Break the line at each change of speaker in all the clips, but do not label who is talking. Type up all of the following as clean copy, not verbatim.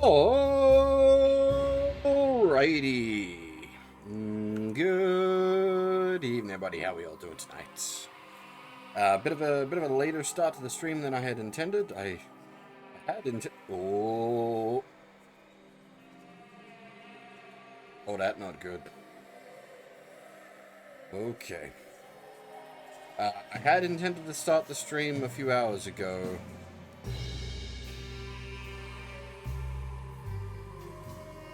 Alrighty. Good evening, everybody. How we all doing tonight? Bit of a later start to the stream than I had intended. I had oh, that not good. Okay. I had intended to start the stream a few hours ago.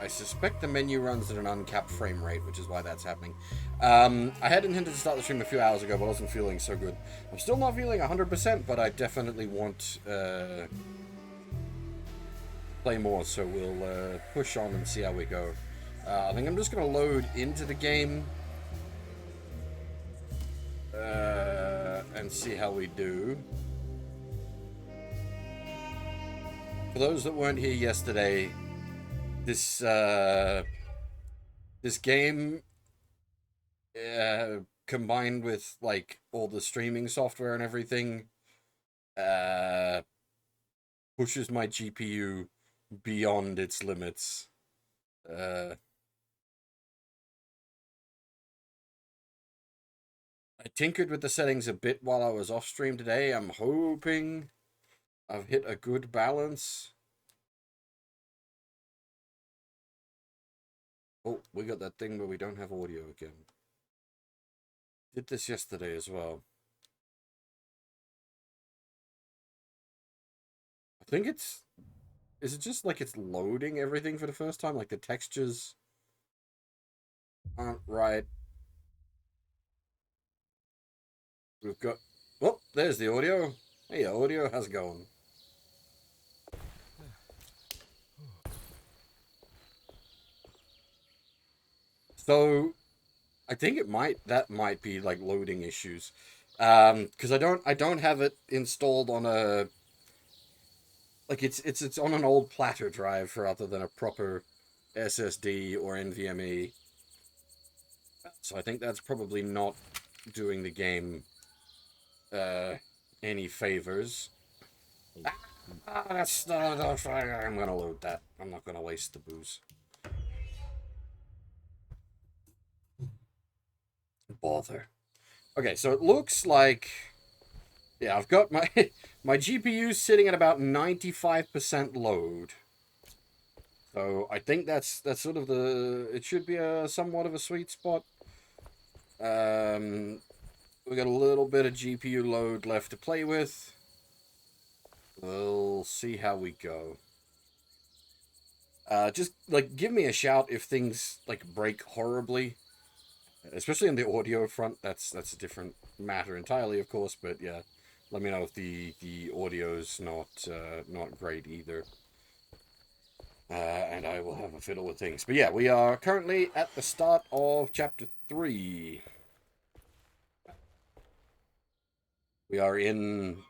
I suspect the menu runs at an uncapped frame rate, which is why that's happening. I had intended to start the stream a few hours ago, but I wasn't feeling so good. I'm still not feeling 100%, but I definitely want play more, so we'll push on and see how we go. I think I'm just going to load into the game and see how we do. For those that weren't here yesterday, this game combined with like all the streaming software and everything pushes my GPU beyond its limits. I tinkered with the settings a bit while I was off stream today. I'm hoping I've hit a good balance. Oh, we got that thing where we don't have audio again. Did this yesterday as well. I think it's... Is it just like it's loading everything for the first time? Like the textures aren't right. We've got... Oh, there's the audio. Hey, audio, how's it going? So, I think that might be like loading issues, because I don't have it installed on a like it's on an old platter drive rather than a proper SSD or NVMe. So I think that's probably not doing the game any favors. That's not. I'm gonna load that. I'm not gonna waste the booze. Bother. Okay, so it looks like, yeah, I've got my my GPU sitting at about 95% load. So I think that's sort of it should be a somewhat of a sweet spot. We got a little bit of GPU load left to play with. We'll see how we go. Just like give me a shout if things like break horribly. Especially on the audio front, that's a different matter entirely, of course. But yeah, let me know if the audio's not great either, and I will have a fiddle with things. But yeah, we are currently at the start of chapter 3. We are in...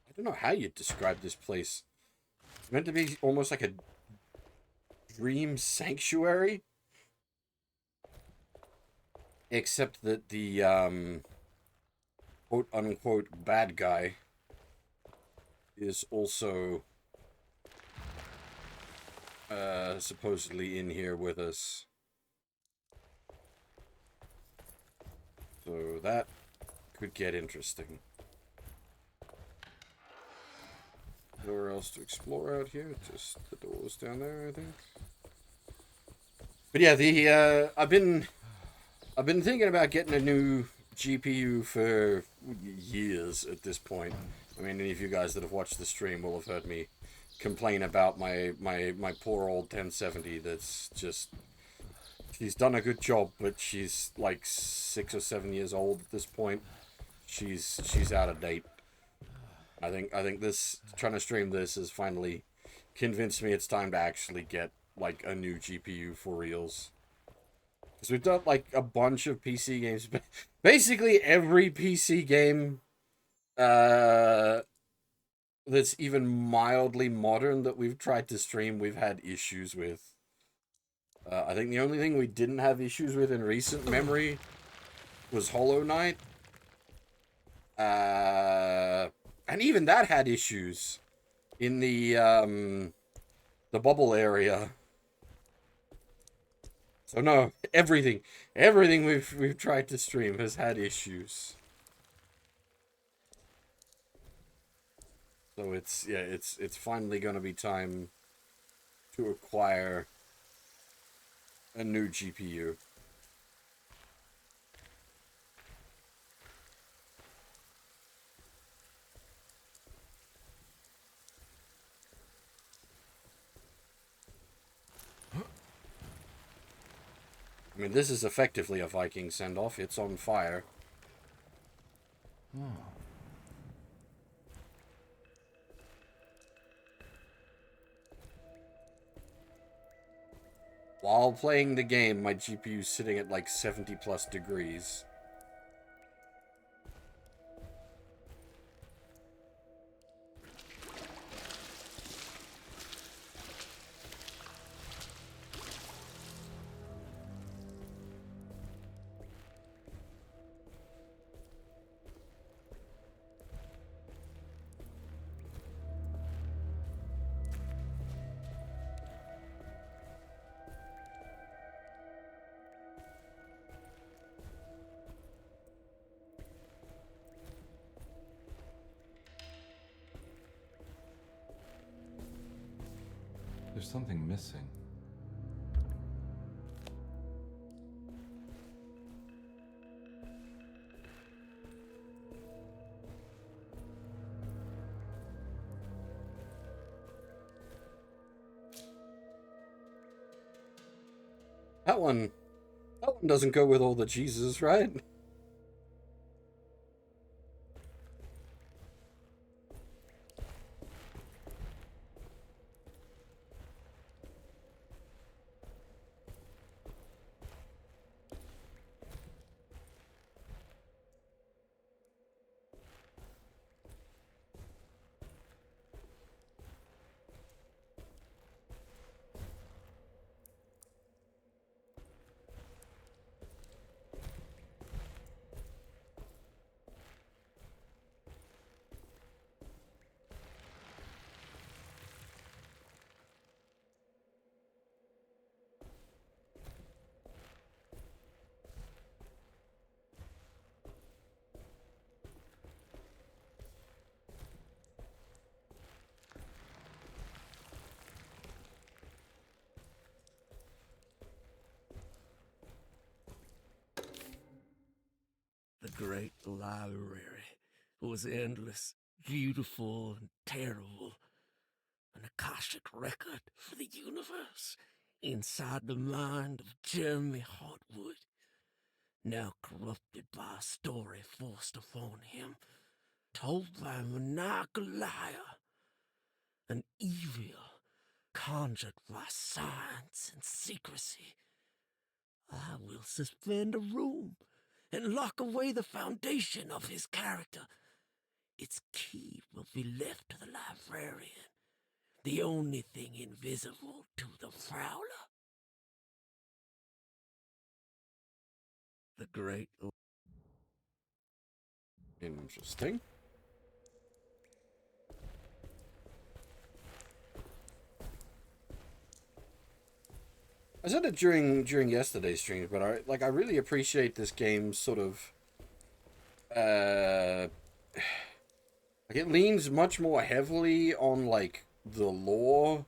I don't know how you'd describe this place. It's meant to be almost like a dream sanctuary. Except that the, quote-unquote bad guy is also, supposedly in here with us. So that could get interesting. Nowhere else to explore out here, just the doors down there, I think. But yeah, I've been thinking about getting a new GPU for years at this point. I mean, any of you guys that have watched the stream will have heard me complain about my poor old 1070 that's just... She's done a good job, but she's like 6 or 7 years old at this point. She's out of date. I think this, trying to stream this has finally convinced me it's time to actually get like a new GPU for reals. Because we've done like a bunch of PC games. Basically every PC game that's even mildly modern that we've tried to stream, we've had issues with. I think the only thing we didn't have issues with in recent memory was Hollow Knight. And even that had issues in the the bubble area. So no, everything we've tried to stream has had issues. So it's finally gonna be time to acquire a new GPU. I mean, this is effectively a Viking send-off. It's on fire.
Oh.
While playing the game, my GPU's sitting at like 70 plus degrees.
There's something missing.
That one doesn't go with all the Jesus, right?
The great library was endless, beautiful, and terrible. An Akashic record for the universe inside the mind of Jeremy Hartwood, now corrupted by a story forced upon him, told by a maniacal liar, an evil conjured by science and secrecy. I will suspend a room and lock away the foundation of his character. Its key will be left to the librarian, the only thing invisible to the Prowler. The great...
Interesting. I said it during yesterday's stream, but I really appreciate this game's sort of like it leans much more heavily on like the lore.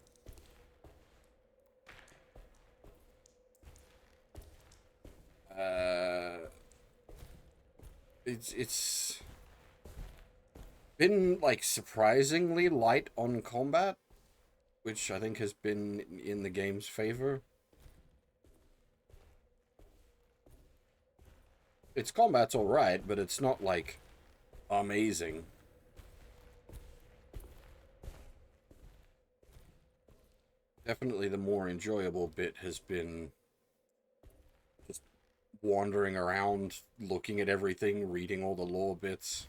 It's been like surprisingly light on combat, which I think has been in the game's favor. Its combat's alright, but it's not like amazing. Definitely the more enjoyable bit has been just wandering around, looking at everything, reading all the lore bits.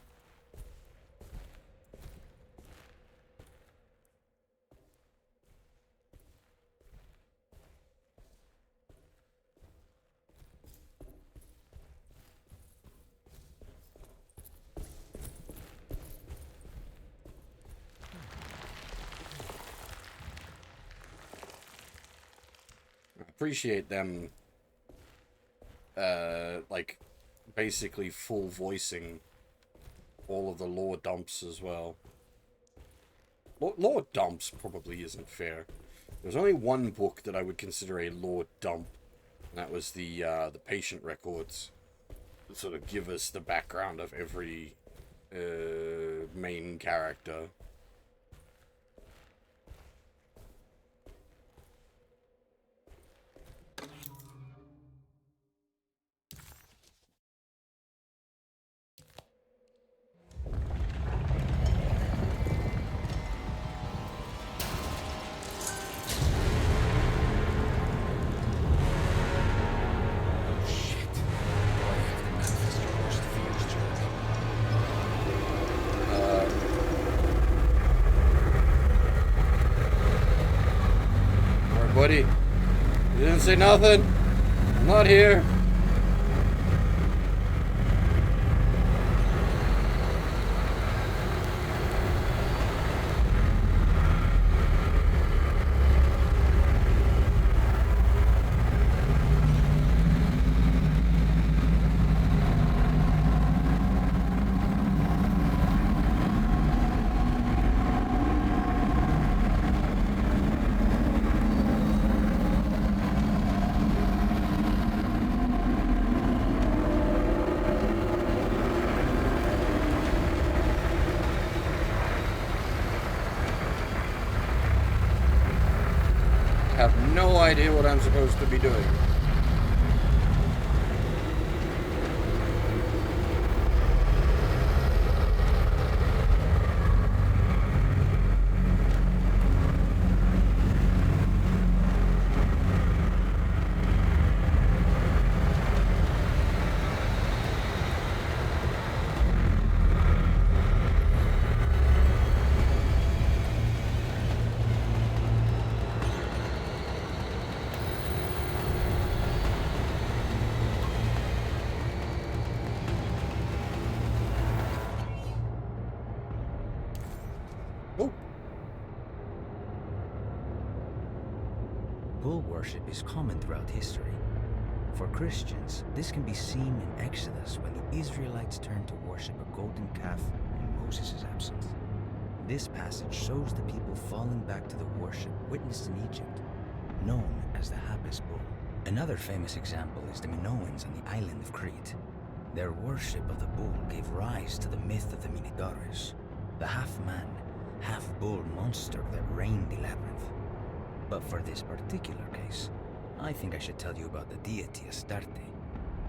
appreciate them, like, basically full voicing all of the lore dumps as well. Lore dumps probably isn't fair. There's only one book that I would consider a lore dump, and that was the patient records. That sort of give us the background of every main character. Buddy, you didn't say nothing. I'm not here. Have no idea what I'm supposed to be doing.
Bull worship is common throughout history. For Christians, this can be seen in Exodus when the Israelites turned to worship a golden calf in Moses' absence. This passage shows the people falling back to the worship witnessed in Egypt, known as the Habas bull. Another famous example is the Minoans on the island of Crete. Their worship of the bull gave rise to the myth of the Minotaurus, the half-man, half-bull monster that reigned the labyrinth. But for this particular case, I think I should tell you about the deity Astarte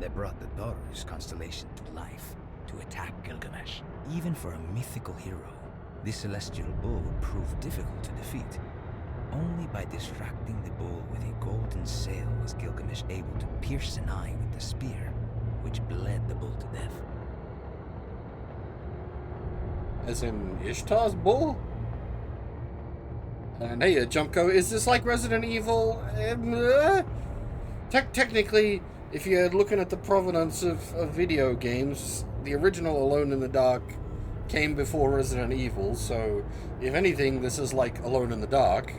that brought the Taurus constellation to life to attack Gilgamesh. Even for a mythical hero, this celestial bull would prove difficult to defeat. Only by distracting the bull with a golden sail was Gilgamesh able to pierce an eye with the spear, which bled the bull to death.
As in Ishtar's bull? And hey, Jumpco, is this like Resident Evil? Technically, if you're looking at the provenance of video games, the original Alone in the Dark came before Resident Evil, so if anything, this is like Alone in the Dark.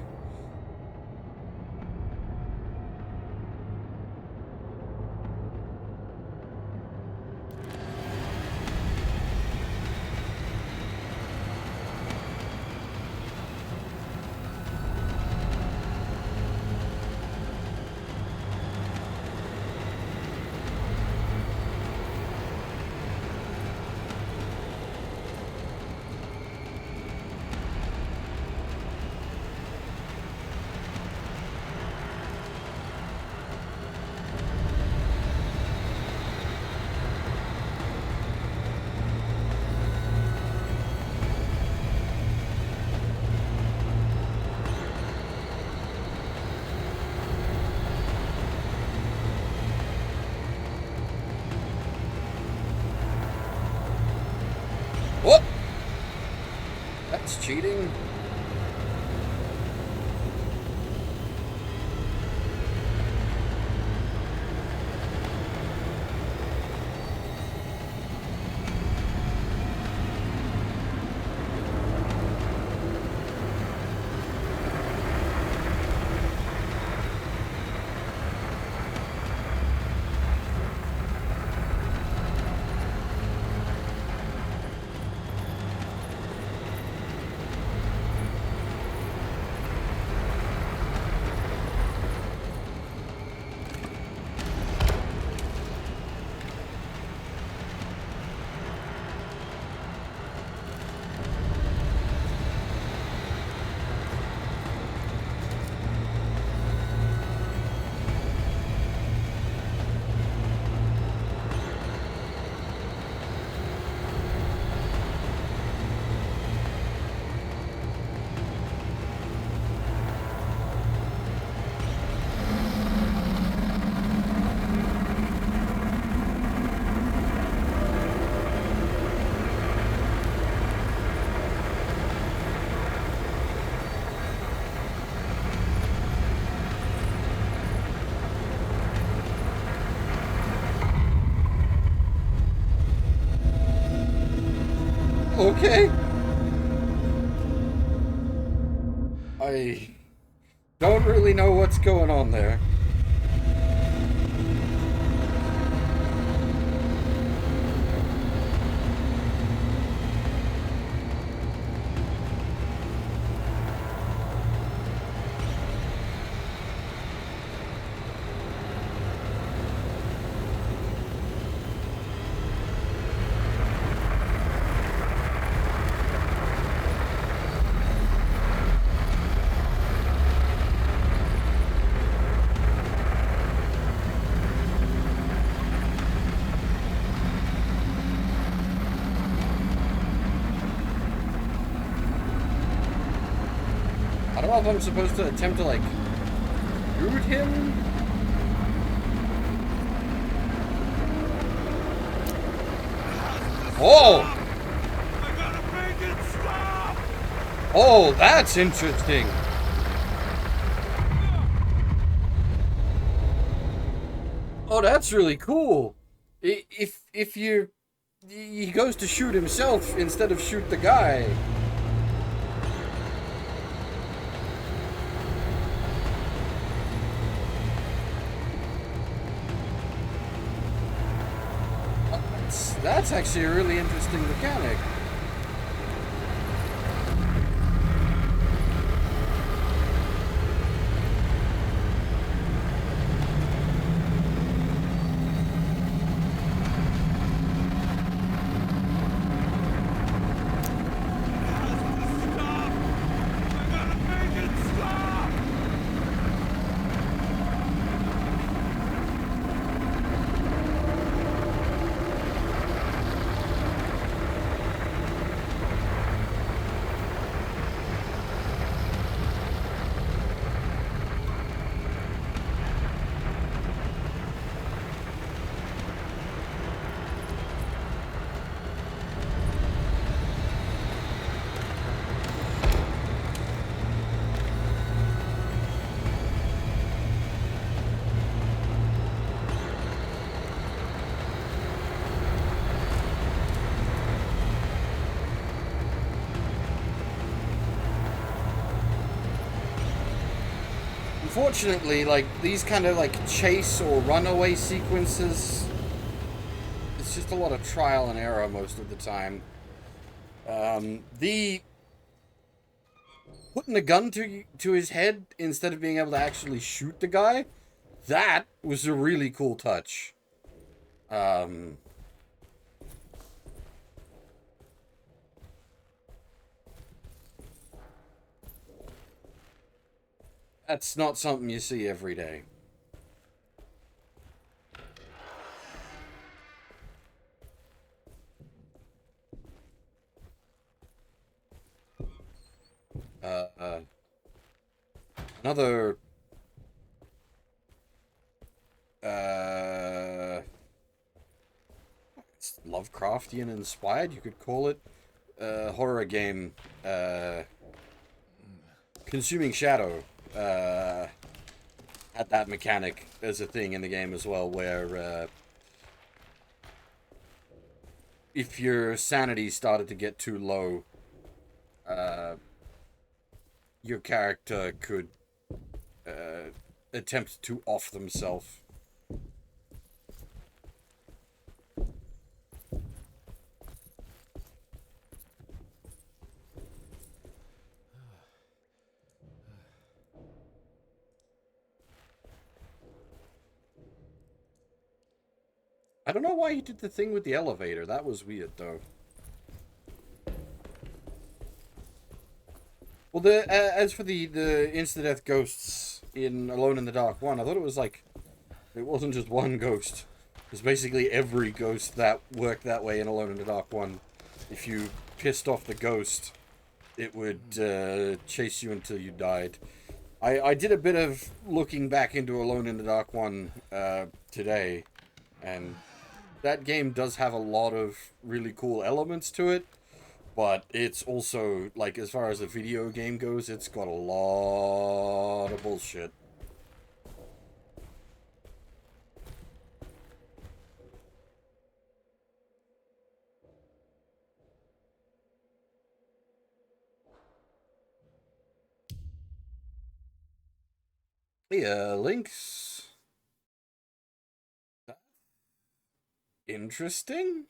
Okay. I don't really know what's going on there. I don't know if I'm supposed to attempt to, like, shoot him? Oh!
I gotta make it stop!
Oh, that's interesting. Oh, that's really cool. If you... He goes to shoot himself instead of shoot the guy. That's actually a really interesting mechanic. Unfortunately, like, these kind of, like, chase or runaway sequences, it's just a lot of trial and error most of the time. The putting a gun to his head instead of being able to actually shoot the guy, that was a really cool touch. That's not something you see every day. Another it's Lovecraftian inspired, you could call it, horror game, Consuming Shadow, had that mechanic as a thing in the game as well, where, if your sanity started to get too low, your character could, attempt to off themselves. I don't know why he did the thing with the elevator. That was weird, though. Well, as for the insta-death ghosts in Alone in the Dark 1, I thought it was like, it wasn't just one ghost. It was basically every ghost that worked that way in Alone in the Dark 1. If you pissed off the ghost, it would chase you until you died. I did a bit of looking back into Alone in the Dark 1 today, and that game does have a lot of really cool elements to it, but it's also, like, as far as a video game goes, it's got a lot of bullshit. Yeah, links. Interesting.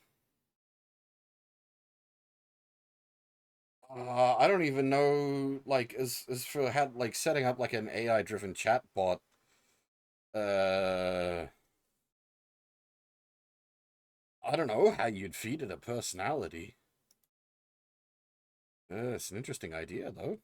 I don't even know, like, as for had like setting up like an AI driven chatbot. Uh, I don't know how you'd feed it a personality. It's an interesting idea, though.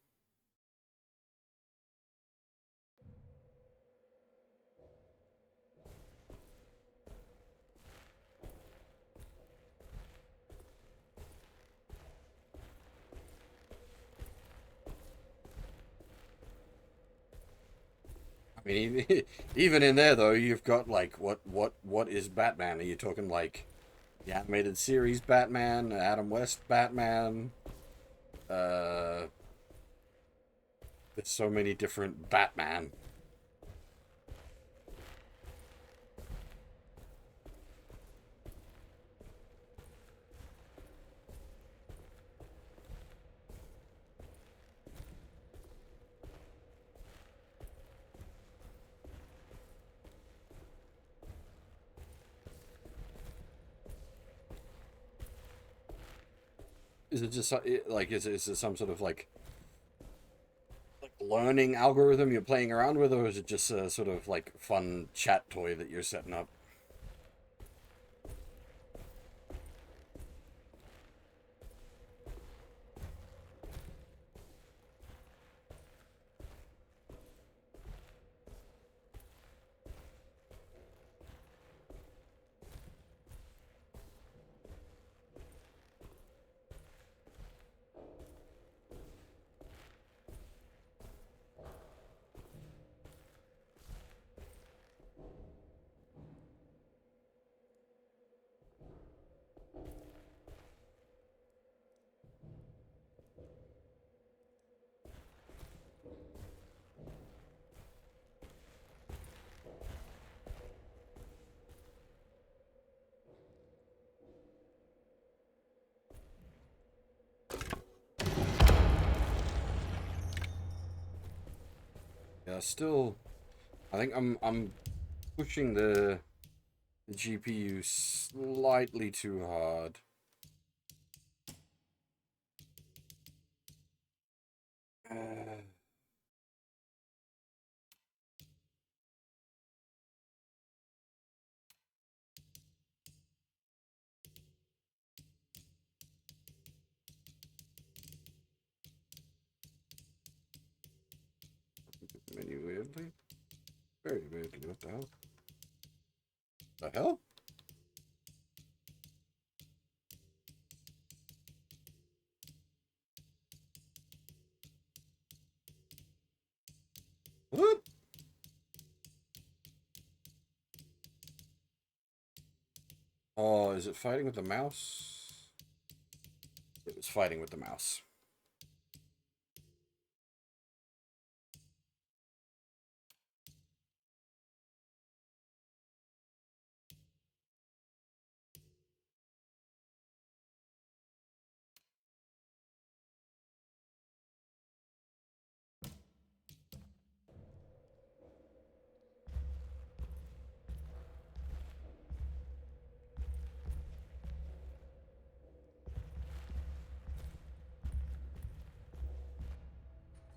I mean, even in there though, you've got like what is Batman? Are you talking like the animated series Batman, Adam West Batman? Uh, there's so many different Batman. Is it just like is it some sort of like learning algorithm you're playing around with, or is it just a sort of like fun chat toy that you're setting up? Yeah, still, I think I'm pushing the GPU slightly too hard. Uh, menu weirdly, very weirdly. What the hell? The hell? What? Oh, is it fighting with the mouse? It was fighting with the mouse.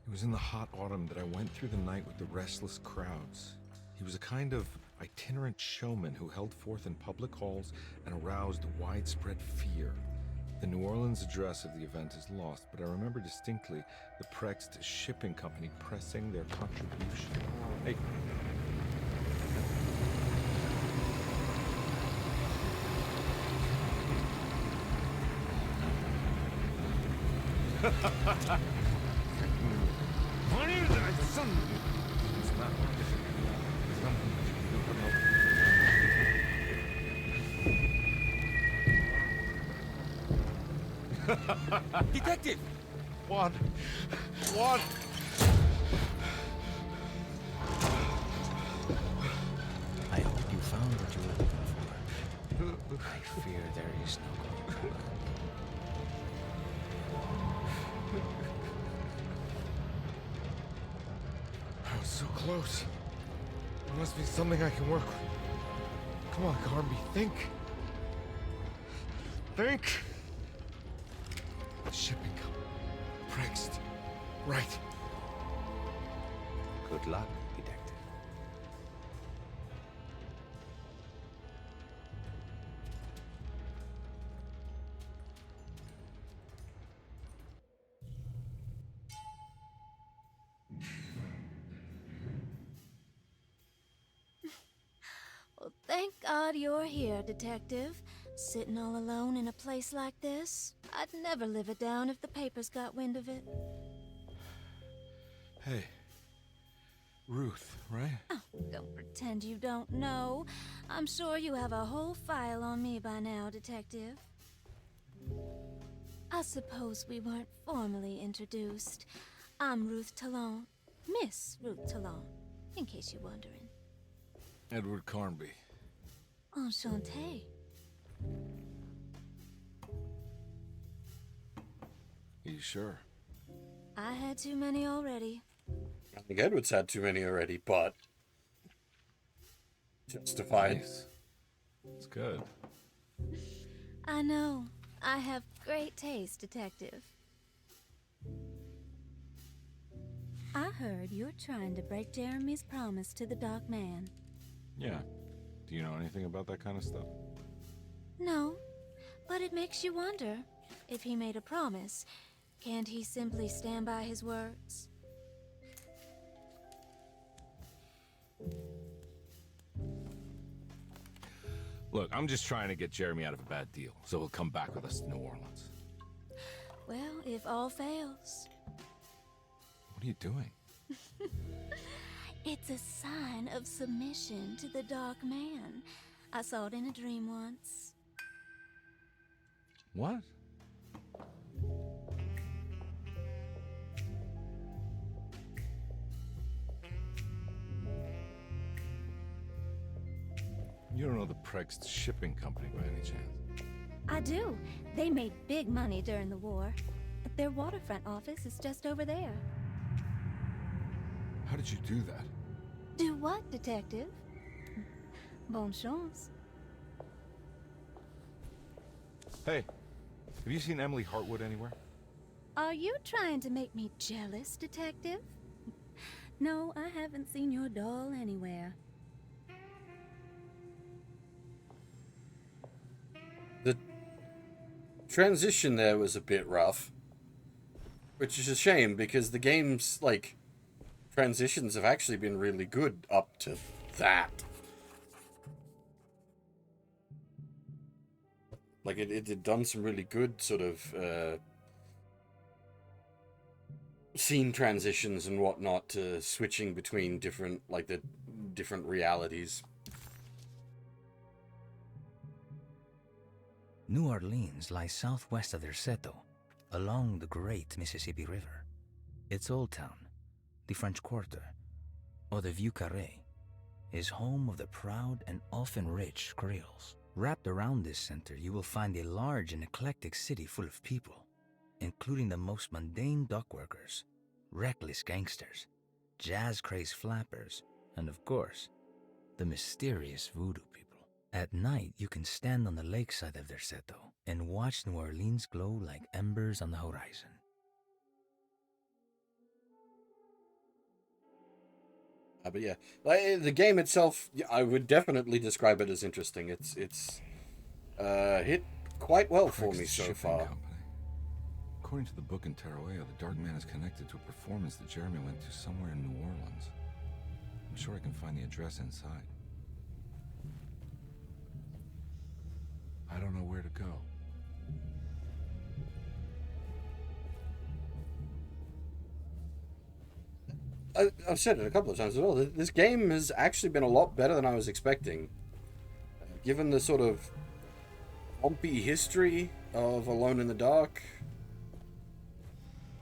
It was in the hot autumn that I went through the night with the restless crowds. He was a kind of itinerant showman who held forth in public halls and aroused widespread fear. The New Orleans address of the event is lost, but I remember distinctly the Prext shipping company pressing their contribution. Hey.
Detective!
What? What?
I hope you found what you were looking for. I fear there is no going back.
I was so close. There must be something I can work with. Come on, Carnby, think. Think! Shipping company. Prext. Right.
Good luck, detective.
Well, thank God you're here, Detective. Sitting all alone in a place like this? I'd never live it down if the papers got wind of it.
Hey. Ruth, right?
Oh, don't pretend you don't know. I'm sure you have a whole file on me by now, Detective. I suppose we weren't formally introduced. I'm Ruth Talon. Miss Ruth Talon, in case you're wondering.
Edward Carnby.
Enchanté.
You sure?
I had too many already.
I think Edward's had too many already, but justified.
Nice. It's good.
I know. I have great taste, Detective. I heard you're trying to break Jeremy's promise to the Dark Man.
Yeah. Do you know anything about that kind of stuff?
No, but it makes you wonder. If he made a promise, can't he simply stand by his words?
Look, I'm just trying to get Jeremy out of a bad deal, so he'll come back with us to New Orleans.
Well, if all fails,
What are you doing?
it's a sign of submission to the Dark Man. I saw it in a dream once.
What? You don't know the Prext shipping company by any chance?
I do. They made big money during the war. Their waterfront office is just over there.
How did you do that?
Do what, Detective? Bonne chance.
Hey, have you seen Emily Hartwood anywhere?
Are you trying to make me jealous, Detective? No, I haven't seen your doll anywhere.
The transition there was a bit rough, which is a shame because the game's, like, transitions have actually been really good up to that. Like, it had done some really good sort of scene transitions and whatnot to switching between different, like, the different realities.
New Orleans lies southwest of Derceto, along the great Mississippi River. Its old town, the French Quarter, or the Vieux Carré, is home of the proud and often rich Creoles. Wrapped around this center, you will find a large and eclectic city full of people, including the most mundane dock workers, reckless gangsters, jazz-crazed flappers, and of course, the mysterious voodoo people. At night, you can stand on the lakeside of Derceto and watch New Orleans glow like embers on the horizon.
But yeah, like, the game itself, I would definitely describe it as interesting. It's hit quite well for me
Prext
so
Shipping
far.
Company. According to the book in Teruel, the Dark Man is connected to a performance that Jeremy went to somewhere in New Orleans. I'm sure I can find the address inside. I don't know where to go.
I've said it a couple of times as well. This game has actually been a lot better than I was expecting. Given the sort of bumpy history of Alone in the Dark.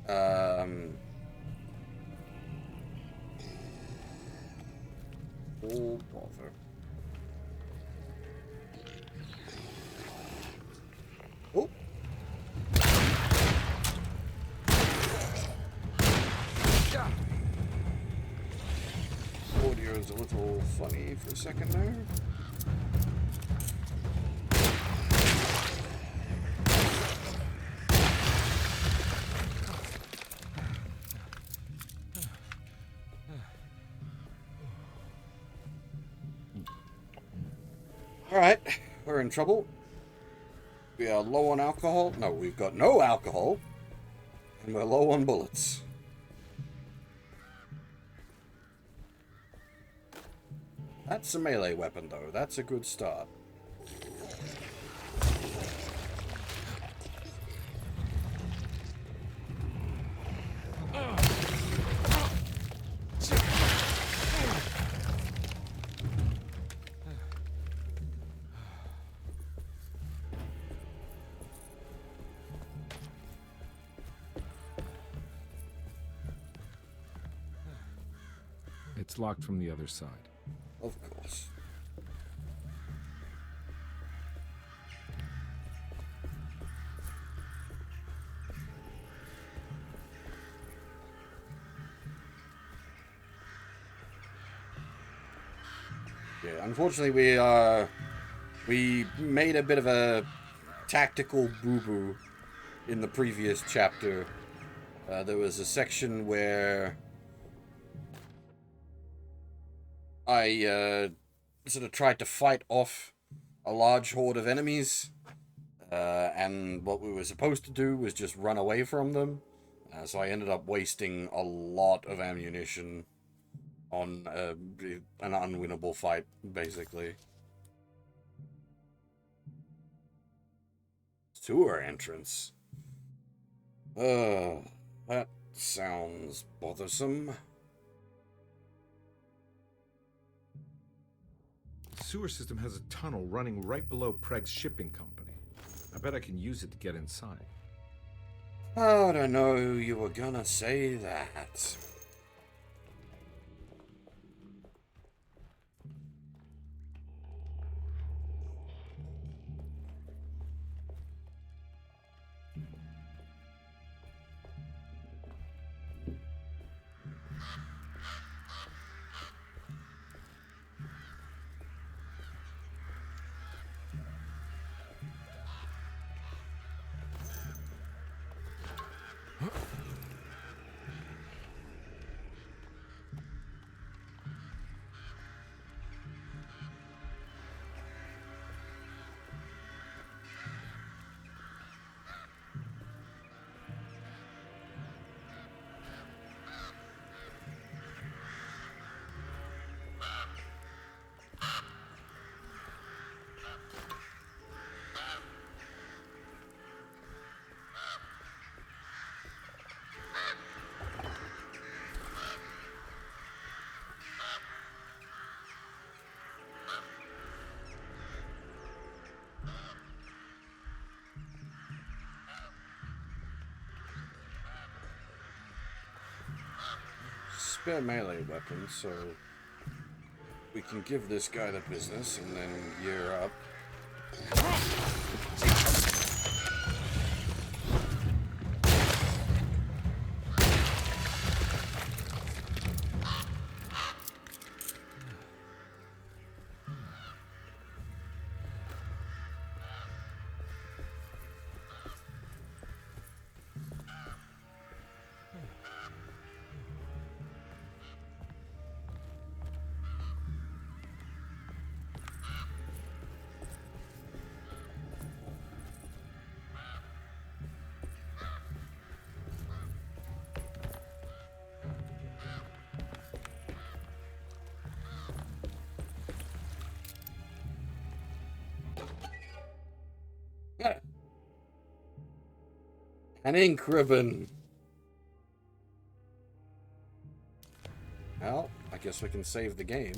Oh, bother. Oh. Oh dear was a little funny for a second there. Alright, we're in trouble. We are low on alcohol. No, we've got no alcohol. And we're low on bullets. That's a melee weapon, though. That's a good start.
It's locked from the other side.
Of course. Yeah, unfortunately we made a bit of a tactical boo-boo in the previous chapter. There was a section where I sort of tried to fight off a large horde of enemies, and what we were supposed to do was just run away from them. So I ended up wasting a lot of ammunition on an unwinnable fight, basically. Sewer entrance. That sounds bothersome.
The sewer system has a tunnel running right below Preg's shipping company. I bet I can use it to get inside.
I don't know you were gonna say that. Spare melee weapon, so we can give this guy the business and then gear up. An ink ribbon. Well, I guess we can save the game.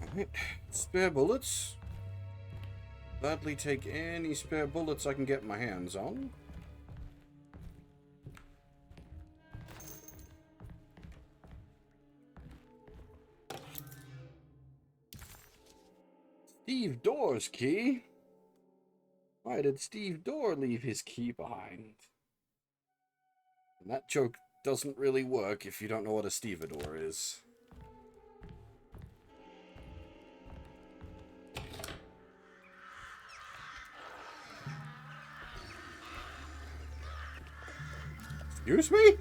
Alright, spare bullets. Gladly take any spare bullets I can get my hands on. Steve Dorr's key? Why did Steve Dorr leave his key behind? And that joke doesn't really work if you don't know what a stevedore is. Excuse me?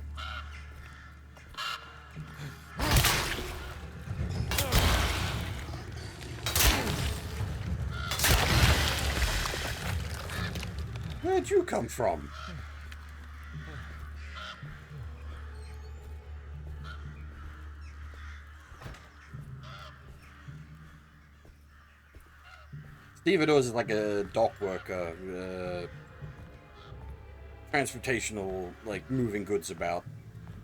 Where'd you come from? Stevedores is like a dock worker, transportational, like moving goods about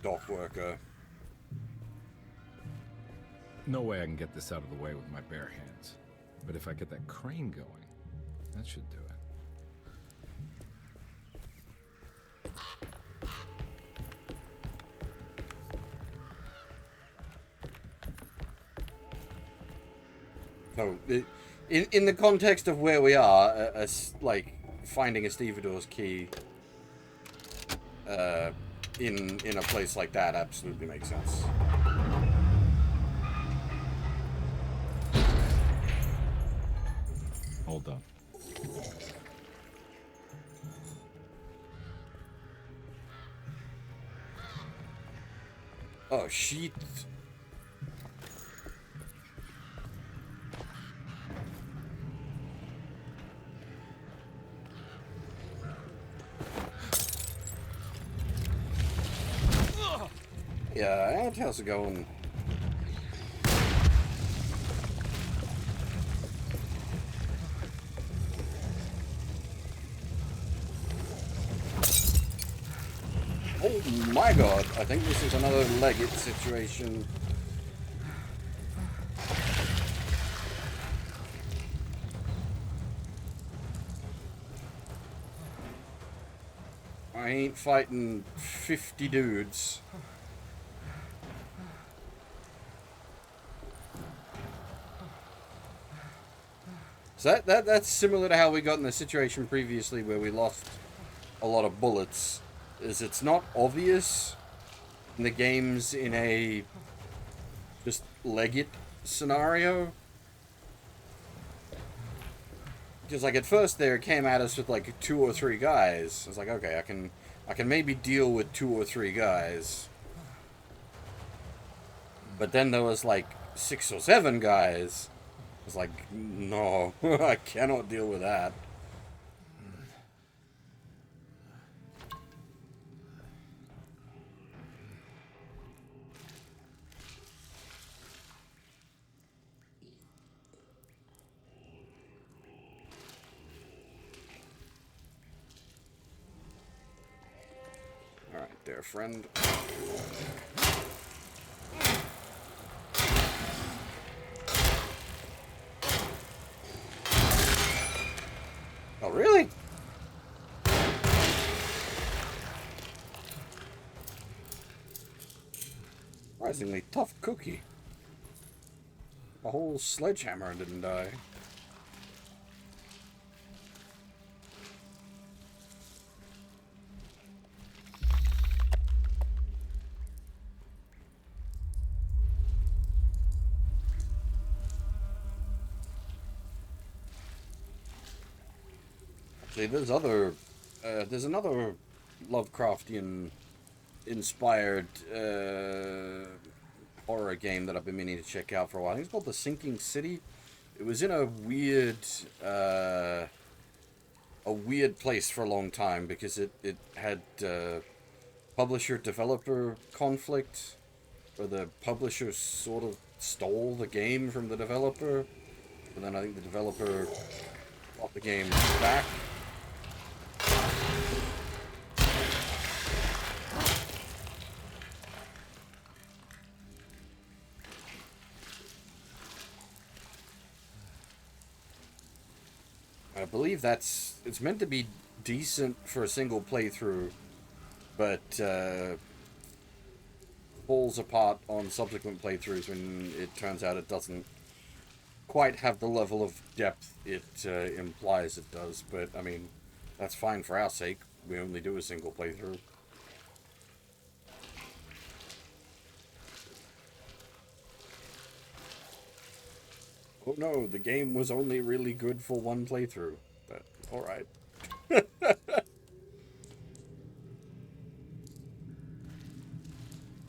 dock worker.
No way I can get this out of the way with my bare hands. But if I get that crane going, that should do it.
So, in the context of where we are, like finding a stevedore's key in a place like that absolutely makes sense.
Hold on.
Oh shit. Yeah, how's it going? Oh my god, I think this is another Leggett situation. I ain't fighting 50 dudes. So that's similar to how we got in the situation previously where we lost a lot of bullets. Is it's not obvious in the games in a just Leggett scenario. Because like at first there it came at us with like 2 or 3 guys. It's like, okay, I can maybe deal with 2 or 3 guys. But then there was like 6 or 7 guys. It's like, no, I cannot deal with that. Alright, there, friend. Oh, really? Surprisingly tough cookie. A whole sledgehammer didn't die. See, there's another Lovecraftian inspired horror game that I've been meaning to check out for a while. I think it's called The Sinking City. It was in a weird place for a long time because it had publisher-developer conflict, where the publisher sort of stole the game from the developer, and then I think the developer bought the game back. I believe it's meant to be decent for a single playthrough, but falls apart on subsequent playthroughs when it turns out it doesn't quite have the level of depth it implies it does. But I mean, that's fine for our sake. We only do a single playthrough. Oh no, the game was only really good for one playthrough. But alright.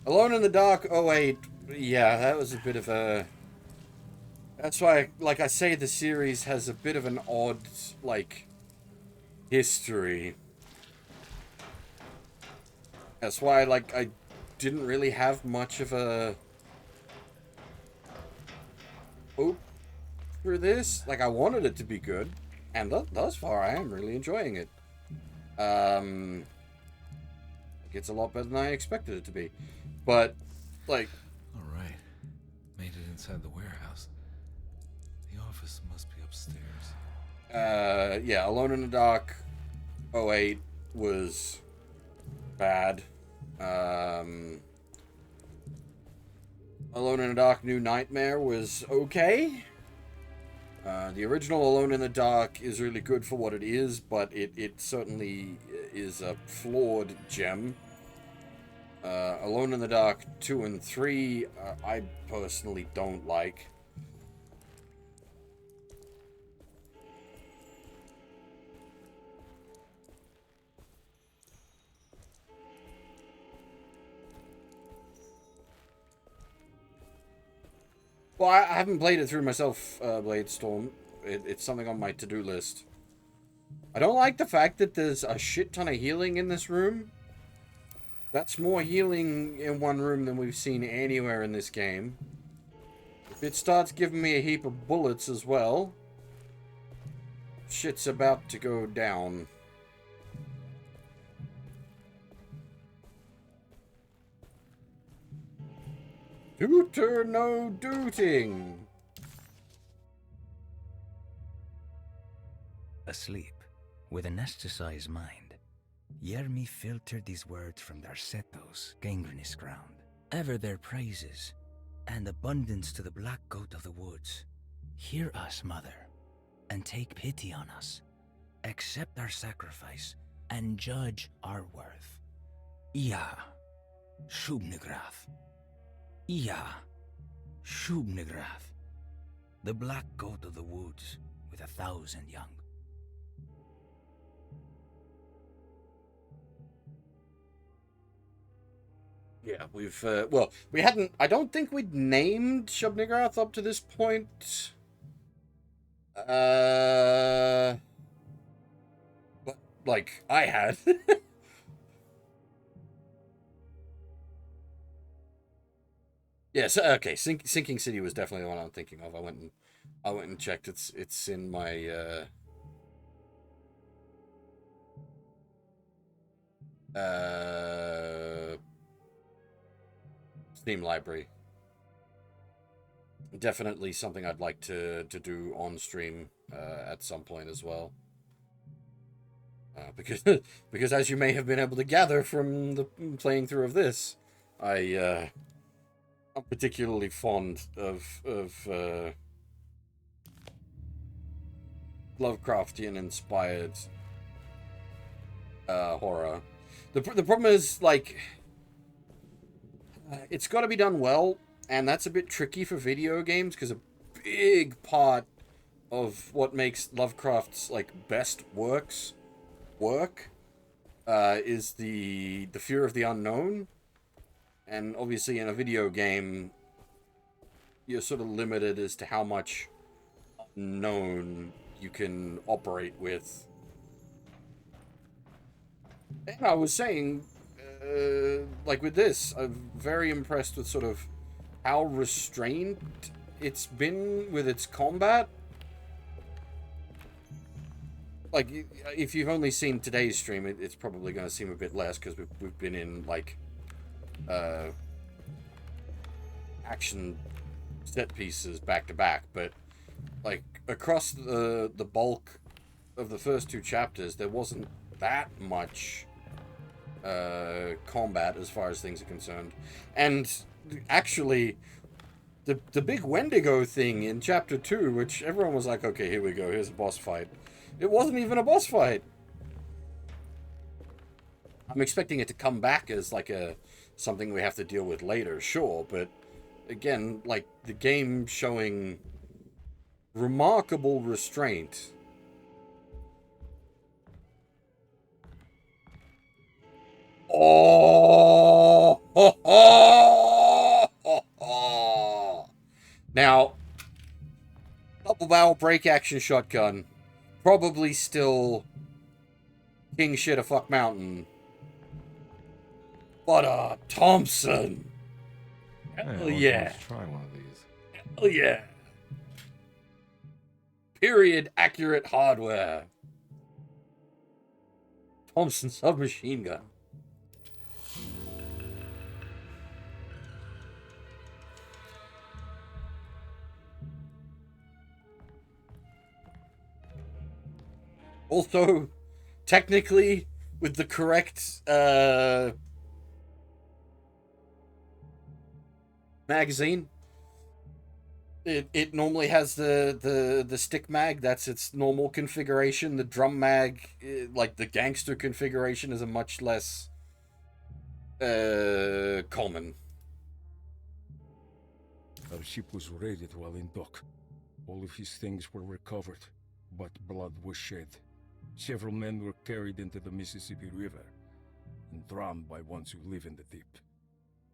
Alone in the Dark 08. Yeah, that was a bit of a... That's why, like I say, the series has a bit of an odd, like, history. That's why, like, I didn't really have much of a hope for this. Like, I wanted it to be good, and thus far, I am really enjoying it. It's a lot better than I expected it to be. But, like...
Alright. Made it inside the warehouse. The office must be upstairs.
Yeah, Alone in the Dark 08 was bad. Alone in the Dark New Nightmare was okay. The original Alone in the Dark is really good for what it is, but it certainly is a flawed gem. Alone in the Dark 2 and 3, I personally don't like. Well, I haven't played it through myself, Bladestorm. It's something on my to-do list. I don't like the fact that there's a shit ton of healing in this room. That's more healing in one room than we've seen anywhere in this game. If it starts giving me a heap of bullets as well, shit's about to go down. Tutor no dooting.
Asleep, with an anesthetized mind, Yermi filtered these words from their setos, gangrenous ground. Ever their praises, and abundance to the black goat of the woods. Hear us, mother, and take pity on us. Accept our sacrifice, and judge our worth. Ia, Shubnigrath. Ia, Shubnigrath. The black goat of the woods, with 1,000 young.
Yeah, we've, well, we hadn't, I don't think we'd named Shubnigrath up to this point. But, like, I had. Yes, okay, Sinking City was definitely the one I'm thinking of. I went and checked. It's in my, Steam library. Definitely something I'd like to do on stream at some point as well. Because as you may have been able to gather from the playing through of this, I'm particularly fond of Lovecraftian inspired horror. The problem is, like, it's got to be done well, and that's a bit tricky for video games, because a big part of what makes Lovecraft's, like, best work is the fear of the unknown. And obviously in a video game, you're sort of limited as to how much unknown you can operate with. And I was saying, like with this, I'm very impressed with sort of how restrained it's been with its combat. Like, if you've only seen today's stream, it's probably going to seem a bit less, because we've been in, like, action set pieces back to back, but, like, across the bulk of the first two chapters, there wasn't that much combat as far as things are concerned. And actually, the big Wendigo thing in chapter 2, which everyone was like, okay, here we go, here's a boss fight. It wasn't even a boss fight. I'm expecting it to come back as like something we have to deal with later, sure, but again, like the game showing remarkable restraint. Oh! Now, double barrel break action shotgun, probably still king shit of fuck mountain. But Thompson. Hell yeah.
Let's try one of these.
Hell yeah. Period accurate hardware. Thompson submachine gun. Also, technically, with the correct magazine, it normally has the stick mag. That's its normal configuration. The drum mag, like the gangster configuration, is a much less common.
Our ship was raided while in dock. All of his things were recovered, but blood was shed. Several men were carried into the Mississippi River and drowned by ones who live in the deep.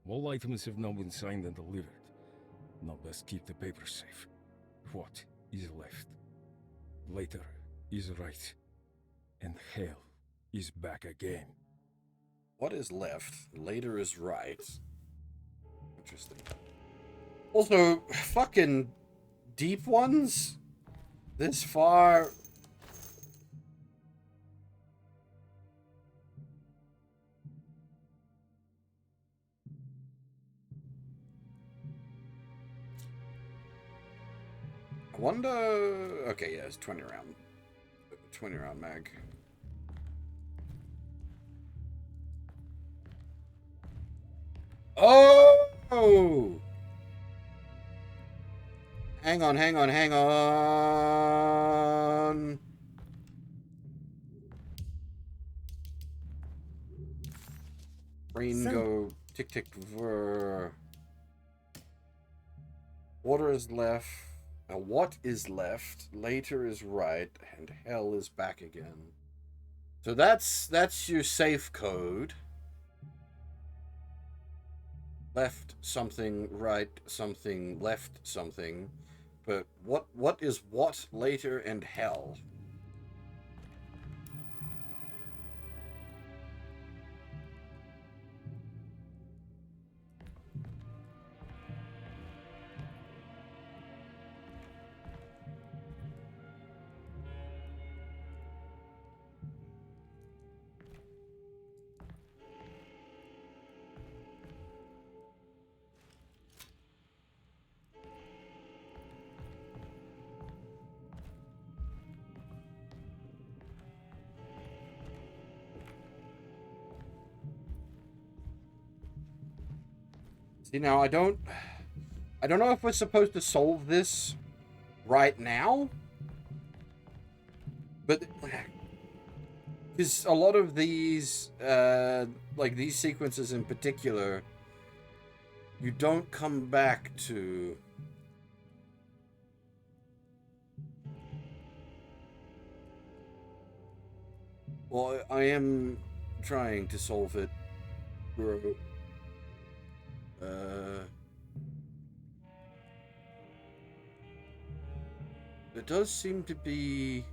All items have now been signed and delivered. Now best keep the papers safe. What is left? Later is right, and hell is back again.
What is left? Later is right. Interesting. Also, fucking deep ones? This far? I wonder... Okay, yeah, it's 20 round. 20 round mag. Oh! Hang on. Brain go tick tick ver. Water is left. What is left? Later is right, and hell is back again. So that's your safe code. Left something, right something, left something. But what is what, later, and hell? See, now I don't know if we're supposed to solve this right now, but because a lot of these, like these sequences in particular, you don't come back to. Well, I am trying to solve it, bro. There does seem to be...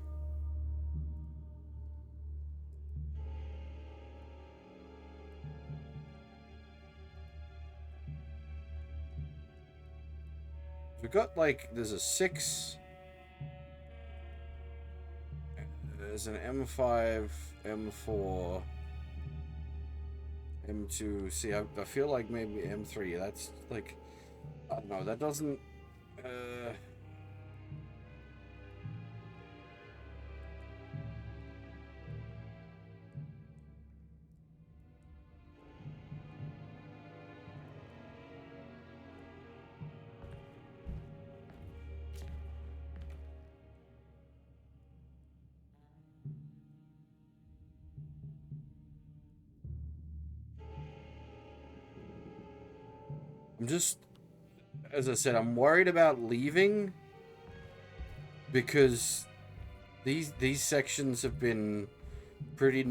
We've got, like, there's a 6... There's an M5, M4... M2... See, I feel like maybe M3, that's, like... I don't know, that doesn't... I'm just, as I said, I'm worried about leaving because these sections have been pretty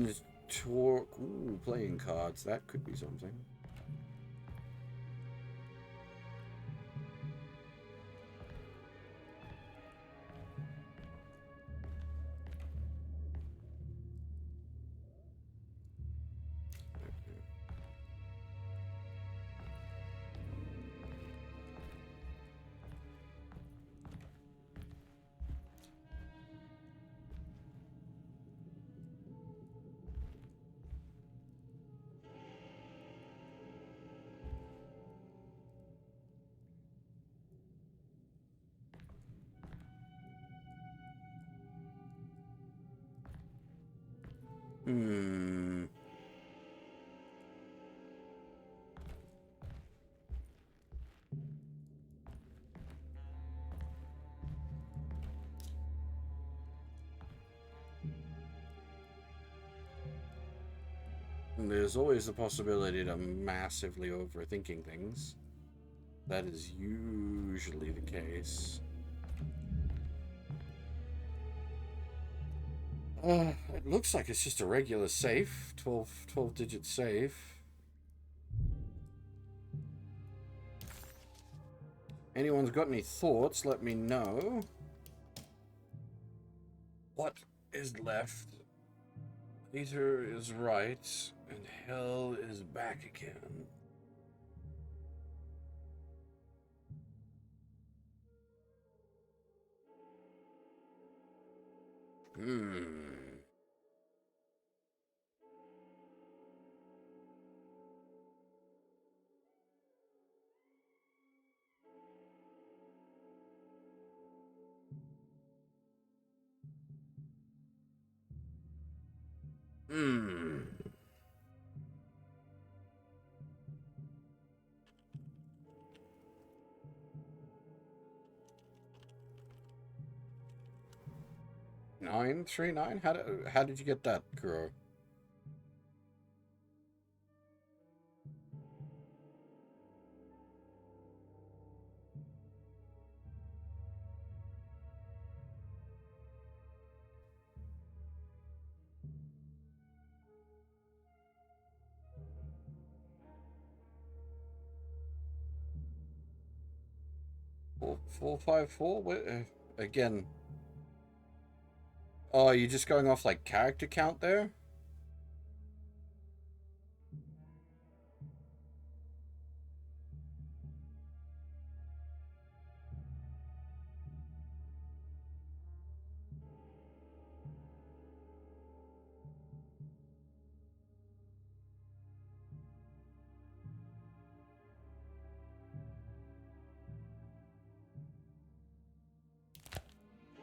Ooh, playing cards. That could be something. Hmm. There's always the possibility of massively overthinking things. That is usually the case. It looks like it's just a regular safe. 12-digit safe. Anyone's got any thoughts, let me know. What is left? Peter is right, and hell is back again. Hmm. Hmm. Nine, 3-9? How did you get that, Kuro? Four, 5, 4? Again. Oh, are you just going off like character count there?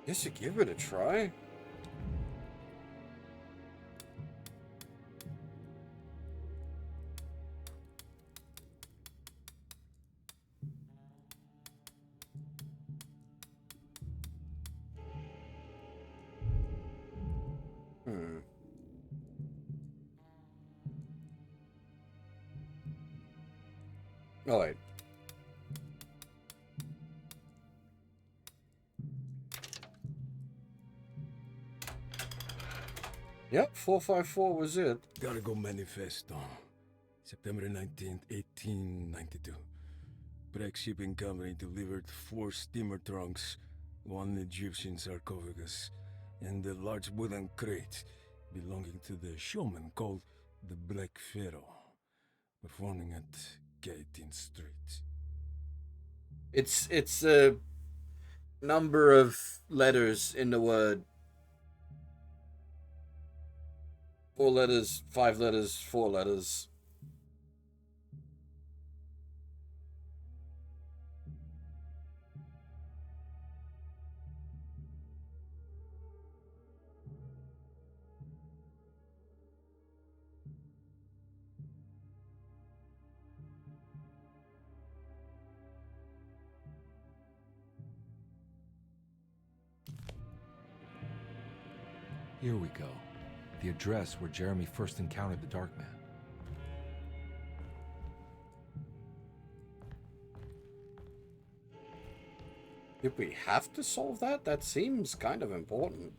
Guess you give it a try. Hmm. All right. Yep, 454 was it.
Cargo Manifesto. September 19th, 1892. Breck Shipping Company delivered 4 steamer trunks, 1 Egyptian sarcophagus, and a large wooden crate belonging to the showman called the Black Pharaoh, performing at 18th Street.
It's a number of letters in the word. 4 letters, 5 letters, 4 letters.
Here we go. The address where Jeremy first encountered the Dark Man.
Did we have to solve that? That seems kind of important.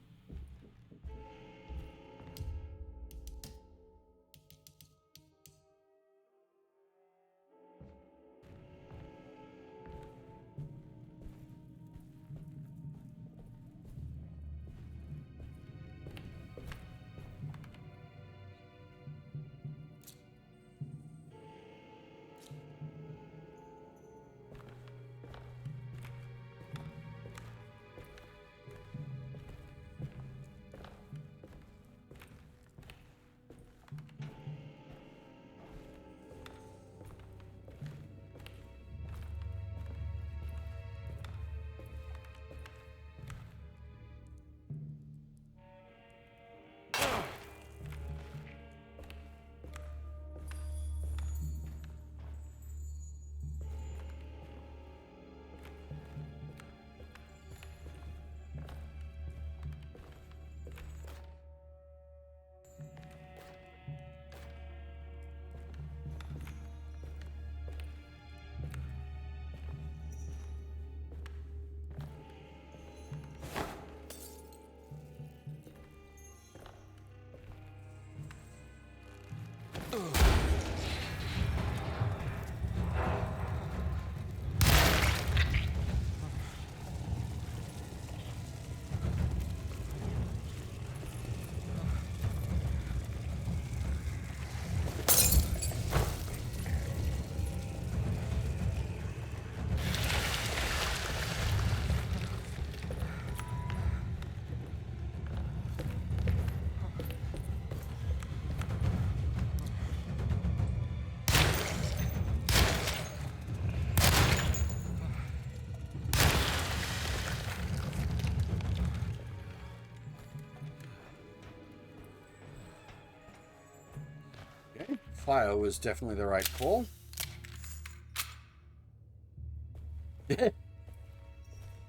Okay. Fire was definitely the right call.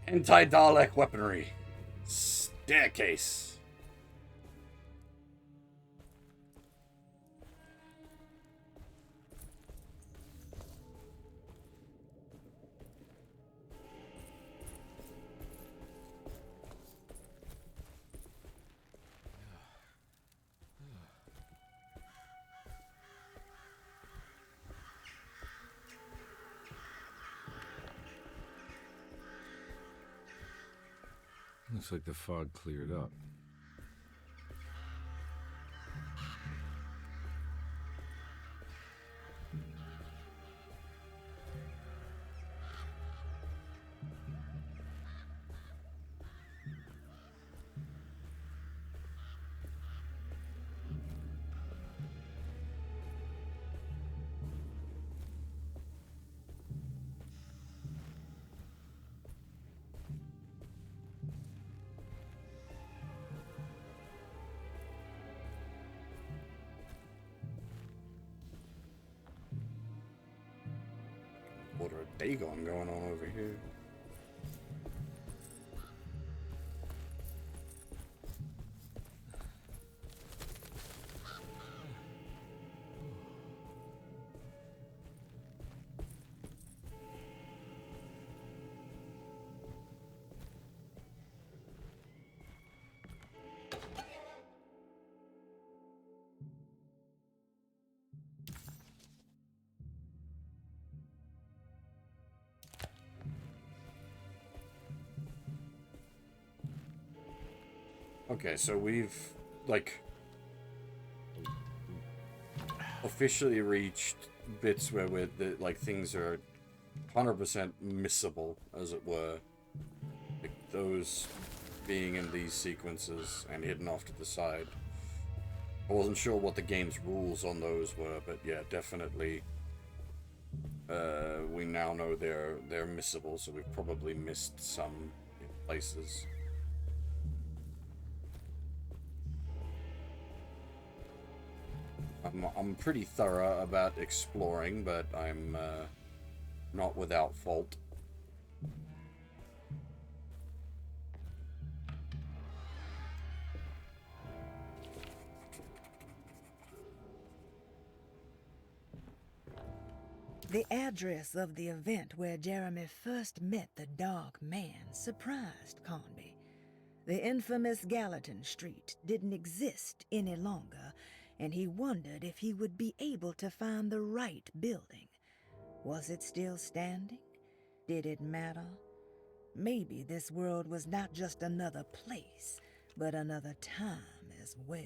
Anti-Dalek weaponry. Staircase.
Looks like the fog cleared up.
Order of Dagon going on over here. Okay, so we've, like, officially reached bits where like, things are 100% missable, as it were. Like, those being in these sequences and hidden off to the side. I wasn't sure what the game's rules on those were, but yeah, definitely, we now know they're missable, so we've probably missed some places. I'm pretty thorough about exploring, but I'm not without fault.
The address of the event where Jeremy first met the Dark Man surprised Conby. The infamous Gallatin Street didn't exist any longer, and he wondered if he would be able to find the right building. Was it still standing? Did it matter? Maybe this world was not just another place, but another time as well.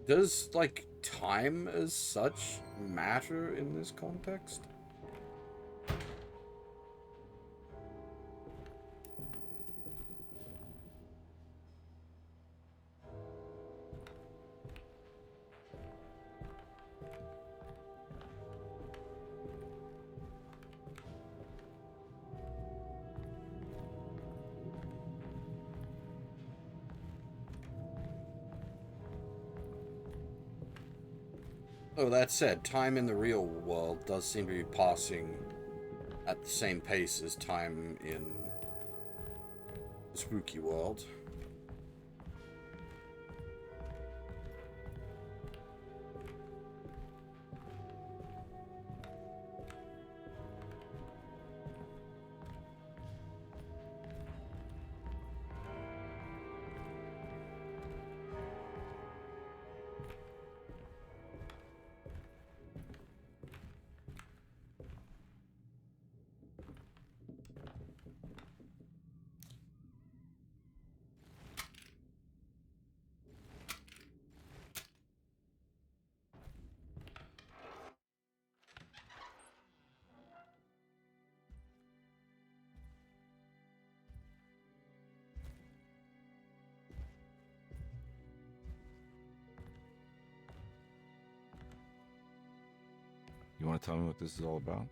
Does, like, time as such matter in this context? Oh, that said, time in the real world does seem to be passing at the same pace as time in the spooky world.
You want to tell me what this is all about?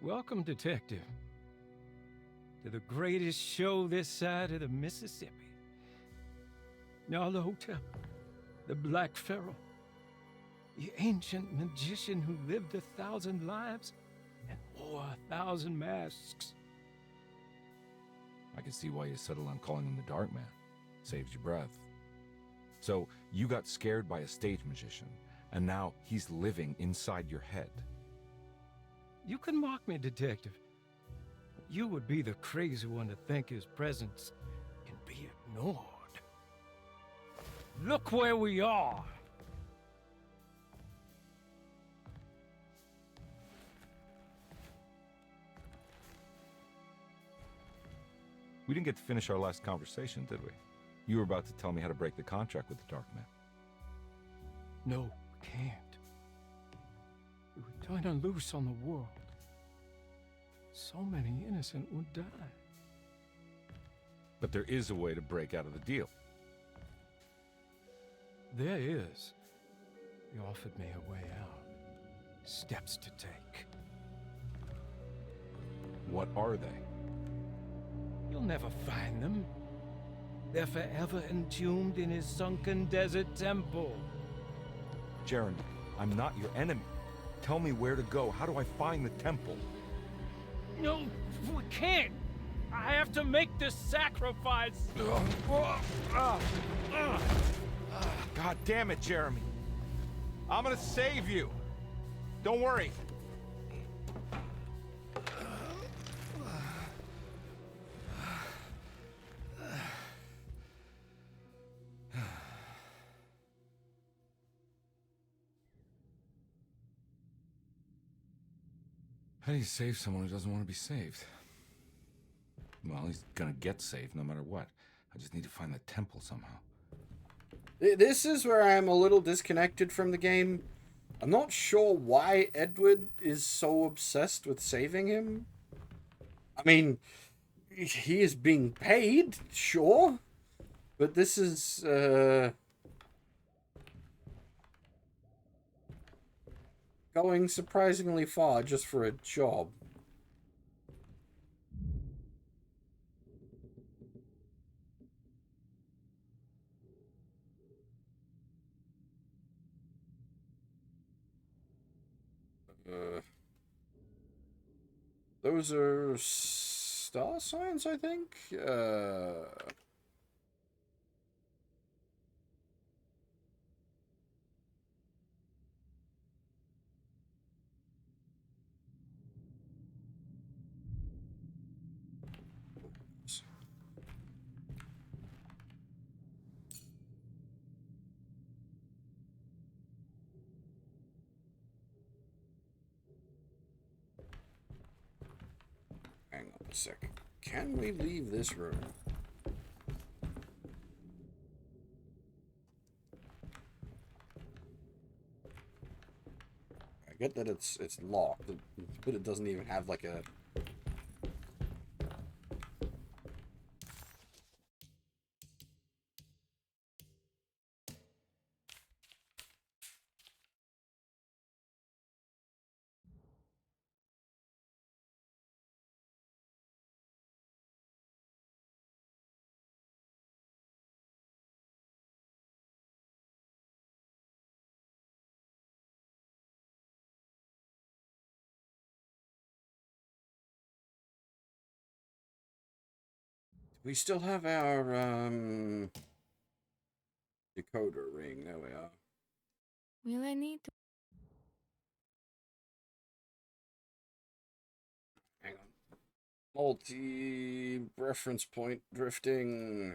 Welcome, Detective, to the greatest show this side of the Mississippi. Now the hotel, the Black Pharaoh, the ancient magician who lived 1,000 lives and wore 1,000 masks.
I can see why you settled on calling him the Dark Man. Saves your breath. So, you got scared by a stage magician, and now he's living inside your head.
You can mock me, Detective. But you would be the crazy one to think his presence can be ignored. Look where we are!
We didn't get to finish our last conversation, did we? You were about to tell me how to break the contract with the Dark Man.
No, we can't. We would turn her loose on the world. So many innocent would die.
But there is a way to break out of the deal.
There is. He offered me a way out. Steps to take.
What are they?
You'll never find them. They're forever entombed in his sunken desert temple.
Jeremy, I'm not your enemy. Tell me where to go. How do I find the temple?
No, we can't. I have to make this sacrifice.
God damn it, Jeremy. I'm gonna save you. Don't worry. How do you save someone who doesn't want to be saved? Well, he's gonna get saved no matter what. I just need to find the temple somehow.
This is where I'm a little disconnected from the game. I'm not sure why Edward is so obsessed with saving him. I mean, he is being paid, sure. But this is, going surprisingly far just for a job. Those are star signs, I think. Hang on a second. Can we leave this room? I get that it's locked, but it doesn't even have like a... We still have our decoder ring. There we are.
Will I need to?
Hang on. Multi-reference point drifting.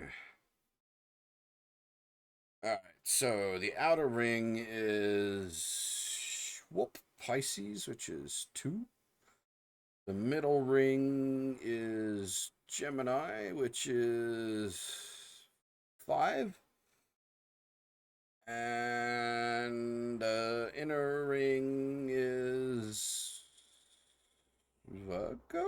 Alright, so the outer ring is Pisces, which is 2. The middle ring is Gemini, which is 5. And the inner ring is Virgo,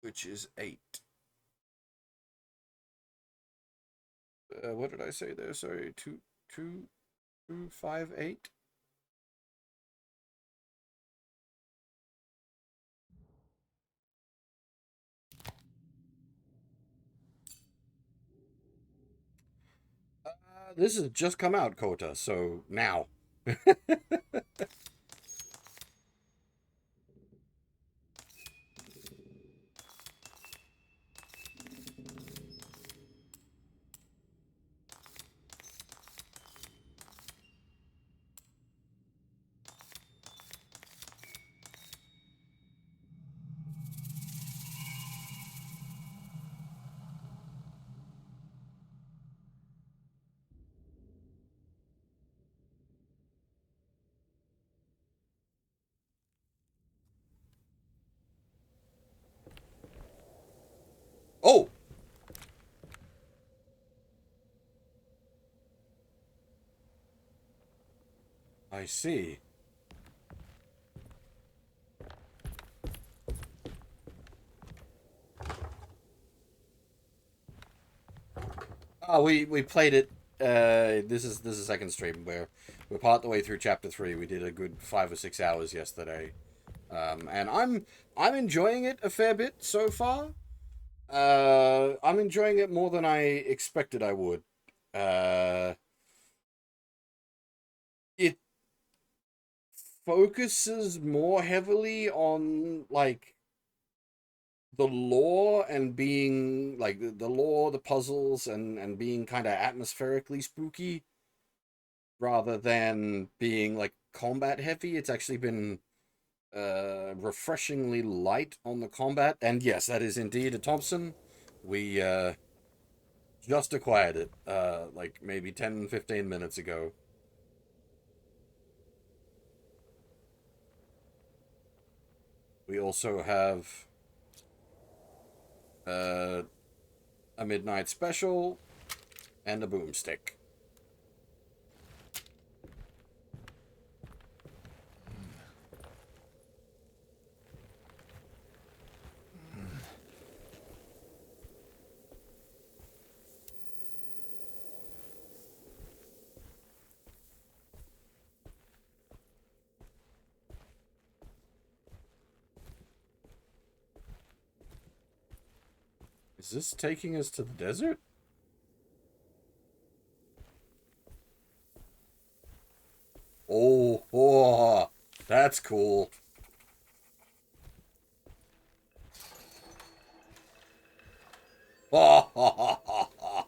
which is 8. What did I say there? Sorry, 2, 2, 2, 5, 8. This has just come out, Kota, so now. Oh! I see. Oh, we played it. This is second stream where we're part the way through chapter 3. We did a good 5 or 6 hours yesterday, and I'm enjoying it a fair bit so far. I'm enjoying it more than I expected I would. It focuses more heavily on like the lore and being like the lore, the puzzles, and being kind of atmospherically spooky rather than being like combat heavy. It's actually been refreshingly light on the combat. And yes, that is indeed a Thompson. We just acquired it like maybe 10-15 minutes ago. We also have a midnight special and a boomstick. Is this taking us to the desert? Oh, that's cool. Oh,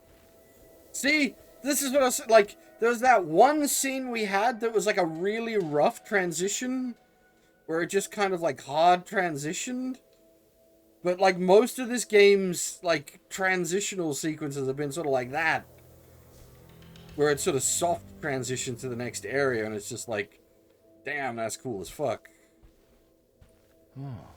see, this is what I was like. There was that one scene we had that was like a really rough transition, where it just kind of like hard transitioned. But like most of this game's like transitional sequences have been sort of like that, where it's sort of soft transition to the next area, and it's just like, damn, that's cool as fuck.
Oh.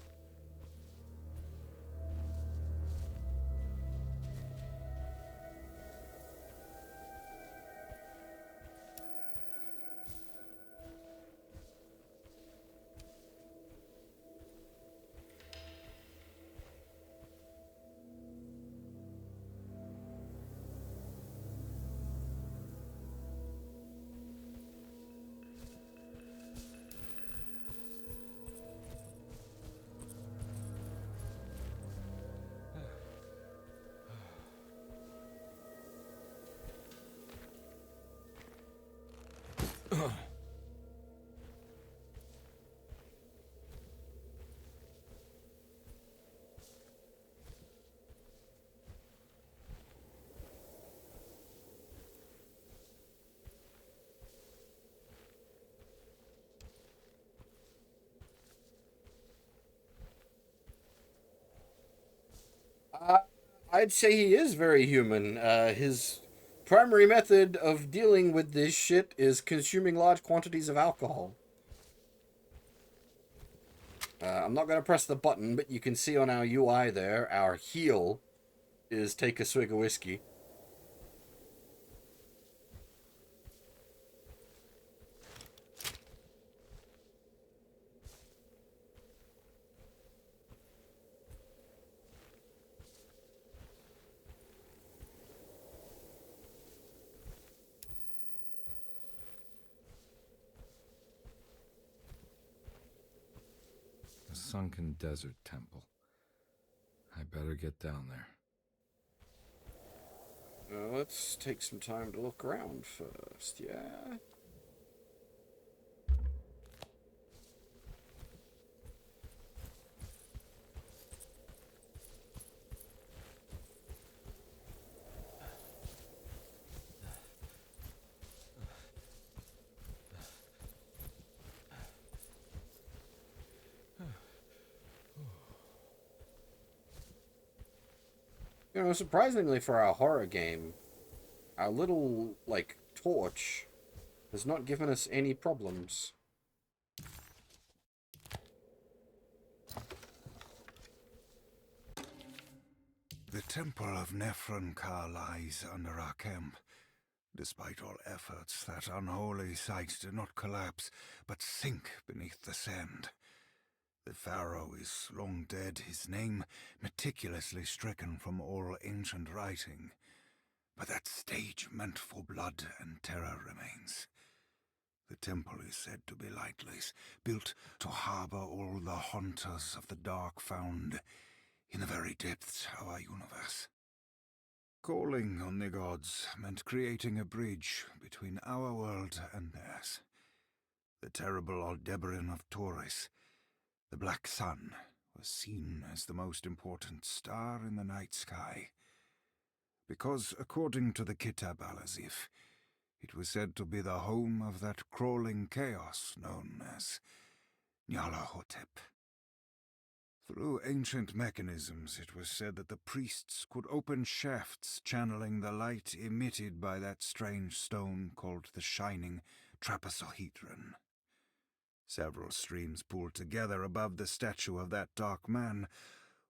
Uh, I'd say he is very human. His primary method of dealing with this shit is consuming large quantities of alcohol. I'm not going to press the button, but you can see on our UI there, our heal is take a swig of whiskey.
A sunken desert temple. I better get down there.
Let's take some time to look around first, yeah? You know, surprisingly for our horror game, our little, like, torch has not given us any problems.
The Temple of Nephron-Ka lies under our camp. Despite all efforts, that unholy site did not collapse, but sink beneath the sand. The pharaoh is long dead, his name meticulously stricken from all ancient writing. But that stage meant for blood and terror remains. The temple is said to be lightless, built to harbor all the haunters of the dark found in the very depths of our universe. Calling on the gods meant creating a bridge between our world and theirs. The terrible Aldebaran of Taurus, the Black Sun, was seen as the most important star in the night sky. Because, according to the Kitab al-Azif, it was said to be the home of that crawling chaos known as Nyarlathotep. Through ancient mechanisms, it was said that the priests could open shafts channeling the light emitted by that strange stone called the Shining Trapezohedron. Several streams pooled together above the statue of that dark man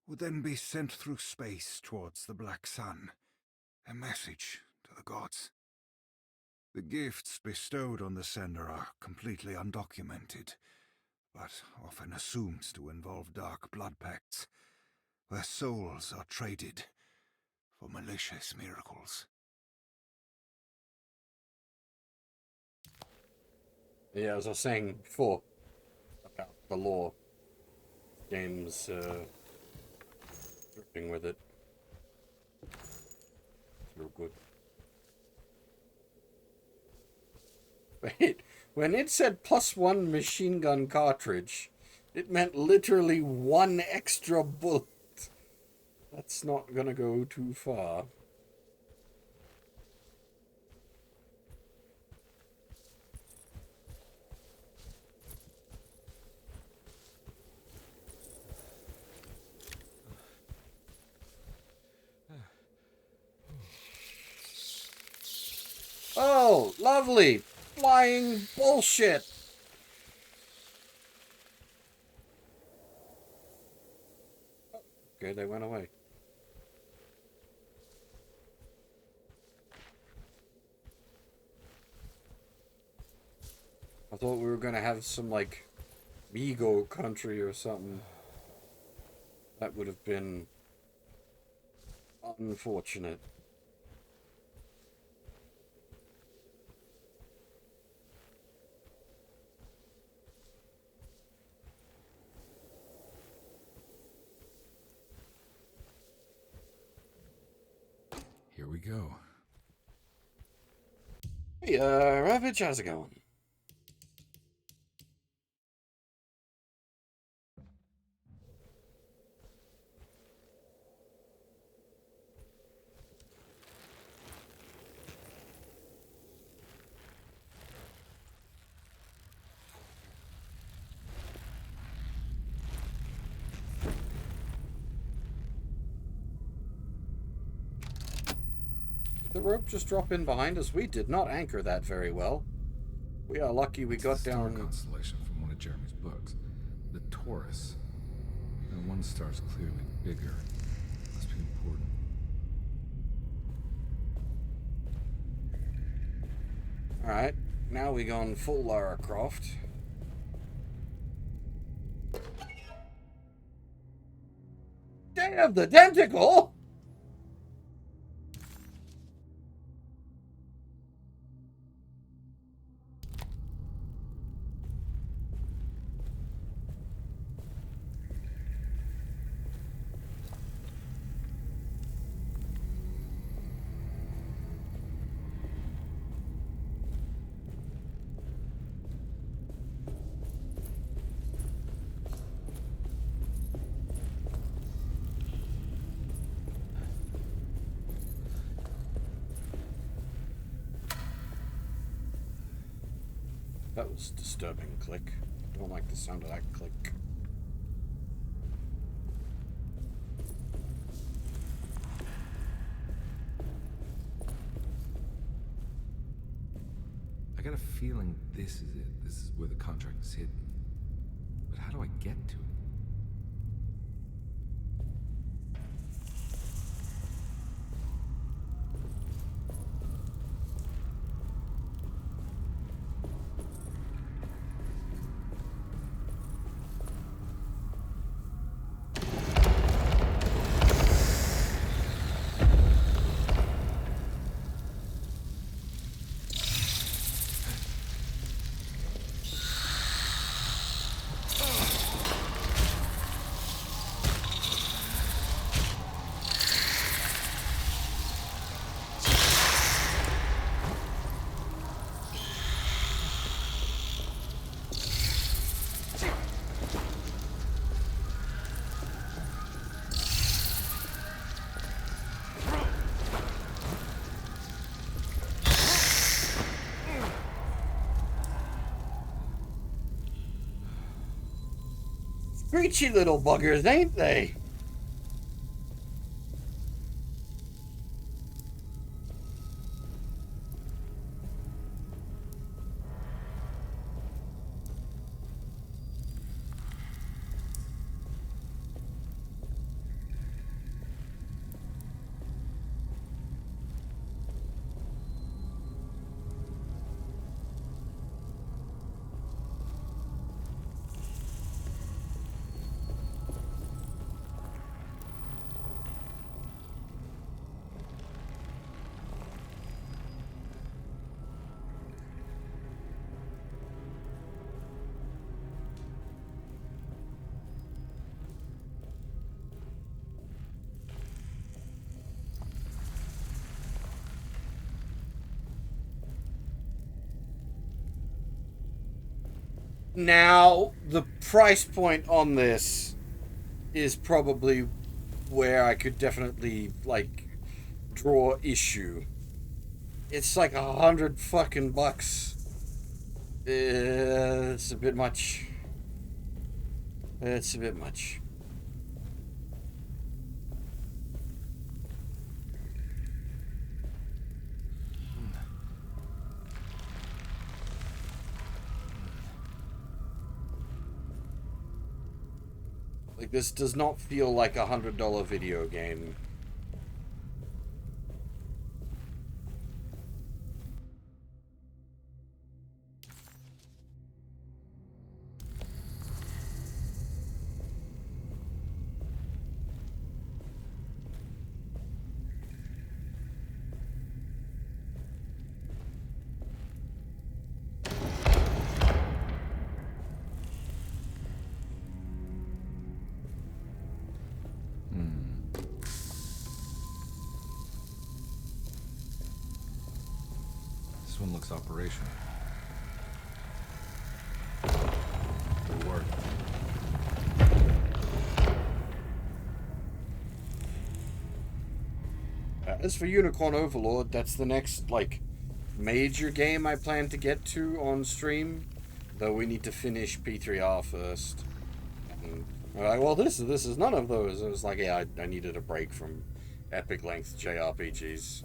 would then be sent through space towards the Black Sun, a message to the gods. The gifts bestowed on the sender are completely undocumented, but often assumed to involve dark blood pacts, where souls are traded for malicious miracles.
Yeah, as I was saying before about the lore, games dripping with it. It's real good. Wait, When it said +1 machine gun cartridge, it meant literally 1 extra bullet. That's not gonna go too far. Oh, lovely! Flying bullshit! Okay, they went away. I thought we were gonna have some, like, Migo country or something. That would have been unfortunate.
Here we go.
Hey, Ravage, how's it going? Did the rope just drop in behind us? We did not anchor that very well. We are lucky we got
It's a star
down.
constellation from one of Jeremy's books. The Taurus. And one star's clearly bigger. Must be important.
Alright, now we gone full Lara Croft. Day of the Tentacle? That was a disturbing click. I don't like the sound of that click.
I got a feeling this is it. This is where the contract is hidden. But how do I get to it?
Screechy little buggers, ain't they? Now, the price point on this is probably where I could definitely, like, draw issue. It's like $100 fucking bucks. It's a bit much. It's a bit much. Like, this does not feel like $100 video game.
This one looks operational. Good work.
As for Unicorn Overlord, that's the next, like, major game I plan to get to on stream. Though we need to finish P3R first. And we're like, well, this is none of those. It was like, yeah, I needed a break from epic length JRPGs.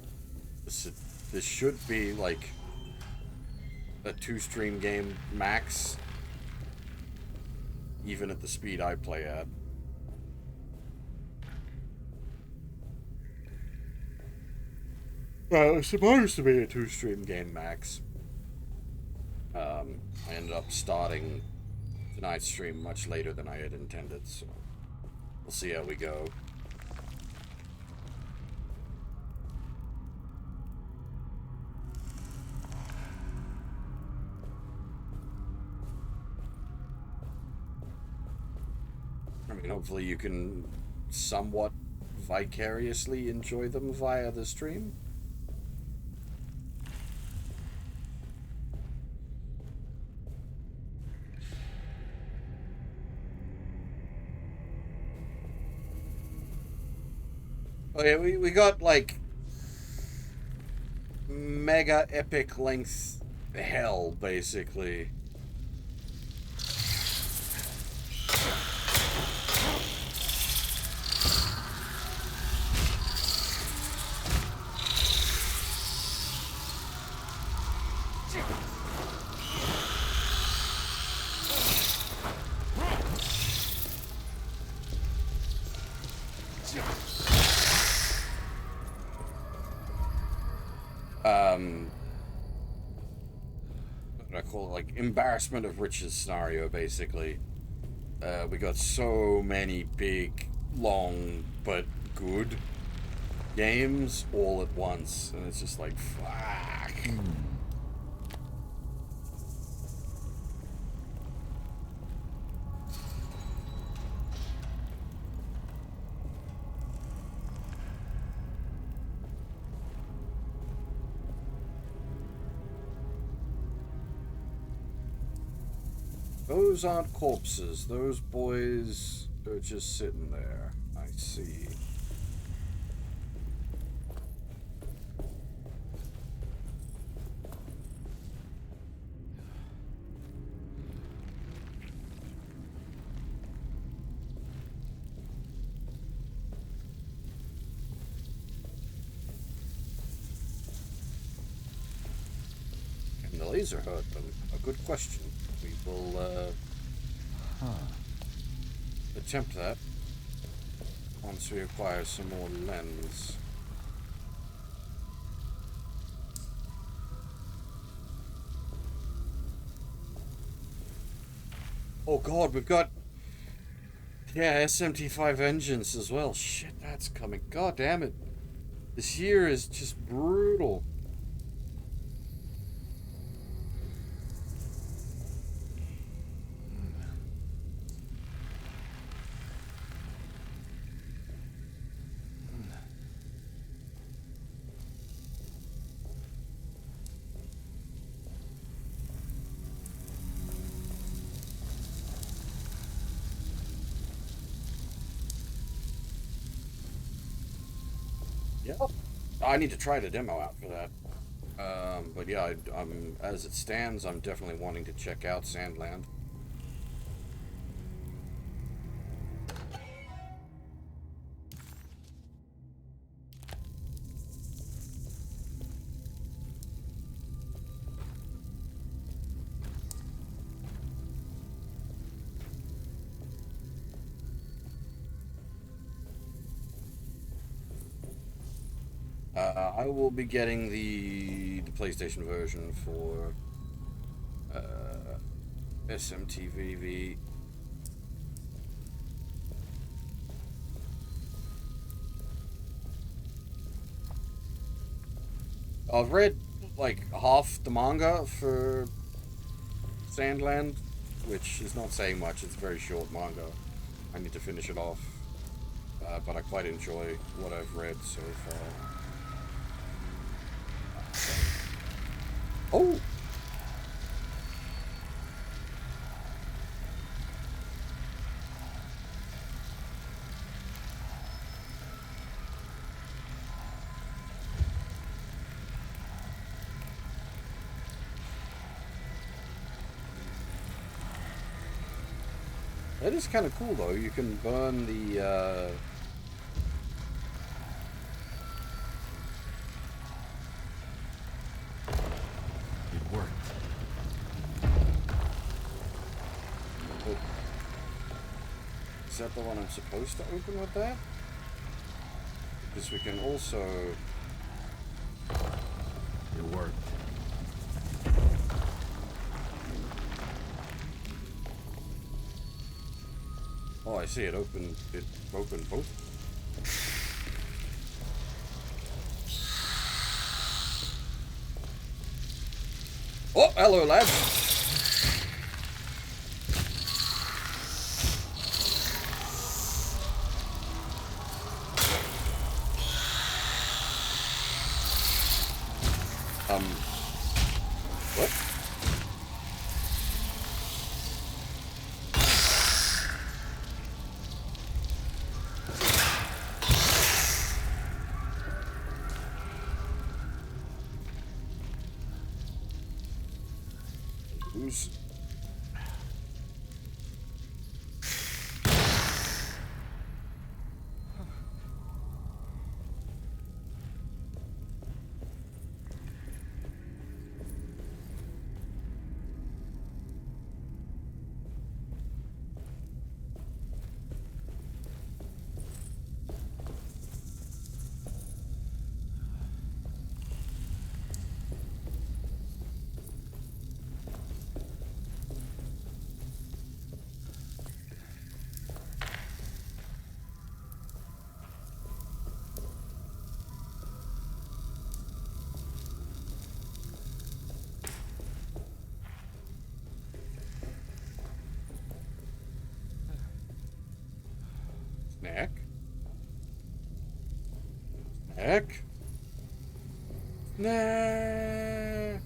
This should be, like, a 2-stream game max. Even at the speed I play at. Well, it was supposed to be a 2-stream game max. I ended up starting tonight's stream much later than I had intended, so we'll see how we go. I mean, hopefully you can somewhat vicariously enjoy them via the stream. Oh yeah, we got, like, mega epic length hell, basically. What do I call it? Like, embarrassment of riches scenario, basically. We got so many big, long, but good games all at once, and it's just like, fuck. Those aren't corpses. Those boys are just sitting there. I see. Can the laser hurt them? A good question. We will attempt that once we acquire some more lens. Oh god, we've got, yeah, SMT5 engines as well. Shit, that's coming. God damn it. This year is just brutal. Yeah. I need to try the demo out for that. But yeah, I'm as it stands, I'm definitely wanting to check out Sandland. I will be getting the PlayStation version for SMTVV. I've read like half the manga for Sandland, which is not saying much. It's a very short manga. I need to finish it off, but I quite enjoy what I've read so far. Oh! That is kind of cool, though. You can burn the,
It worked.
Is that the one I'm supposed to open with that? Because we can also...
It worked.
Oh, I see. It opened both. Oh, hello, lad. What? Who's... Snack? Snack? Snack!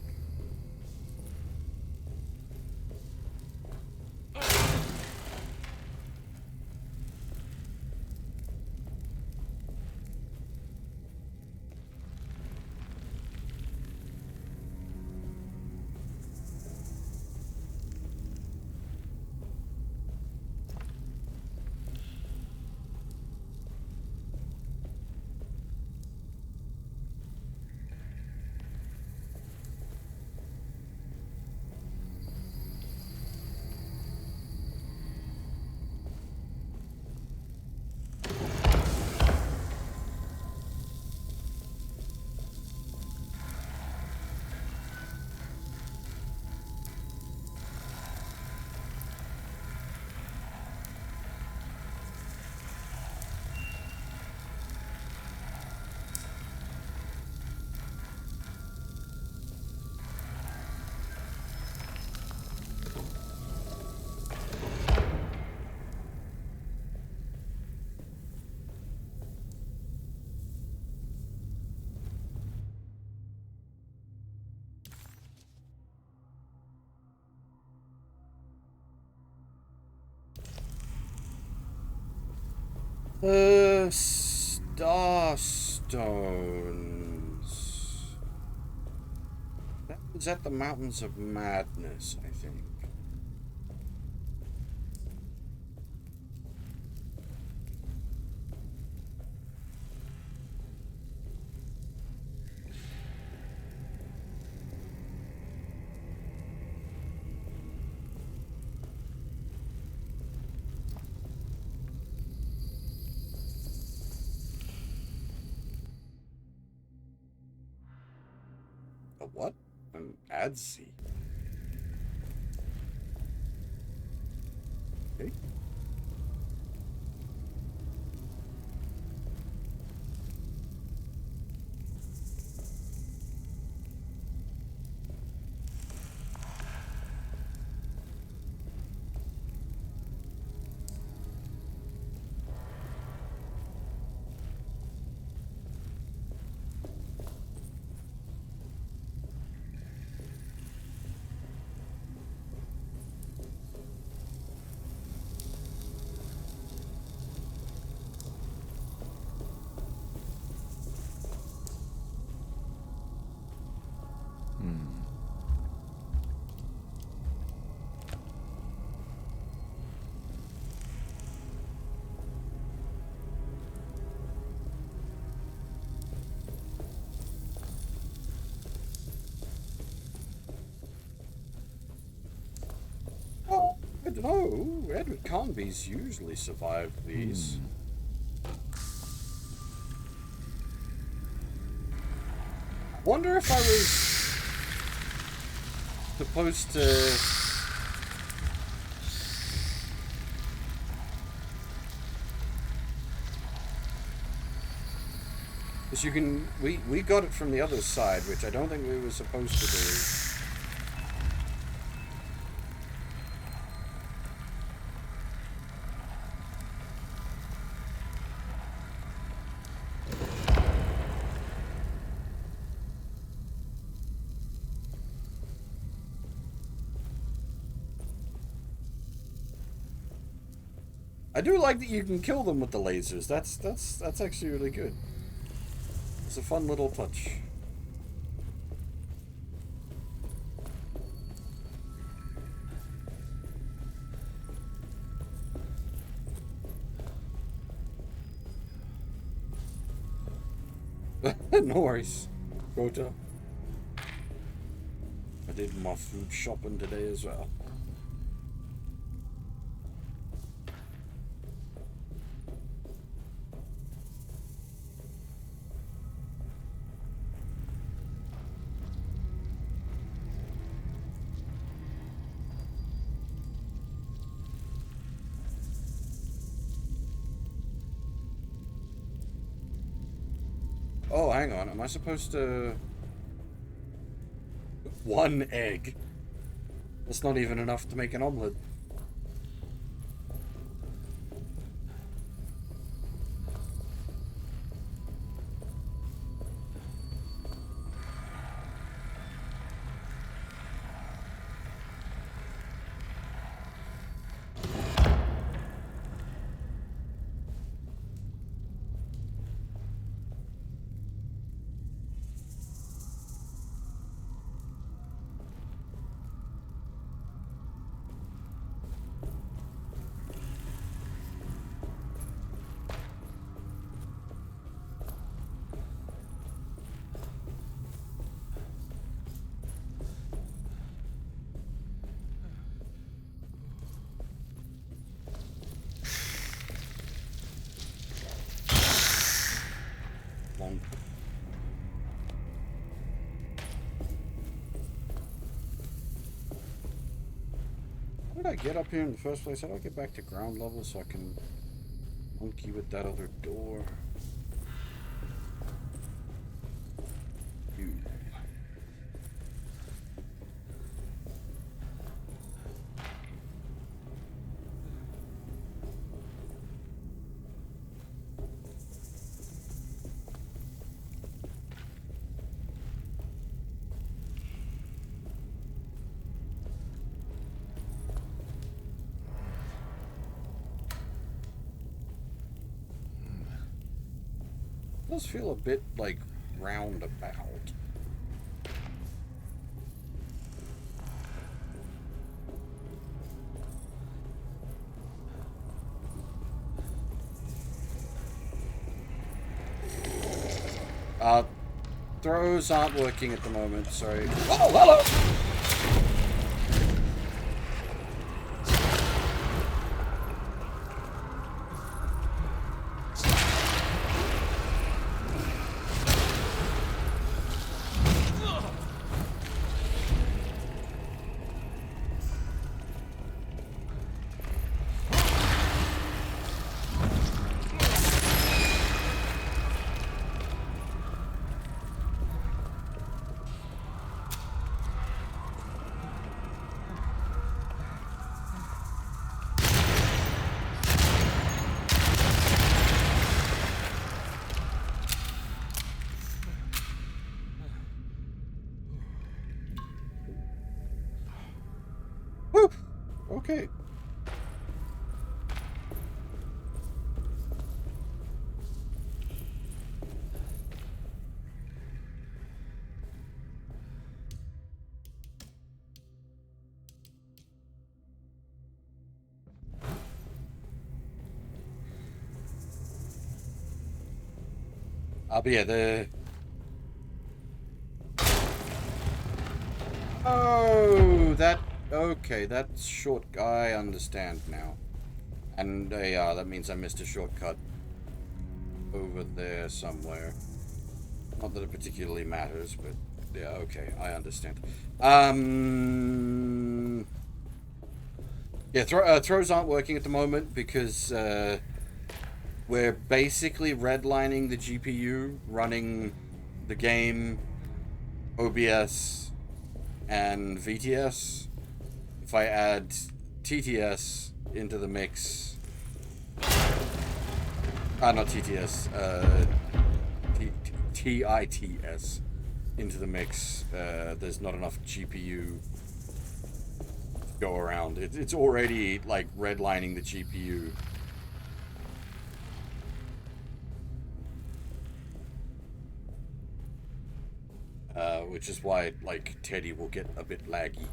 stones. That was at the Mountains of Madness, I think. A what? An ADSI. Okay. Oh, I don't know. Edward Carnby's usually survived these. Wonder if I was supposed to... Because you can... We got it from the other side, which I don't think we were supposed to do. I do like that you can kill them with the lasers. That's actually really good. It's a fun little touch. No worries, Rota. I did my food shopping today as well. Oh, hang on. Am I supposed to... One egg? That's not even enough to make an omelet. Long. How did I get up here in the first place? How do I get back to ground level so I can monkey with that other door? Dude. does feel a bit, like, roundabout. Throws aren't working at the moment, sorry. Oh, hello! Woo! Okay. But yeah, the... Oh, that... Okay, that's short... I understand now. And, yeah, that means I missed a shortcut over there somewhere. Not that it particularly matters, but... Yeah, okay, I understand. Yeah, throws aren't working at the moment because, we're basically redlining the GPU, running the game, OBS, and VTS. If I add TTS into the mix... not TTS, TITS into the mix, there's not enough GPU to go around. It's already, like, redlining the GPU. Which is why, like, Teddy will get a bit laggy.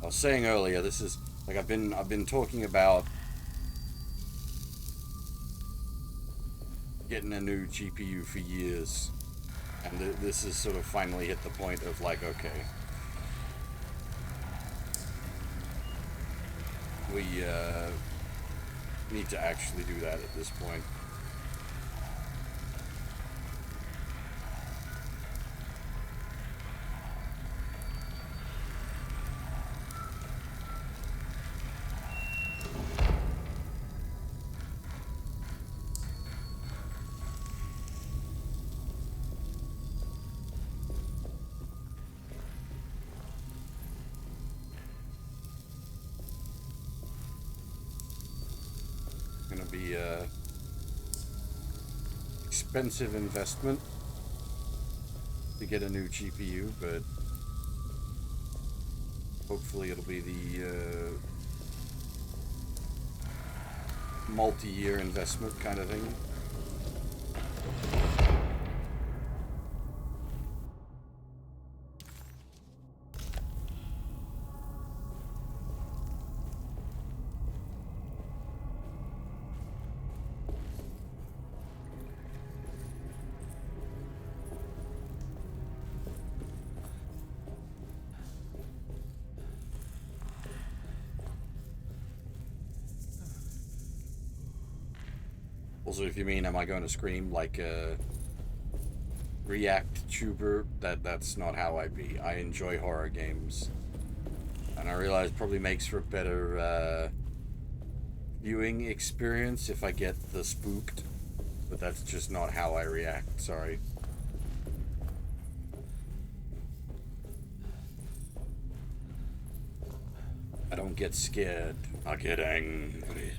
I was saying earlier, this is, like, I've been talking about getting a new GPU for years, and this has sort of finally hit the point of, like, okay, we need to actually do that at this point. Gonna be a expensive investment to get a new GPU, but hopefully it'll be the multi-year investment kind of thing. Also, if you mean, am I going to scream like a React tuber? That's not how I be. I enjoy horror games. And I realize it probably makes for a better viewing experience if I get the spooked. But that's just not how I react, sorry. I don't get scared. I get angry.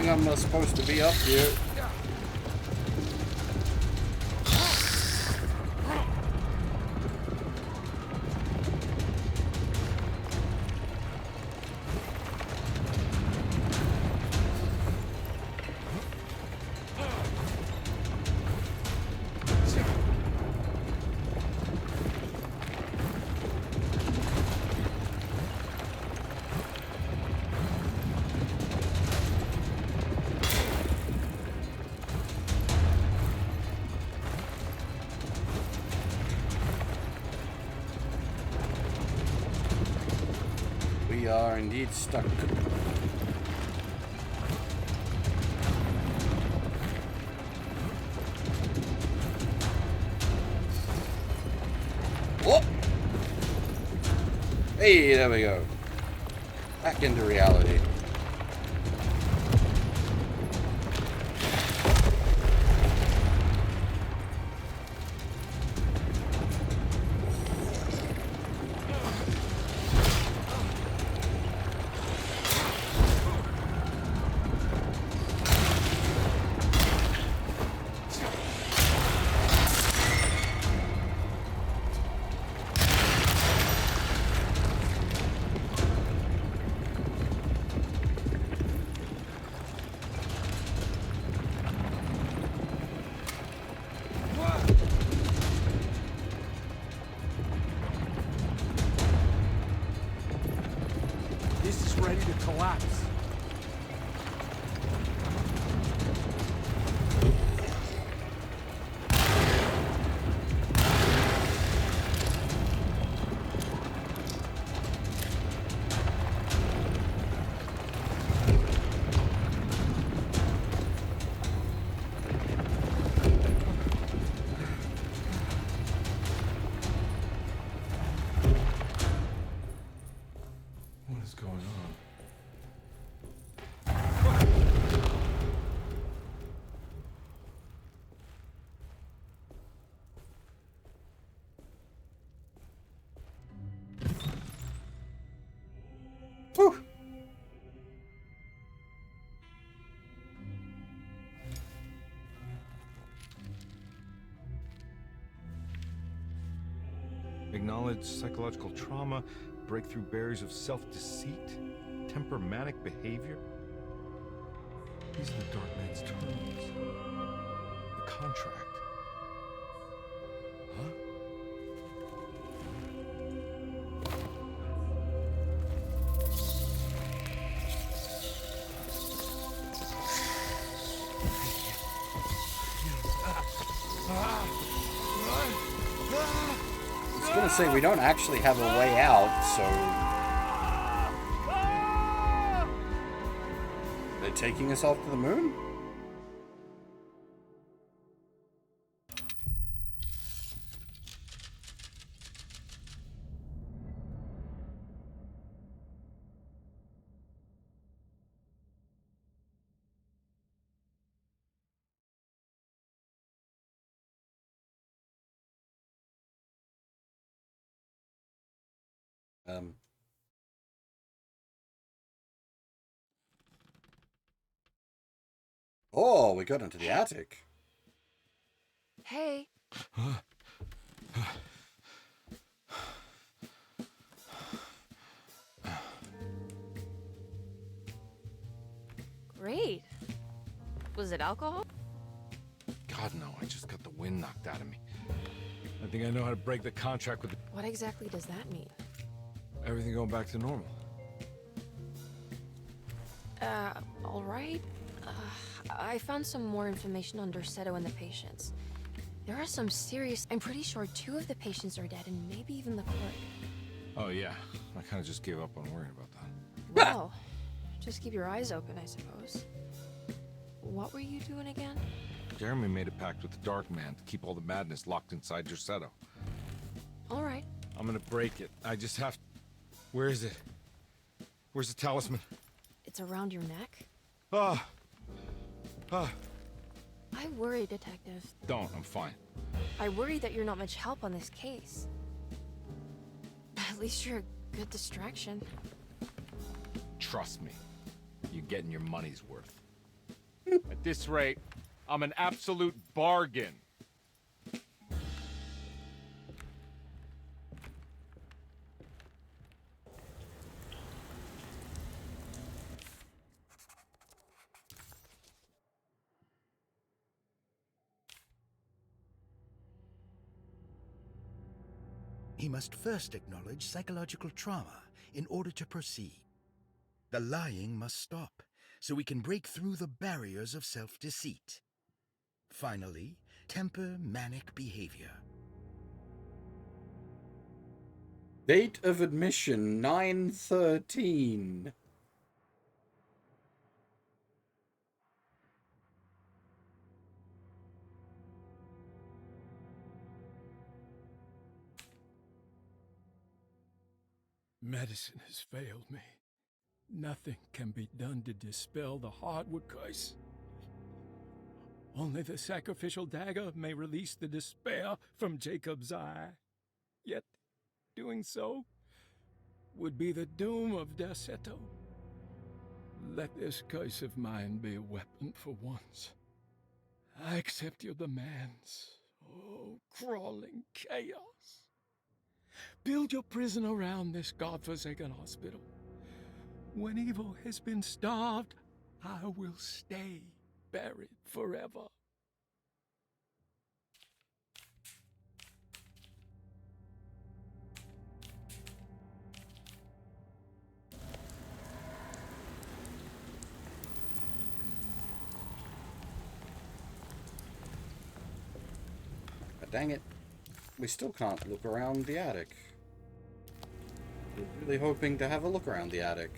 I'm not supposed to be up here. We are indeed stuck. Whoa! Hey, there we go. Back into reality.
Acknowledge psychological trauma, break through barriers of self-deceit, temper manic behavior. These are the Dark Man's terms. The contract. Huh?
I was gonna say we don't actually have a way out, so they're taking us off to the moon? Oh, we got into the attic.
Hey. Great. Was it alcohol?
God, no, I just got the wind knocked out of me. I think I know how to break the contract with
What exactly does that mean?
everything going back to normal.
All right. I found some more information on Dorsetto and the patients. There are some serious... I'm pretty sure 2 of the patients are dead, and maybe even the clerk.
Oh, yeah. I kind of just gave up on worrying about that.
Well, just keep your eyes open, I suppose. What were you doing again?
Jeremy made a pact with the Dark Man to keep all the madness locked inside Dorsetto.
All right.
I'm gonna break it. I just have... Where is it? Where's the talisman?
It's around your neck?
Ah! Ah!
I worry, Detective.
Don't, I'm fine.
I worry that you're not much help on this case. At least you're a good distraction.
Trust me. You're getting your money's worth. At this rate, I'm an absolute bargain.
He must first acknowledge psychological trauma in order to proceed. The lying must stop, so we can break through the barriers of self-deceit. Finally, temper manic behavior.
Date of admission 9/13.
Medicine has failed me. Nothing can be done to dispel the hardwood curse. Only the sacrificial dagger may release the despair from Jacob's eye. Yet, doing so would be the doom of Dorsetto. Let this curse of mine be a weapon for once. I accept your demands. Oh, crawling chaos. Build your prison around this godforsaken hospital. When evil has been starved, I will stay buried forever.
But dang it, we still can't look around the attic. We're really hoping to have a look around the attic.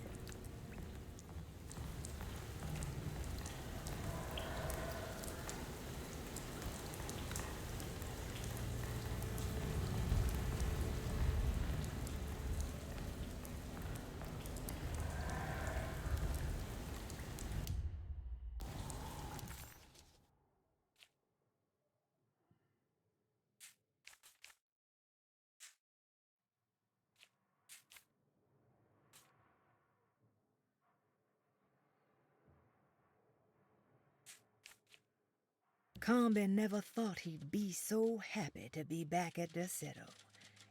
Combe never thought he'd be so happy to be back at Dorsetto.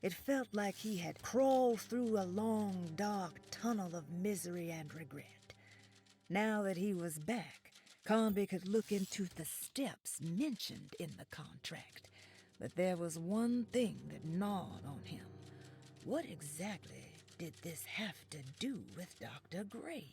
It felt like he had crawled through a long, dark tunnel of misery and regret. Now that he was back, Conby could look into the steps mentioned in the contract. But there was one thing that gnawed on him. What exactly did this have to do with Dr. Gray?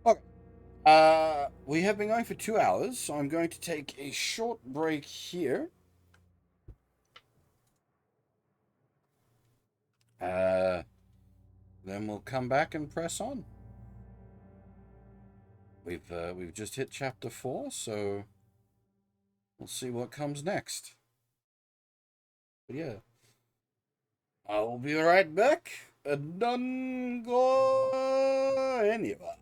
Okay. We have been going for 2 hours, so I'm going to take a short break here. Then we'll come back and press on. We've just hit chapter 4, so we'll see what comes next. But yeah, I'll be right back. Don't go anywhere.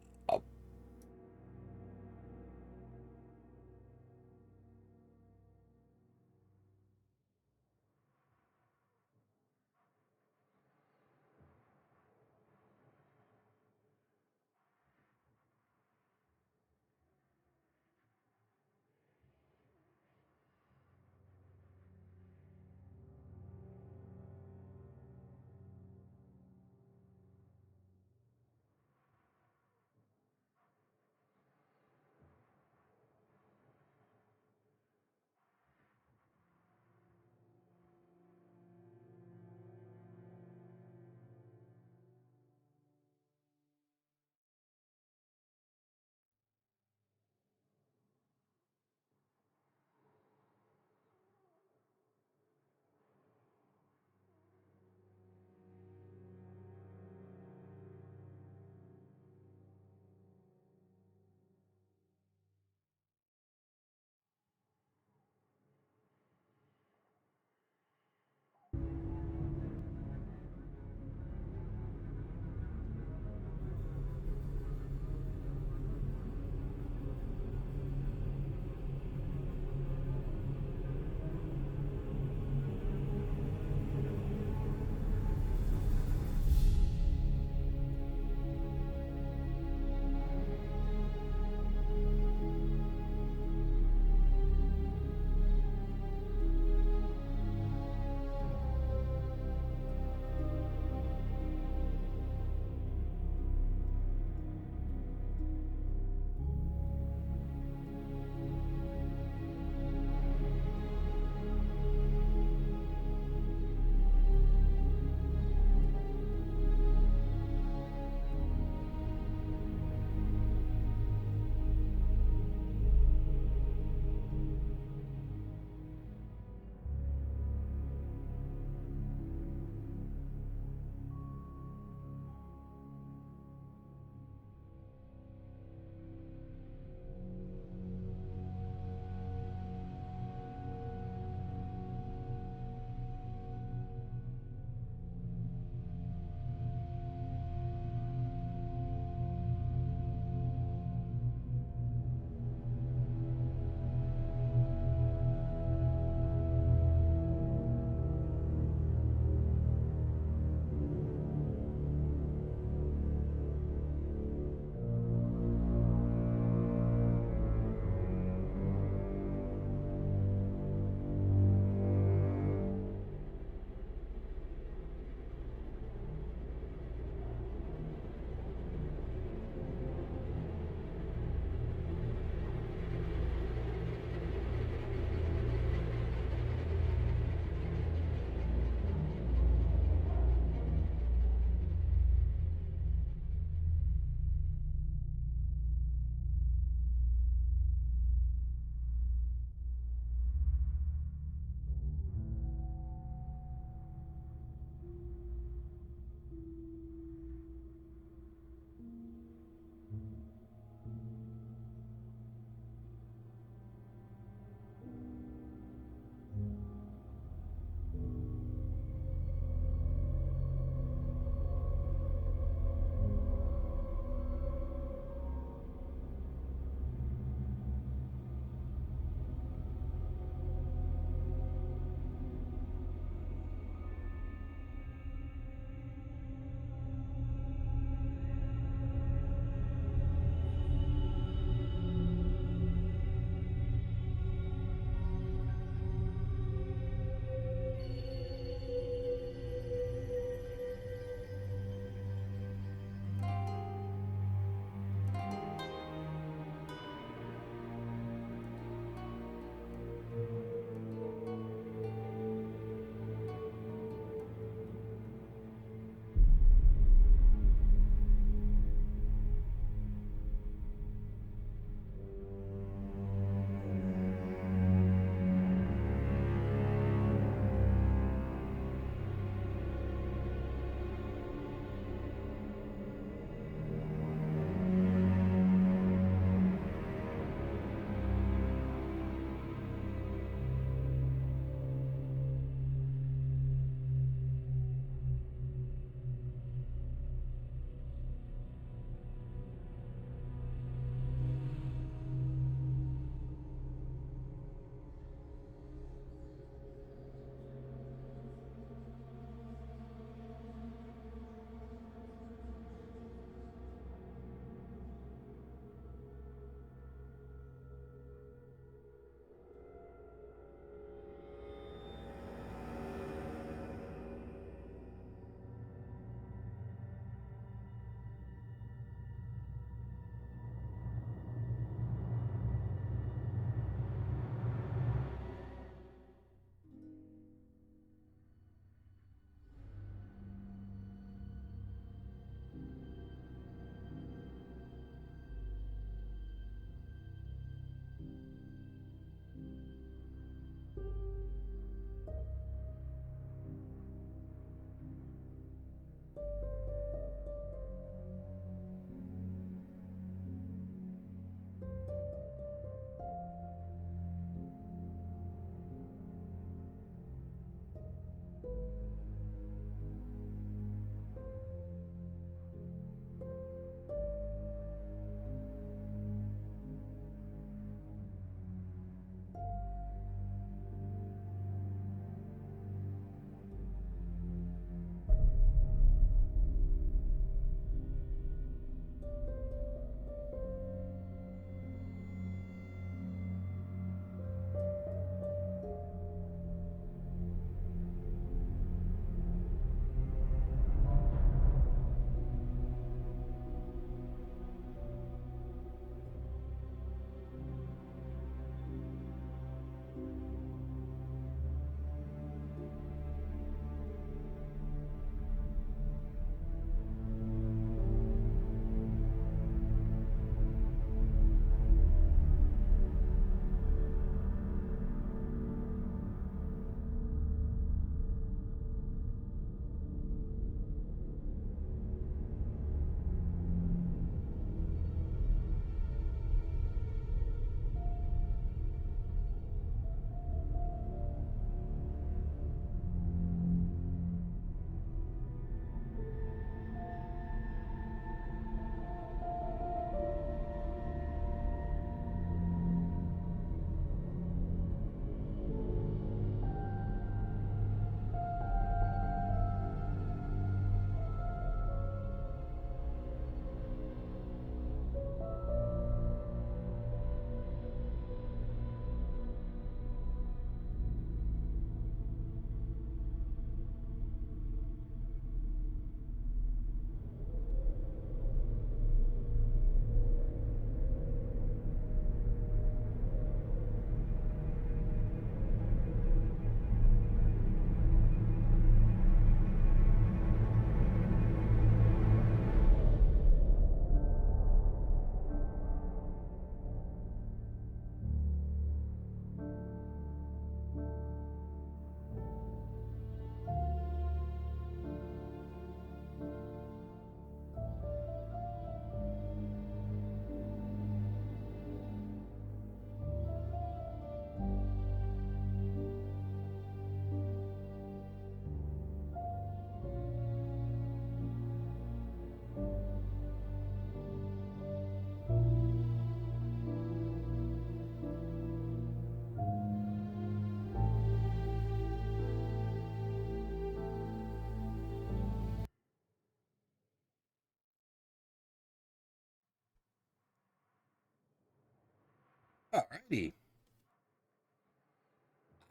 Alrighty.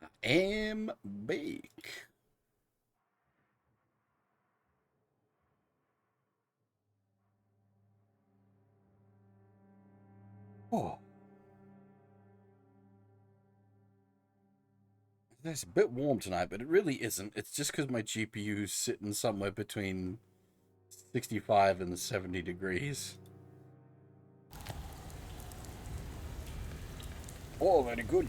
I am back. Oh. It's a bit warm tonight, but it really isn't. It's just because my GPU's sitting somewhere between 65 and 70 degrees. Oh, very good.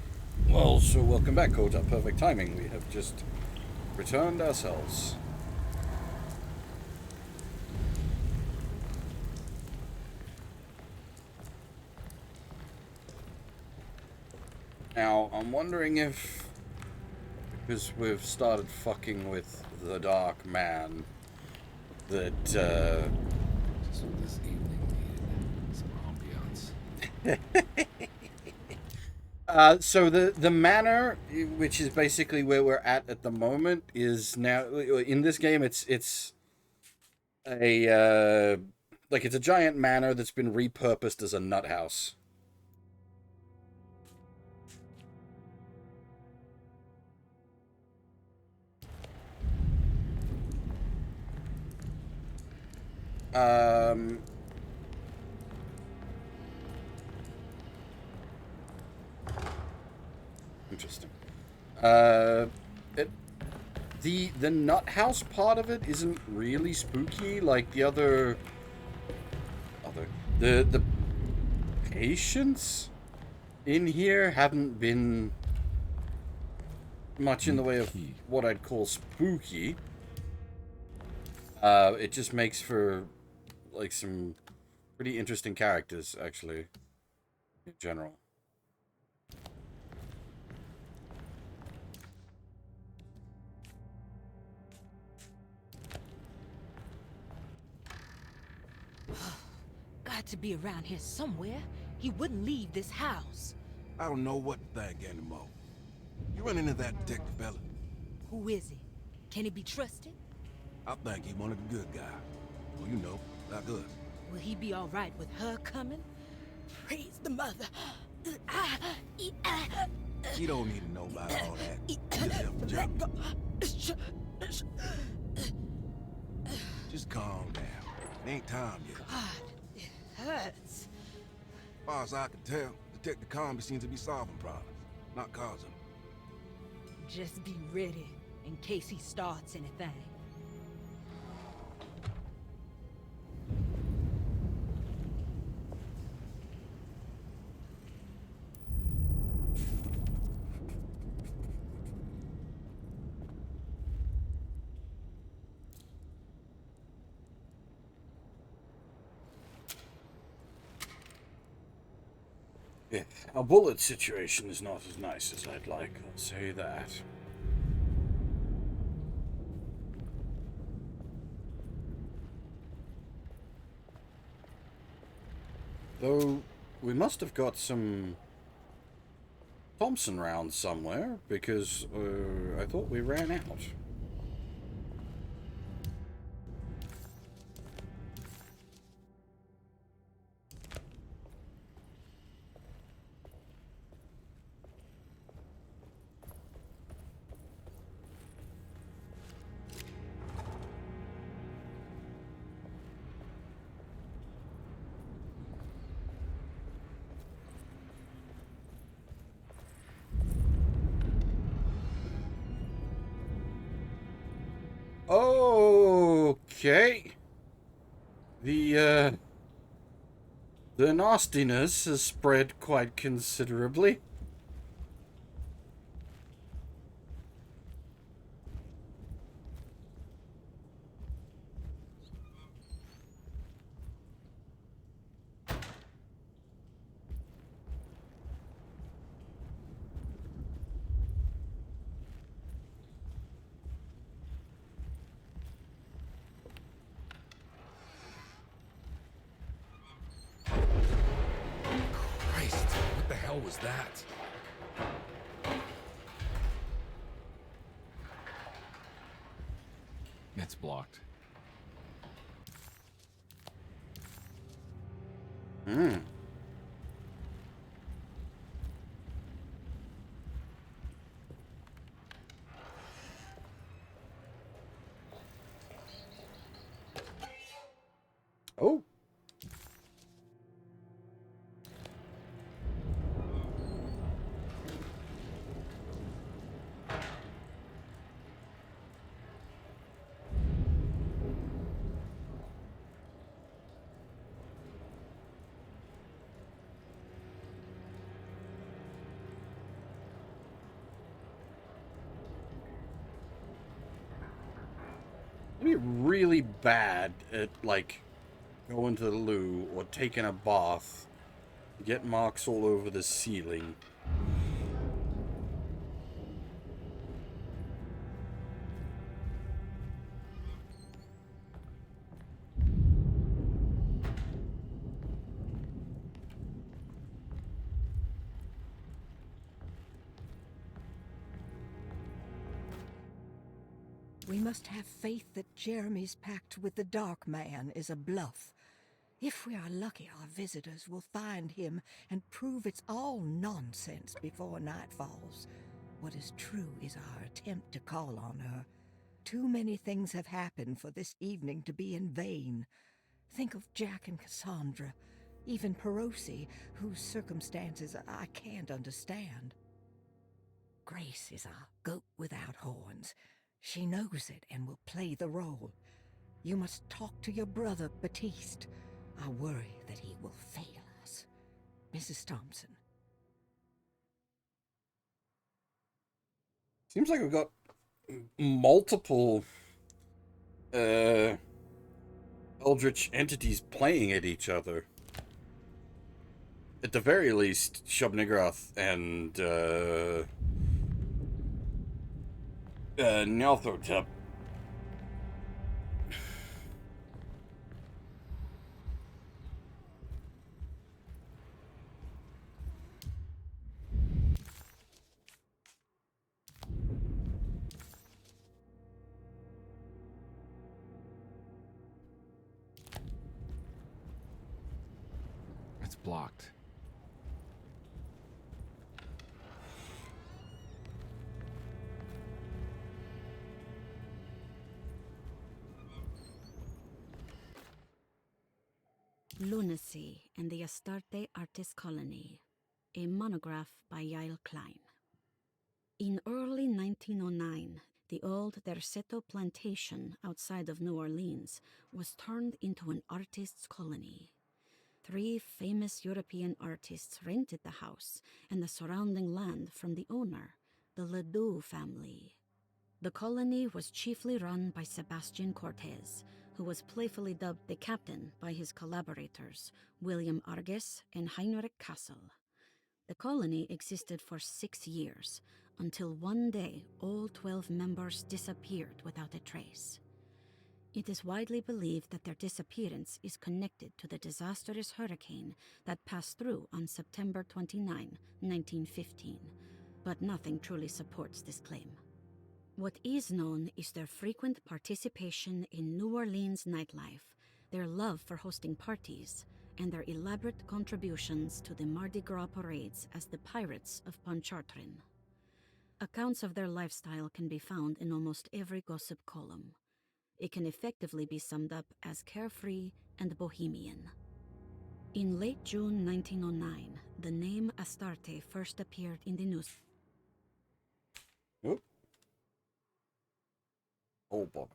Well, so welcome back, Kota. Perfect timing. We have just returned ourselves. Now, I'm wondering if, because we've started fucking with the Dark Man, that,
Just what this evening needed. Some ambiance.
So the manor, which is basically where we're at the moment, is now in this game. It's a like it's a giant manor that's been repurposed as a nut house. Um. Interesting. It, the nut house part of it isn't really spooky like the the patients in here haven't been much in the way of what I'd call spooky. It just makes for like some pretty interesting characters actually in general.
Got to be around here somewhere. He wouldn't leave this house.
I don't know what to think anymore. You run into that detective fella?
Who is he? Can he be trusted?
I think he one of the good guys. Well, you know, like us.
Will he be all right with her coming? Praise the mother.
You don't need to know about all that. You just help the job. Just calm down. It ain't time yet.
God, it hurts.
As far as I can tell, Detective Comby seems to be solving problems, not causing them.
Just be ready in case he starts anything.
Yeah, our bullet situation is not as nice as I'd like, I'll say that. Though, we must have got some Thompson rounds somewhere, because I thought we ran out. Okay. The nastiness has spread quite considerably.
Christ, what the hell was that? It's blocked.
be really bad at, like, going to the loo or taking a bath. Get marks all over the ceiling.
We must have faith that Jeremy's pact with the Dark Man is a bluff. If we are lucky, our visitors will find him and prove it's all nonsense before night falls. What is true is our attempt to call on her. Too many things have happened for this evening to be in vain. Think of Jack and Cassandra, even Perosi, whose circumstances I can't understand. Grace is our goat without horns. She knows it and will play the role. You must talk to your brother, Batiste. I worry that he will fail us. Mrs. Thompson.
Seems like we've got multiple eldritch entities playing at each other. At the very least, Shub-Niggurath and Nyarlathotep.
It's blocked.
Lunacy and the Astarte Artist Colony, a monograph by Yael Klein. In early 1909, the old Derceto plantation outside of New Orleans was turned into an artist's colony. 3 famous European artists rented the house and the surrounding land from the owner, the Ledoux family. The colony was chiefly run by Sebastian Cortez, who was playfully dubbed the captain by his collaborators, William Arges and Heinrich Kassel. The colony existed for 6 years, until one day all 12 members disappeared without a trace. It is widely believed that their disappearance is connected to the disastrous hurricane that passed through on September 29, 1915, but nothing truly supports this claim. What is known is their frequent participation in New Orleans nightlife, their love for hosting parties, and their elaborate contributions to the Mardi Gras parades as the Pirates of Pontchartrain. Accounts of their lifestyle can be found in almost every gossip column. It can effectively be summed up as carefree and bohemian. In late June 1909, the name Astarte first appeared in the news.
Oop. Oh, bother.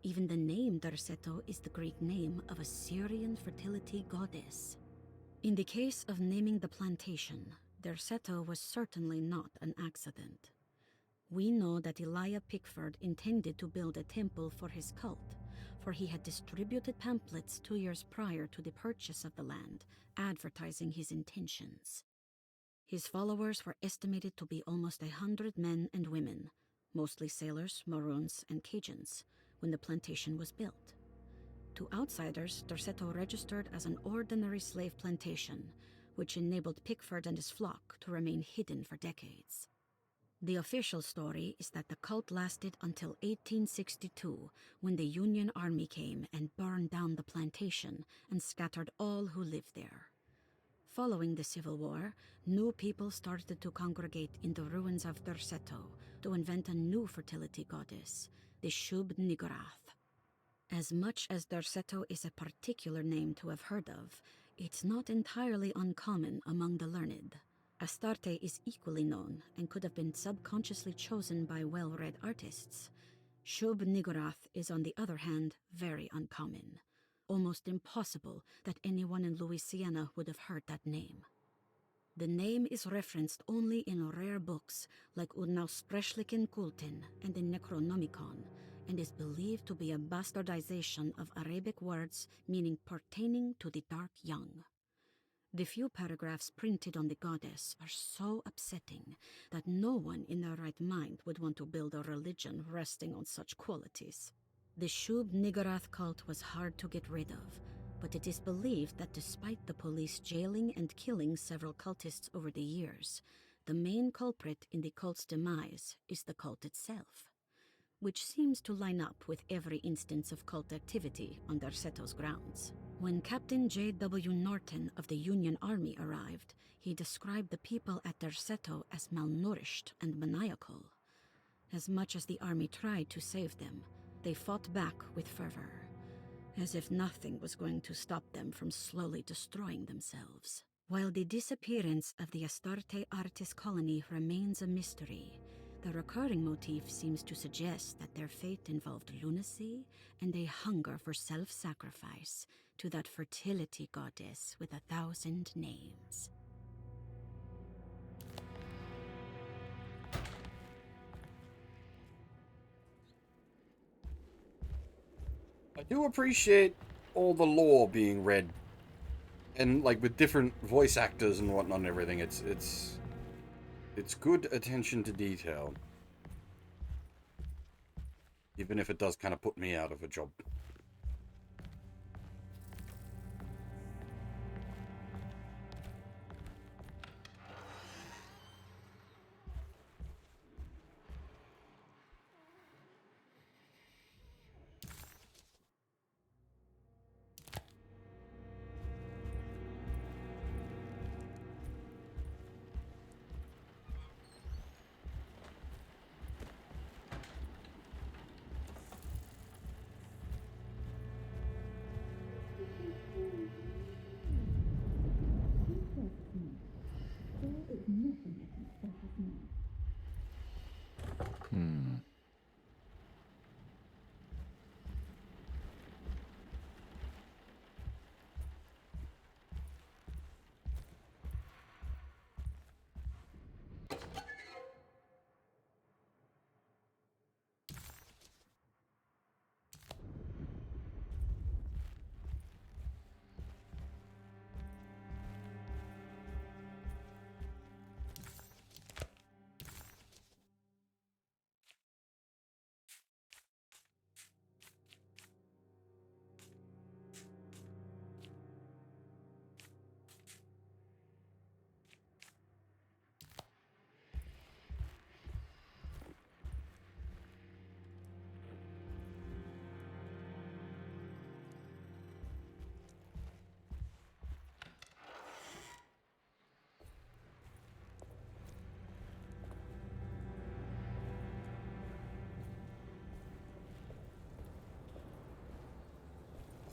Even the name Derceto is the Greek name of a Syrian fertility goddess. In the case of naming the plantation, Derceto was certainly not an accident. We know that Elijah Pickford intended to build a temple for his cult, for he had distributed pamphlets 2 years prior to the purchase of the land, advertising his intentions. His followers were estimated to be almost 100 men and women, mostly sailors, Maroons, and Cajuns, when the plantation was built. To outsiders, Derceto registered as an ordinary slave plantation, which enabled Pickford and his flock to remain hidden for decades. The official story is that the cult lasted until 1862, when the Union Army came and burned down the plantation and scattered all who lived there. Following the Civil War, new people started to congregate in the ruins of Derceto to invent a new fertility goddess, the Shub-Niggurath. As much as Derceto is a particular name to have heard of, it's not entirely uncommon among the learned. Astarte is equally known and could have been subconsciously chosen by well-read artists. Shub-Niggurath is, on the other hand, very uncommon. Almost impossible that anyone in Louisiana would have heard that name. The name is referenced only in rare books like Unaussprechlichen Kulten and the Necronomicon, and is believed to be a bastardization of Arabic words meaning pertaining to the dark young. The few paragraphs printed on the goddess are so upsetting that no one in their right mind would want to build a religion resting on such qualities. The Shub-Niggurath cult was hard to get rid of, but it is believed that despite the police jailing and killing several cultists over the years, the main culprit in the cult's demise is the cult itself, which seems to line up with every instance of cult activity on Derceto's grounds. When Captain J.W. Norton of the Union Army arrived, he described the people at Derceto as malnourished and maniacal. As much as the army tried to save them, they fought back with fervor, as if nothing was going to stop them from slowly destroying themselves. While the disappearance of the Astarte artist colony remains a mystery, the recurring motif seems to suggest that their fate involved lunacy and a hunger for self-sacrifice to that fertility goddess with 1,000 names.
I do appreciate all the lore being read, and like with different voice actors and whatnot and everything. It's good attention to detail, even if it does kind of put me out of a job.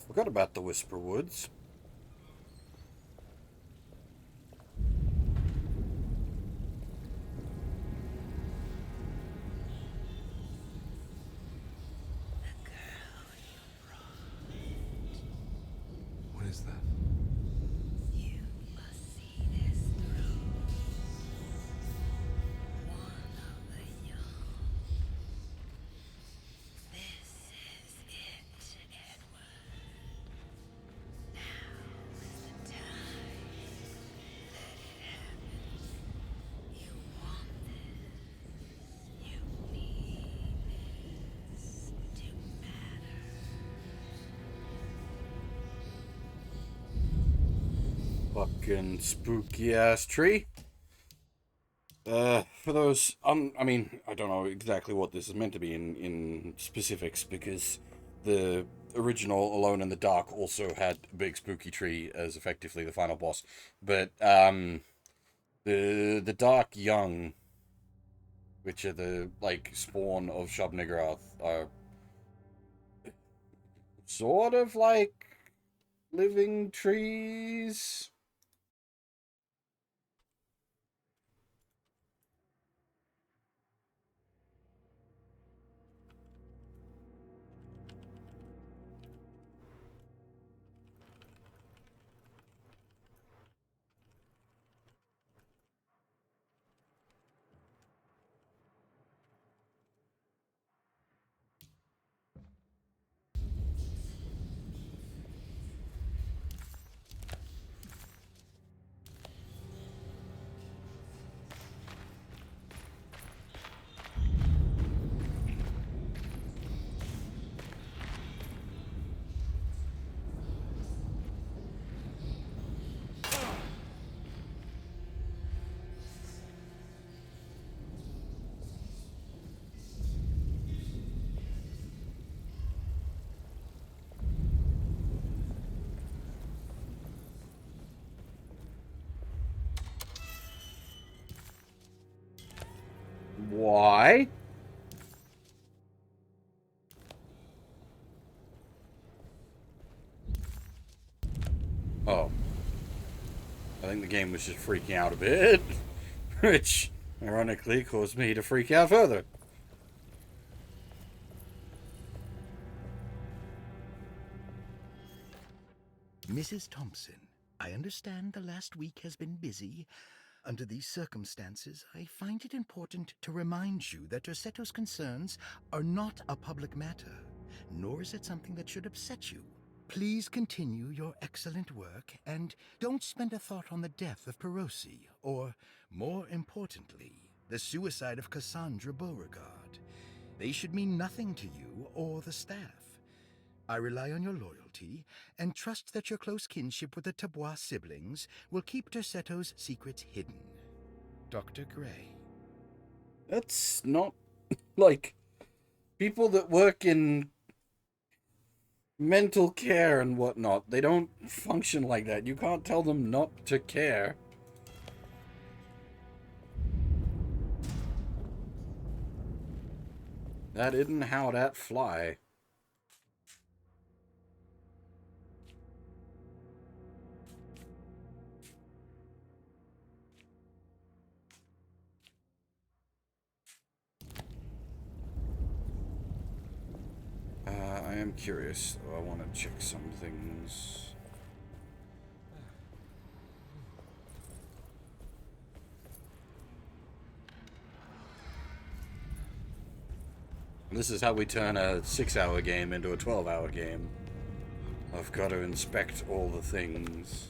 Forgot about the Whisper Woods.
What is that?
You must see this through. One of the young. This is it, Edward. Now is the time. Let it happen. You want this. You need this to matter.
Fucking spooky ass tree. For those, I mean, I don't know exactly what this is meant to be in specifics, because the original Alone in the Dark also had a big spooky tree as effectively the final boss, but the Dark Young, which are the like spawn of Shub Niggurath, are sort of like living trees. Why? Oh. I think the game was just freaking out a bit, which ironically caused me to freak out further.
Mrs. Thompson, I understand the last week has been busy. Under these circumstances, I find it important to remind you that Tercetto's concerns are not a public matter, nor is it something that should upset you. Please continue your excellent work, and don't spend a thought on the death of Perosi, or, more importantly, the suicide of Cassandra Beauregard. They should mean nothing to you or the staff. I rely on your loyalty, and trust that your close kinship with the Tabois siblings will keep Tercetto's secrets hidden. Dr. Gray.
That's not, like, people that work in mental care and whatnot, they don't function like that. You can't tell them not to care. That isn't how that fly. I am curious. I want to check some things. This is how we turn a 6-hour game into a 12-hour game. I've got to inspect all the things.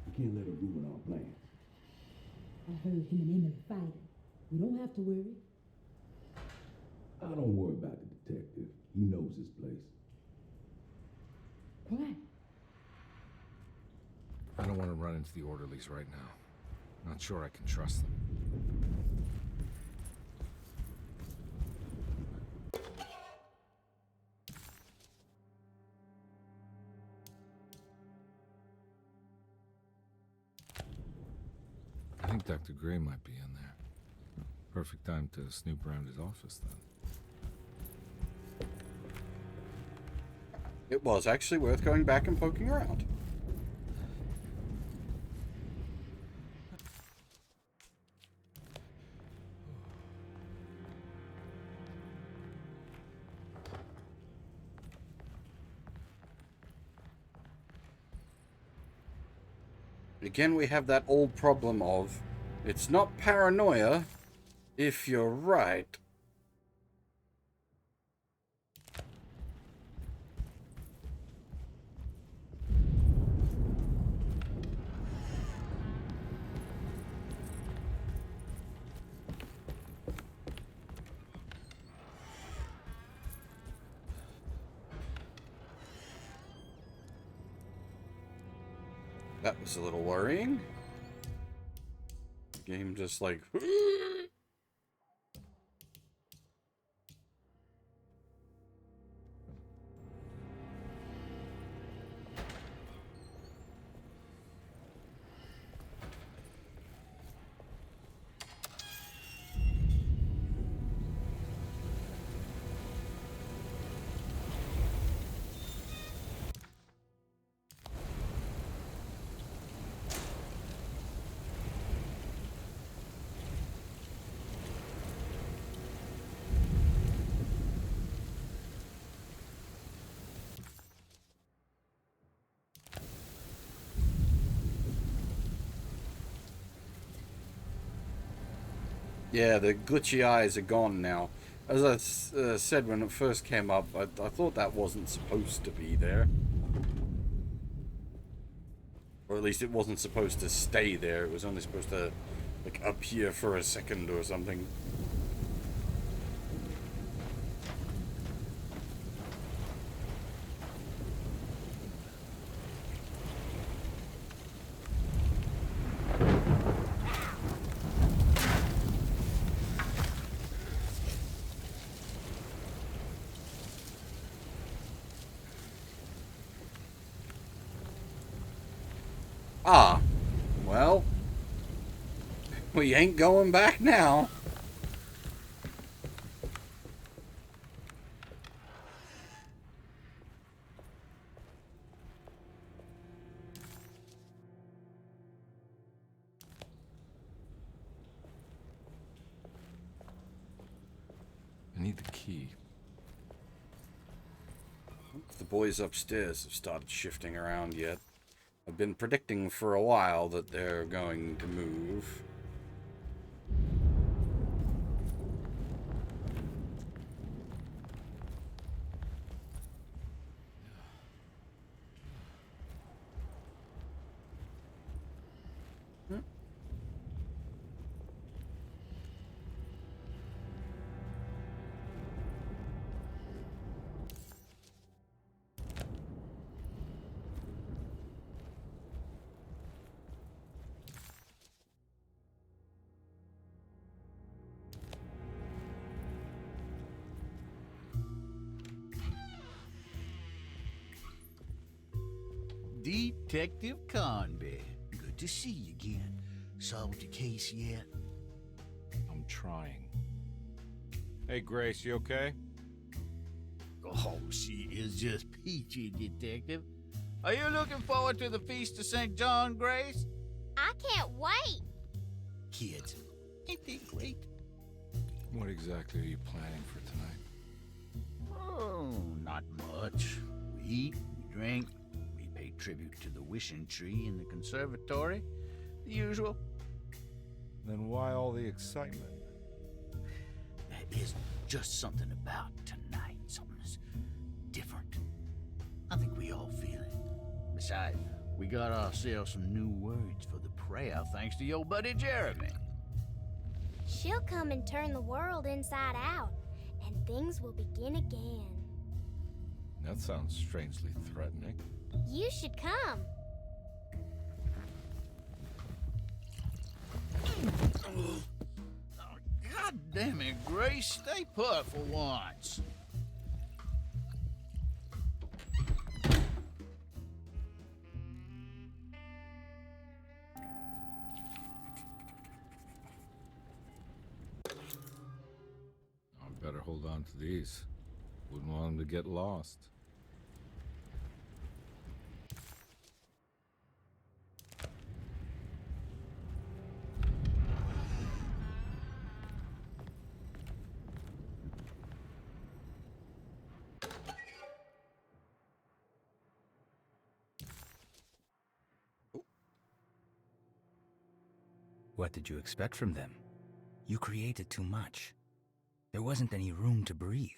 You can't let her ruin our plans.
I heard him and Emily fighting. You don't have to worry.
I don't worry about the detective. He knows his place.
Quiet.
I don't want to run into the orderlies right now. Not sure I can trust them. I think Dr. Gray might be in there. Perfect time to snoop around his office, then.
It was actually worth going back and poking around. Again, we have that old problem of, it's not paranoia if you're right. That was a little worrying. The game just like... Yeah, the glitchy eyes are gone now. As I said when it first came up, I thought that wasn't supposed to be there. Or at least it wasn't supposed to stay there. It was only supposed to, like, appear for a second or something. Ah, well, we ain't going back now.
I need the key.
The boys upstairs have started shifting around yet. I've been predicting for a while that they're going to move.
Detective Conby. Good to see you again. Solved your case yet?
I'm trying. Hey, Grace, you okay?
Oh, she is just peachy, Detective. Are you looking forward to the Feast of St. John, Grace?
I can't wait.
Kids, ain't they great?
What exactly are you planning for tonight?
Oh, not much. We eat, we drink, we pay tribute to the wishing tree in the conservatory. The usual.
Then why all the excitement?
There is just something about tonight. Something's different. I think we all feel it. Besides, we got ourselves some new words for the prayer thanks to your buddy Jeremy.
She'll come and turn the world inside out, and things will begin again.
That sounds strangely threatening.
You should come.
God damn it, Grace. Stay put for once.
I better hold on to these. Wouldn't want them to get lost.
What did you expect from them? You created too much. There wasn't any room to breathe.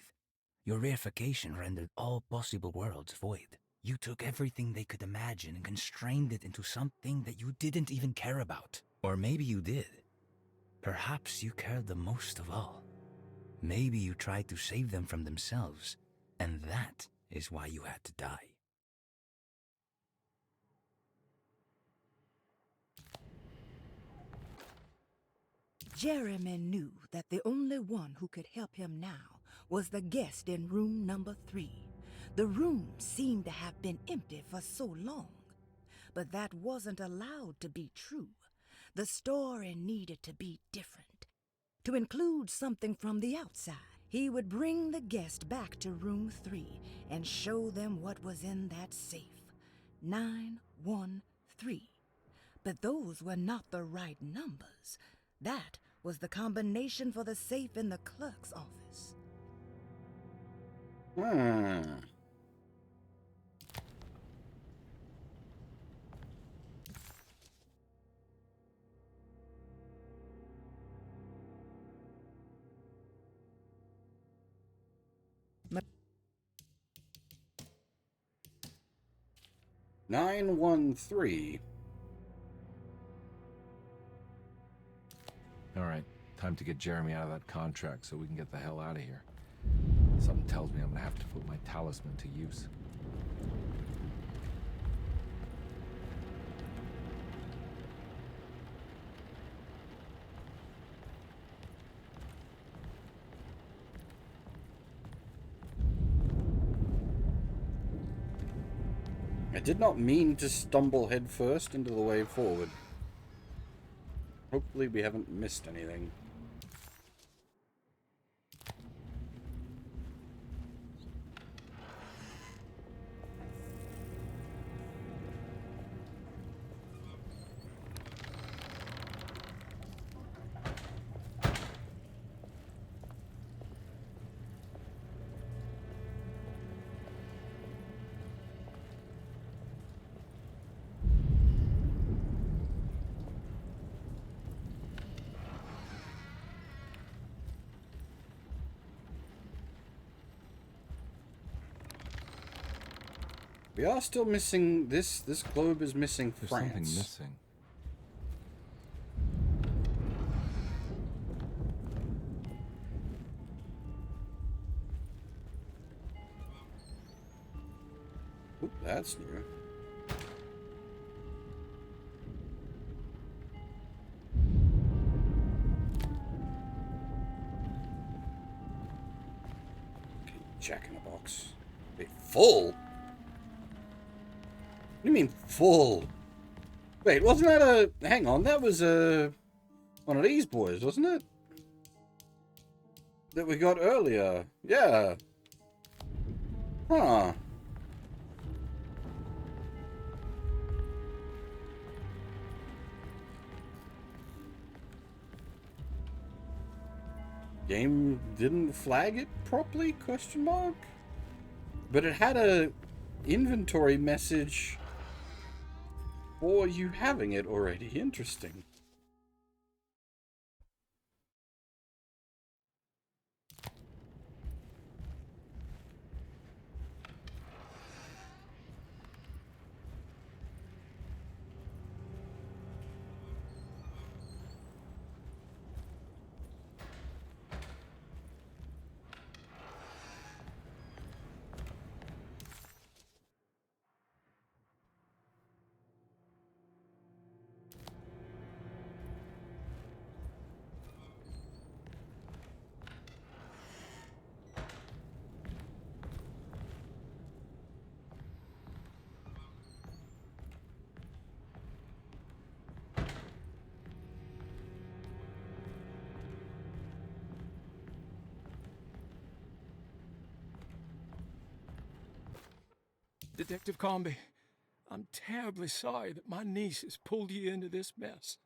Your reification rendered all possible worlds void. You took everything they could imagine and constrained it into something that you didn't even care about. Or maybe you did. Perhaps you cared the most of all. Maybe you tried to save them from themselves, and that is why you had to die.
Jeremy knew that the only one who could help him now was the guest in room number 3. The room seemed to have been empty for so long. But that wasn't allowed to be true. The story needed to be different, to include something from the outside. He would bring the guest back to room 3 and show them what was in that safe. 913. But those were not the right numbers. That was the combination for the safe in the clerk's office.
Hmm.
Ma-
913.
All right, time to get Jeremy out of that contract so we can get the hell out of here. Something tells me I'm gonna have to put my talisman to use.
I did not mean to stumble headfirst into the way forward. Hopefully we haven't missed anything. We are still missing this. This globe is missing
There's
France.
something missing.
Oop, that's new. Okay, Jack in the box. Wait, full? What do you mean full? Wait, wasn't that a... Hang on, that was one of these boys, wasn't it? That we got earlier. Yeah. Huh. Game didn't flag it properly? Question mark. But it had a inventory message for you having it already. Interesting.
Detective Comby, I'm terribly sorry that my niece has pulled you into this mess.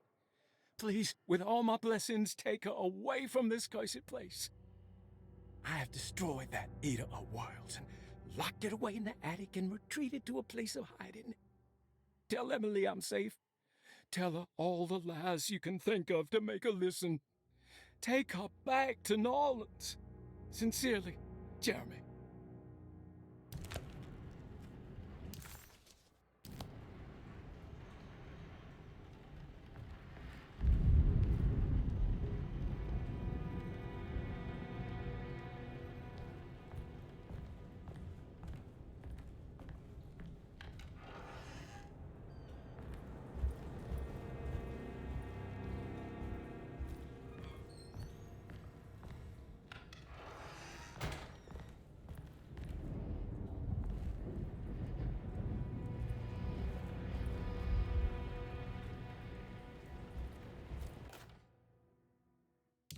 Please, with all my blessings, take her away from this cursed place. I have destroyed that Eater of Worlds and locked it away in the attic and retreated to a place of hiding. Tell Emily I'm safe. Tell her all the lies you can think of to make her listen. Take her back to New Orleans. Sincerely, Jeremy.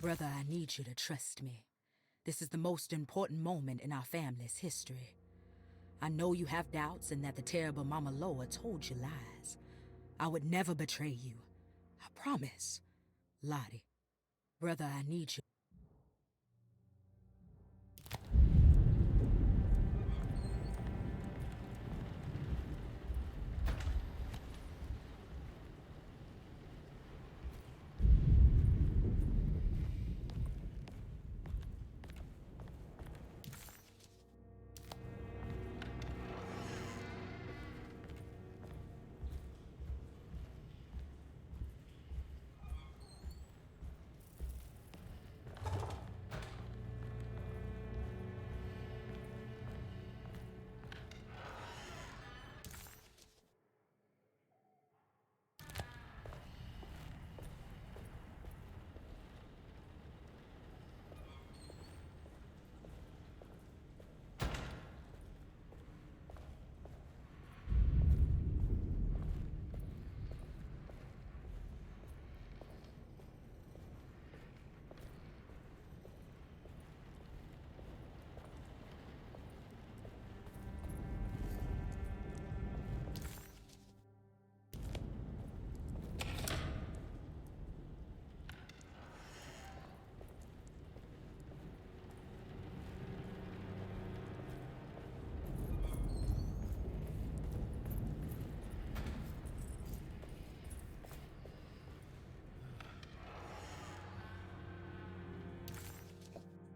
Brother, I need you to trust me. This is the most important moment in our family's history. I know you have doubts and that the terrible Mama Loa told you lies. I would never betray you. I promise. Lottie, brother, I need you.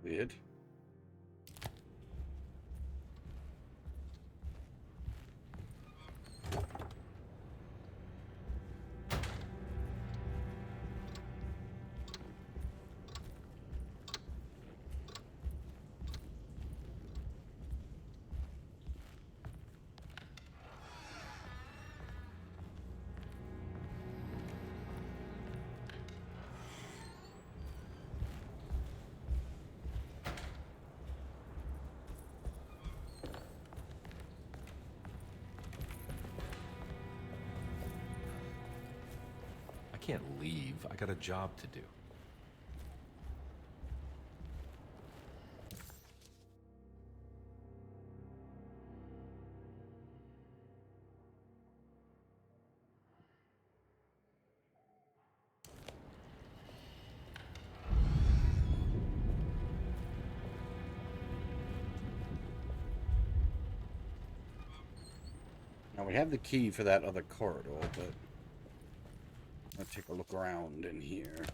Weird.
I can't leave. I got a job to do.
Now we have the key for that other corridor, but let's take a look around in here.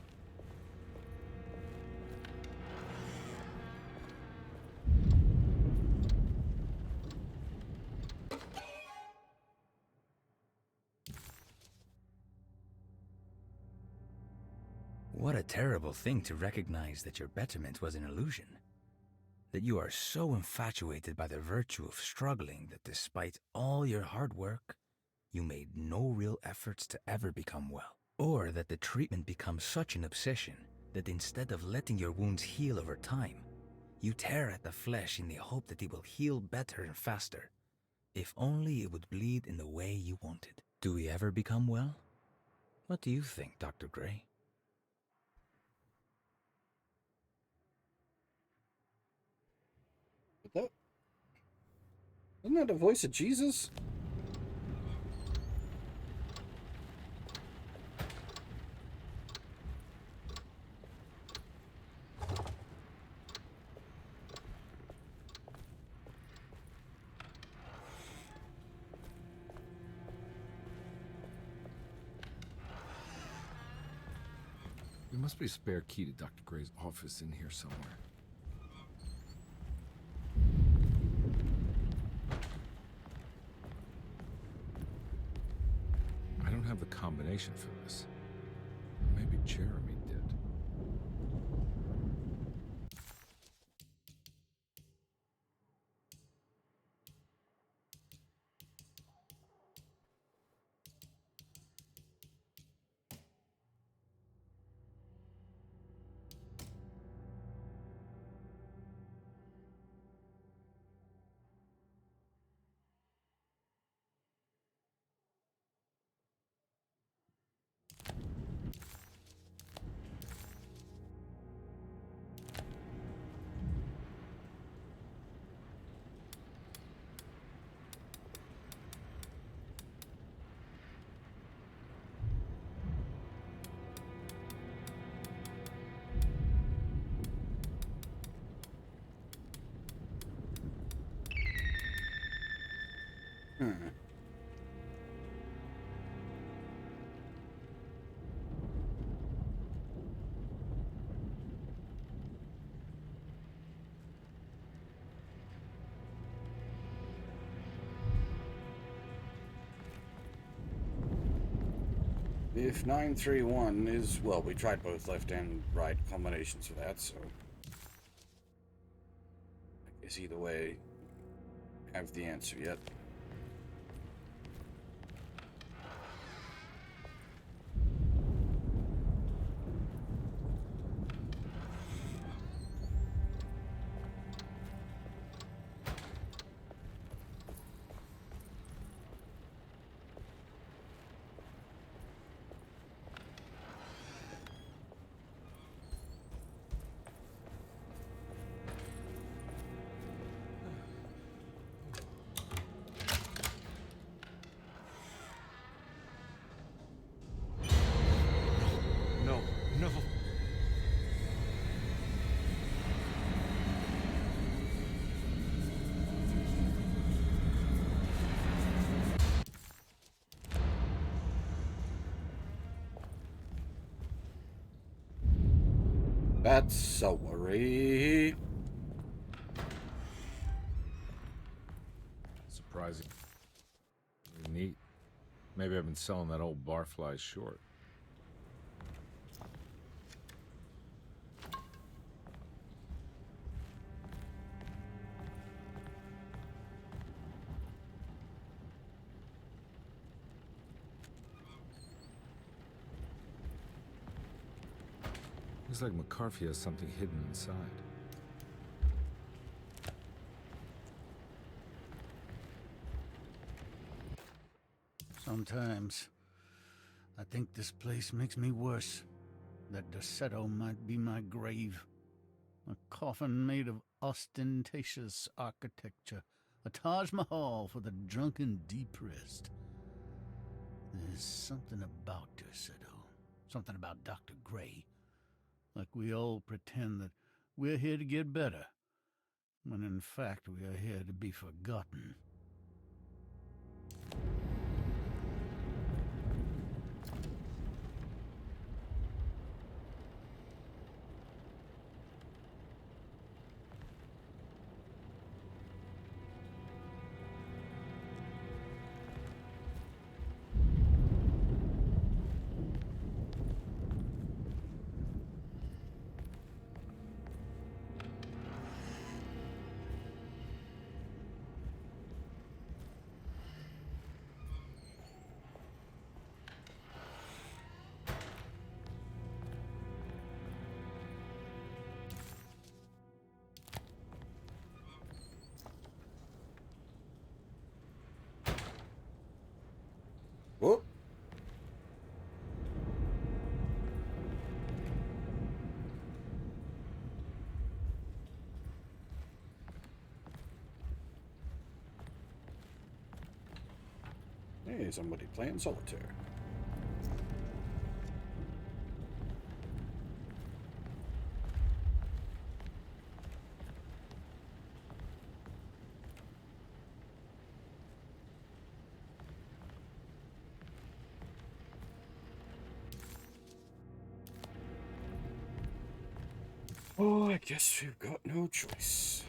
What a terrible thing to recognize that your betterment was an illusion. That you are so infatuated by the virtue of struggling that despite all your hard work, you made no real efforts to ever become well. Or that the treatment becomes such an obsession that instead of letting your wounds heal over time, you tear at the flesh in the hope that it will heal better and faster. If only it would bleed in the way you wanted. Do we ever become well? What do you think, Dr. Gray?
Isn't that the voice of Jesus?
There must be a spare key to Dr. Gray's office in here somewhere. I don't have the combination for this. Maybe Jeremy did.
Hmm. If 931 is, well, we tried both left and right combinations for that, so I guess either way, I have the answer yet.
No, no.
That's a worry.
Surprising. Neat. Maybe I've been selling that old barfly short. Looks like McCarthy has something hidden inside.
Sometimes, I think this place makes me worse. That Derceto might be my grave. A coffin made of ostentatious architecture. A Taj Mahal for the drunken depressed. There's something about Derceto. Something about Dr. Gray. Like we all pretend that we're here to get better, when in fact we are here to be forgotten.
Whoop. Hey, somebody playing solitaire. Oh, I guess we've got no choice.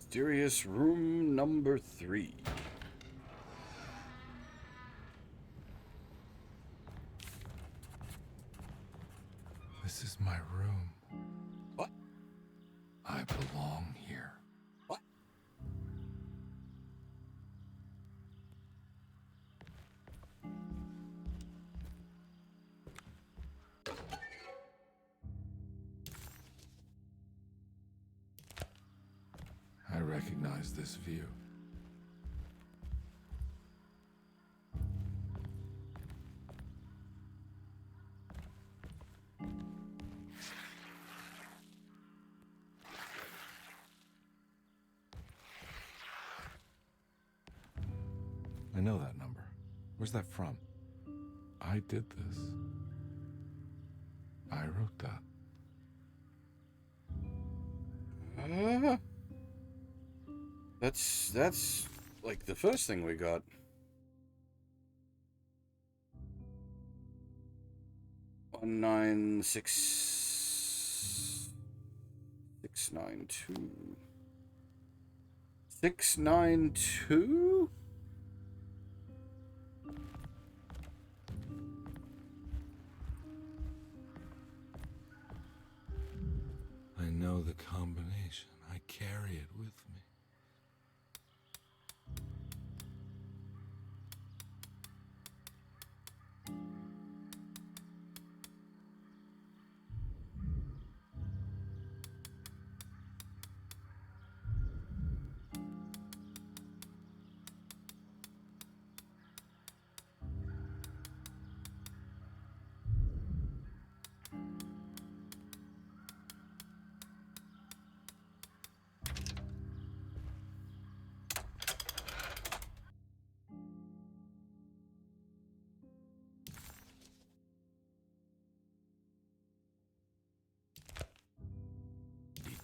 Mysterious room number 3.
This is my room.
What?
I belong here.
What?
recognize this view. I know that number. Where's that from? I did this. I wrote that.
That's like the first thing we got. One 692. 692?
I know the combination. I carry it with me.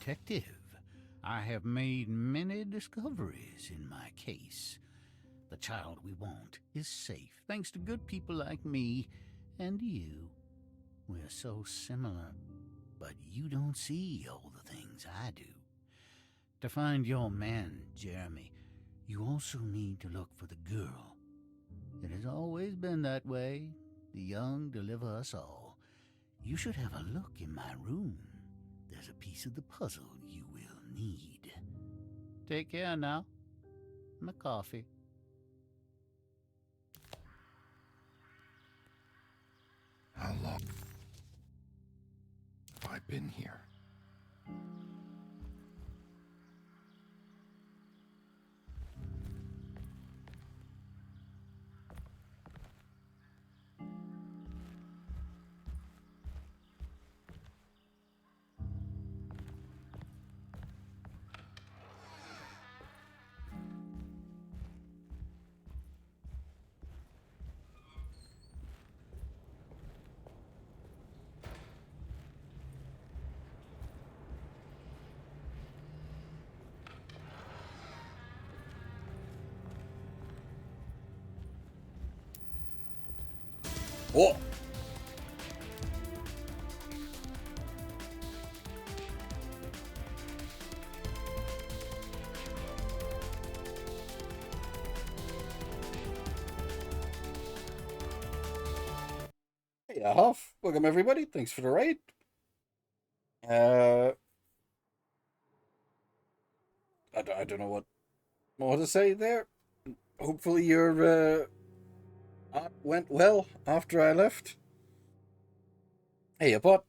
Detective, I have made many discoveries in my case. The child we want is safe, thanks to good people like me and you. We're so similar, but you don't see all the things I do. To find your man, Jeremy, you also need to look for the girl. It has always been that way. The young deliver us all. You should have a look in my room. There's a piece of the puzzle you will need. Take care now. My coffee.
How long have I been here?
Oh! Hey, Huff. Welcome, everybody. Thanks for the raid. I don't know what more to say there. Hopefully your art went well after I left. Hey, Bot.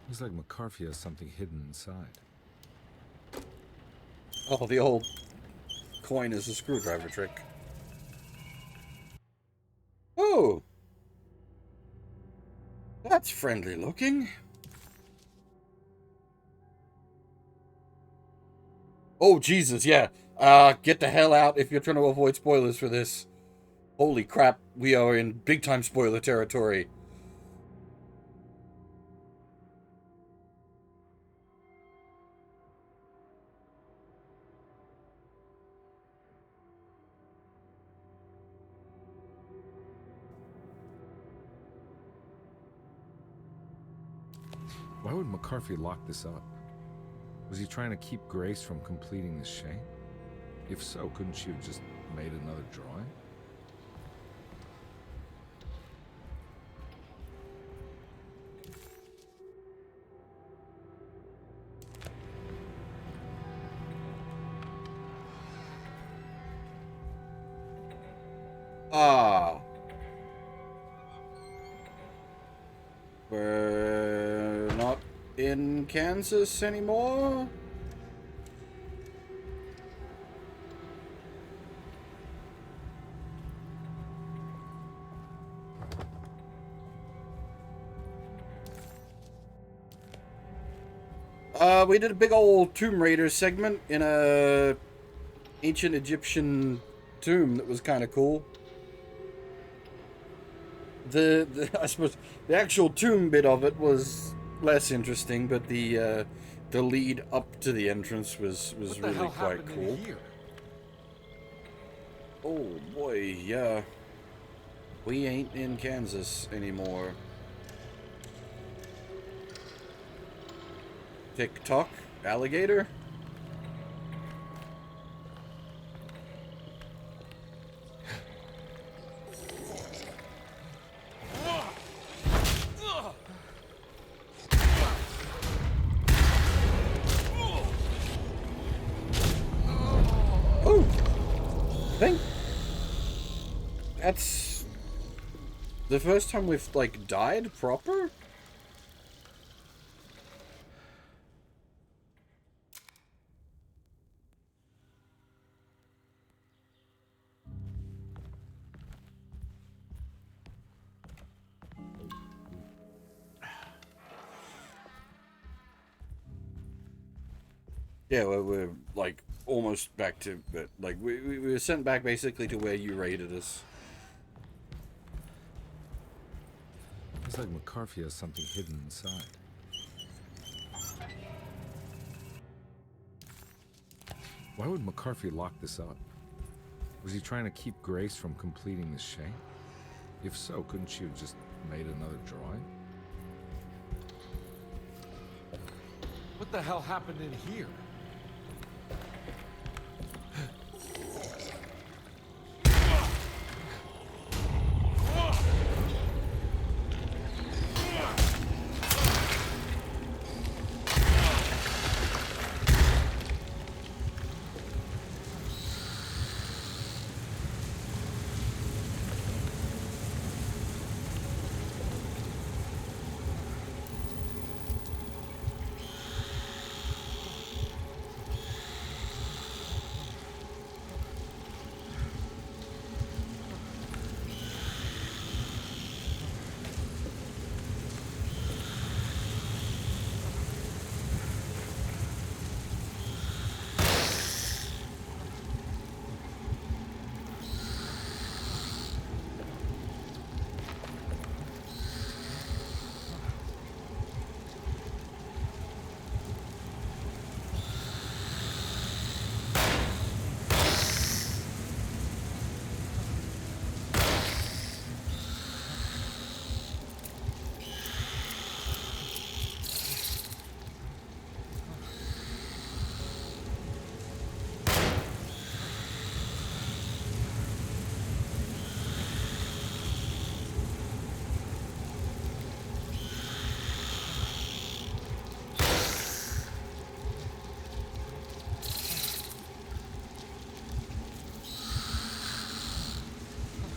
Looks like McCarthy has something hidden inside.
Oh, the old coin is a screwdriver trick. Oh! That's friendly looking. Oh, Jesus, yeah. Get the hell out if you're trying to avoid spoilers for this. Holy crap, we are in big-time spoiler territory.
Why would McCarthy lock this up? Was he trying to keep Grace from completing the shame? If so, couldn't she have just made another drawing?
Ah. We're not in Kansas anymore? We did a big old Tomb Raider segment in a ancient Egyptian tomb that was kind of cool. I suppose the actual tomb bit of it was less interesting, but the lead up to the entrance was really quite cool. Oh boy, yeah. We ain't in Kansas anymore. Tick-tock, alligator? Oh! I think that's the first time we've, like, died proper? Yeah, we're like almost back to, but like we were sent back basically to where you raided us.
Looks like McCarthy has something hidden inside. Why would McCarthy lock this up? Was he trying to keep Grace from completing the shape? If so, couldn't she have just made another drawing?
What the hell happened in here?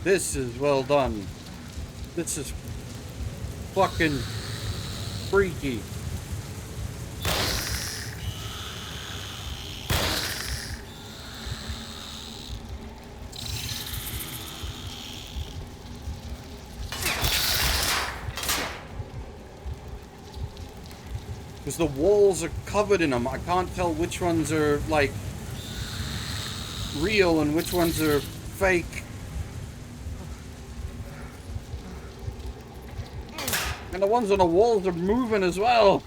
This is well done. This is fucking freaky. Because the walls are covered in them. I can't tell which ones are, like, real and which ones are fake. And the ones on the walls are moving as well.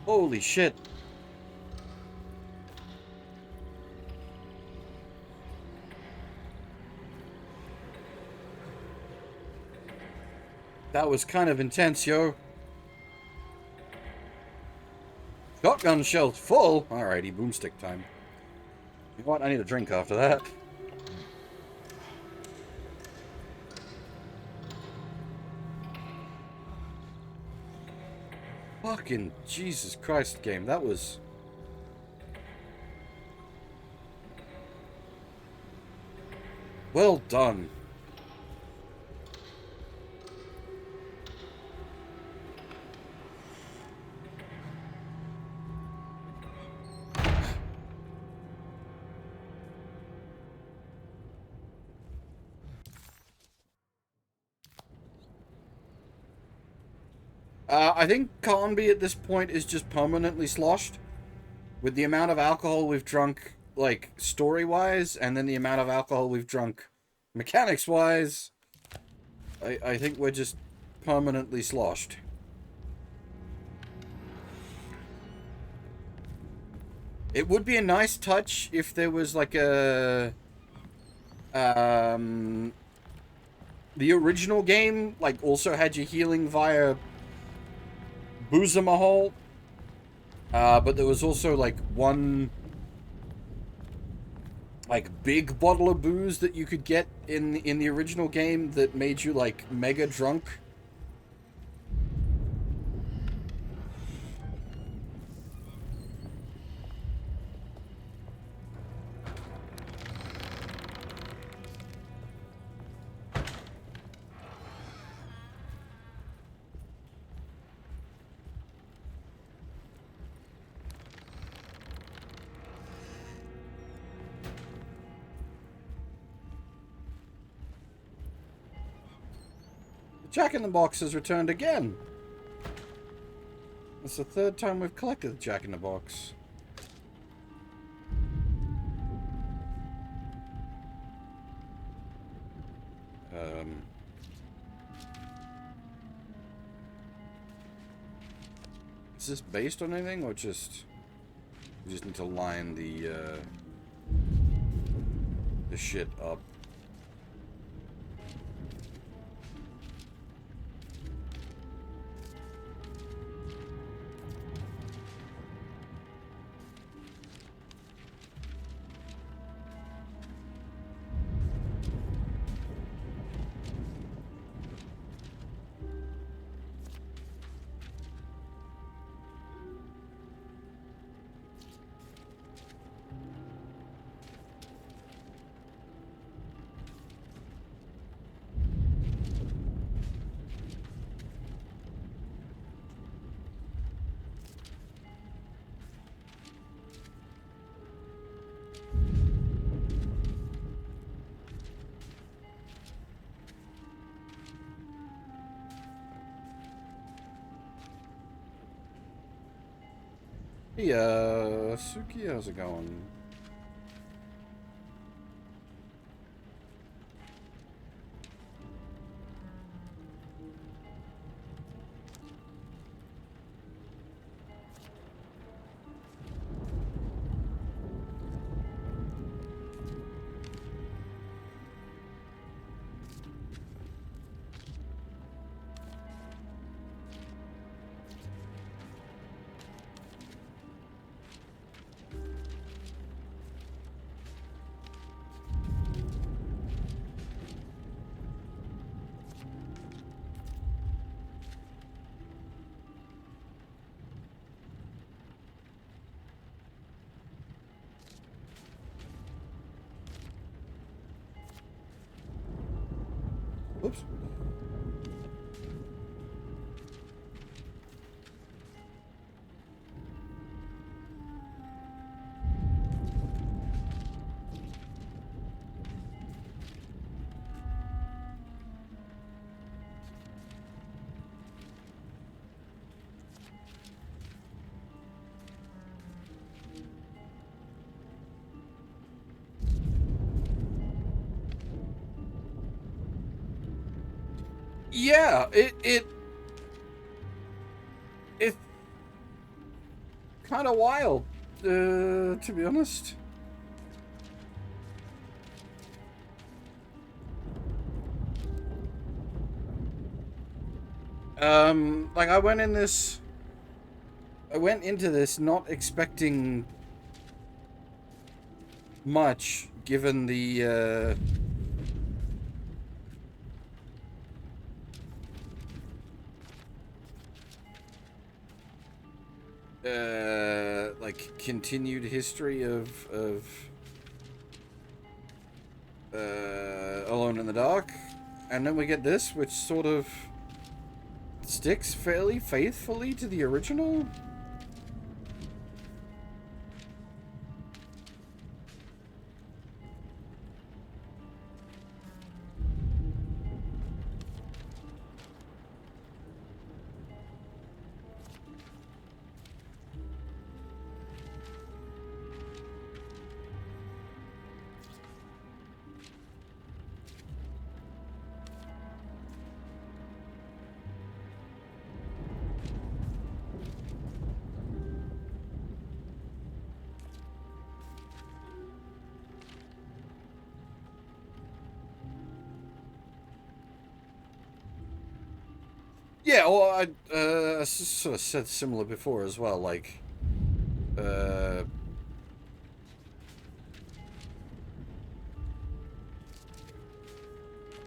Holy shit. That was kind of intense, yo. Shotgun shells full. Alrighty, boomstick time. You know what? I need a drink after that. Fucking Jesus Christ game. That was... well done. I think Carnby at this point is just permanently sloshed. With the amount of alcohol we've drunk, like, story-wise, and then the amount of alcohol we've drunk mechanics-wise, I think we're just permanently sloshed. It would be a nice touch if there was, like, a... the original game, like, also had you healing via Boozer Mahal. But there was also, like, one, like, big bottle of booze that you could get in the original game that made you, like, mega drunk. Jack in the Box has returned again. It's the third time we've collected the Jack in the Box. Is this based on anything, or just we just need to line the shit up? Hey, Suki, how's it going? Oops. Yeah, it's kind of wild, to be honest. Like I went into this not expecting much, given the, like continued history of Alone in the Dark, and then we get this, which sort of sticks fairly faithfully to the original. Yeah, well, I sort of said similar before as well, like,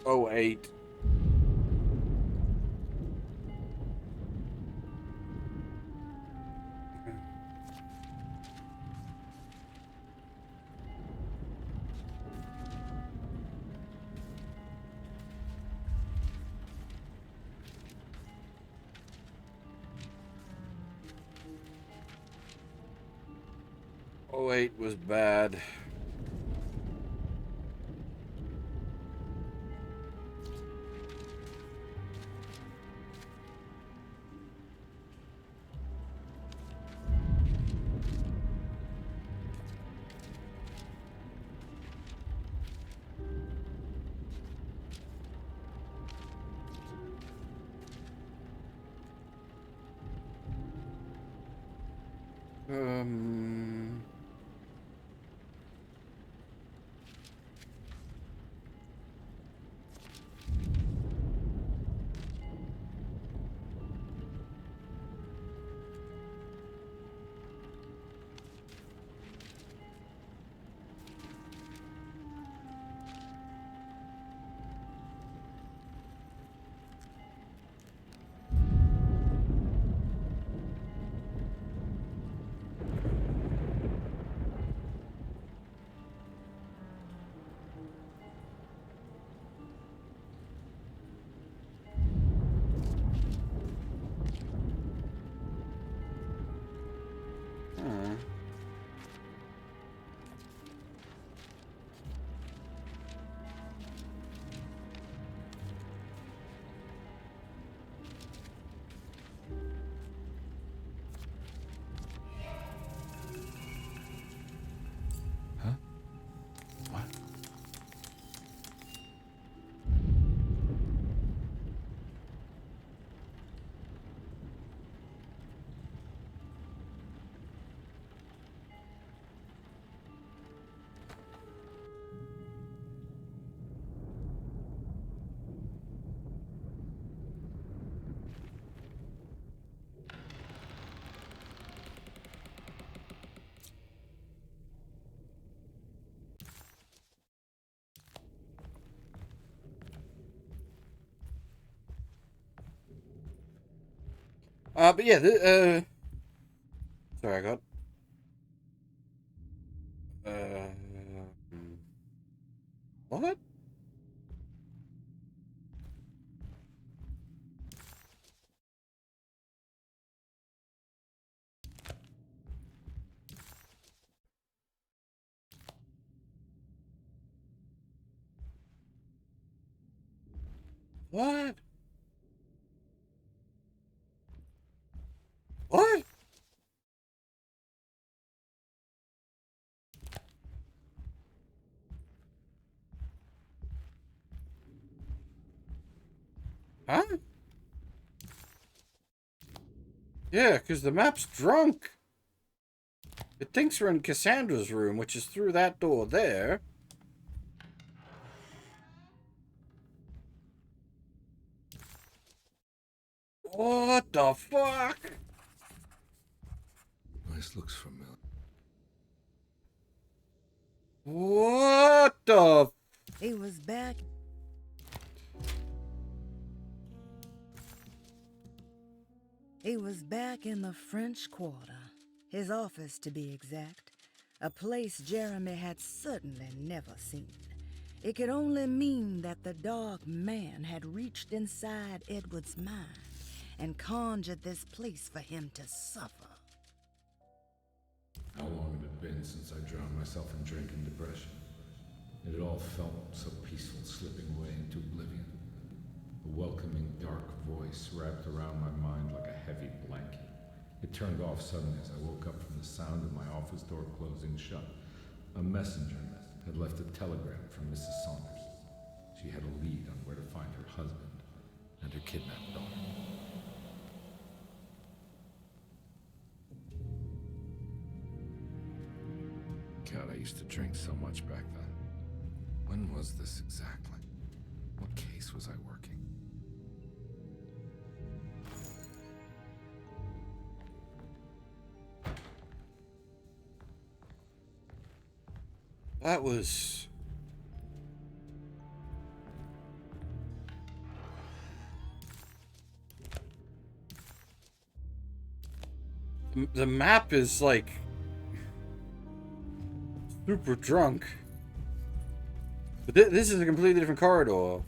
08. '08 was bad. Um...
Huh? What?
But yeah, sorry, I got, what? What? What? Huh? Yeah, because the map's drunk. It thinks we're in Cassandra's room, which is through that door there. What the fuck?
This looks familiar.
What the?
He was back. He was back in the French Quarter, his office to be exact, a place Jeremy had certainly never seen. It could only mean that the dark man had reached inside Edward's mind and conjured this place for him to suffer.
How long had it been since I drowned myself in drink and depression? It had all felt so peaceful, slipping away into oblivion. A welcoming, dark voice wrapped around my mind like a heavy blanket. It turned off suddenly as I woke up from the sound of my office door closing shut. A messenger had left a telegram from Mrs. Saunders. She had a lead on where to find her husband and her kidnapped daughter. God, I used to drink so much back then. When was this exactly? What case was I working?
That was... The map is, like, super drunk. But this is a completely different corridor.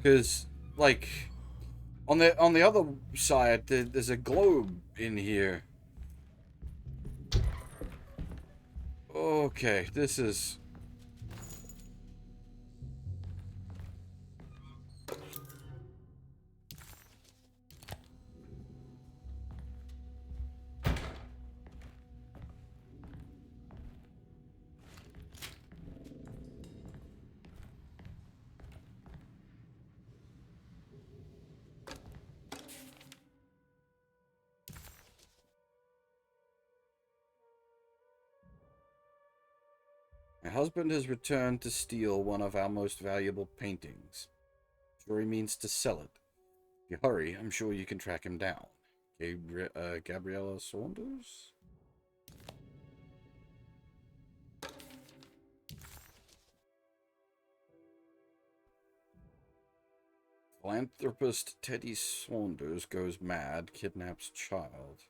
Because, like, on the other side, there's a globe in here. Okay, this is... My husband has returned to steal one of our most valuable paintings. Sure he means to sell it. If you hurry, I'm sure you can track him down. Gabriella Saunders? Philanthropist Teddy Saunders goes mad, kidnaps child.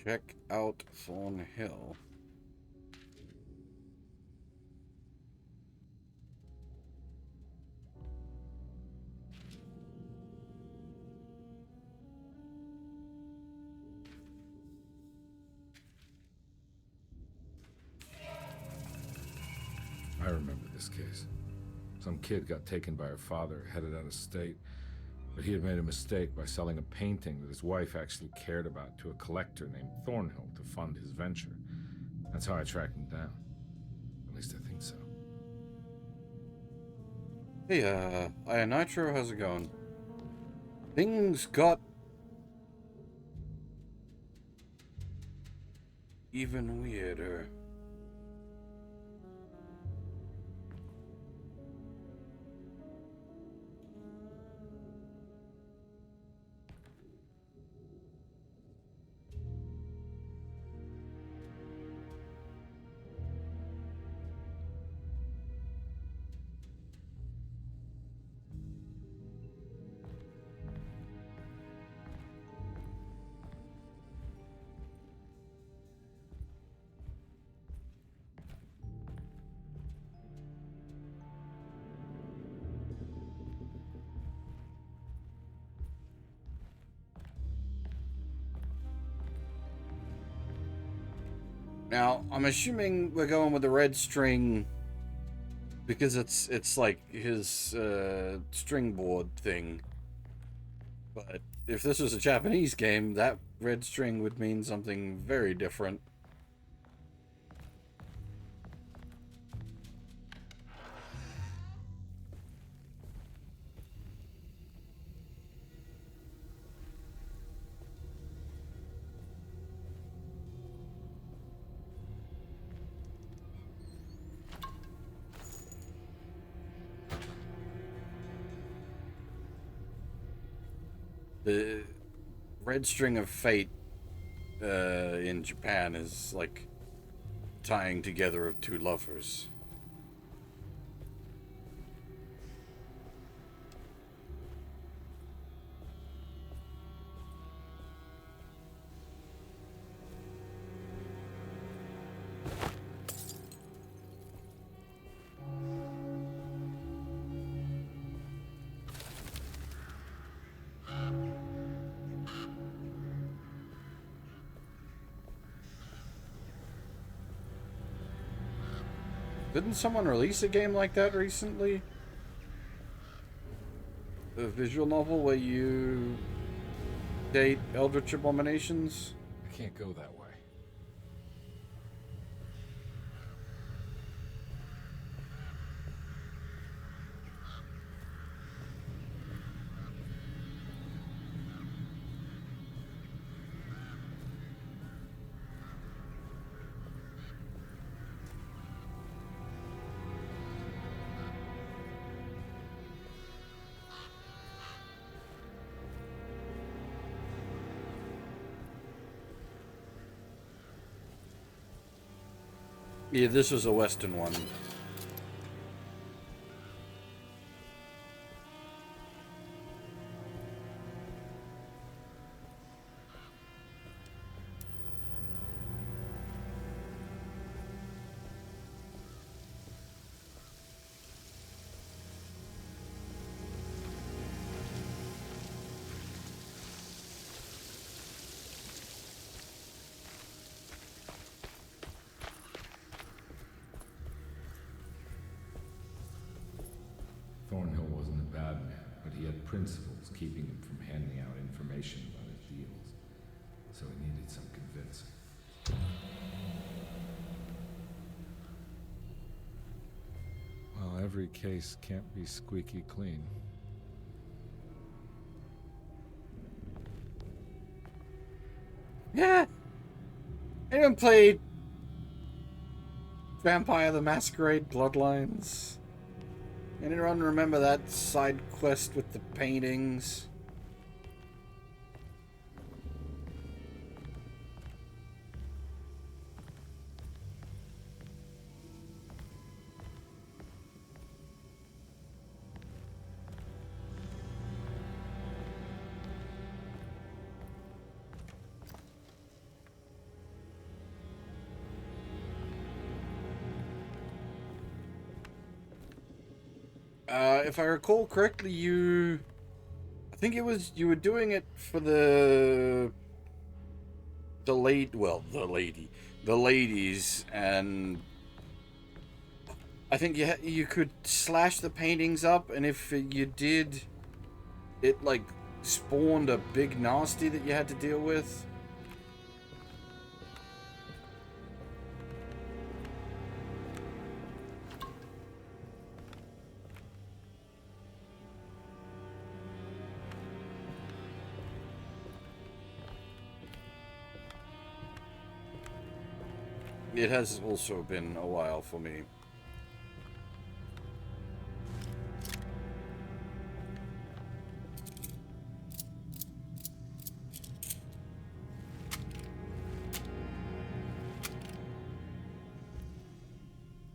Check out Thornhill.
I remember this case. Some kid got taken by her father, headed out of state. But he had made a mistake by selling a painting that his wife actually cared about to a collector named Thornhill to fund his venture. That's how I tracked him down. At least I think so.
Hey, Nitro, how's it going? Things got even weirder. Now, I'm assuming we're going with the red string because it's like his string board thing. But if this was a Japanese game, that red string would mean something very different. The red string of fate in Japan is like tying together of two lovers. Didn't someone release a game like that recently? A visual novel where you date eldritch abominations?
I can't go that way.
Yeah, this was a Western one.
Thornhill wasn't a bad man, but he had principles keeping him from handing out information about his deals. So he needed some convincing. Well, every case can't be squeaky clean.
Yeah! Anyone played Vampire the Masquerade Bloodlines? Anyone remember that side quest with the paintings? If I recall correctly, I think it was, you were doing it for the ladies, and I think you could slash the paintings up, and if you did, it like spawned a big nasty that you had to deal with. It has also been a while for me.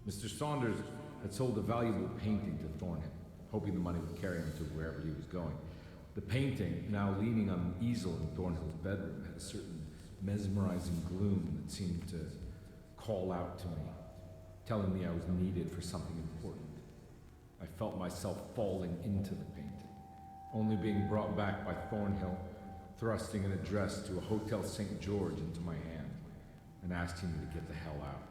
Mr. Saunders had sold a valuable painting to Thornhill, hoping the money would carry him to wherever he was going. The painting, now leaning on an easel in Thornhill's bedroom, had a certain mesmerizing gloom that seemed to call out to me, telling me I was needed for something important. I felt myself falling into the painting, only being brought back by Thornhill, thrusting an address to a Hotel St. George into my hand and asking me to get the hell out.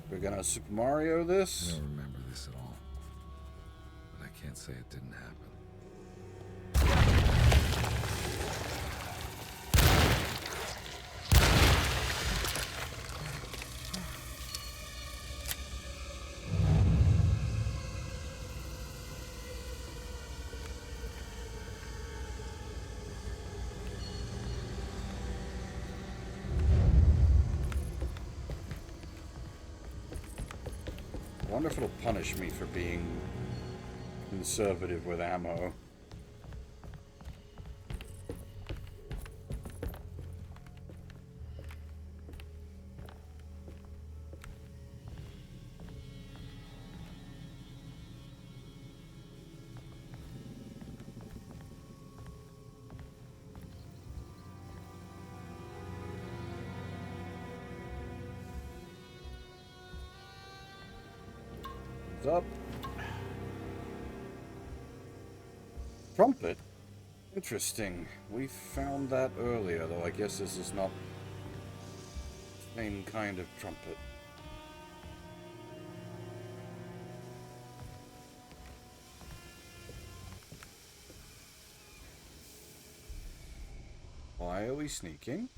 We're gonna Super Mario this?
I don't remember this at all, but I can't say it didn't happen.
I wonder if it'll punish me for being conservative with ammo. Up. Trumpet? Interesting. We found that earlier, though I guess this is not Same kind of trumpet. Why are we sneaking?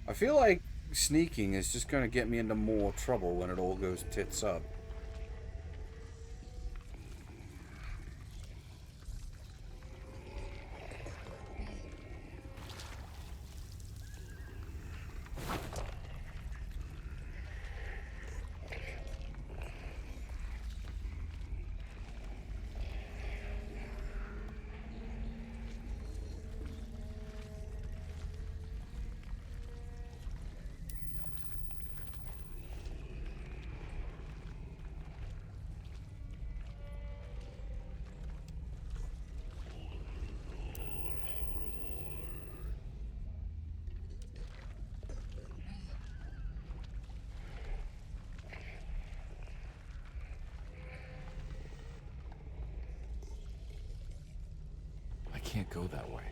I feel like sneaking is just going to get me into more trouble when it all goes tits up.
I can't go that way.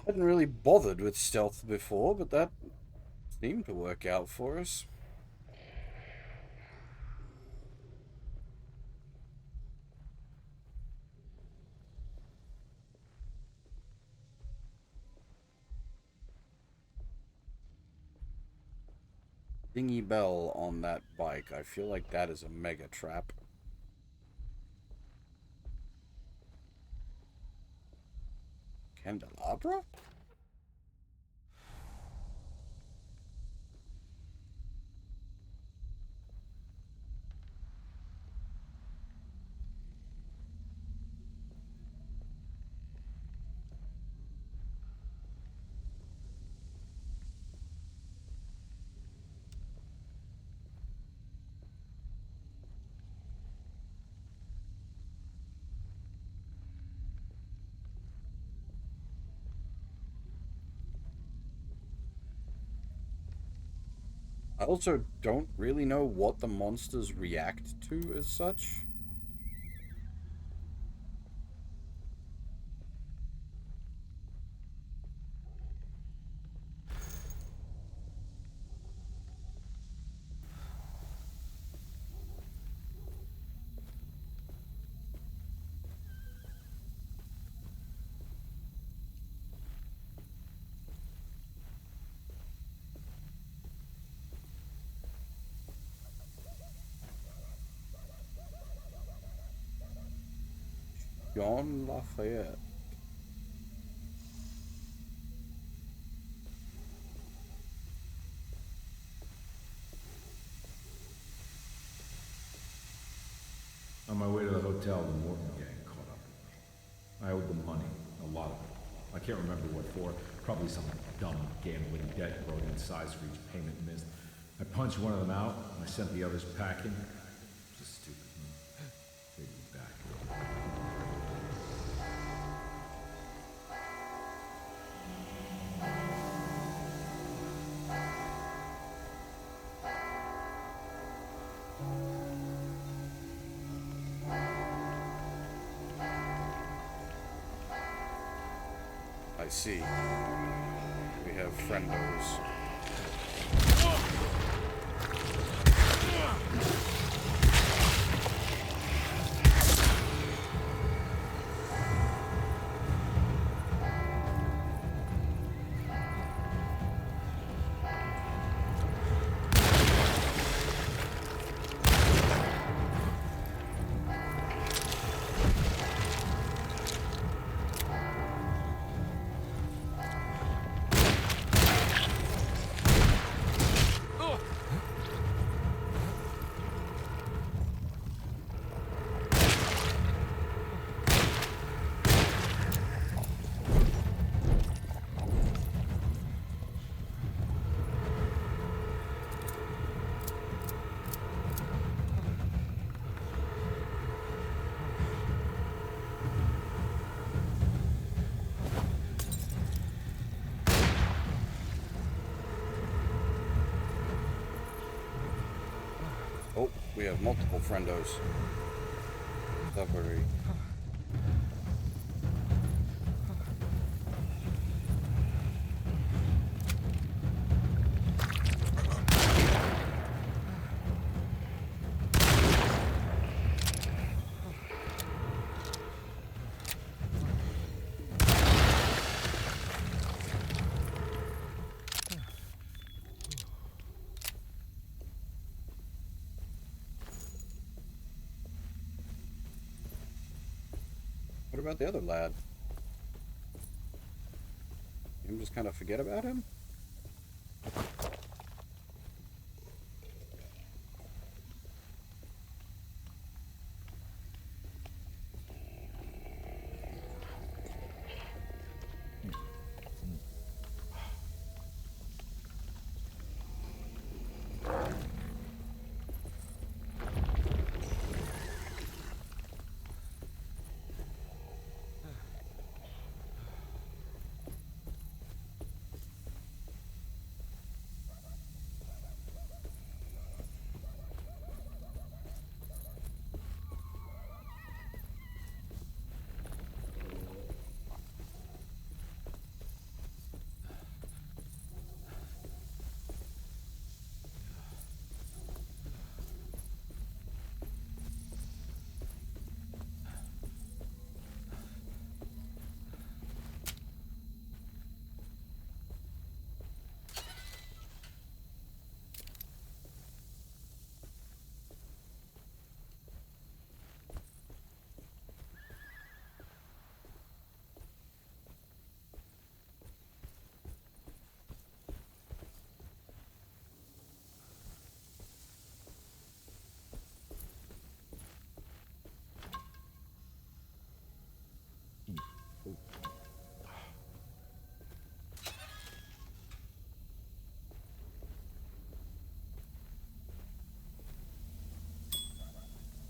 I hadn't really bothered with stealth before, but that seemed to work out for us. Dingy bell on that bike. I feel like that is a mega trap. Candelabra? I also don't really know what the monsters react to as such.
John Lafayette.
On my way to the hotel, the Morton gang caught up with me. I owed them money, a lot of it. I can't remember what for. Probably some dumb gambling debt growing in size for each payment missed. I punched one of them out, and I sent the others packing. It was a stupid move. They'd be back.
I see. We have friendos. Oh, we have multiple friendos. Recovery. What about the other lad? You just kind of forget about him?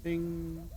Ding.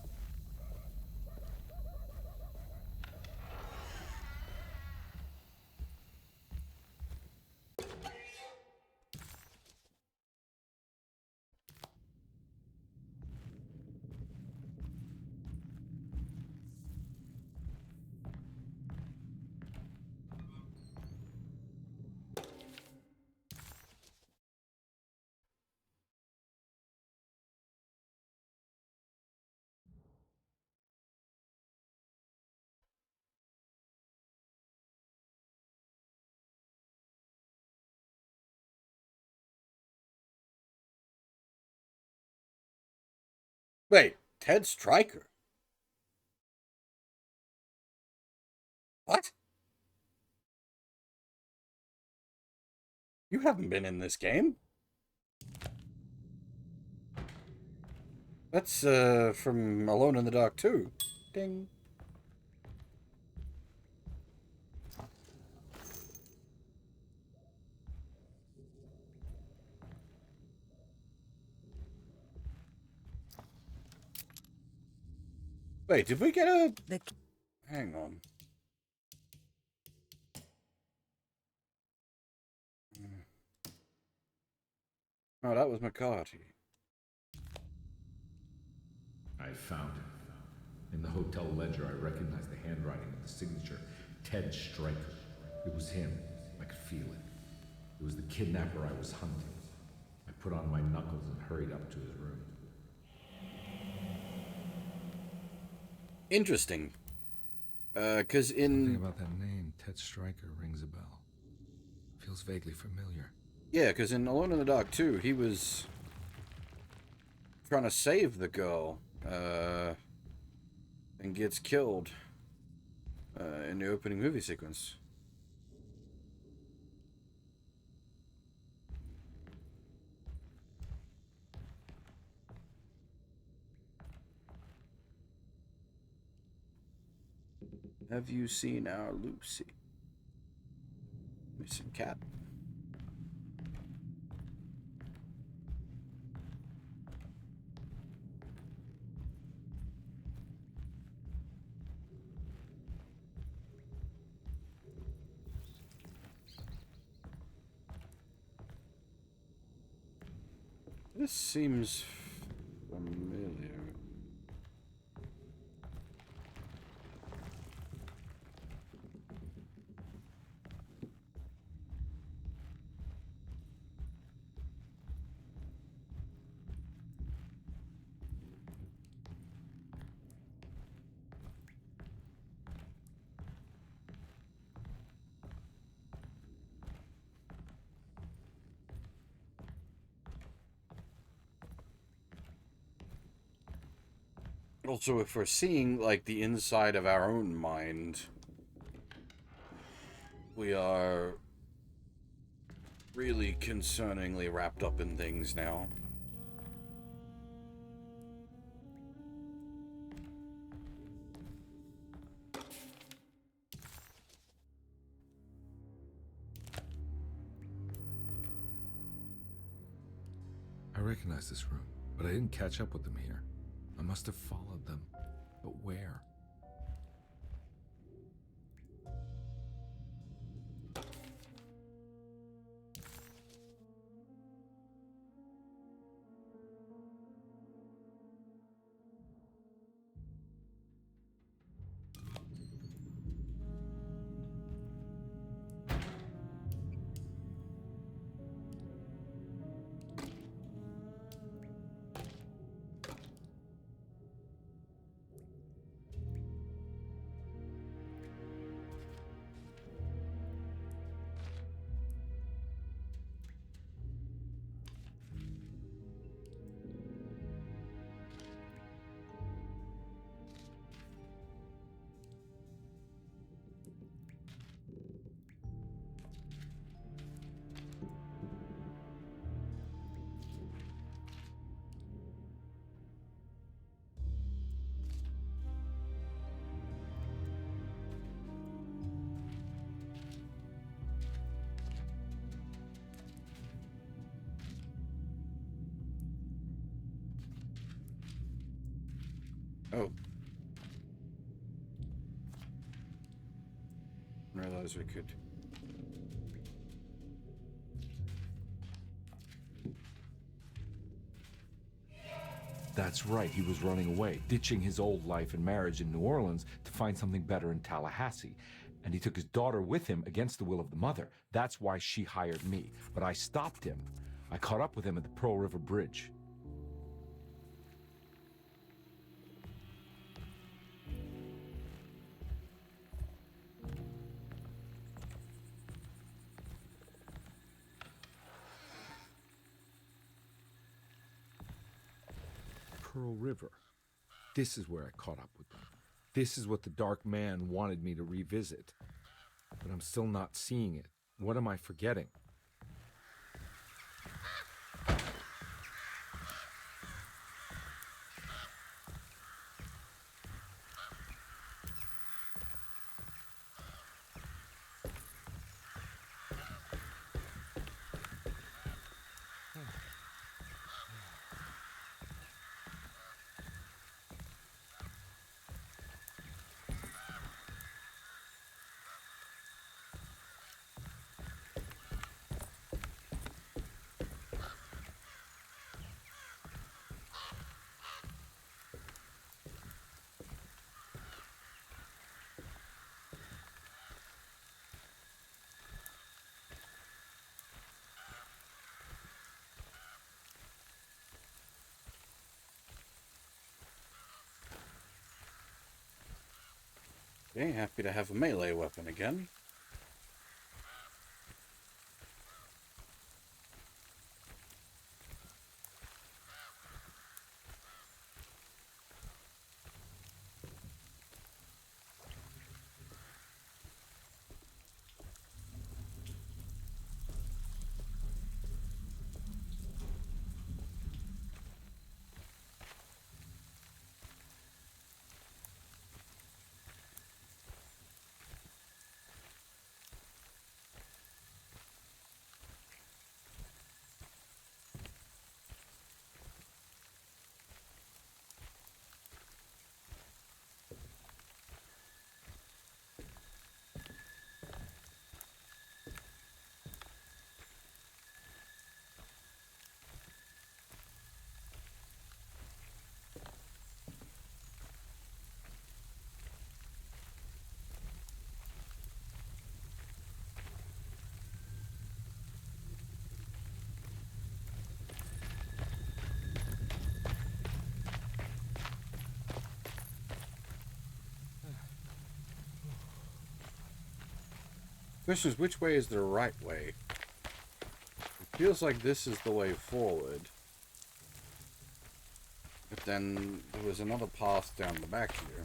Wait, Ted Stryker? You haven't been in this game. That's from Alone in the Dark 2. Ding. Wait, did we get a... Hang on. Oh, that was McCarty.
I found it. In the hotel ledger, I recognized the handwriting of the signature. Ted Stryker. It was him. I could feel it. It was the kidnapper I was hunting. I put on my knuckles and hurried up to his room.
Interesting. Because
Something about that name, Ted Stryker, rings a bell. Feels vaguely familiar.
Yeah, because in Alone in the Dark 2, he was trying to save the girl, and gets killed in the opening movie sequence. Have you seen our Lucy? Missing cat. This seems familiar. Also, if we're seeing, like, the inside of our own mind, we are really concerningly wrapped up in things now.
I recognize this room, but I didn't catch up with them here. I must have followed them. But where? Oh. Realize we could. That's right, he was running away, ditching his old life and marriage in New Orleans to find something better in Tallahassee. And he took his daughter with him against the will of the mother. That's why she hired me. But I stopped him. I caught up with him at the Pearl River Bridge. Pearl River. This is where I caught up with them. This is what the Dark Man wanted me to revisit. But I'm still not seeing it. What am I forgetting?
Okay, happy to have a melee weapon again. Question is, which way is the right way? It feels like this is the way forward. But then there was another path down the back here.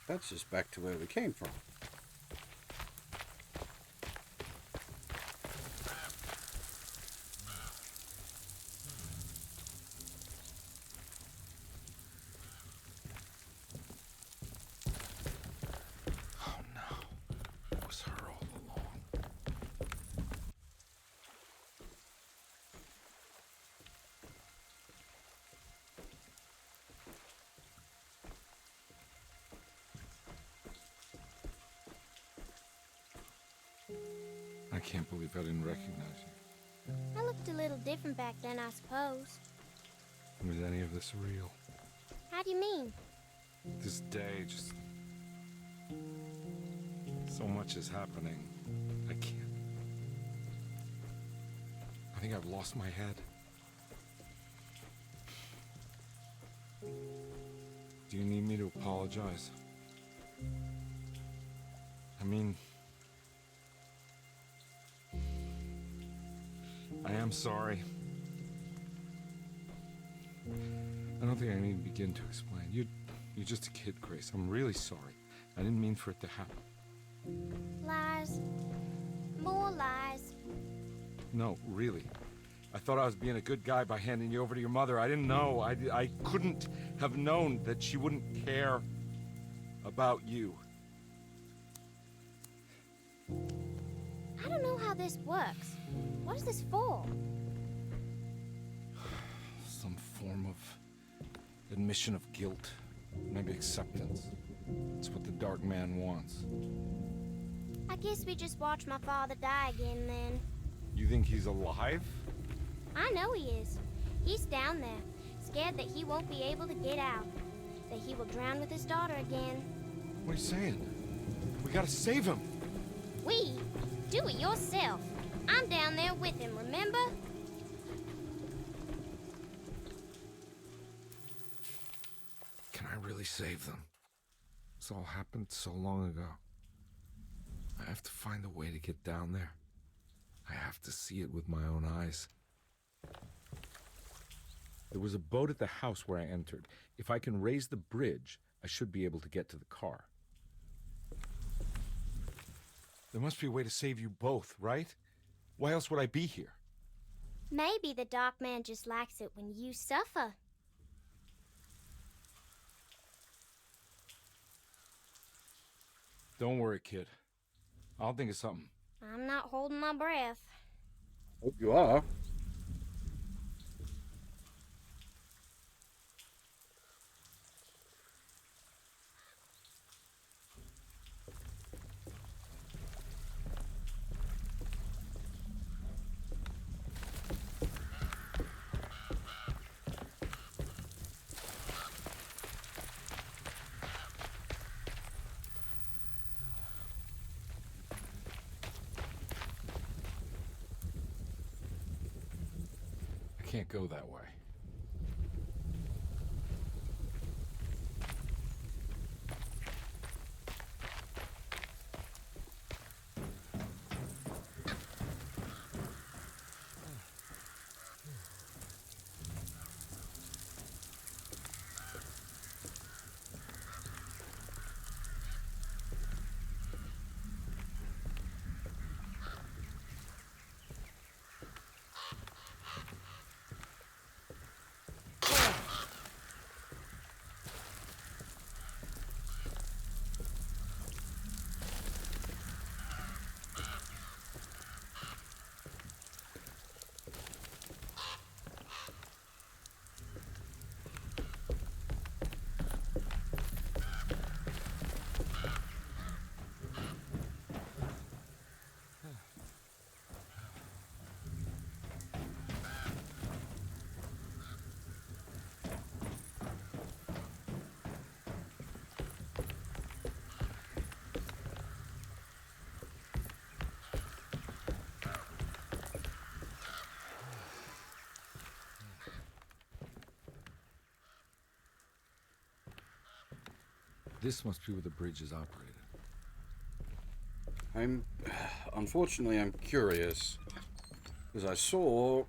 That's just back to where we came from.
Oh no. It was her all along. I can't believe I didn't recognize you.
I looked a little different back then, I suppose.
Was any of this real?
How do you mean?
This day, just... so much is happening. I can't... I think I've lost my head. Do you need me to apologize? I mean... I am sorry. I don't think I need to begin to explain. You're just a kid, Grace. I'm really sorry. I didn't mean for it to happen.
Lies. More lies.
No, really. I thought I was being a good guy by handing you over to your mother. I didn't know. I couldn't have known that she wouldn't care about you.
I don't know how this works. What is this for?
Some form of admission of guilt. Maybe acceptance. It's what the Dark Man wants.
I guess we just watched my father die again then.
You think he's alive?
I know he is. He's down there, scared that he won't be able to get out. That he will drown with his daughter again.
What are you saying? We gotta save him!
We? Do it yourself. I'm down there with him, remember?
Can I really save them? This all happened so long ago. I have to find a way to get down there. I have to see it with my own eyes. There was a boat at the house where I entered. If I can raise the bridge, I should be able to get to the car. There must be a way to save you both, right? Why else would I be here?
Maybe the Dark Man just likes it when you suffer.
Don't worry, kid. I'll think of something.
I'm not holding my breath.
Hope you are.
I can't go that way. This must be where the bridge is operated.
Unfortunately, I'm curious, because I saw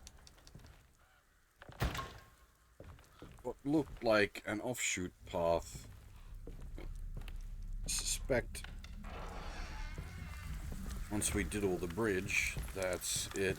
what looked like an offshoot path. I suspect once we did all the bridge, that's it.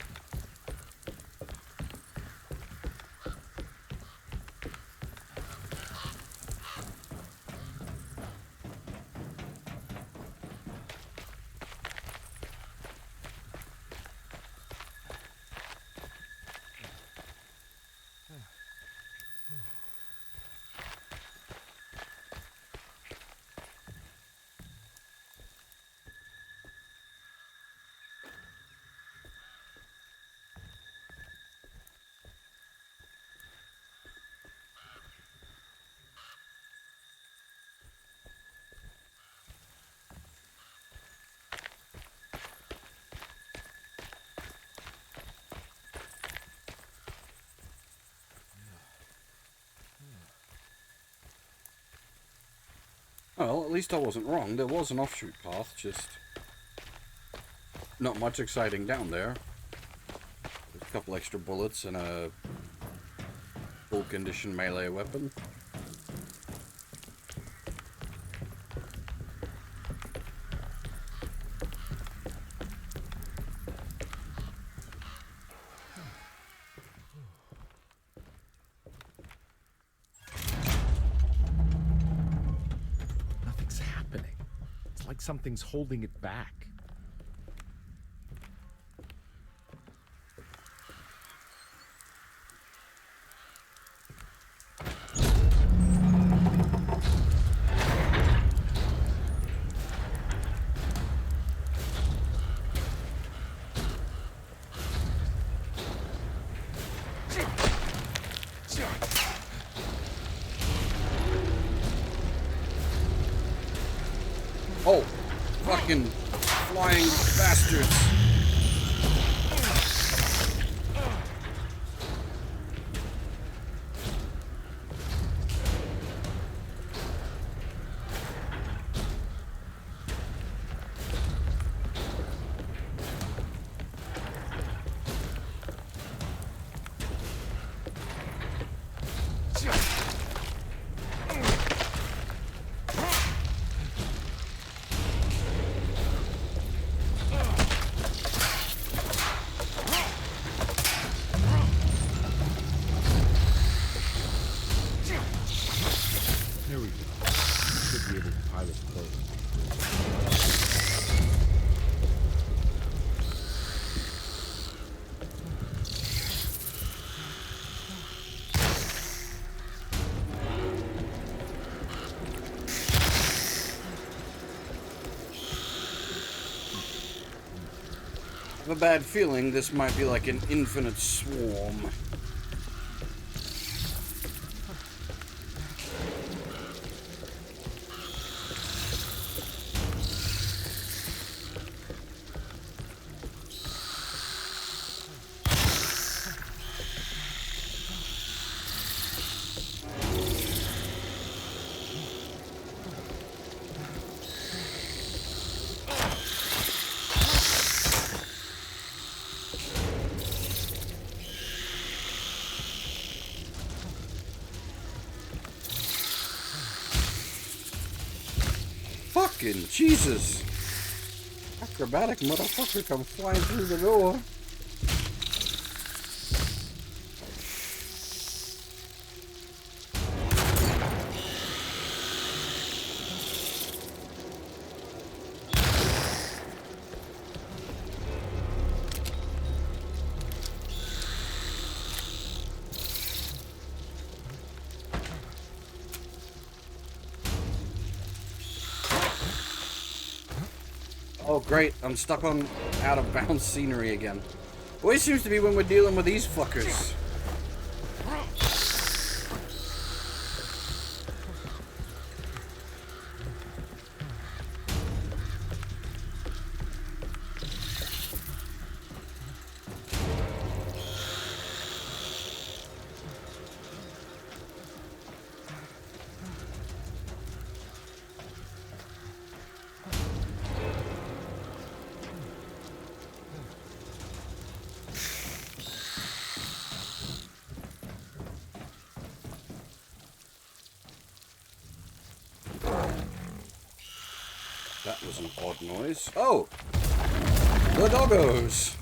Well, at least I wasn't wrong. There was an offshoot path, just not much exciting down there. There's a couple extra bullets and a full condition melee weapon.
Something's holding it back.
Oh, fucking flying bastards.
There we go. Should be able to pilot the boat.
I have a bad feeling this might be like an infinite swarm. Fucking Jesus! Acrobatic motherfucker come flying through the door. Oh great, I'm stuck on out of bounds scenery again. Always seems to be when we're dealing with these fuckers. That was an odd noise. Oh! The doggos!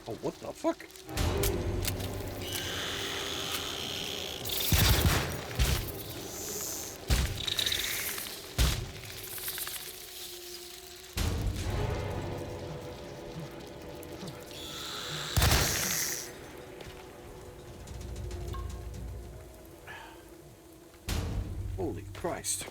Oh, what the fuck? Holy Christ.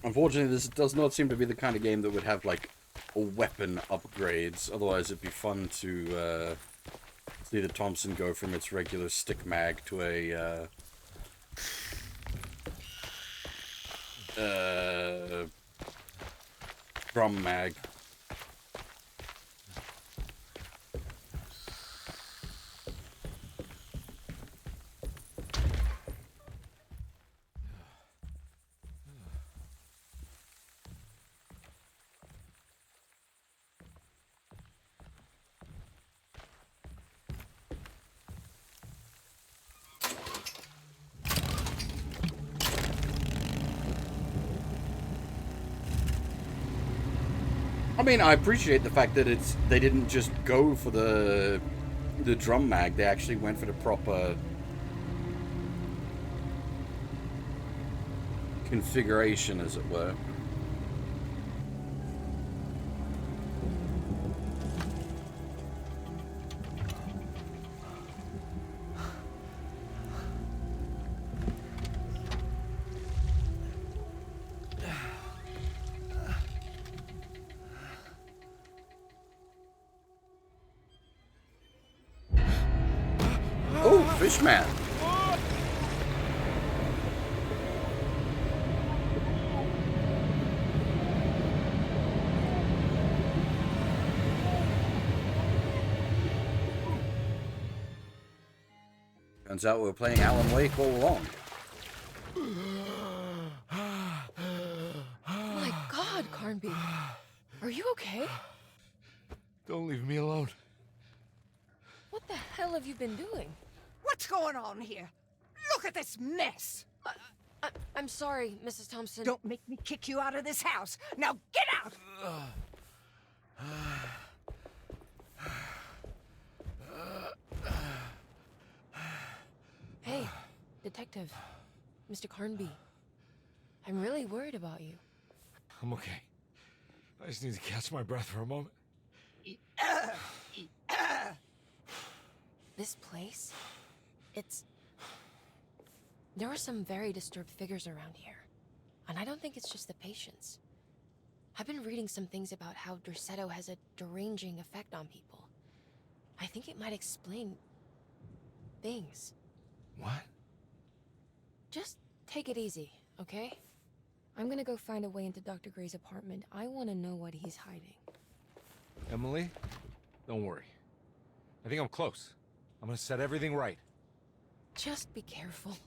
Unfortunately, this does not seem to be the kind of game that would have, like, a weapon upgrades. Otherwise, it'd be fun to, see the Thompson go from its regular stick mag to a, drum mag. I mean, I appreciate the fact that they didn't just go for the drum mag. They actually went for the proper configuration, as it were. Oh, Fishman. Turns out we were playing Alan Wake all along.
My God, Carnby. Are you okay?
Don't leave me alone.
What the hell have you been doing?
What's going on here? Look at this mess!
I'm sorry, Mrs. Thompson.
Don't make me kick you out of this house. Now get out!
Hey, Detective. Mr. Carnby. I'm really worried about you.
I'm okay. I just need to catch my breath for a moment.
This place? There are some very disturbed figures around here. And I don't think it's just the patients. I've been reading some things about how Derceto has a deranging effect on people. I think it might explain things.
What?
Just take it easy, okay? I'm gonna go find a way into Dr. Gray's apartment. I want to know what he's hiding.
Emily, don't worry. I think I'm close. I'm gonna set everything right.
Just be careful.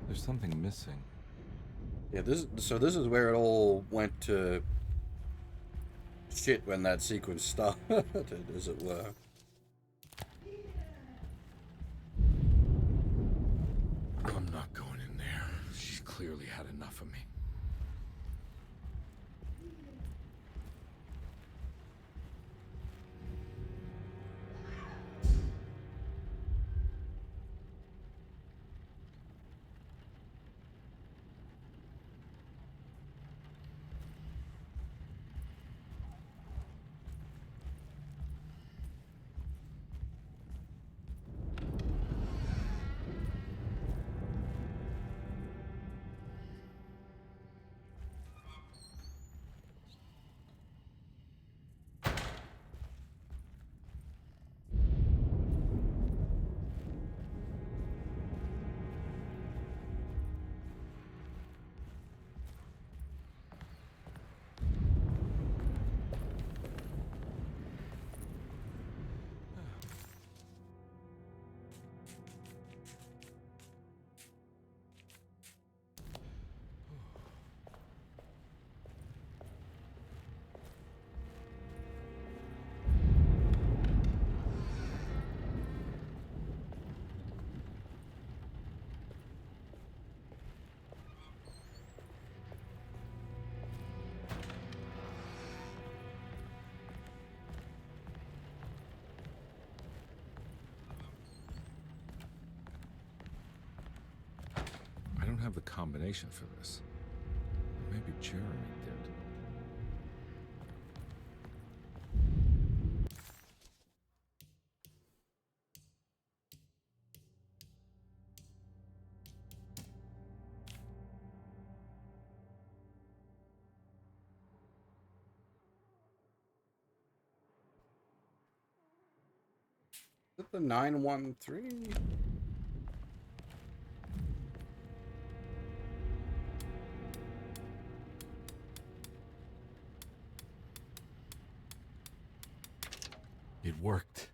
There's something missing.
Yeah, this is where it all went to shit when that sequence started, as it were.
I'm not going in there. She's clearly had enough of me. I don't have the combination for this. Maybe Jeremy did.
Is it the 913?
It worked.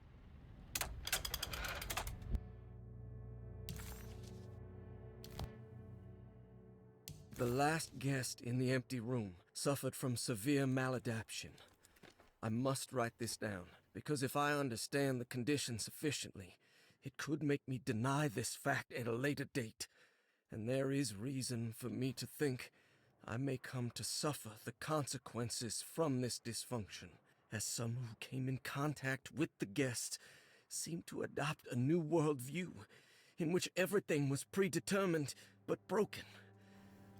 The last guest in the empty room suffered from severe maladaptation. I must write this down, because if I understand the condition sufficiently, it could make me deny this fact at a later date, and there is reason for me to think I may come to suffer the consequences from this dysfunction, as some who came in contact with the guest seemed to adopt a new worldview in which everything was predetermined but broken.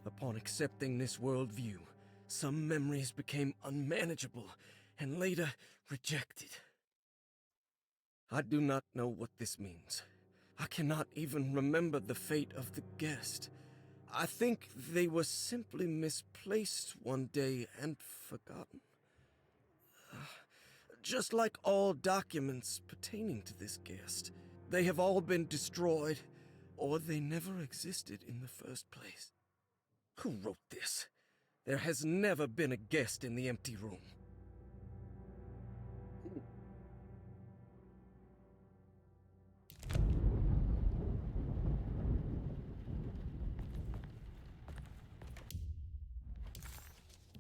Upon accepting this worldview, some memories became unmanageable and later rejected. I do not know what this means. I cannot even remember the fate of the guest. I think they were simply misplaced one day and forgotten. Just like all documents pertaining to this guest, they have all been destroyed, or they never existed in the first place. Who wrote this? There has never been a guest in the empty room.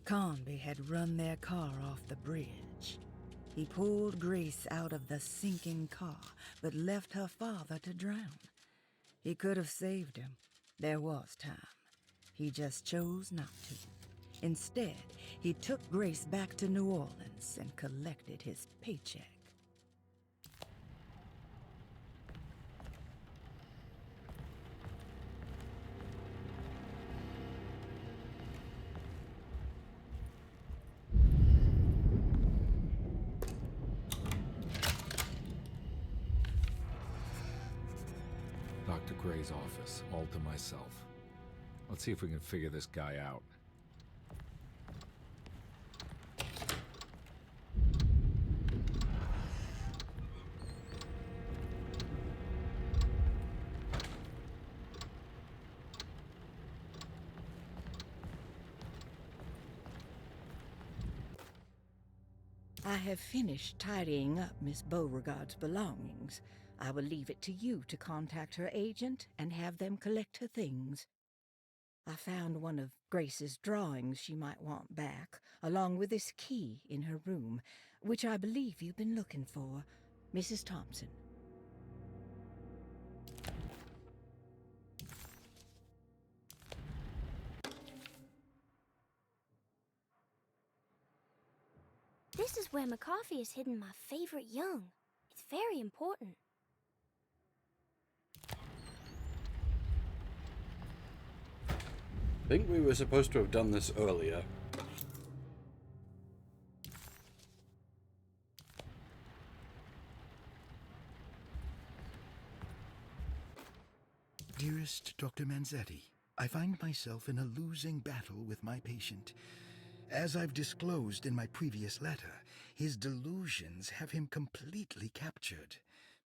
Conby had run their car off the bridge. He pulled Grace out of the sinking car, but left her father to drown. He could have saved him. There was time. He just chose not to. Instead, he took Grace back to New Orleans and collected his paycheck.
Dr. Gray's office, all to myself. Let's see if we can figure this guy out.
I have finished tidying up Miss Beauregard's belongings. I will leave it to you to contact her agent and have them collect her things. I found one of Grace's drawings she might want back, along with this key in her room, which I believe you've been looking for. Mrs. Thompson.
This is where McCoffey has hidden my favorite young. It's very important.
I think we were supposed to have done this earlier.
Dearest Dr. Manzetti, I find myself in a losing battle with my patient. As I've disclosed in my previous letter, his delusions have him completely captured.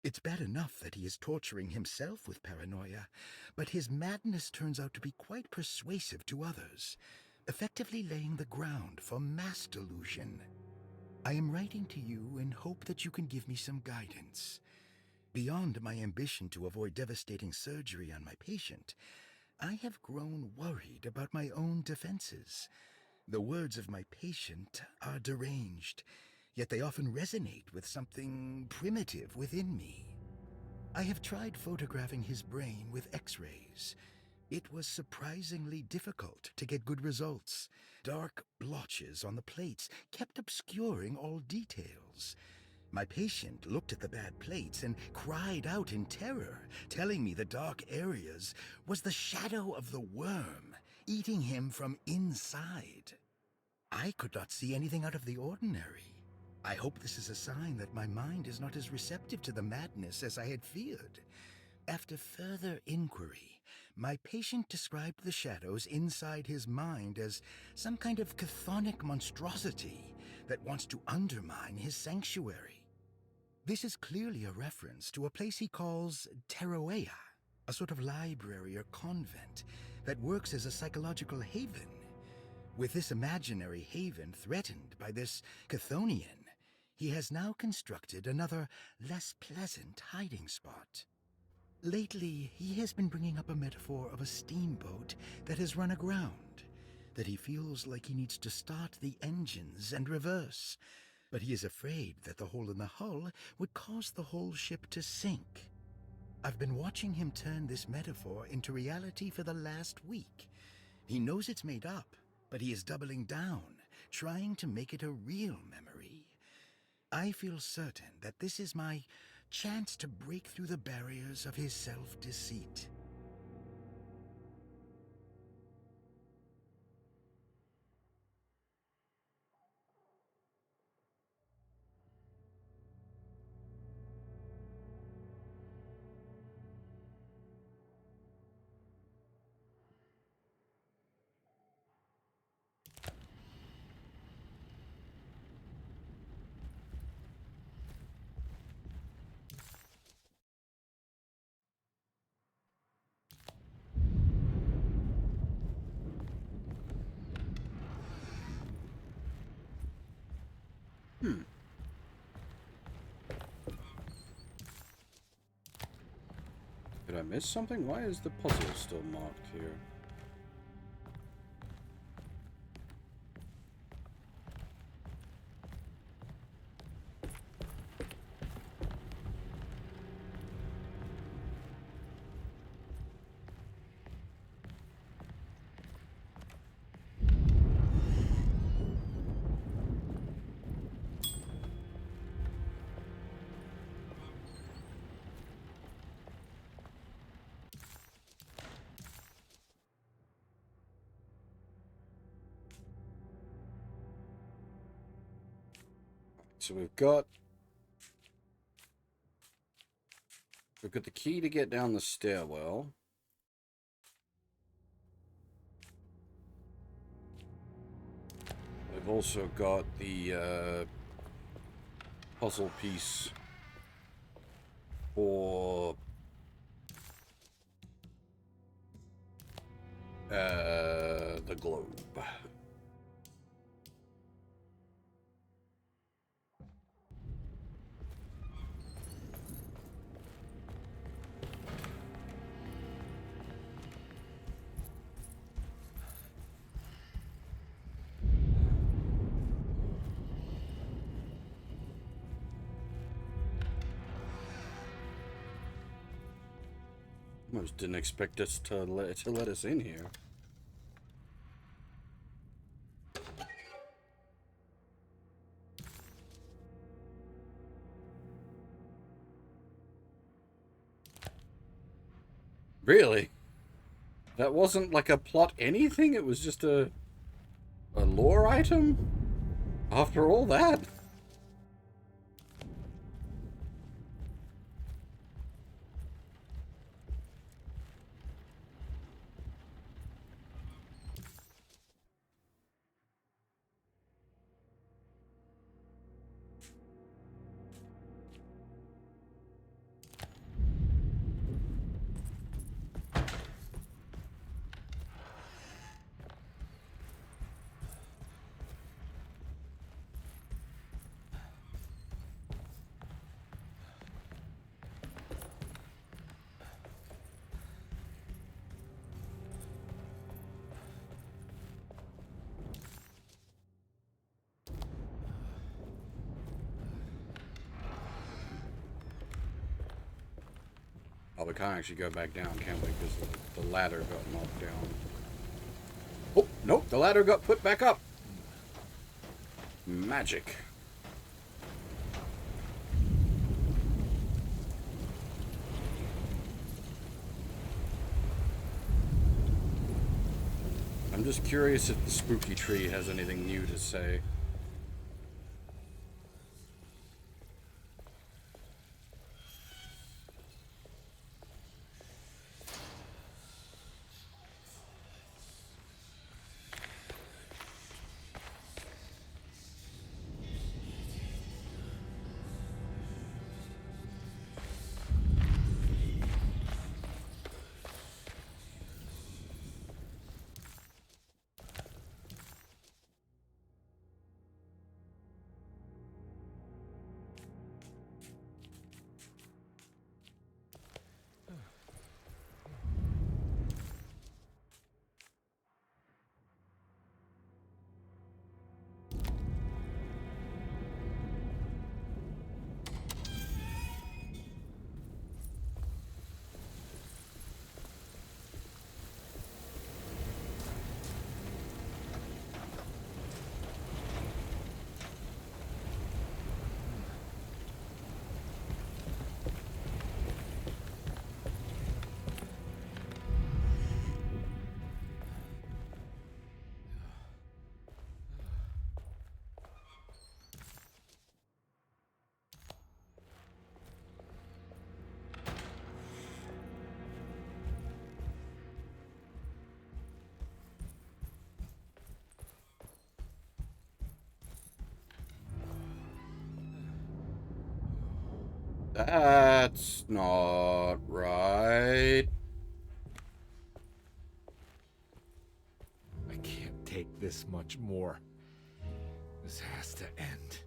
It's bad enough that he is torturing himself with paranoia, but his madness turns out to be quite persuasive to others, effectively laying the ground for mass delusion. I am writing to you in hope that you can give me some guidance. Beyond my ambition to avoid devastating surgery on my patient, I have grown worried about my own defenses. The words of my patient are deranged, yet they often resonate with something primitive within me. I have tried photographing his brain with X-rays. It was surprisingly difficult to get good results. Dark blotches on the plates kept obscuring all details. My patient looked at the bad plates and cried out in terror, telling me the dark areas was the shadow of the worm, eating him from inside. I could not see anything out of the ordinary. I hope this is a sign that my mind is not as receptive to the madness as I had feared. After further inquiry, my patient described the shadows inside his mind as some kind of chthonic monstrosity that wants to undermine his sanctuary. This is clearly a reference to a place he calls Teroea, a sort of library or convent that works as a psychological haven. With this imaginary haven threatened by this Chthonian, he has now constructed another, less pleasant hiding spot. Lately, he has been bringing up a metaphor of a steamboat that has run aground, that he feels like he needs to start the engines and reverse, but he is afraid that the hole in the hull would cause the whole ship to sink. I've been watching him turn this metaphor into reality for the last week. He knows it's made up, but he is doubling down, trying to make it a real memory. I feel certain that this is my chance to break through the barriers of his self-deceit.
Did I miss something? Why is the puzzle still marked here? So we've got the key to get down the stairwell. We've also got the puzzle piece for the globe. Almost didn't expect us to let us in here. Really? That wasn't like a plot anything? It was just a lore item? After all that? Oh, we can't actually go back down, can we? Because the ladder got knocked down. Oh, nope, the ladder got put back up. Magic. I'm just curious if the spooky tree has anything new to say. That's not right.
I can't take this much more. This has to end.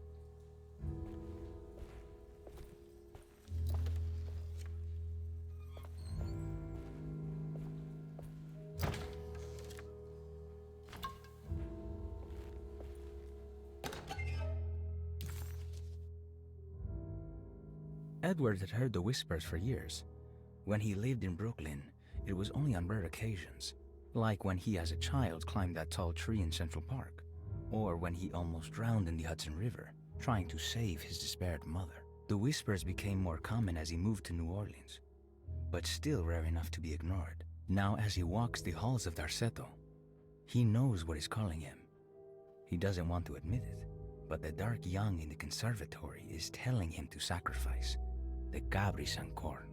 Edward had heard the whispers for years. When he lived in Brooklyn, it was only on rare occasions, like when he as a child climbed that tall tree in Central Park, or when he almost drowned in the Hudson River, trying to save his despaired mother. The whispers became more common as he moved to New Orleans, but still rare enough to be ignored. Now as he walks the halls of Darceto, he knows what is calling him. He doesn't want to admit it, but the dark young in the conservatory is telling him to sacrifice the Cabris and corn.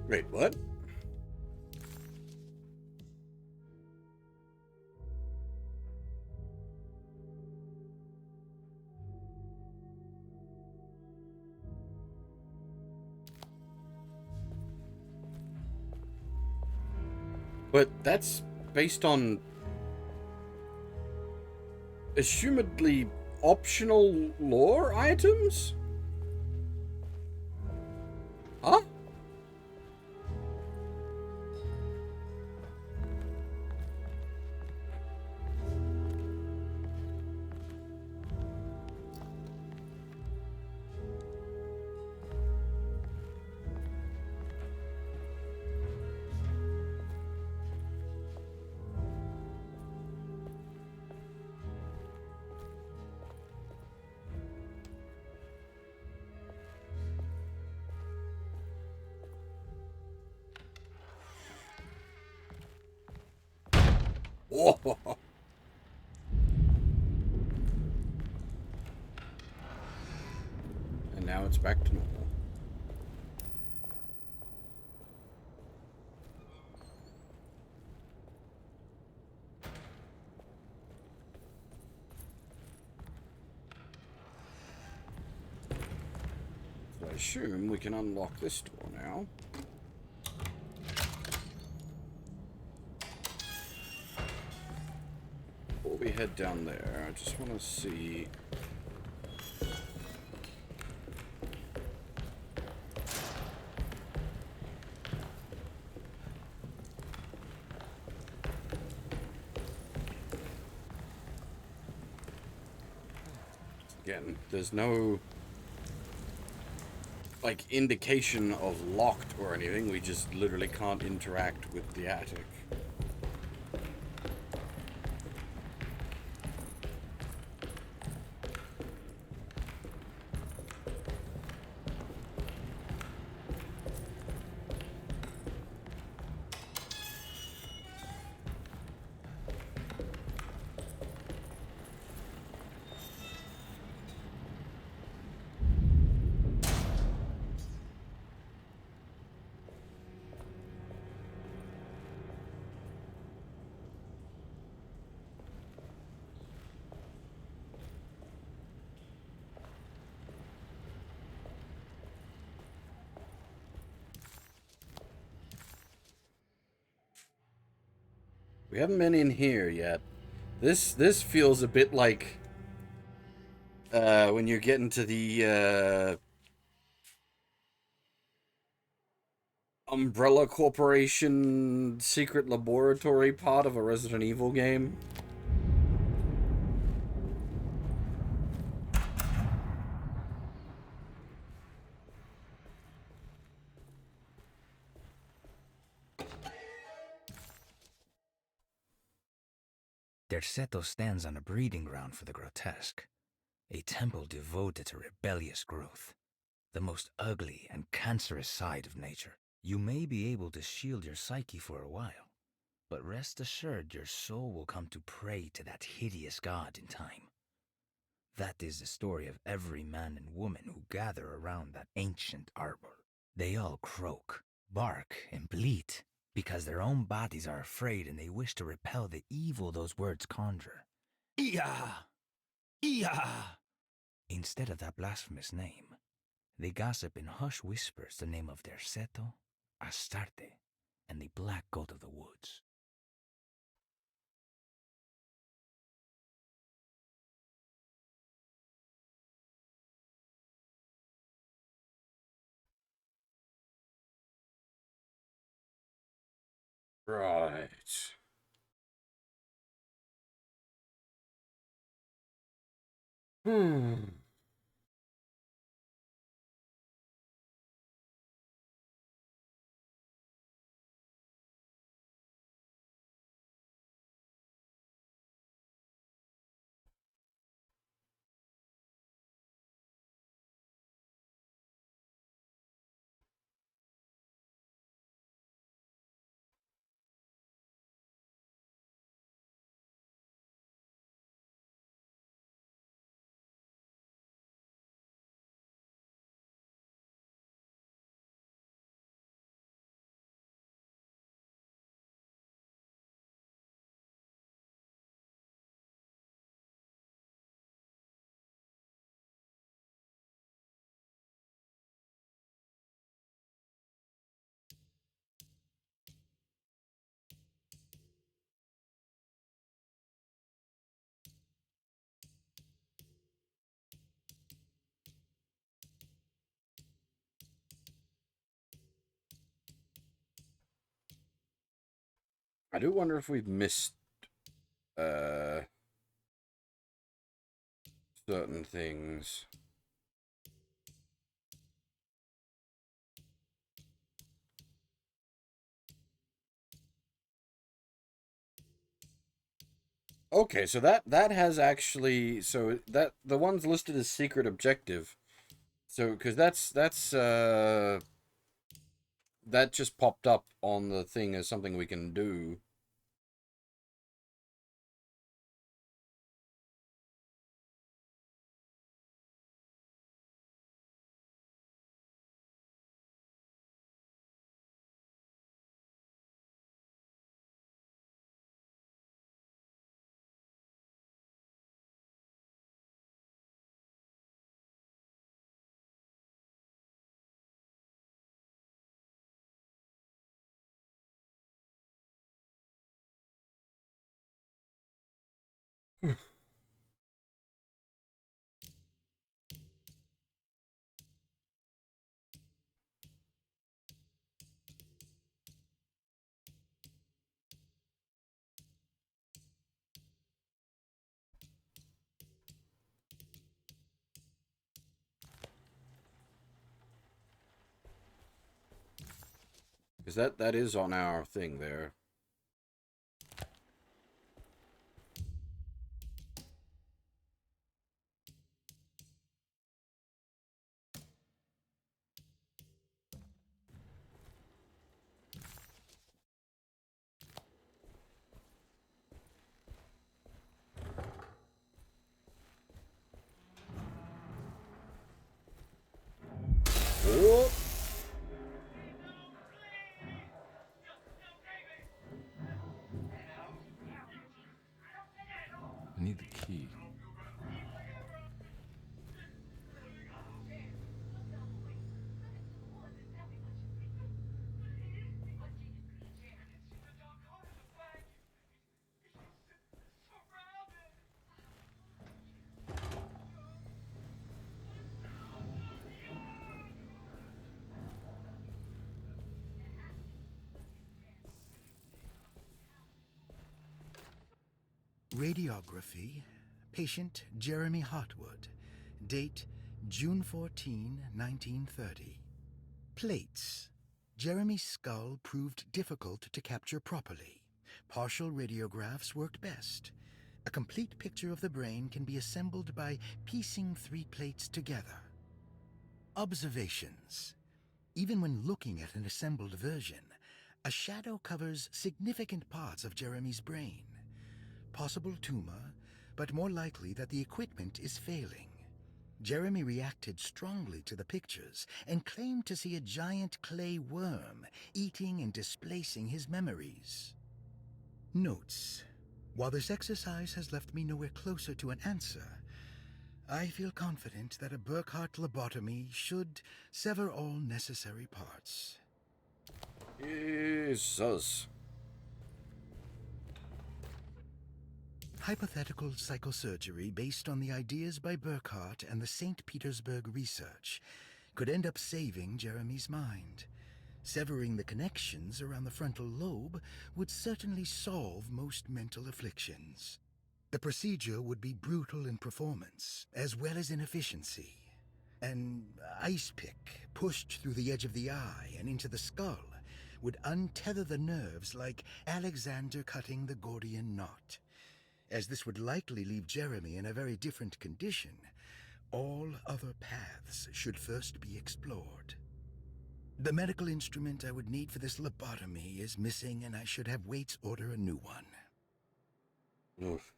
Wait, what? But that's based on assumedly optional lore items? Huh? Whoa. And now it's back to normal. So I assume we can unlock this door now. Before we head down there, I just want to see... Again, there's no, like, indication of locked or anything. We just literally can't interact with the attic. We haven't been in here yet. This feels a bit like when you're getting to the Umbrella Corporation secret laboratory part of a Resident Evil game.
Derceto stands on a breeding ground for the grotesque, a temple devoted to rebellious growth, the most ugly and cancerous side of nature. You may be able to shield your psyche for a while, but rest assured your soul will come to pray to that hideous god in time. That is the story of every man and woman who gather around that ancient arbor. They all croak, bark, and bleat because their own bodies are afraid and they wish to repel the evil those words conjure. Iya! Iya! Instead of that blasphemous name, they gossip in hushed whispers the name of their Seto, Astarte, and the black goat of the woods.
Right. Hmm. I do wonder if we've missed certain things. Okay, so that has actually, so that the ones listed as secret objective. So because that just popped up on the thing as something we can do. Because that is on our thing there. Oh.
I need the key.
Radiography. Patient Jeremy Hotwood. Date June 14, 1930. Plates. Jeremy's skull proved difficult to capture properly. Partial radiographs worked best. A complete picture of the brain can be assembled by piecing 3 plates together. Observations. Even when looking at an assembled version, a shadow covers significant parts of Jeremy's brain. Possible tumor, but more likely that the equipment is failing. Jeremy reacted strongly to the pictures and claimed to see a giant clay worm eating and displacing his memories. Notes. While this exercise has left me nowhere closer to an answer, I feel confident that a Burkhart lobotomy should sever all necessary parts.
Jesus.
Hypothetical psychosurgery based on the ideas by Burkhart and the St. Petersburg research could end up saving Jeremy's mind. Severing the connections around the frontal lobe would certainly solve most mental afflictions. The procedure would be brutal in performance, as well as in efficiency. An ice pick pushed through the edge of the eye and into the skull would untether the nerves like Alexander cutting the Gordian knot. As this would likely leave Jeremy in a very different condition, all other paths should first be explored. The medical instrument I would need for this lobotomy is missing, and I should have Waits order a new one.
Oof.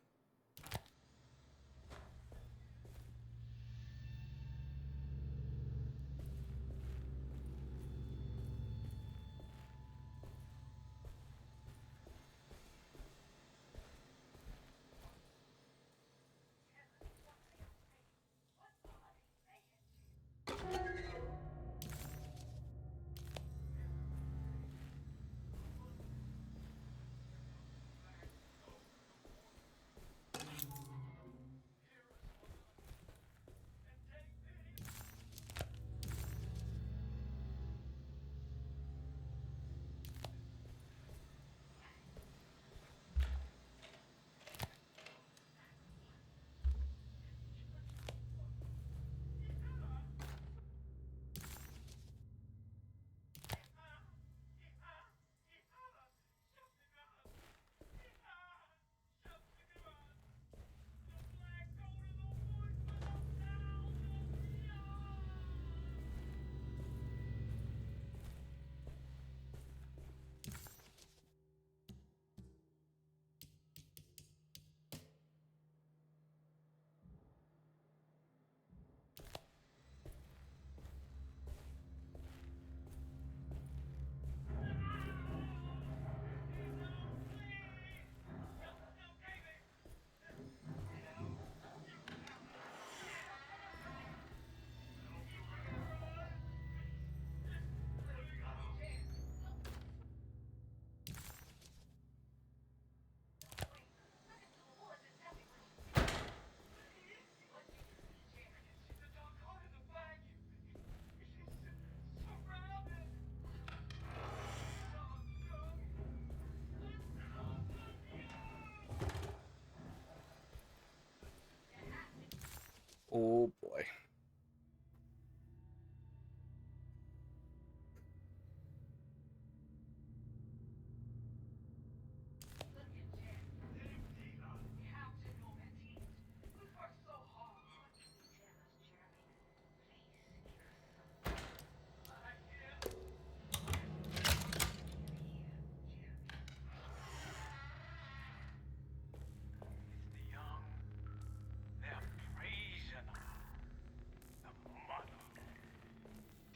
Oh boy.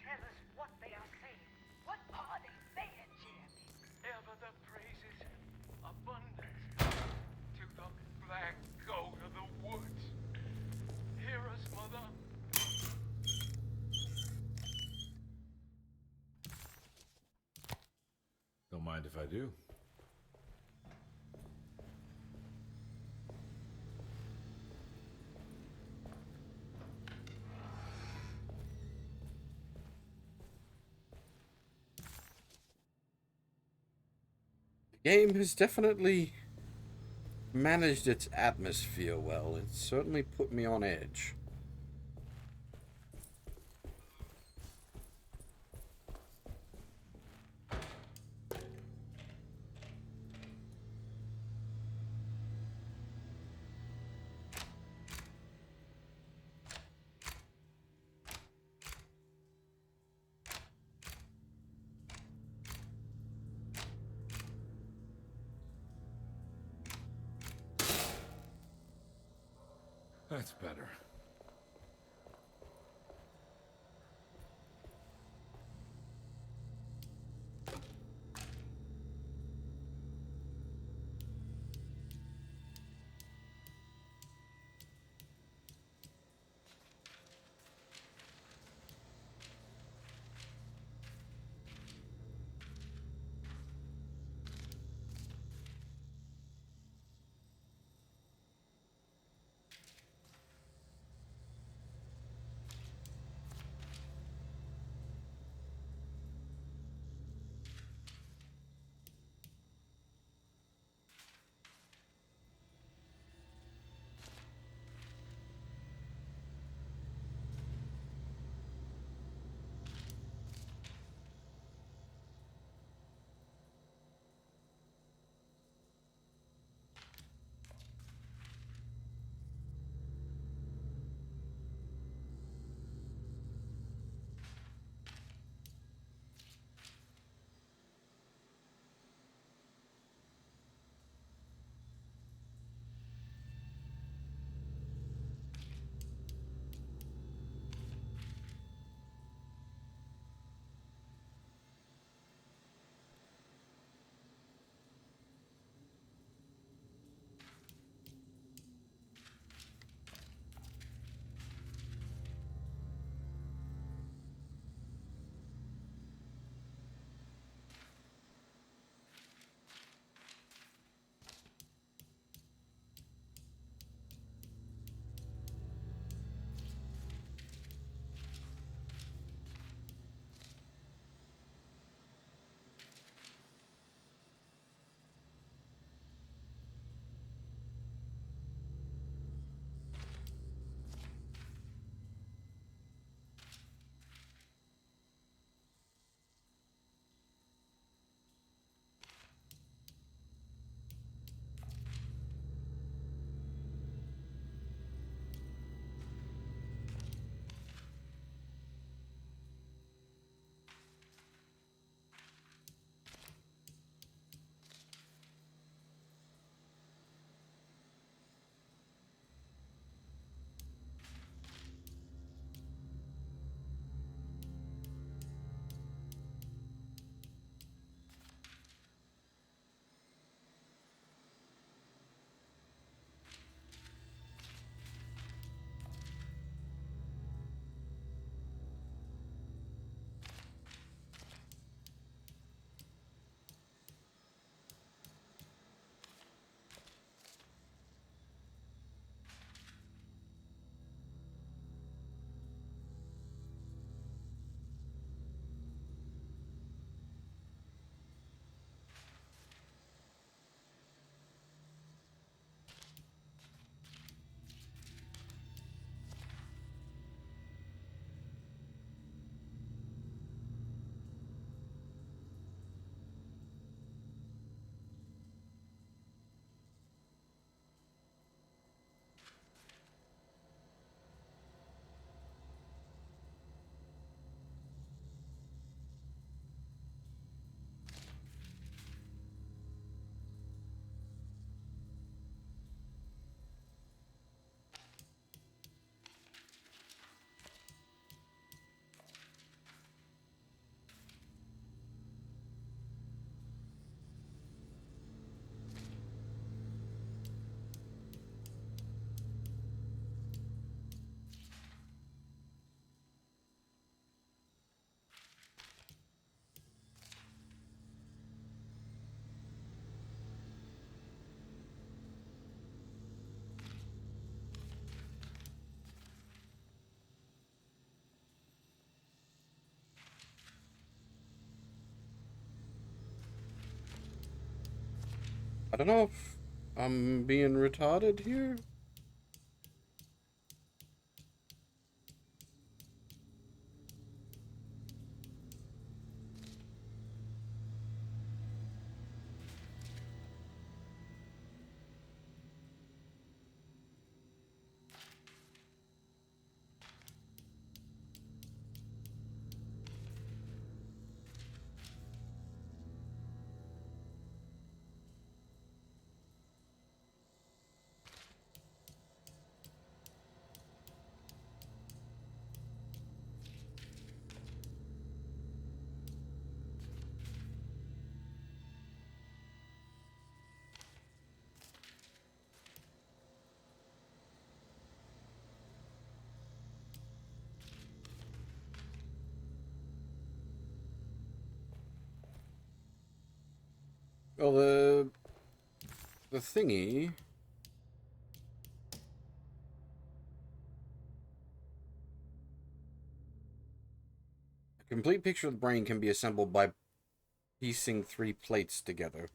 Tell us what they are saying. What are they saying, Jeremy? Ever the praises, abundance, to the black goat of the woods. Hear us, Mother.
Don't mind if I do.
The game has definitely managed its atmosphere well. It certainly put me on edge.
That's better.
I don't know if I'm being retarded here. Well, the thingy. A complete picture of the brain can be assembled by piecing 3 plates together.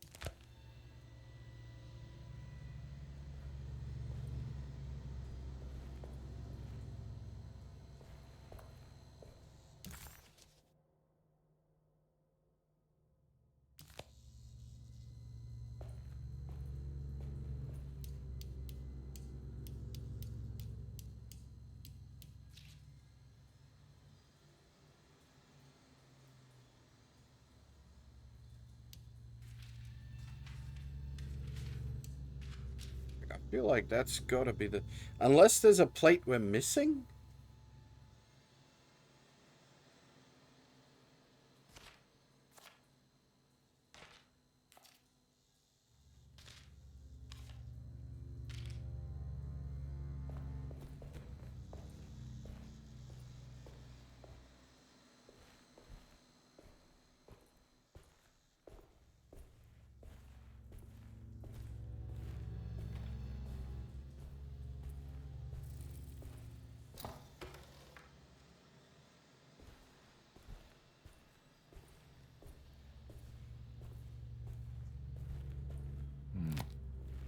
I feel like that's gotta be the... Unless there's a plate we're missing?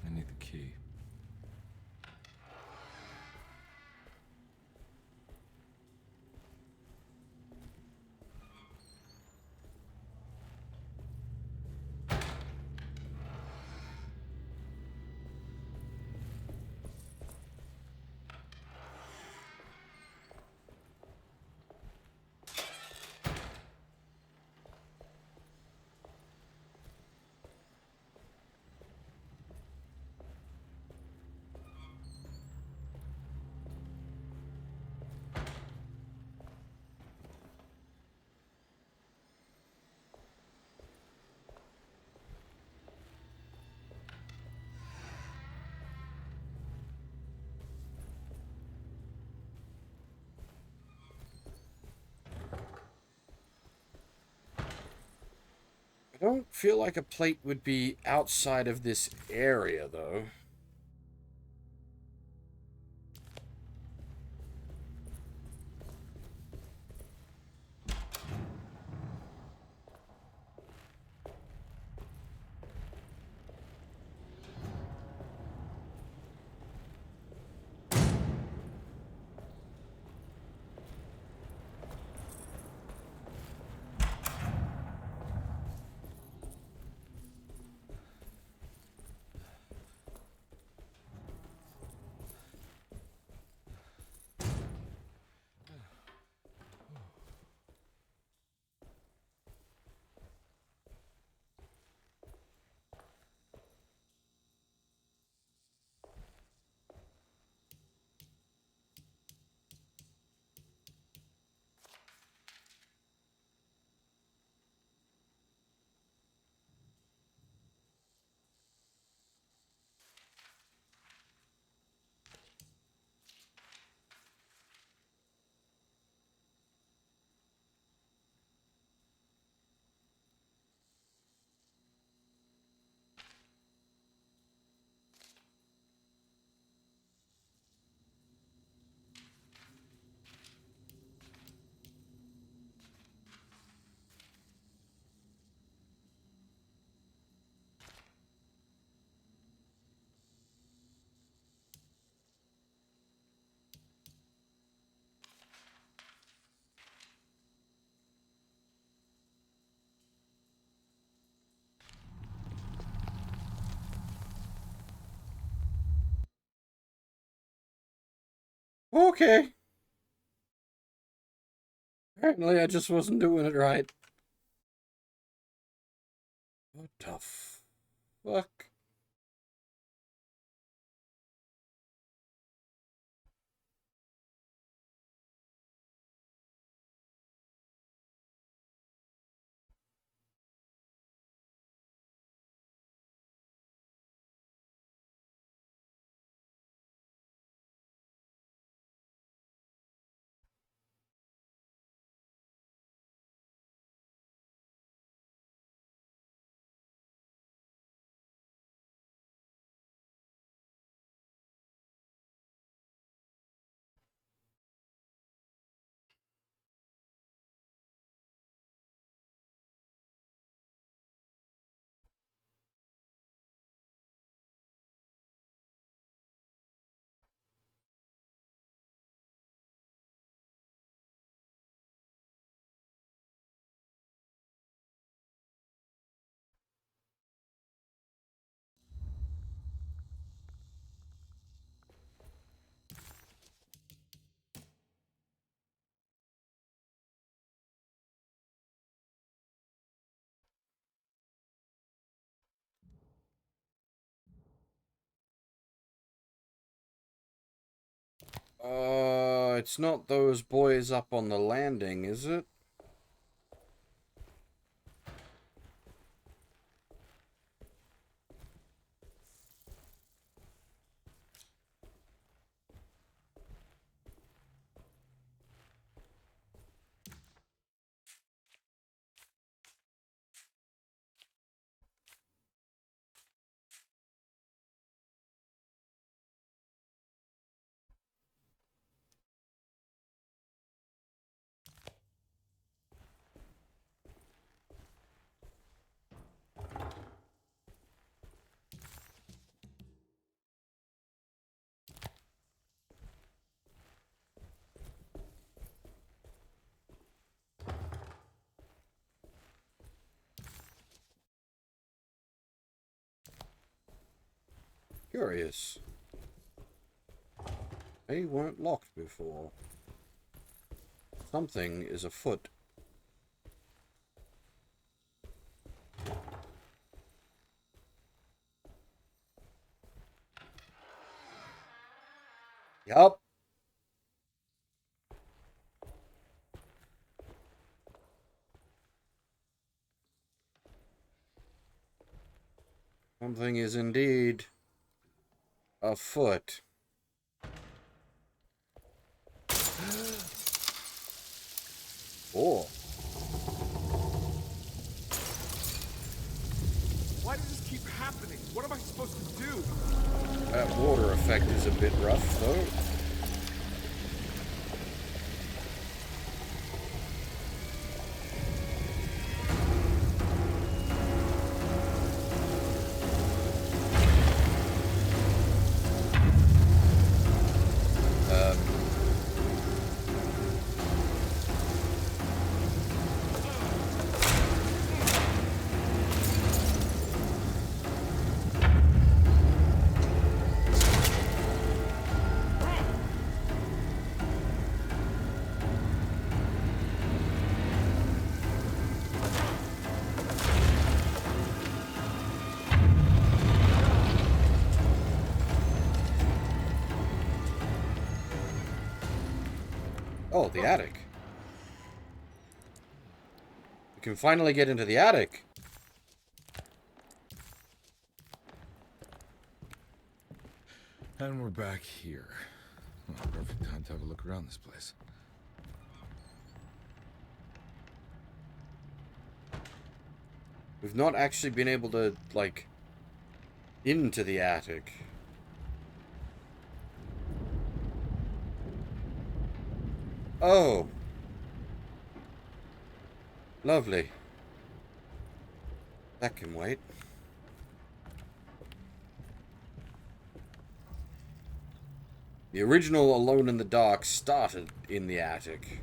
I need the key.
I don't feel like a plate would be outside of this area, though. Okay. Apparently I just wasn't doing it right. What the fuck? It's not those boys up on the landing, is it? Curious. They weren't locked before. Something is afoot. Yup. Something is indeed afoot. Oh.
Why does this keep happening? What am I supposed to do?
That water effect is a bit rough, though. Oh, the attic. We can finally get into the attic.
And we're back here. Well, perfect time to have a look around this place.
We've not actually been able to, like, into the attic. Oh. Lovely. That can wait. The original Alone in the Dark started in the attic.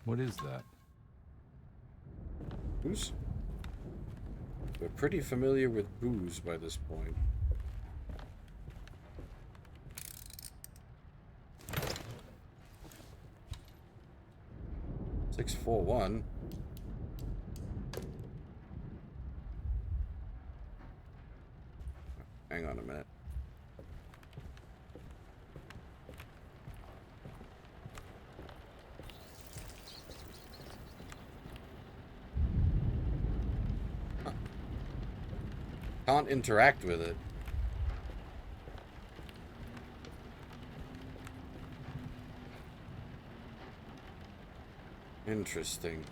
What is that?
Booze? We're pretty familiar with booze by this point. $641. Hang on a minute. Huh. Can't interact with it. Interesting.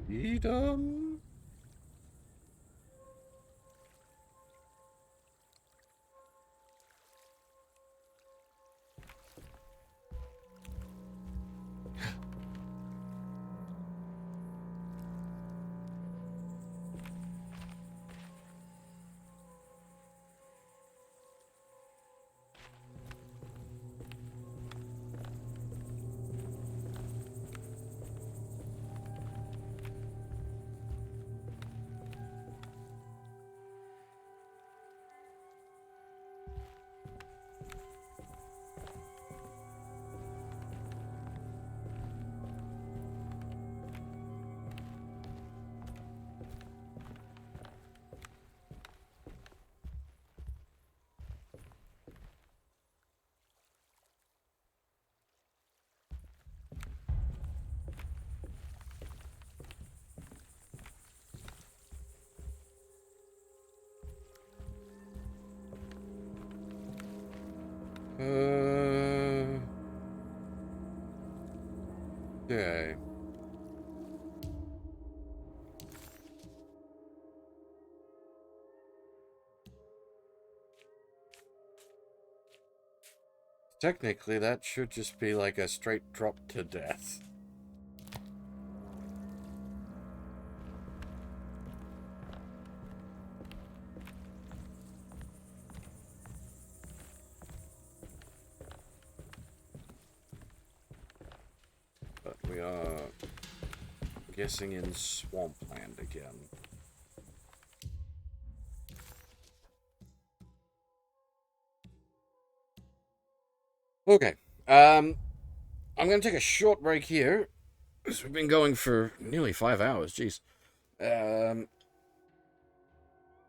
Freedom. Okay. Technically, that should just be like a straight drop to death. But we are guessing in swampland again. Okay. I'm going to take a short break here. Because we've been going for nearly 5 hours. Jeez.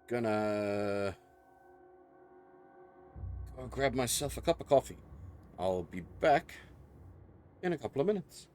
Gonna go grab myself a cup of coffee. I'll be back in a couple of minutes.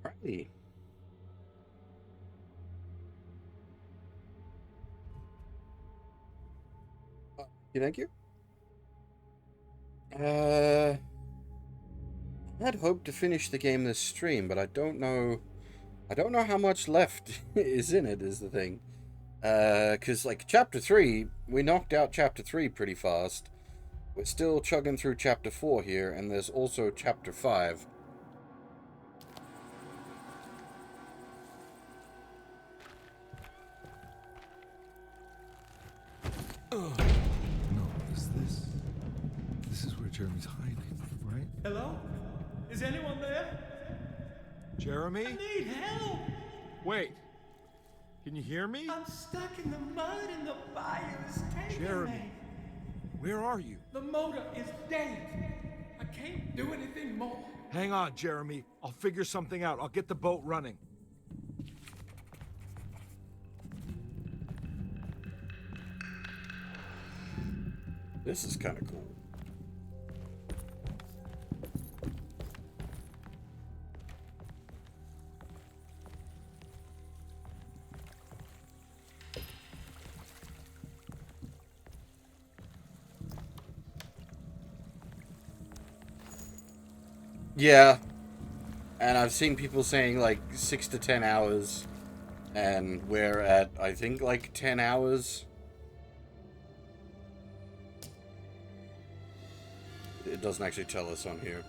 Alrighty. Thank you. I had hoped to finish the game this stream, but I don't know how much left is in it, is the thing. Because, like, Chapter 3, we knocked out Chapter 3 pretty fast. We're still chugging through Chapter 4 here, and there's also Chapter 5.
No, this is where Jeremy's hiding, right?
Hello? Is anyone there?
Jeremy?
I need help!
Wait. Can you hear me?
I'm stuck in the mud and the fire's taking
Jeremy,
me.
where are you?
The motor is dead. I can't do anything more.
Hang on, Jeremy. I'll figure something out. I'll get the boat running.
This is kind of cool. Yeah, and I've seen people saying like 6 to 10 hours, and we're at, I think, like 10 hours. It doesn't actually tell us on here.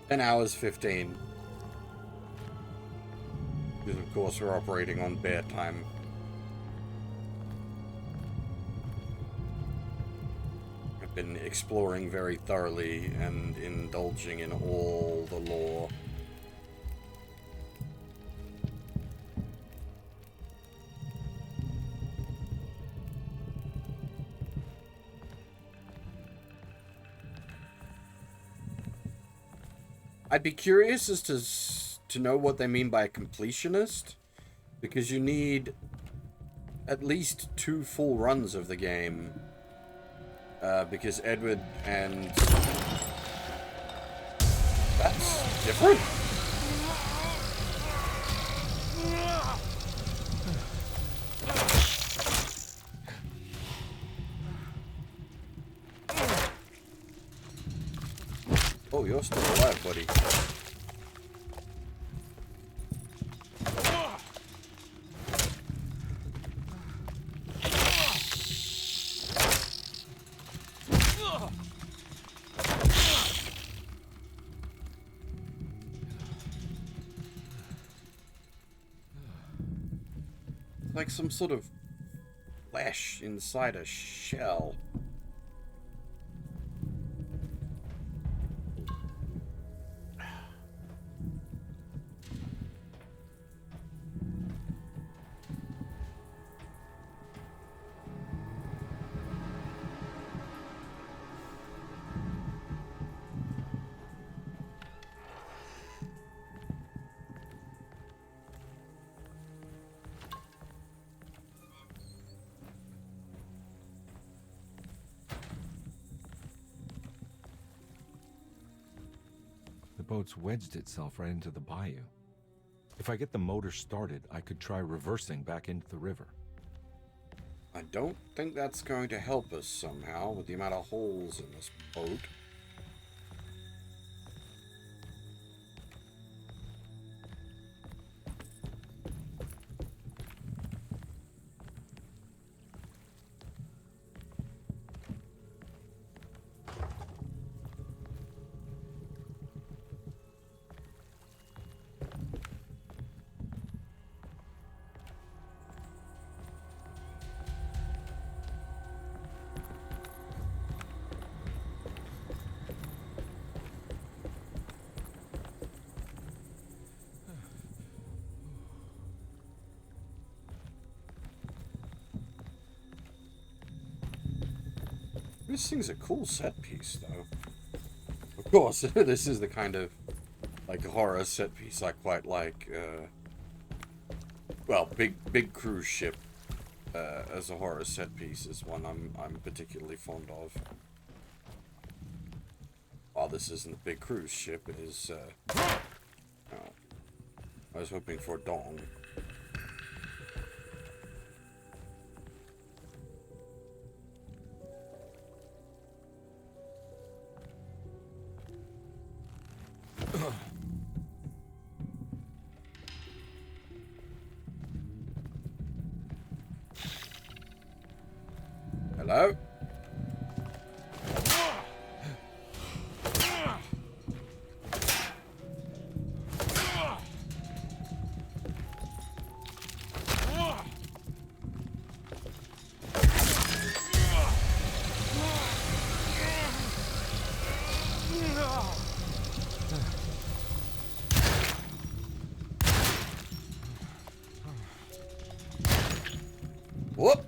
10 hours 15. Because of course we're operating on bear time. I've been exploring very thoroughly and indulging in all the lore. I'd be curious as to know what they mean by a completionist, because you need at least 2 full runs of the game, because Edward and... That's different? Oh, you're still alive, buddy. Like some sort of flesh inside a shell.
The boat's wedged itself right into the bayou. If I get the motor started, I could try reversing back into the river.
I don't think that's going to help us somehow with the amount of holes in this boat. This thing's a cool set piece, though. Of course, this is the kind of, like, horror set piece I quite like. Well, big cruise ship as a horror set piece is one I'm particularly fond of. Oh, this isn't a big cruise ship. It is, oh. I was hoping for Dong. Hello? Whoop!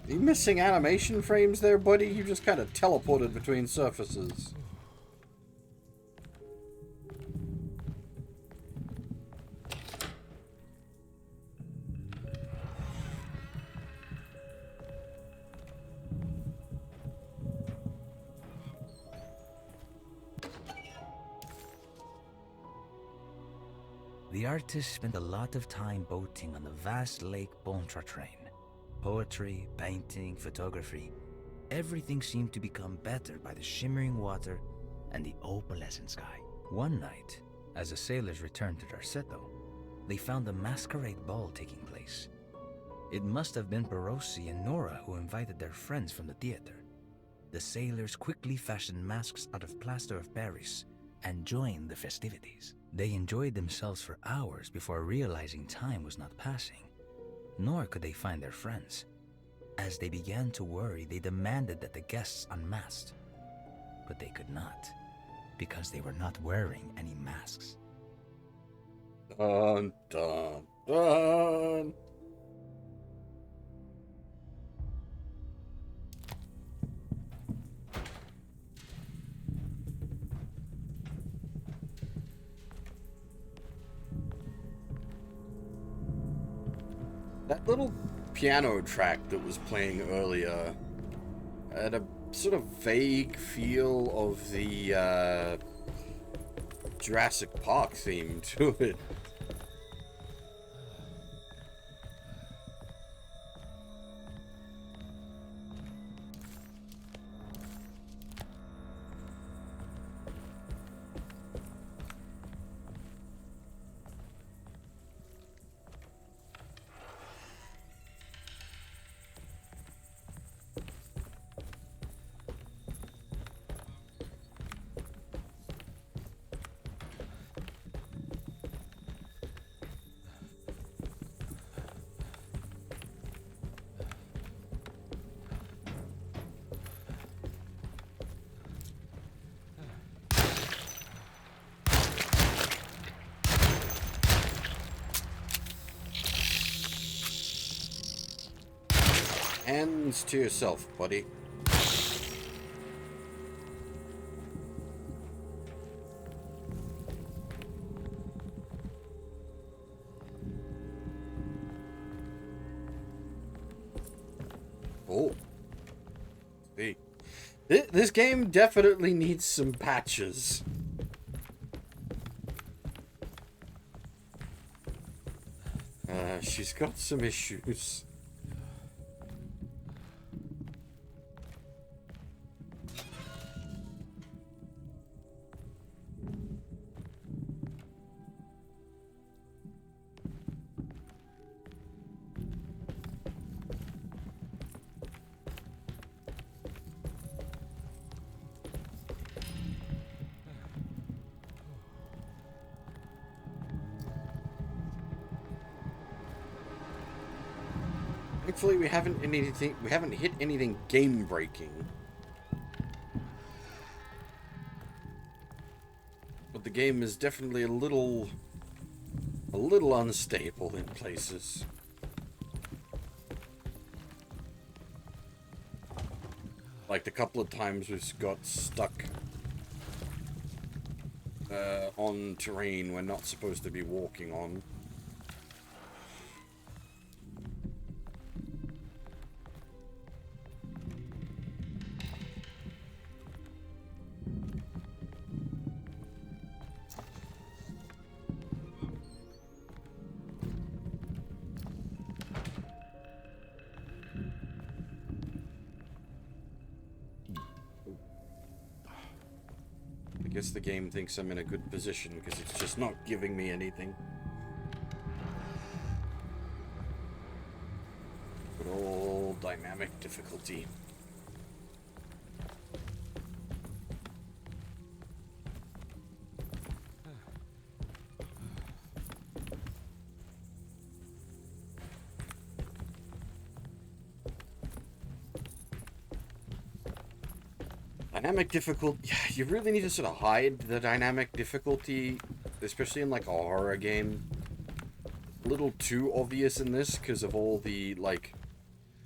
Are you missing animation frames there, buddy? You just kind of teleported between surfaces.
The artist spent a lot of time boating on the vast Lake Pontchartrain. Poetry, painting, photography, everything seemed to become better by the shimmering water and the opalescent sky. One night, as the sailors returned to Darceto, they found a masquerade ball taking place. It must have been Perosi and Nora who invited their friends from the theater. The sailors quickly fashioned masks out of plaster of Paris and joined the festivities. They enjoyed themselves for hours before realizing time was not passing, nor could they find their friends. As they began to worry, they demanded that the guests unmasked, but they could not, because they were not wearing any masks.
Dun, dun, dun. That little piano track that was playing earlier had a sort of vague feel of the Jurassic Park theme to it. Hands to yourself, buddy. Oh. Hey. This game definitely needs some patches. She's got some issues. Thankfully, we haven't hit anything game breaking. But the game is definitely a little unstable in places. Like the couple of times we've got stuck on terrain we're not supposed to be walking on. Guess the game thinks I'm in a good position because it's just not giving me anything. Good old dynamic difficulty. Dynamic difficulty, yeah, you really need to sort of hide the dynamic difficulty, especially in like a horror game. A little too obvious in this because of all the like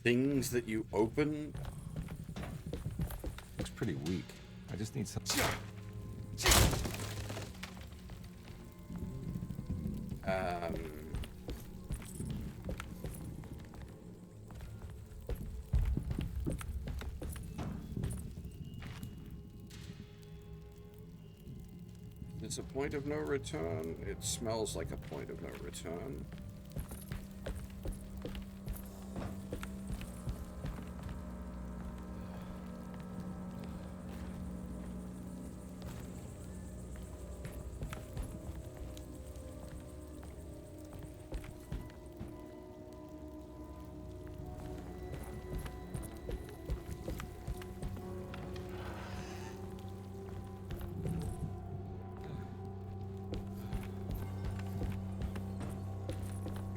things that you open.
Looks pretty weak. I just need some.
It's a point of no return. It smells like a point of no return.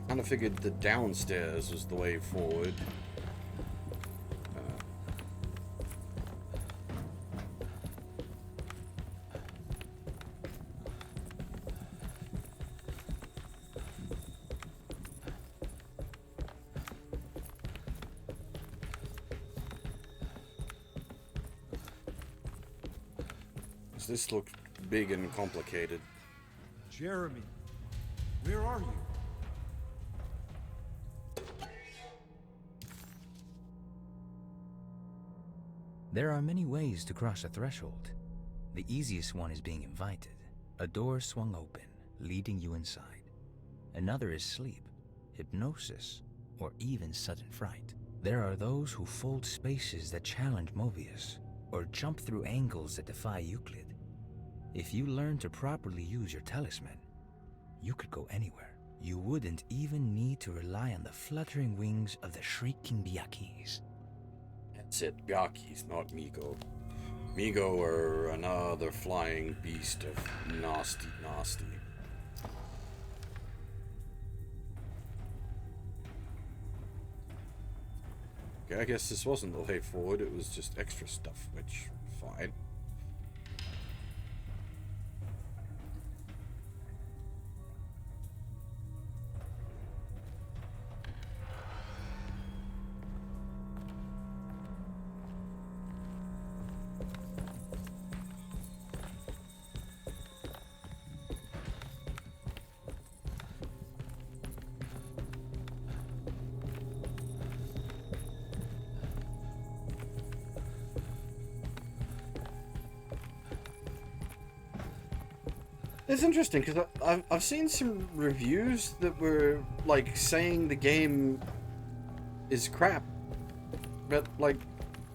Kind of figured the downstairs was the way forward. This looked big and complicated.
Jeremy, where are you?
There are many ways to cross a threshold. The easiest one is being invited. A door swung open, leading you inside. Another is sleep, hypnosis, or even sudden fright. There are those who fold spaces that challenge Mobius, or jump through angles that defy Euclid. If you learn to properly use your talisman, you could go anywhere. You wouldn't even need to rely on the fluttering wings of the shrieking Byakis.
That's it, Byakis, not Migo. Migo are another flying beast of nasty. Okay, I guess this wasn't the way forward, it was just extra stuff, which, fine. It's interesting because I've seen some reviews that were like saying the game is crap, but like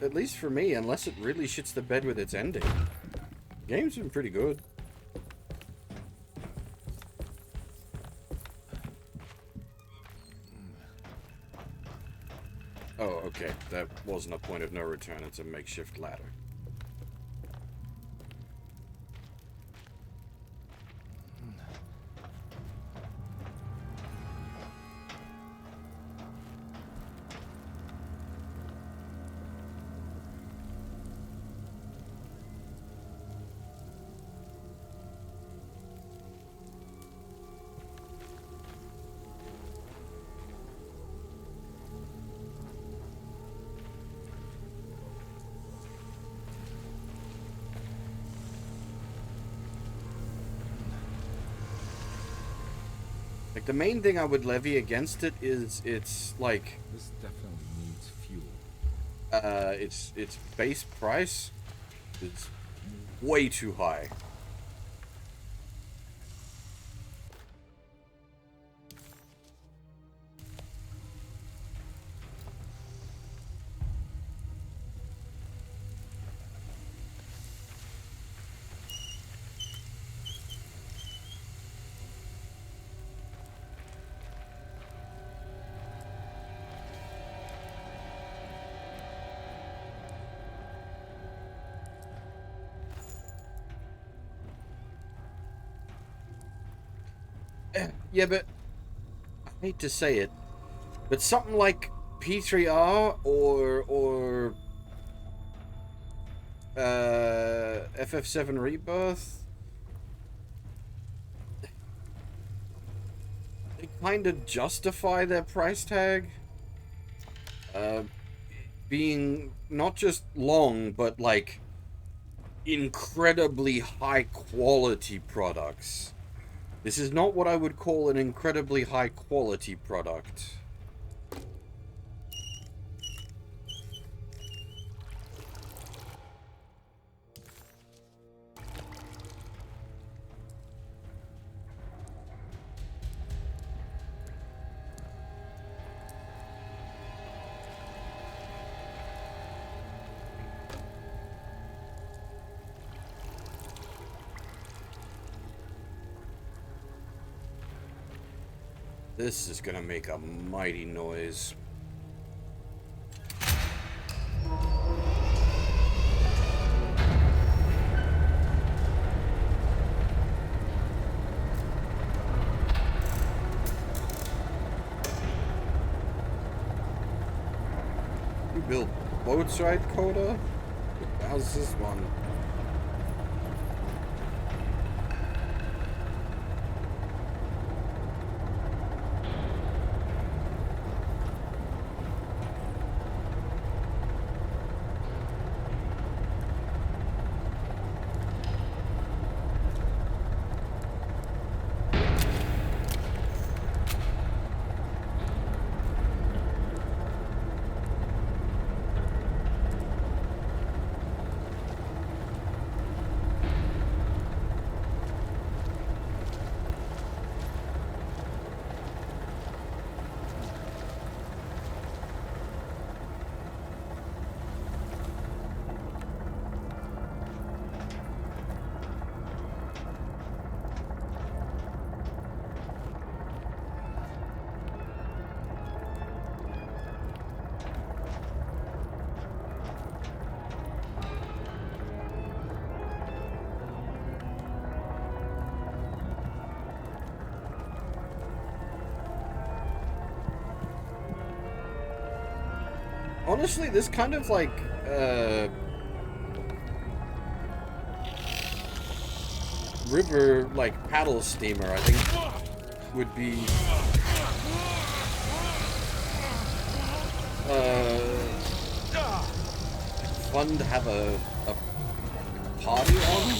at least for me, unless it really shits the bed with its ending, the game's been pretty good. Oh, okay, that wasn't a point of no return. It's a makeshift ladder. Like, the main thing I would levy against it is it's like
This definitely needs fuel.
its base price is way too high. Yeah, but I hate to say it, but something like P3R or FF7 Rebirth, they kind of justify their price tag. Being not just long, but like incredibly high quality products. This is not what I would call an incredibly high quality product. This is gonna make a mighty noise. You build boats, right, Coda? How's this one? Honestly, this kind of like river like paddle steamer, I think, would be fun to have a party on.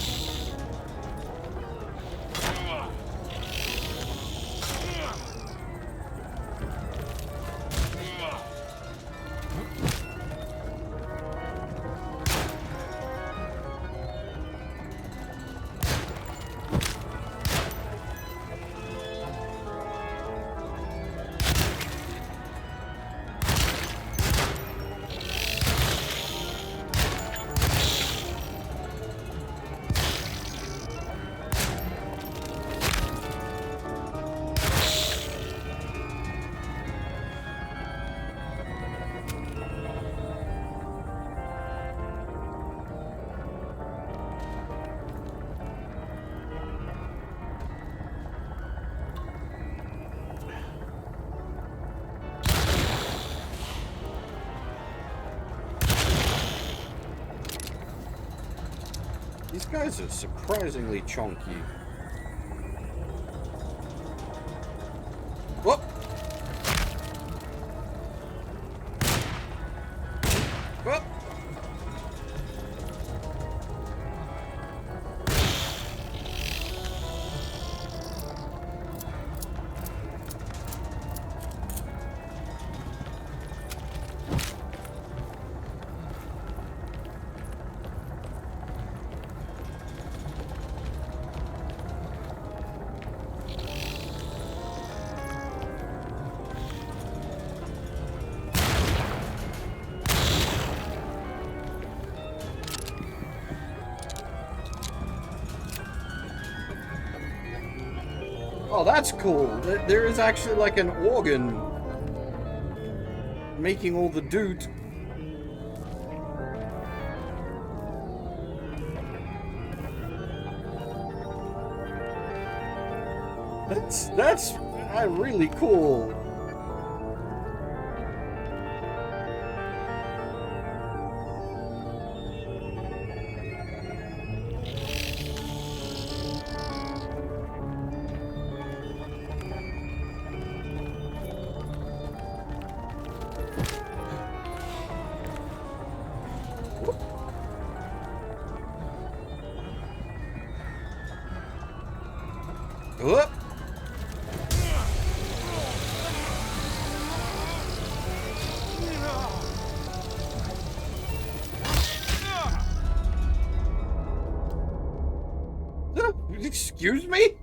These guys are surprisingly chunky. Whoop! Whoop! Oh, that's cool. There is actually like an organ making all the doot. That's really cool. Whoop. Excuse me?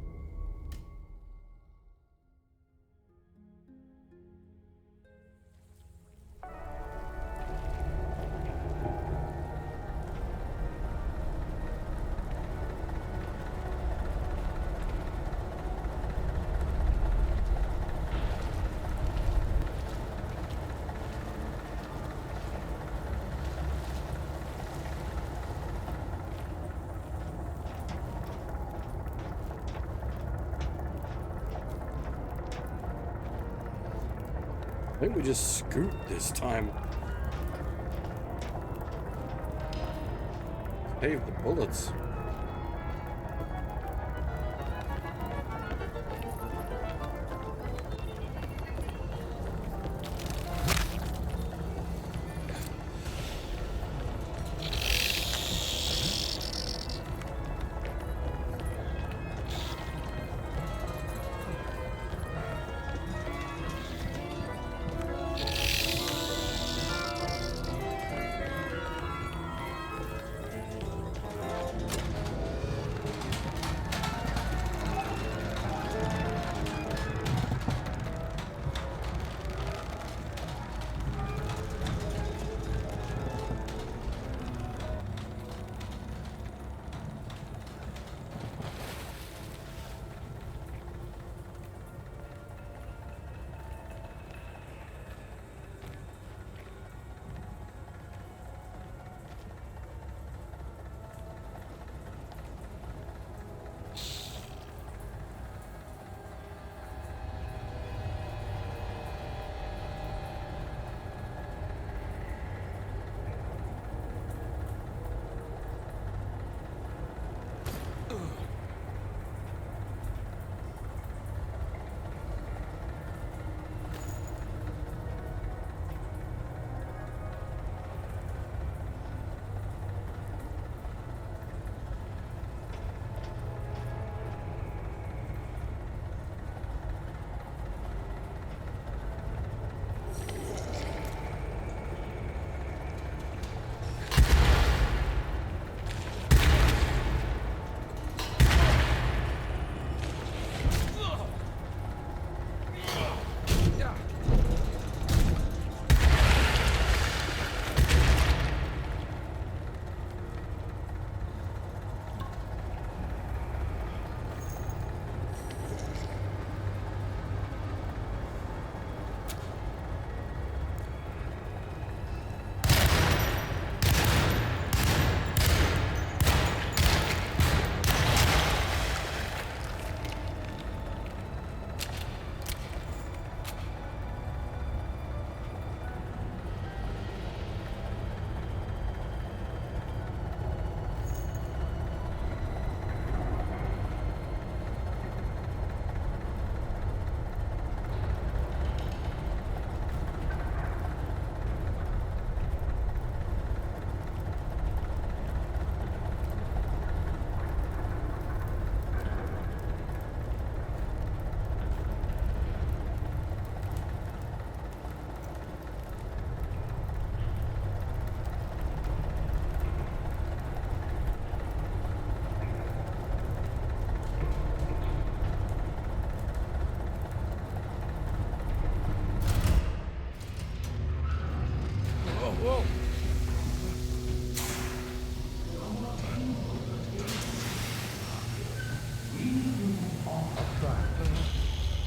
I think we just scoot this time. Save the bullets.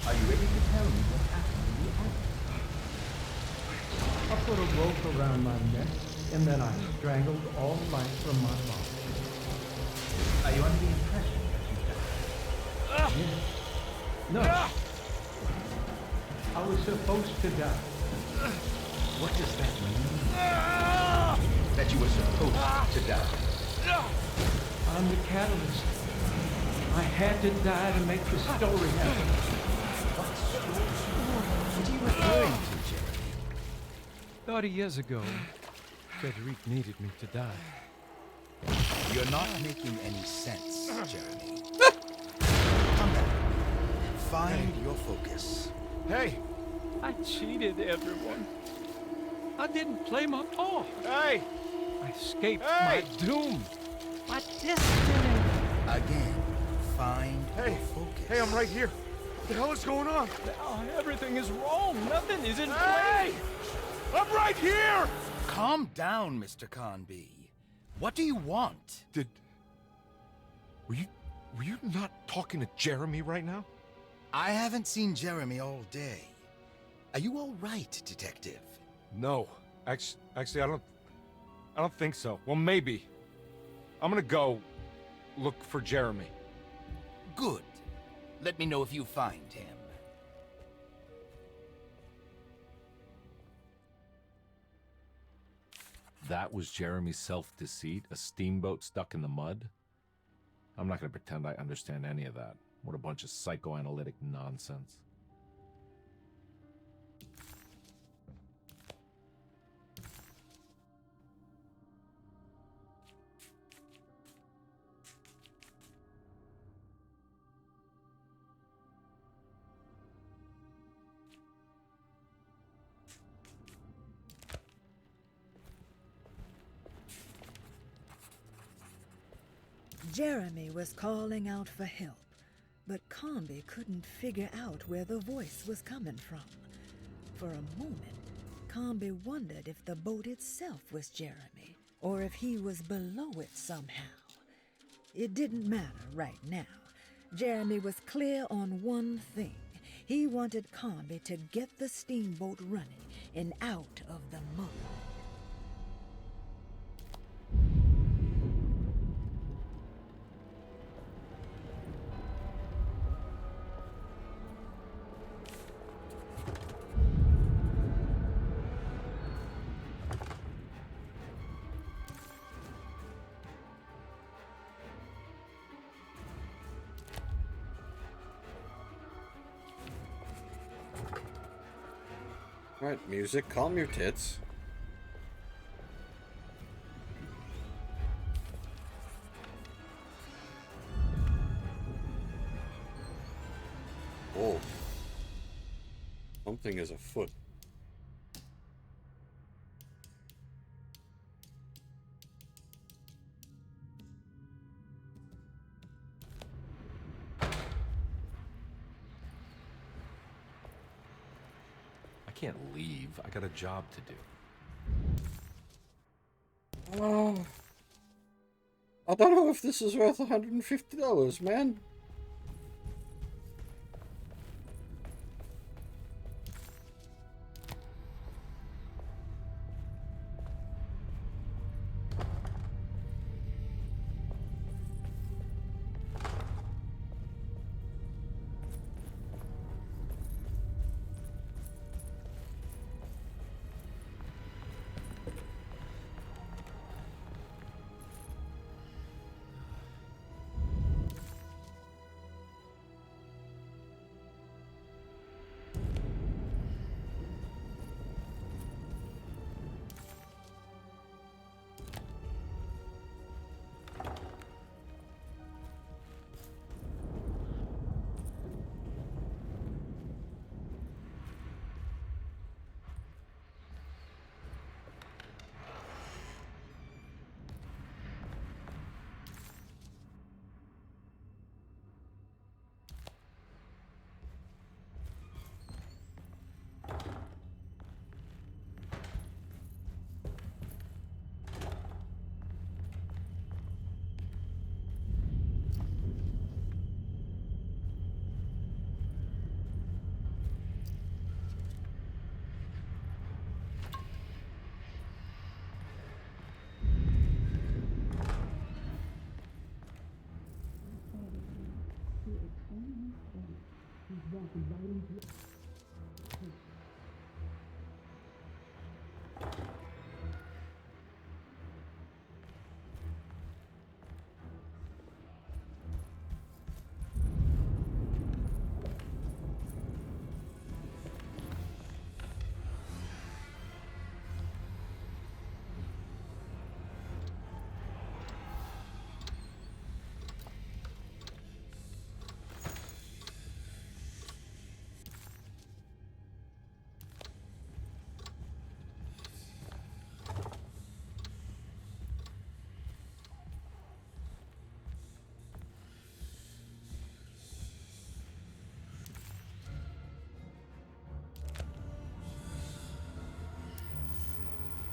Are you ready to tell me what happened in the attic? I put a rope around my neck, and then I strangled all life from my body. Are you under the impression that you died? Yes. No. I was supposed to die.
What does that mean? That you were supposed to die?
I'm the catalyst. I had to die to make the story happen.
What are you referring to, Jeremy?
30 years ago, Frederic needed me to die.
You're not making any sense, Jeremy. Come back. Find your focus.
Hey! I cheated everyone. I didn't play my part.
Hey!
I escaped
Hey!
my doom. My destiny.
Again, find
Hey!
your focus.
Hey, I'm right here. What the hell is going on?
Now everything is wrong. Nothing is in
Hey! I'm right here!
Calm down, Mr. Conby. What do you want?
Were you not talking to Jeremy right now?
I haven't seen Jeremy all day. Are you all right, Detective?
No. Actually, I don't think so. Well, maybe. I'm gonna go look for Jeremy.
Good. Let me know if you find him.
That was Jeremy's self-deceit? A steamboat stuck in the mud? I'm not gonna pretend I understand any of that. What a bunch of psychoanalytic nonsense.
Jeremy was calling out for help, but Conby couldn't figure out where the voice was coming from. For a moment, Conby wondered if the boat itself was Jeremy, or if he was below it somehow. It didn't matter right now. Jeremy was clear on one thing. He wanted Conby to get the steamboat running and out of the mud.
Right, music, calm your tits. Oh. Something is afoot.
I can't leave. I got a job to do.
Oh. I don't know if this is worth $150, man.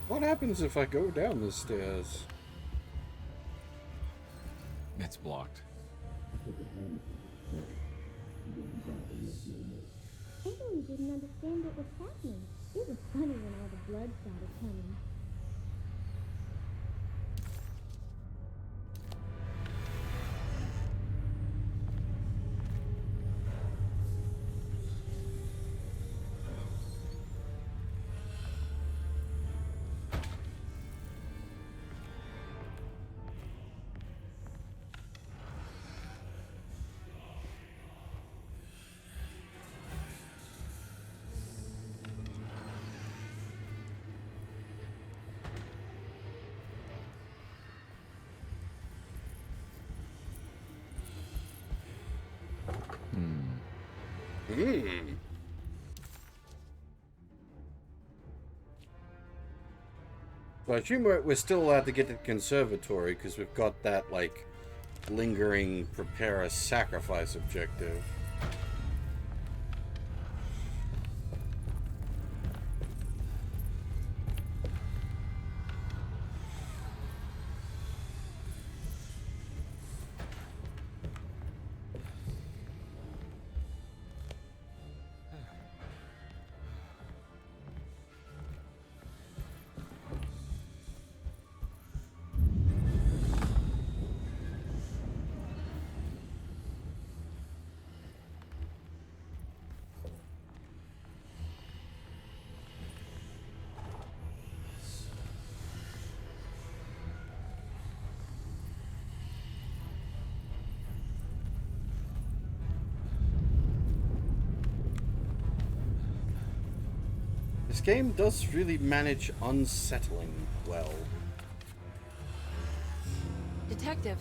What happens if I go down the stairs?
It's blocked.
Emily didn't understand what was happening. It was funny when all the blood started coming.
So I assume we're still allowed to get to the conservatory because we've got that, like, lingering prepare a sacrifice objective. This game does really manage unsettling well.
Detective,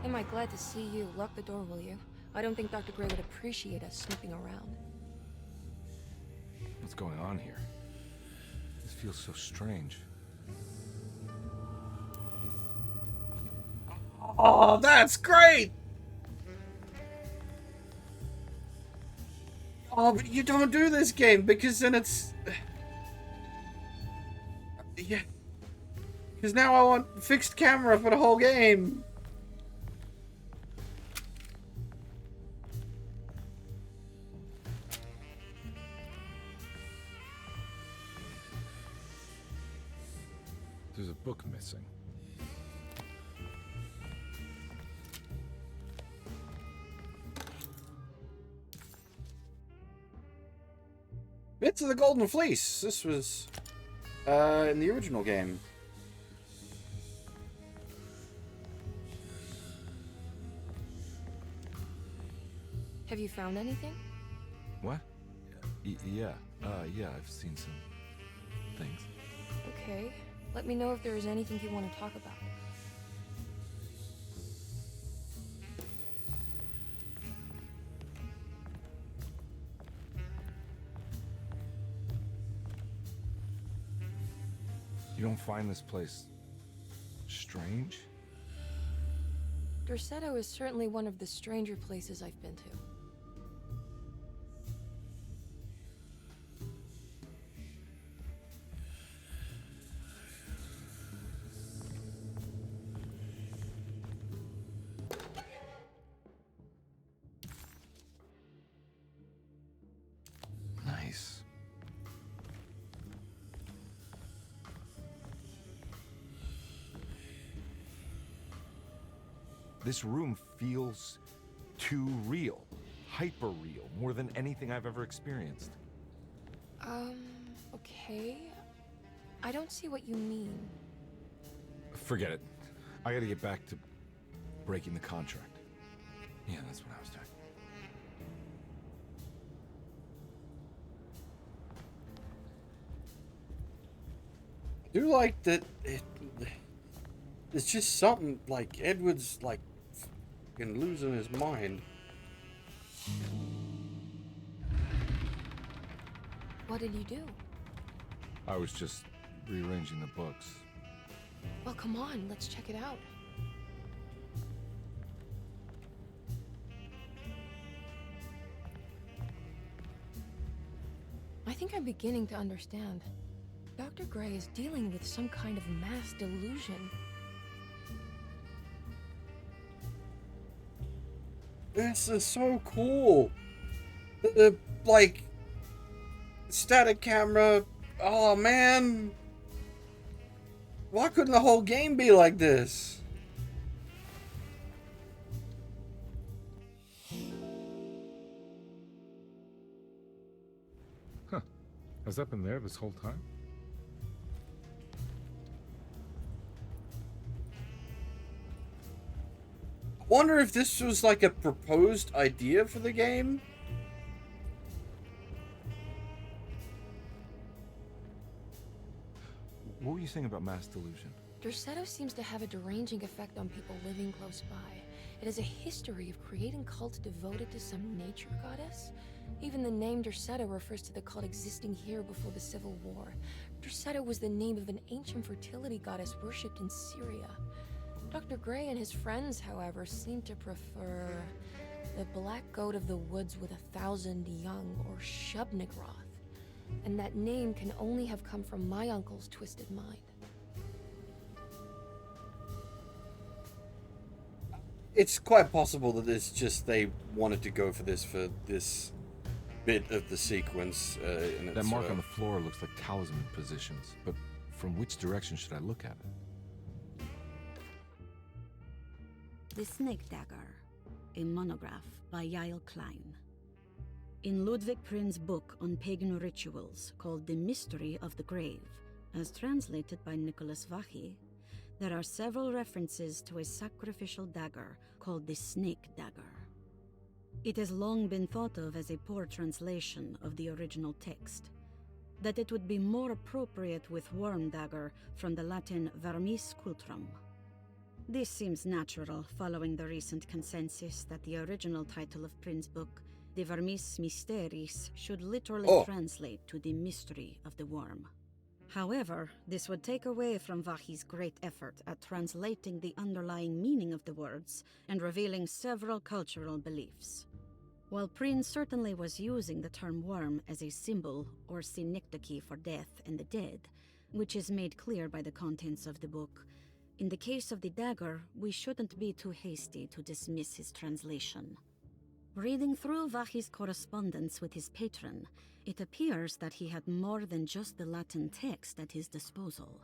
am I glad to see you. Lock the door, will you? I don't think Dr. Gray would appreciate us snooping around.
What's going on here? This feels so strange.
Oh, that's great! Oh, but you don't do this game because then it's... Yeah. Because now I want fixed camera for the whole game.
There's a book missing.
Bits of the Golden Fleece. This was in the original game.
Have you found anything?
What? Yeah. Yeah, I've seen some things.
Okay. Let me know if there is anything you want to talk about.
You don't find this place strange?
Derceto is certainly one of the stranger places I've been to.
Nice. This room feels too real. hyper-real, more than anything I've ever experienced.
Okay. I don't see what you mean.
Forget it. I gotta get back to breaking the contract. Yeah, that's what I was doing.
I do like that it's just something like Edward's like fucking losing his mind.
What did you do?
I was just rearranging the books.
Well, come on, let's check it out. I think I'm beginning to understand. Dr. Gray is dealing with some kind of mass delusion.
This is so cool. Like, static camera. Oh, man. Why couldn't the whole game be like this?
Huh. Has that been there this whole time?
I wonder if this was like a proposed idea for the game.
What were you saying about mass delusion?
Derceto seems to have a deranging effect on people living close by. It has a history of creating cults devoted to some nature goddess. Even the name Derceto refers to the cult existing here before the Civil War. Derceto was the name of an ancient fertility goddess worshipped in Syria. Dr. Gray and his friends, however, seem to prefer the black goat of the woods with 1,000 young, or Shub-Nigroth. And that name can only have come from my uncle's twisted mind.
It's quite possible that it's just they wanted to go for this bit of the sequence. And
That mark on the floor looks like talisman positions, but from which direction should I look at it?
The Snake Dagger, a monograph by Yael Klein. In Ludwig Prin's book on pagan rituals called The Mystery of the Grave, as translated by Nicholas Vachy, there are several references to a sacrificial dagger called the Snake Dagger. It has long been thought of as a poor translation of the original text, that it would be more appropriate with worm dagger from the Latin vermis cultrum. This seems natural following the recent consensus that the original title of Prin's book, De Vermis Mysteris, should literally translate to the mystery of the worm. However, this would take away from Vachy's great effort at translating the underlying meaning of the words and revealing several cultural beliefs. While Prin certainly was using the term worm as a symbol or synecdoche for death and the dead, which is made clear by the contents of the book, in the case of the dagger, we shouldn't be too hasty to dismiss his translation. Reading through Vachy's correspondence with his patron, it appears that he had more than just the Latin text at his disposal.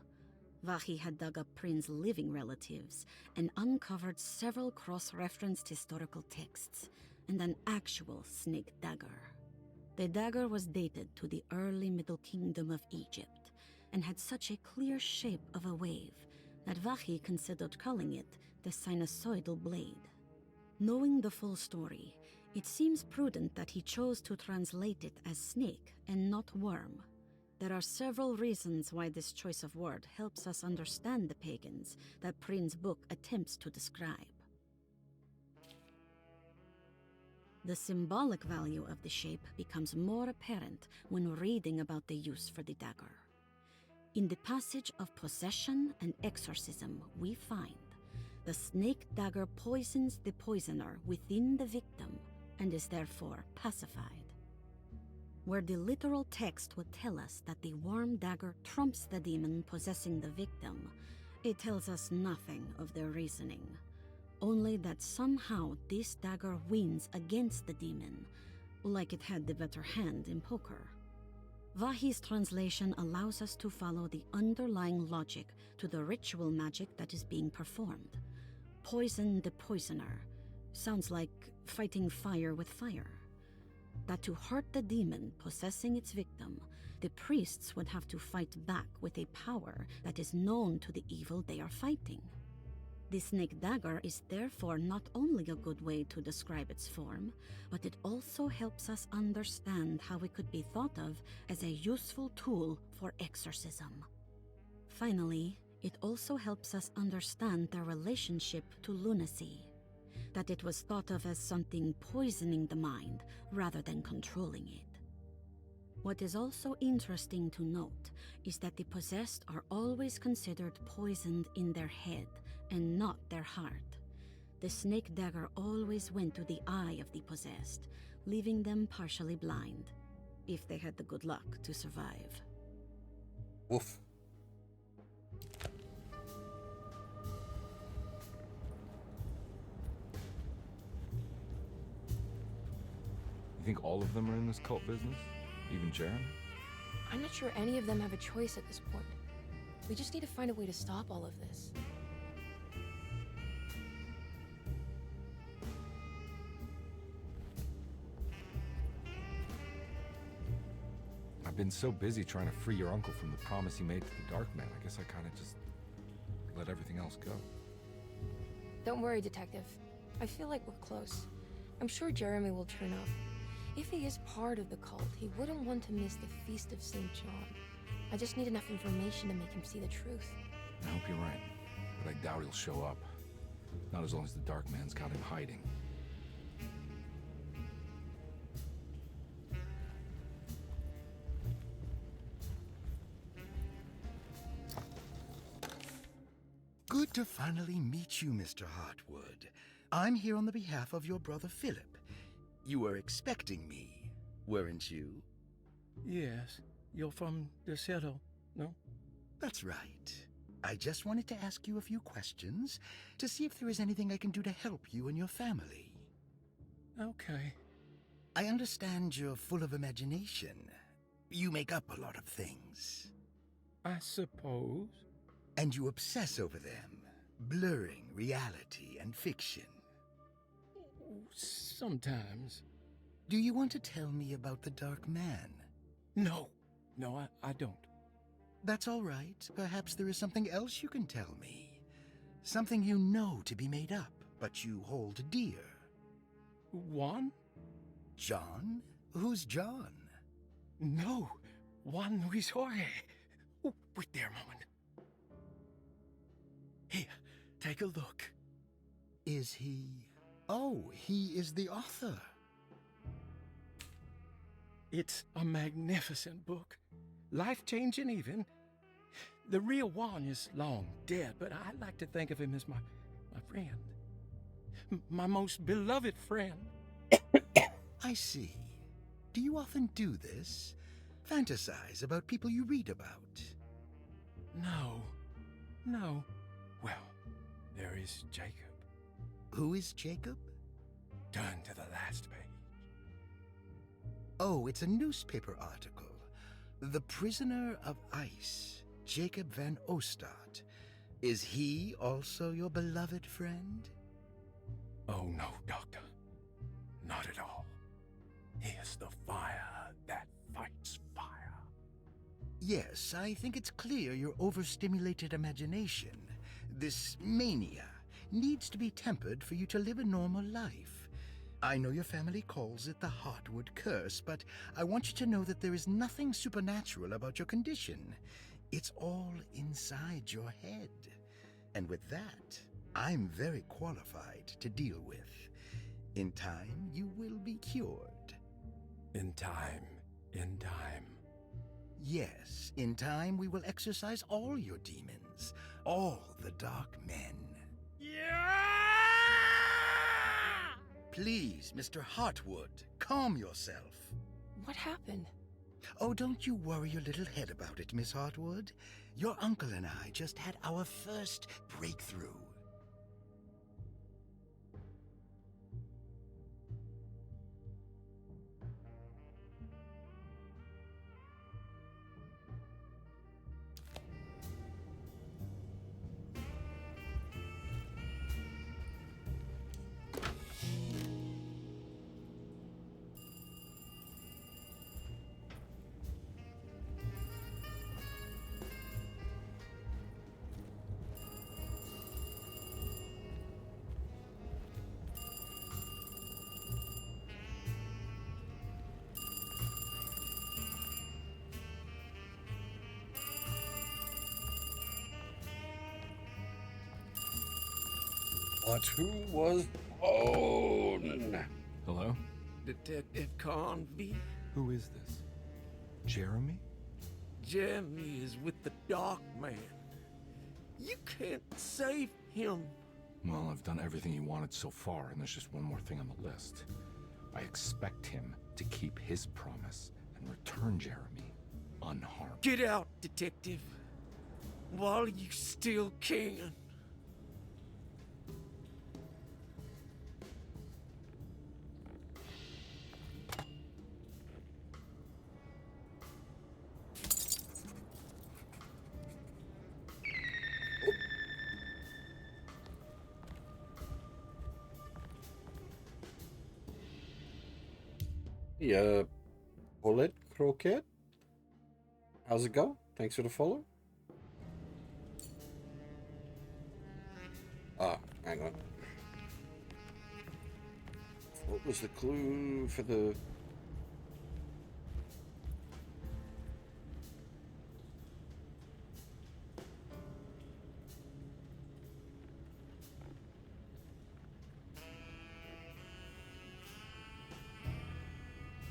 Vachy had dug up Prin's living relatives and uncovered several cross-referenced historical texts and an actual snake dagger. The dagger was dated to the early Middle Kingdom of Egypt and had such a clear shape of a wave that Vachy considered calling it the sinusoidal blade. Knowing the full story, it seems prudent that he chose to translate it as snake and not worm. There are several reasons why this choice of word helps us understand the pagans that Prin's book attempts to describe. The symbolic value of the shape becomes more apparent when reading about the use for the dagger. In the passage of possession and exorcism, we find the snake dagger poisons the poisoner within the victim and is therefore pacified. Where the literal text would tell us that the worm dagger trumps the demon possessing the victim, it tells us nothing of their reasoning, only that somehow this dagger wins against the demon, like it had the better hand in poker. Vachy's translation allows us to follow the underlying logic to the ritual magic that is being performed. Poison the poisoner. Sounds like fighting fire with fire. that to hurt the demon possessing its victim, the priests would have to fight back with a power that is known to the evil they are fighting. The snake dagger is therefore not only a good way to describe its form, but it also helps us understand how it could be thought of as a useful tool for exorcism. Finally, it also helps us understand their relationship to lunacy, that it was thought of as something poisoning the mind rather than controlling it. What is also interesting to note is that the possessed are always considered poisoned in their head and not their heart. The snake dagger always went to the eye of the possessed, leaving them partially blind, if they had the good luck to survive.
Woof.
You think all of them are in this cult business? Even Jeremy?
I'm not sure any of them have a choice at this point. We just need to find a way to stop all of this.
I've been so busy trying to free your uncle from the promise he made to the Dark Man. I guess I kind of just let everything else go.
Don't worry, Detective. I feel like we're close. I'm sure Jeremy will turn up. If he is part of the cult, he wouldn't want to miss the Feast of St. John. I just need enough information to make him see the truth.
I hope you're right, but I doubt he'll show up. Not as long as the Dark Man's got him hiding.
Good to finally meet you, Mr. Hartwood. I'm here on the behalf of your brother Philip. You were expecting me, weren't you?
Yes. You're from Derceto, no?
That's right. I just wanted to ask you a few questions to see if there is anything I can do to help you and your family.
Okay.
I understand you're full of imagination. You make up a lot of things.
I suppose.
And you obsess over them, blurring reality and fiction.
Sometimes.
Do you want to tell me about the Dark Man?
No. No, I don't.
That's all right. Perhaps there is something else you can tell me. Something you know to be made up, but you hold dear.
Juan?
John? Who's John?
No. Juan Luis Jorge. Oh, wait there a moment. Here, take a look.
Is he... Oh, he is the author.
It's a magnificent book. Life-changing even. The real Juan is long dead, but I like to think of him as my friend. My most beloved friend.
I see. Do you often do this? Fantasize about people you read about?
No. Well, there is Jacob.
Who is Jacob?
Turn to the last page.
Oh, it's a newspaper article. The Prisoner of Ice, Jacob van Ostad. Is he also your beloved friend?
Oh, no, Doctor. Not at all. He is the fire that fights fire.
Yes, I think it's clear your overstimulated imagination, this mania, needs to be tempered for you to live a normal life. I know your family calls it the Hartwood Curse, but I want you to know that there is nothing supernatural about your condition. It's all inside your head. And with that, I'm very qualified to deal with. In time, you will be cured.
In time.
Yes, in time we will exorcise all your demons, all the dark men. Please, Mr. Hartwood, calm yourself.
What happened?
Oh, don't you worry your little head about it, Miss Hartwood. Your uncle and I just had our first breakthrough.
But who was Bone?
Hello?
Detective Convy?
Who is this? Jeremy?
Jeremy is with the Dark Man. You can't save him.
Well, I've done everything he wanted so far, and there's just one more thing on the list. I expect him to keep his promise and return Jeremy unharmed.
Get out, Detective. While you still can.
Yeah, Paulette Croquette? How's it go? Thanks for the follow. Ah, hang on. What was the clue for the...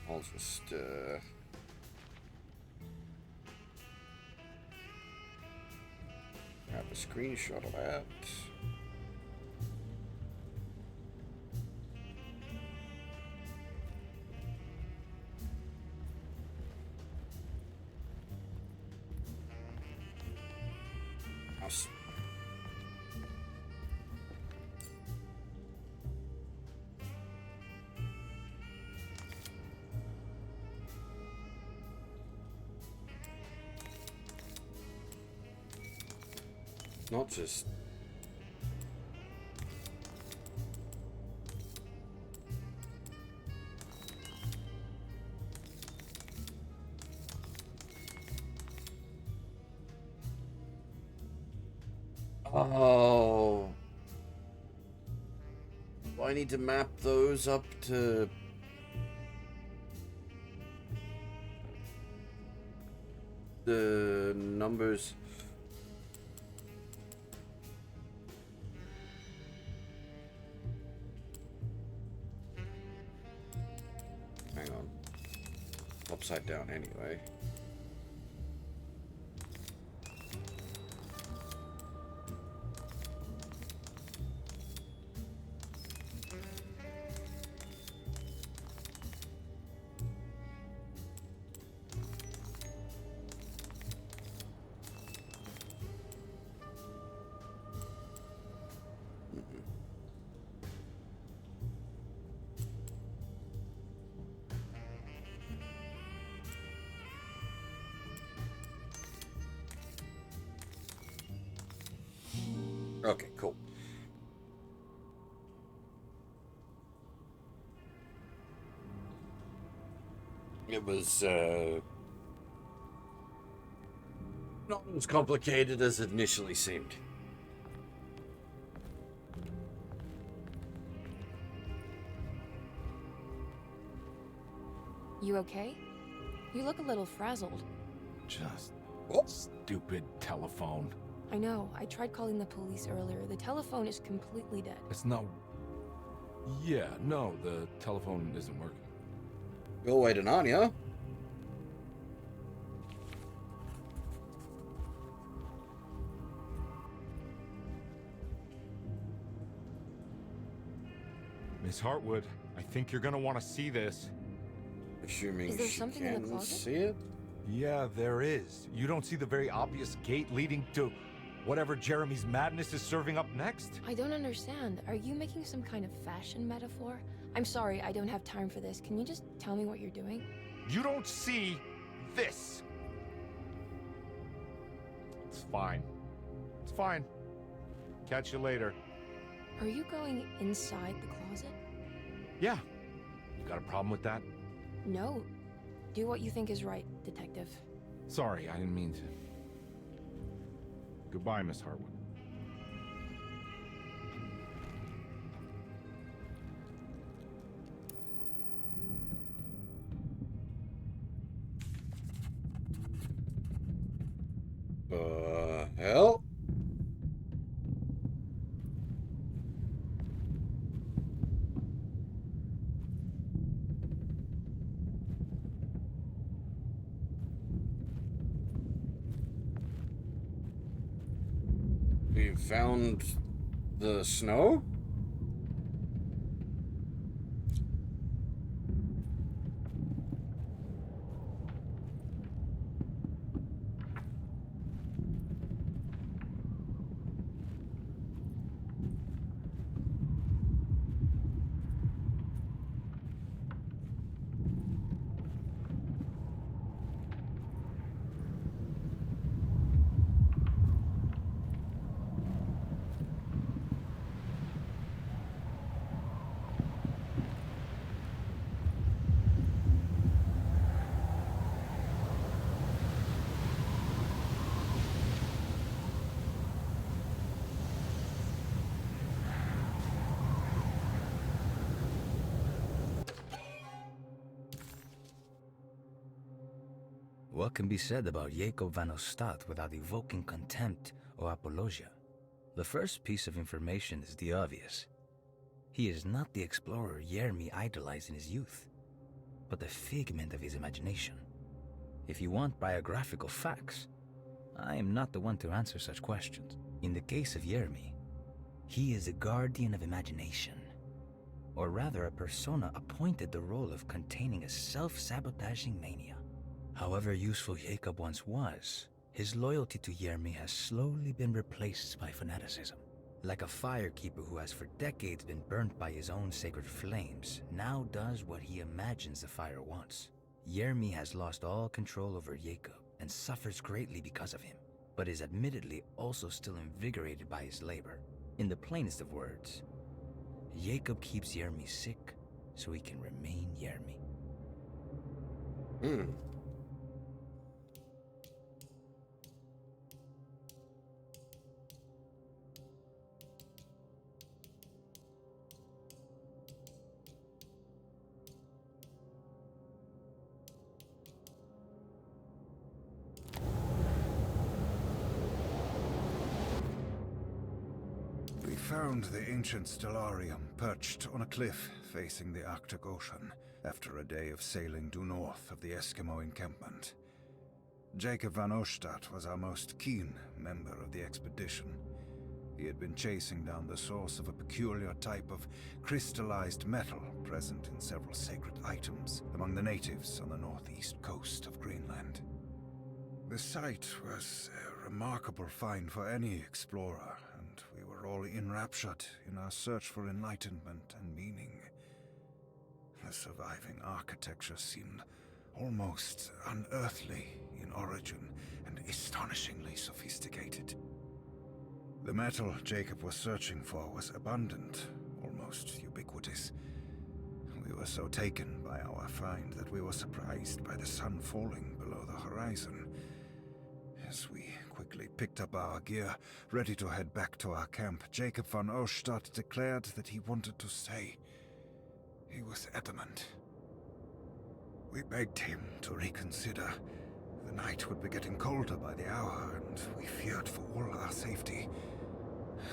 I'll just, grab a screenshot of that. House. Not just... Oh. Do I need to map those up to... the numbers? Hang on. Upside down anyway. Okay, cool. It was, not as complicated as it initially seemed.
You okay? You look a little frazzled.
Just stupid telephone.
I know. I tried calling the police earlier. The telephone is completely dead.
It's not... Yeah, no, the telephone isn't working.
Go waiting on you.
Miss Hartwood, I think you're gonna want to see this.
Assuming
Is there
she
something in the
can
closet?
see it?
Yeah, there is. You don't see the very obvious gate leading to whatever Jeremy's madness is serving up next?
I don't understand. Are you making some kind of fashion metaphor? I'm sorry, I don't have time for this. Can you just tell me what you're doing?
You don't see this. It's fine. It's fine. Catch you later.
Are you going inside the closet?
Yeah. You got a problem with that?
No. Do what you think is right, Detective.
Sorry, I didn't mean to. Goodbye, Miss Hartwood.
Hell? they found the snow?
What can be said about Jacob van Ostad without evoking contempt or apologia? The first piece of information is the obvious. He is not the explorer Jeremy idolized in his youth, but the figment of his imagination. If you want biographical facts, I am not the one to answer such questions. In the case of Jeremy, he is a guardian of imagination, or rather a persona appointed the role of containing a self-sabotaging mania. However useful Jacob once was, his loyalty to Jeremy has slowly been replaced by fanaticism. Like a firekeeper who has for decades been burnt by his own sacred flames, now does what he imagines the fire wants. Jeremy has lost all control over Jacob and suffers greatly because of him, but is admittedly also still invigorated by his labor. In the plainest of words, Jacob keeps Jeremy sick so he can remain Jeremy.
We found the ancient stellarium perched on a cliff facing the Arctic Ocean after a day of sailing due north of the Eskimo encampment. Jacob van Ostad was our most keen member of the expedition. He had been chasing down the source of a peculiar type of crystallized metal present in several sacred items among the natives on the northeast coast of Greenland. The site was a remarkable find for any explorer, and we were all enraptured in our search for enlightenment and meaning. The surviving architecture seemed almost unearthly in origin and astonishingly sophisticated. The metal Jacob was searching for was abundant, almost ubiquitous. We were so taken by our find that we were surprised by the sun falling below the horizon. As we quickly picked up our gear, ready to head back to our camp, Jacob van Ostad declared that he wanted to stay. He was adamant. We begged him to reconsider. The night would be getting colder by the hour, and we feared for all our safety.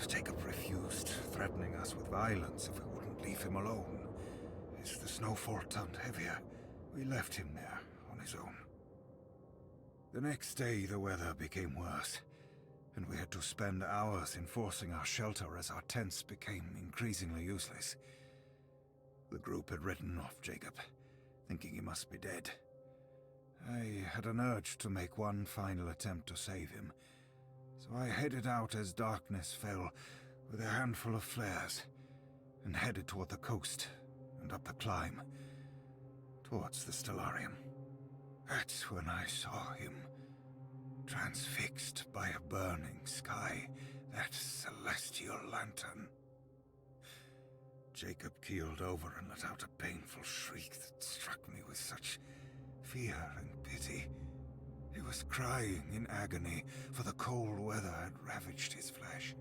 Jacob refused, threatening us with violence if we wouldn't leave him alone. As the snowfall turned heavier, we left him there on his own. The next day, the weather became worse, and we had to spend hours enforcing our shelter as our tents became increasingly useless. The group had written off Jacob, thinking he must be dead. I had an urge to make one final attempt to save him, so I headed out as darkness fell with a handful of flares and headed toward the coast and up the climb, towards the stellarium. That's when I saw him, transfixed by a burning sky, that celestial lantern. Jacob keeled over and let out a painful shriek that struck me with such fear and pity. He was crying in agony, for the cold weather had ravaged his flesh.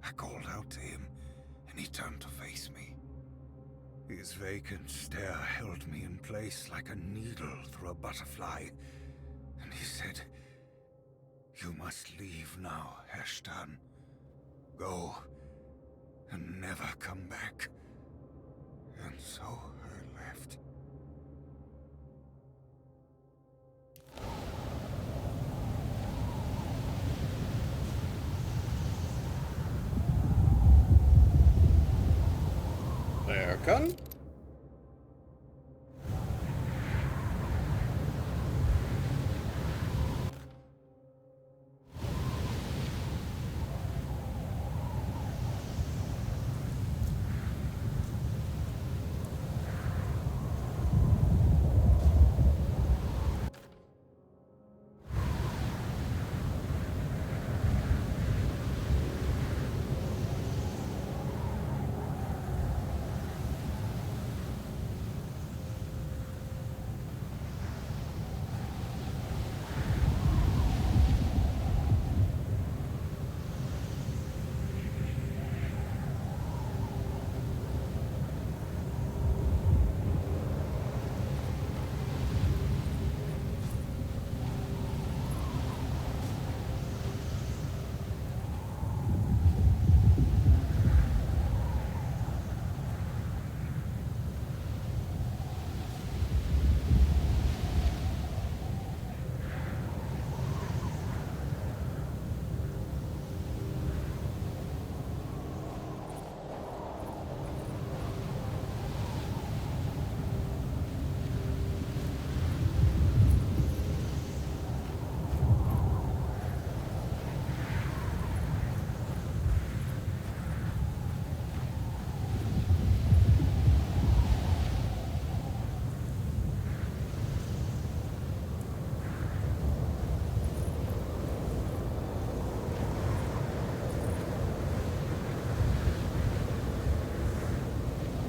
I called out to him, and he turned to face me. His vacant stare held me in place like a needle through a butterfly, and he said, "You must leave now, Heshtan. Go, and never come back." And so I left.
American.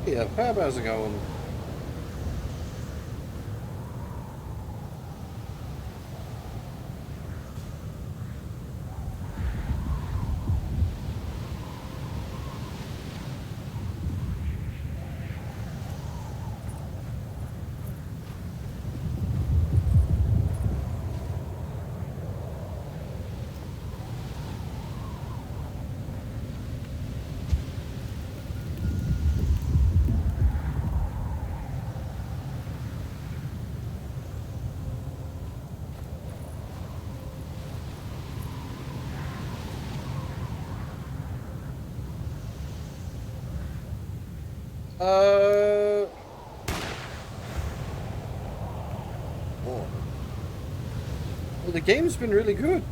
Yeah, Pab, how's it going? Oh. Well, the game's been really good.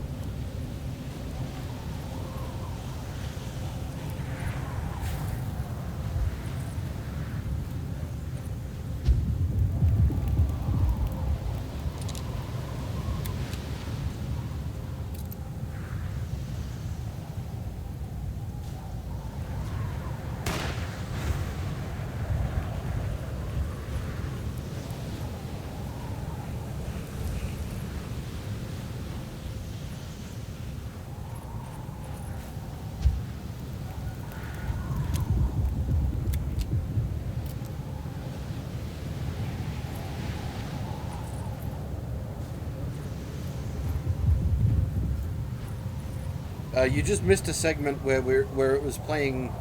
You just missed a segment where it was playing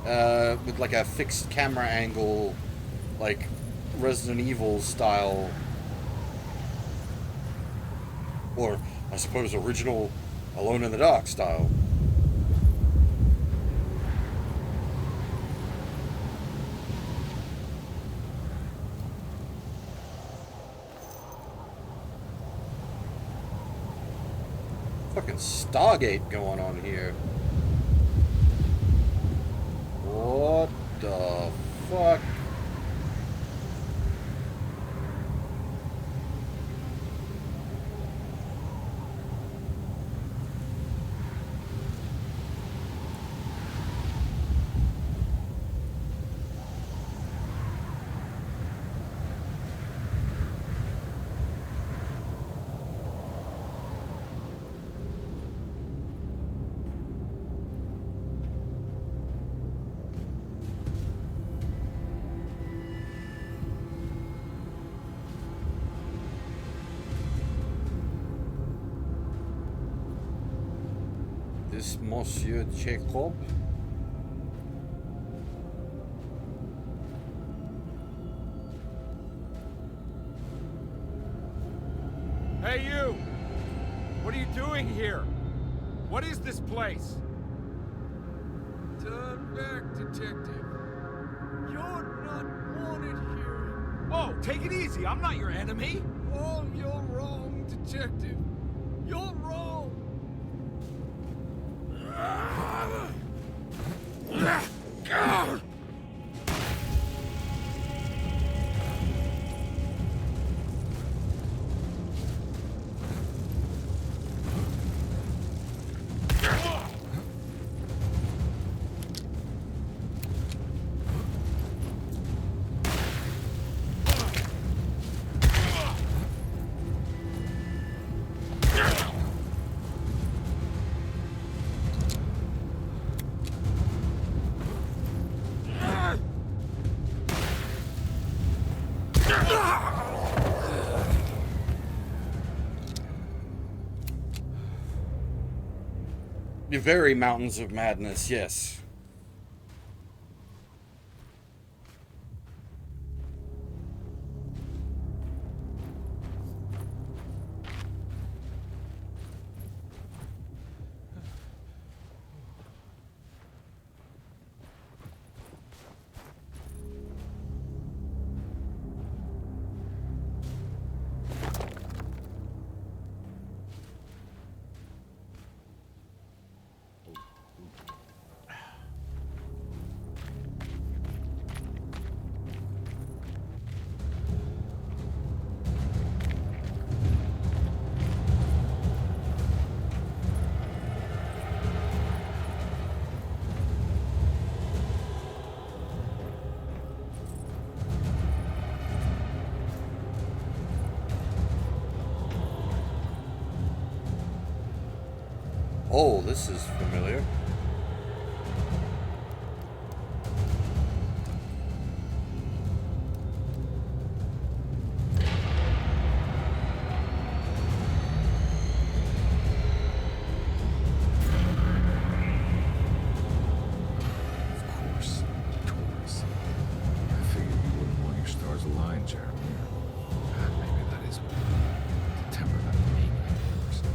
with like a fixed camera angle, like Resident Evil style, or I suppose original Alone in the Dark style. Fucking Stargate going on here. What the fuck? This Monsieur Jacob.
Hey, you! What are you doing here? What is this place?
Turn back, detective.
You're not wanted here.
Whoa, take it easy. I'm not your enemy.
Oh, you're wrong, Detective. You're wrong.
The very mountains of madness, yes. Oh, this is familiar.
Of course, Taurus. I figured you wouldn't want your stars aligned, Jeremy. Maybe that is what the temper that maniac person.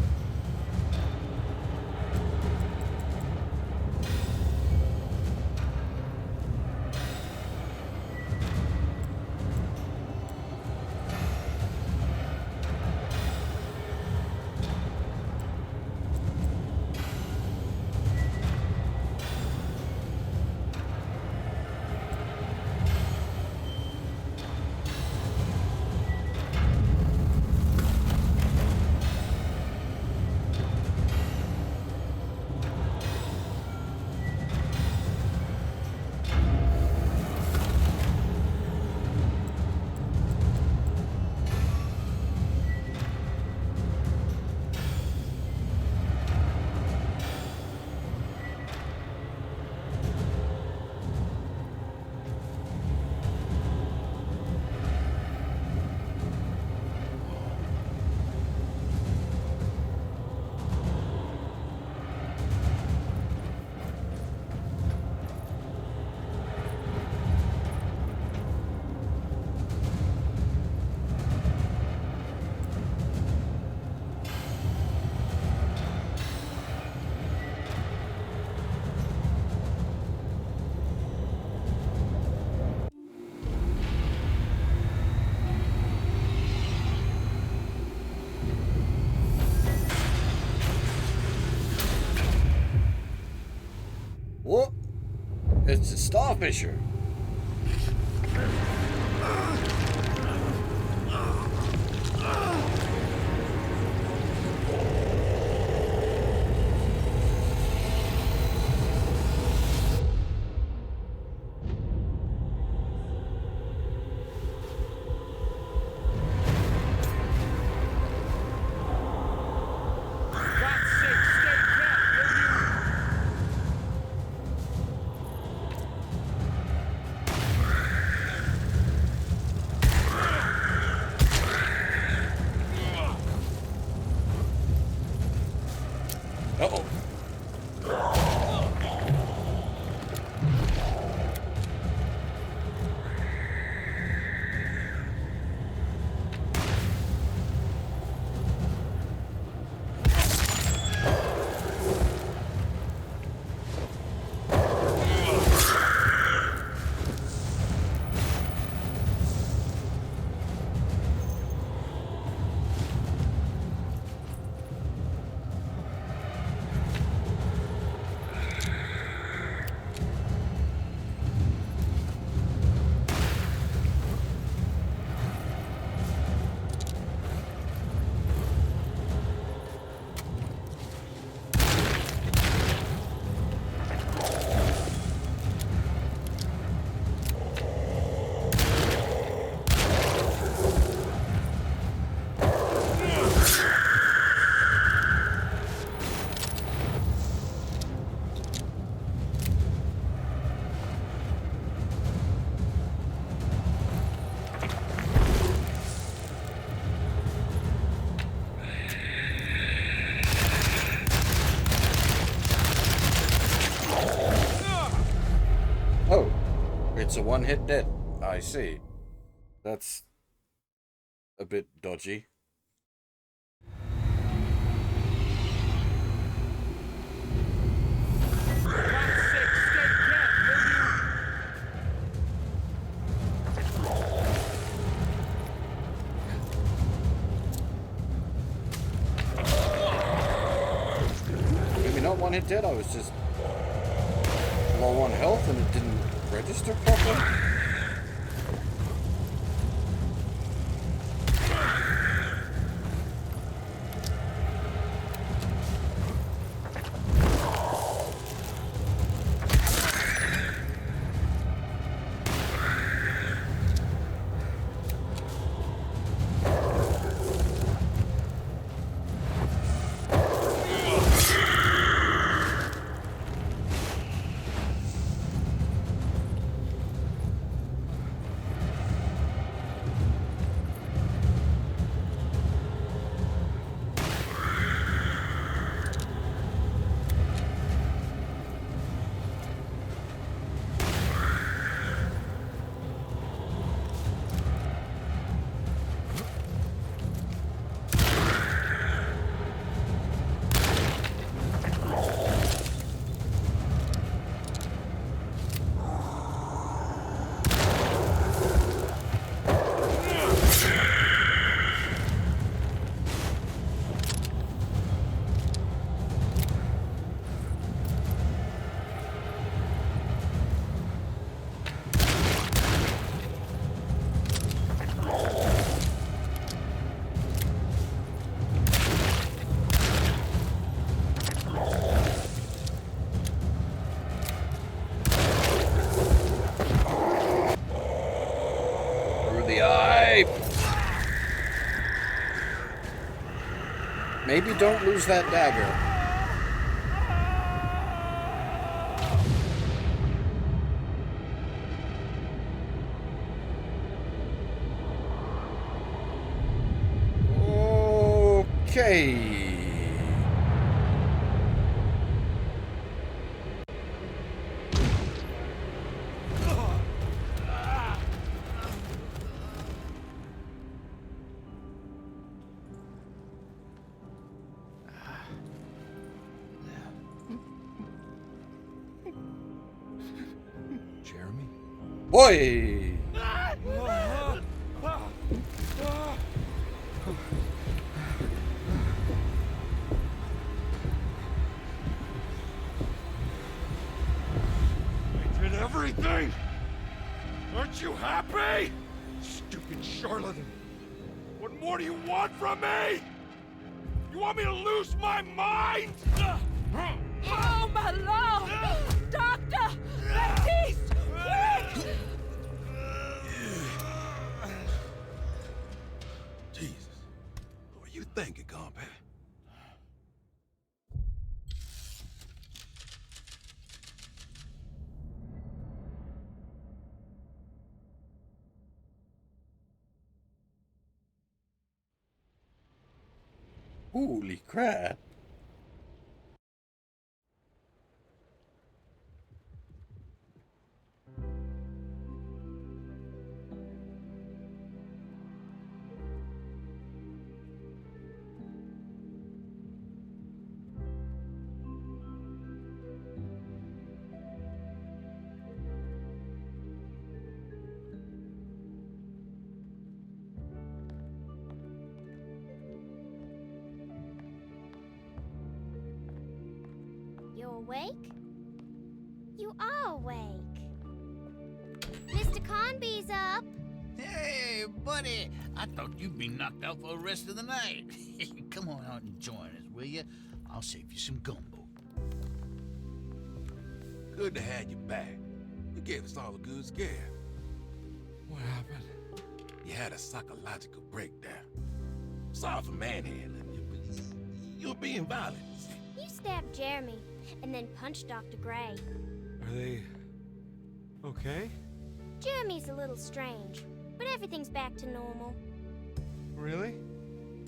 What? It's a starfisher.
a one-hit dead. I see. That's a bit dodgy. Maybe not one-hit dead, I was just low on health and it didn't register properly. Maybe don't lose that dagger. Okay.
Jeremy?
Boy!
I did everything! Aren't you happy? Stupid charlatan! What more do you want from me? You want me to lose my mind?
Oh, my Lord! Doctor! Baptiste! Quick!
Jesus. What are you thinking, compadre?
Holy crap.
You awake? You are awake. Mr. Conby's up.
Hey, buddy. I thought you'd be knocked out for the rest of the night. Come on out and join us, will you? I'll save you some gumbo.
Good to have you back. You gave us all a good scare.
What happened?
You had a psychological breakdown. Sorry for manhandling you, but you're being violent.
You stabbed Jeremy and then punched Dr. Gray.
Are they okay?
Jeremy's a little strange, but everything's back to normal.
Really?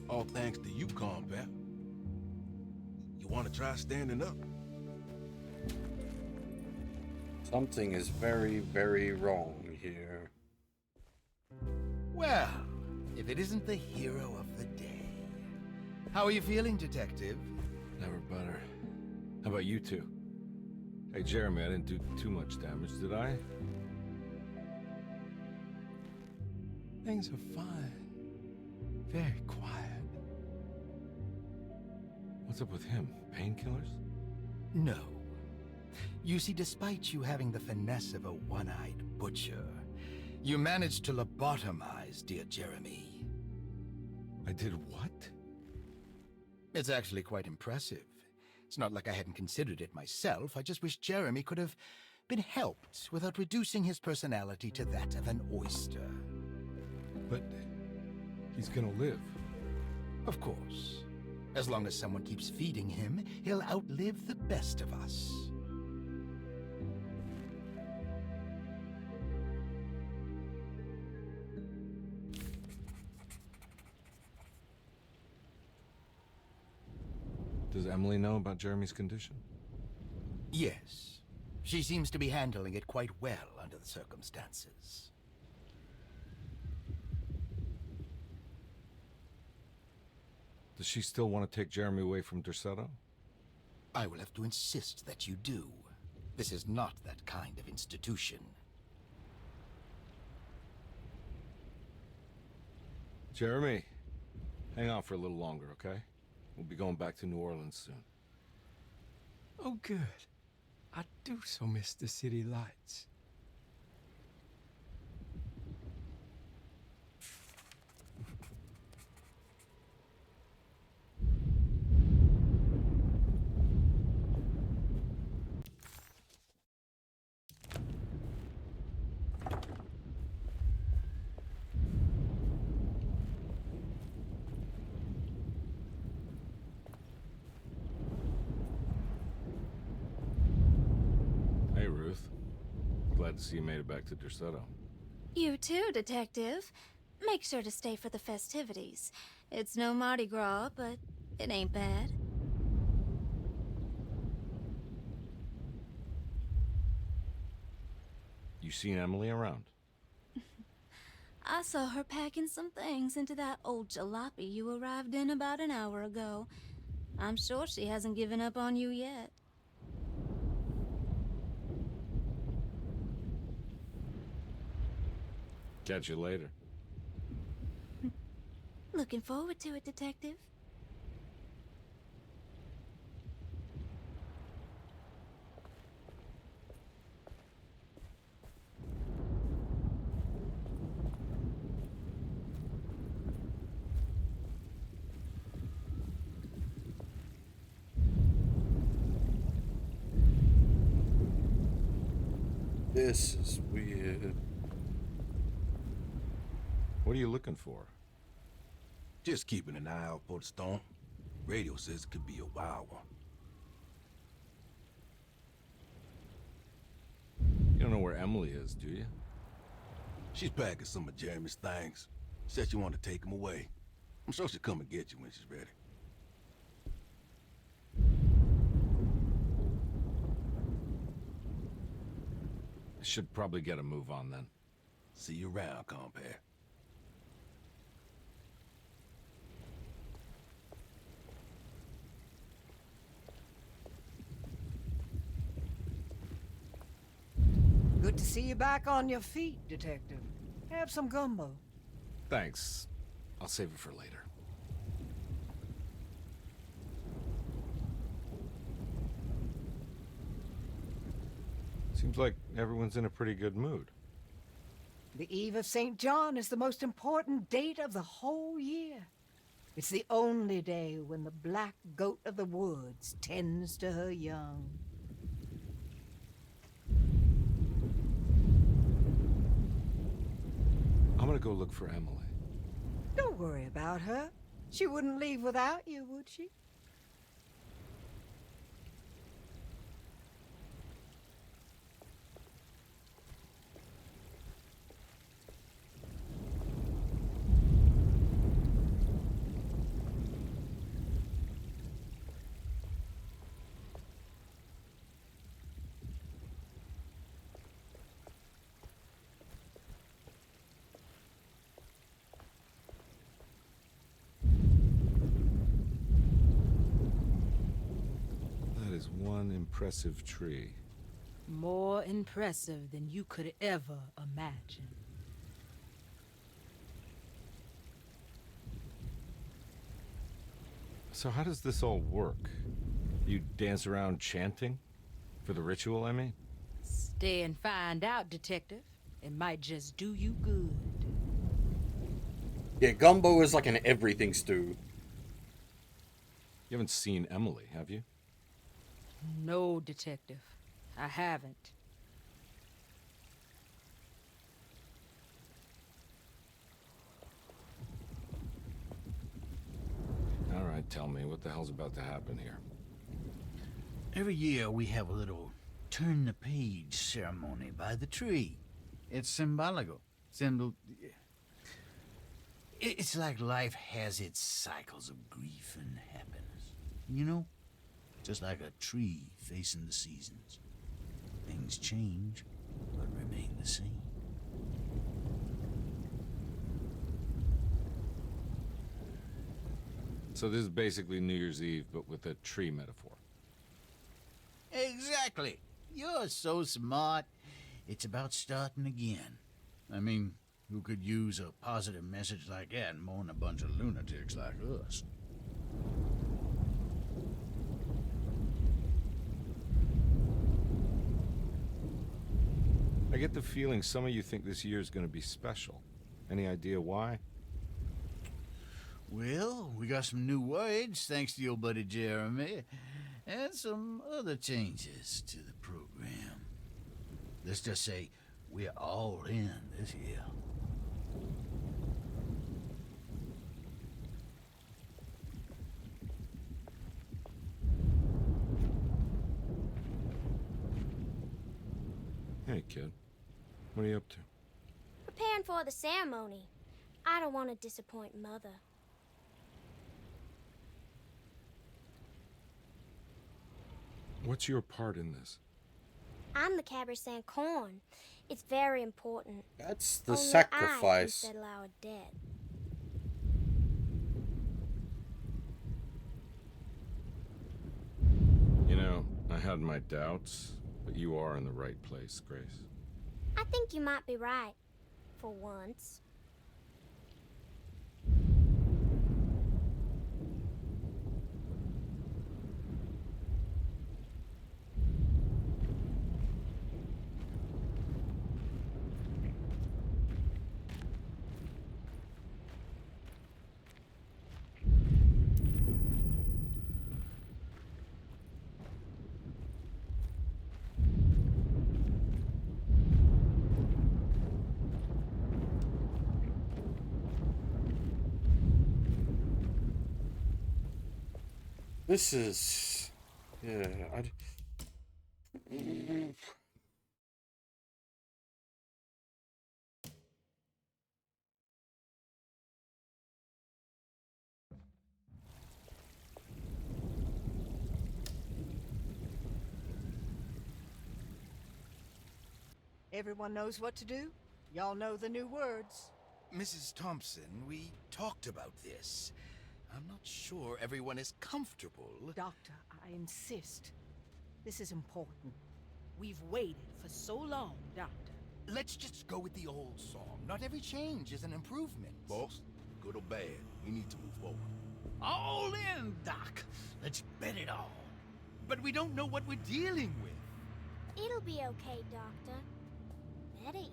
All thanks to you, combat. You want to try standing up?
Something is very, very wrong.
Well, if it isn't the hero of the day. How are you feeling, Detective?
Never better. How about you two? Hey, Jeremy, I didn't do too much damage, did I?
Things are fine. Very quiet.
What's up with him? Painkillers?
No. You see, despite you having the finesse of a one-eyed butcher, you managed to lobotomize dear Jeremy.
I did what?
It's actually quite impressive. It's not like I hadn't considered it myself. I just wish Jeremy could have been helped without reducing his personality to that of an oyster.
But he's gonna live.
Of course. As long as someone keeps feeding him, he'll outlive the best of us.
Does Emily know about Jeremy's condition?
Yes. She seems to be handling it quite well under the circumstances.
Does she still want to take Jeremy away from Derceto?
I will have to insist that you do. This is not that kind of institution.
Jeremy, hang on for a little longer, okay? We'll be going back to New Orleans soon.
Oh, good. I do so miss the city lights.
Hey, Ruth. Glad to see you made it back to Derceto.
You too, Detective. Make sure to stay for the festivities. It's no Mardi Gras, but it ain't bad.
You seen Emily around?
I saw her packing some things into that old jalopy you arrived in about an hour ago. I'm sure she hasn't given up on you yet.
Catch you later.
Looking forward to it, Detective.
This is weird.
What are you looking for?
Just keeping an eye out for the storm. Radio says it could be a wild one.
You don't know where Emily is, do you?
She's packing some of Jeremy's things. Said she wanted to take him away. I'm sure she'll come and get you when she's ready.
I should probably get a move on then.
See you around, compare.
Good to see you back on your feet, Detective. Have some gumbo.
Thanks. I'll save it for later. Seems like everyone's in a pretty good mood.
The Eve of St. John is the most important date of the whole year. It's the only day when the black goat of the woods tends to her young.
I'm gonna go look for Emily.
Don't worry about her. She wouldn't leave without you, would she?
impressive tree.
More impressive than you could ever imagine.
So how does this all work? You dance around chanting? For the ritual, I mean?
Stay and find out, Detective. It might just do you good.
Yeah, gumbo is like an everything stew.
You haven't seen Emily, have you?
No, Detective. I haven't.
All right, tell me, what the hell's about to happen here?
Every year we have a little turn the page ceremony by the tree. It's symbolical. It's like life has its cycles of grief and happiness. You know? Just like a tree facing the seasons. Things change, but remain the same.
So this is basically New Year's Eve, but with a tree metaphor.
Exactly. You're so smart. It's about starting again. I mean, who could use a positive message like that more than a bunch of lunatics like us?
I get the feeling some of you think this year is going to be special. Any idea why?
Well, we got some new words, thanks to your buddy Jeremy, and some other changes to the program. Let's just say we're all in this year.
Hey, kid. What are you up to?
Preparing for the ceremony. I don't want to disappoint Mother.
What's your part in this?
I'm the Cabersan Corn. It's very important.
That's the
Only
sacrifice.
I can settle our debt.
You know, I had my doubts, but you are in the right place, Grace.
I think you might be right. For once.
This is... yeah,
Everyone knows what to do? Y'all know the new words.
Mrs. Thompson, we talked about this. I'm not sure everyone is comfortable.
Doctor, I insist. This is important.
We've waited for so long, Doctor.
Let's just go with the old song. Not every change is an improvement.
Boss, good or bad, we need to move forward.
All in, Doc. Let's bet it all.
But we don't know what we're dealing with.
It'll be okay, Doctor. Better even.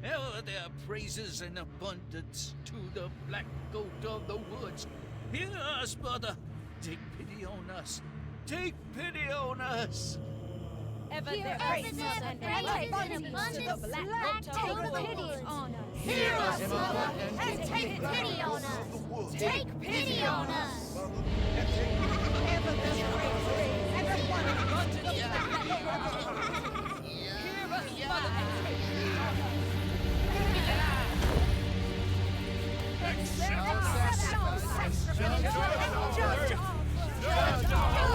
Hell, there are praises in abundance to the black goat of the woods. Hear us, mother. Take pity on us. Take pity on us.
Ever there praises and abundance to the black goat of the woods. Hear us, Mother, and take pity on us. Take pity on us.
Ever there praises and abundance to the black goat of the woods.
Hear us, Mother,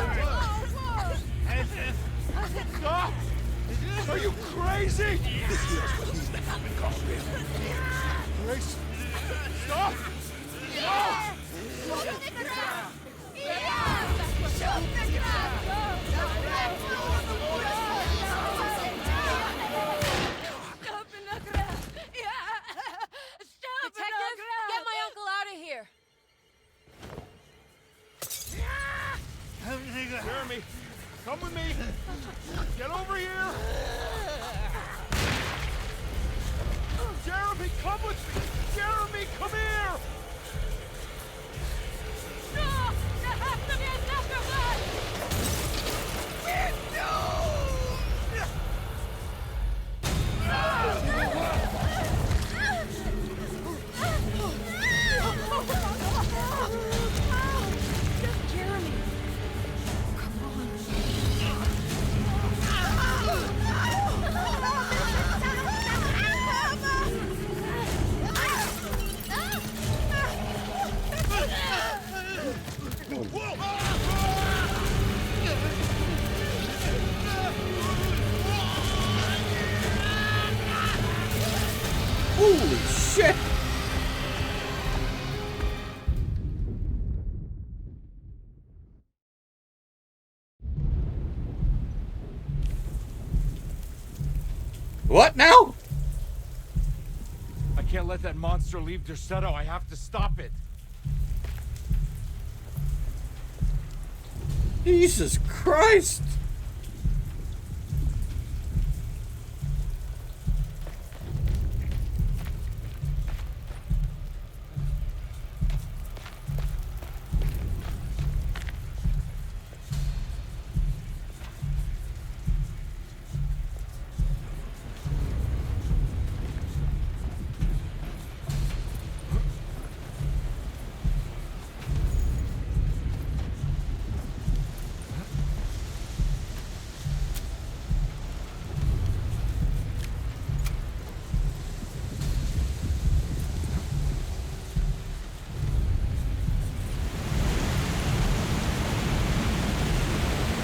and take pity on us.
Are you you crazy?
This here's what needs to happen, Conrad.
Grace, stop! No!
Detective, get my uncle out of here.
Jeremy, come with me. Get over here. Jeremy, come with me. Jeremy, come here.
No! There has to be a sacrifice! We're doomed!
Just Jeremy. Come on.
Holy shit! What now?
I can't let that monster leave Derceto. I have to stop it.
Jesus Christ!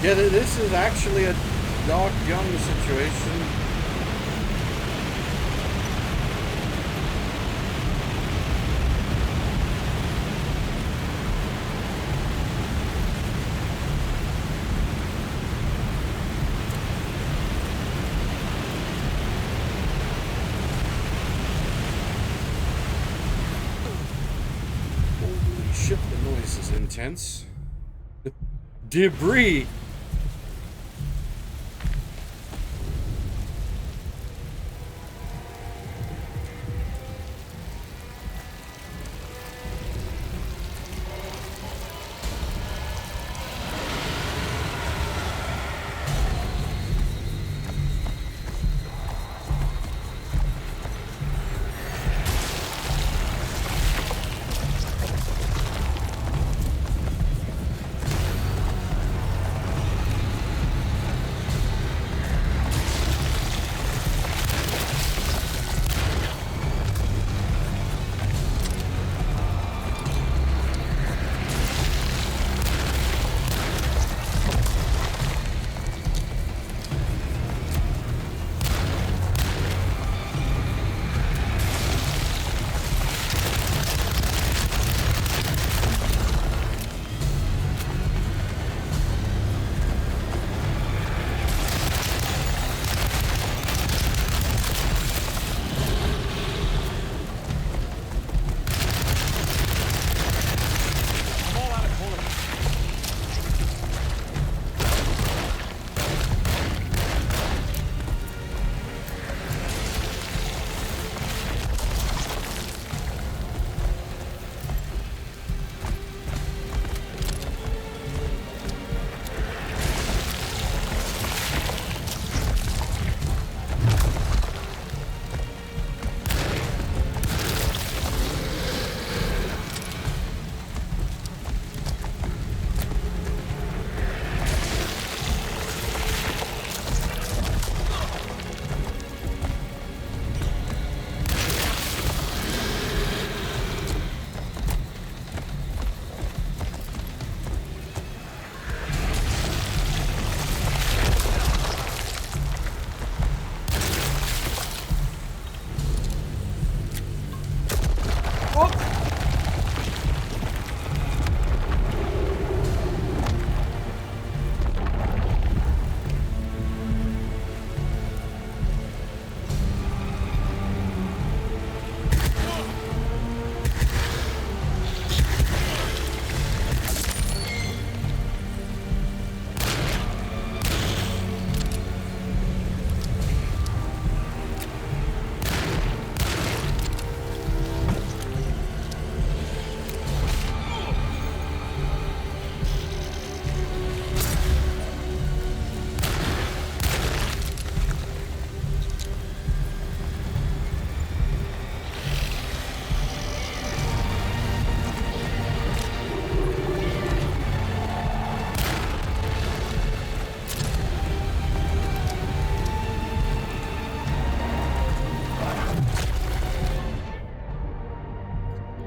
Yeah, this is actually a Dark Young situation. Holy shit, the noise is intense. Debris!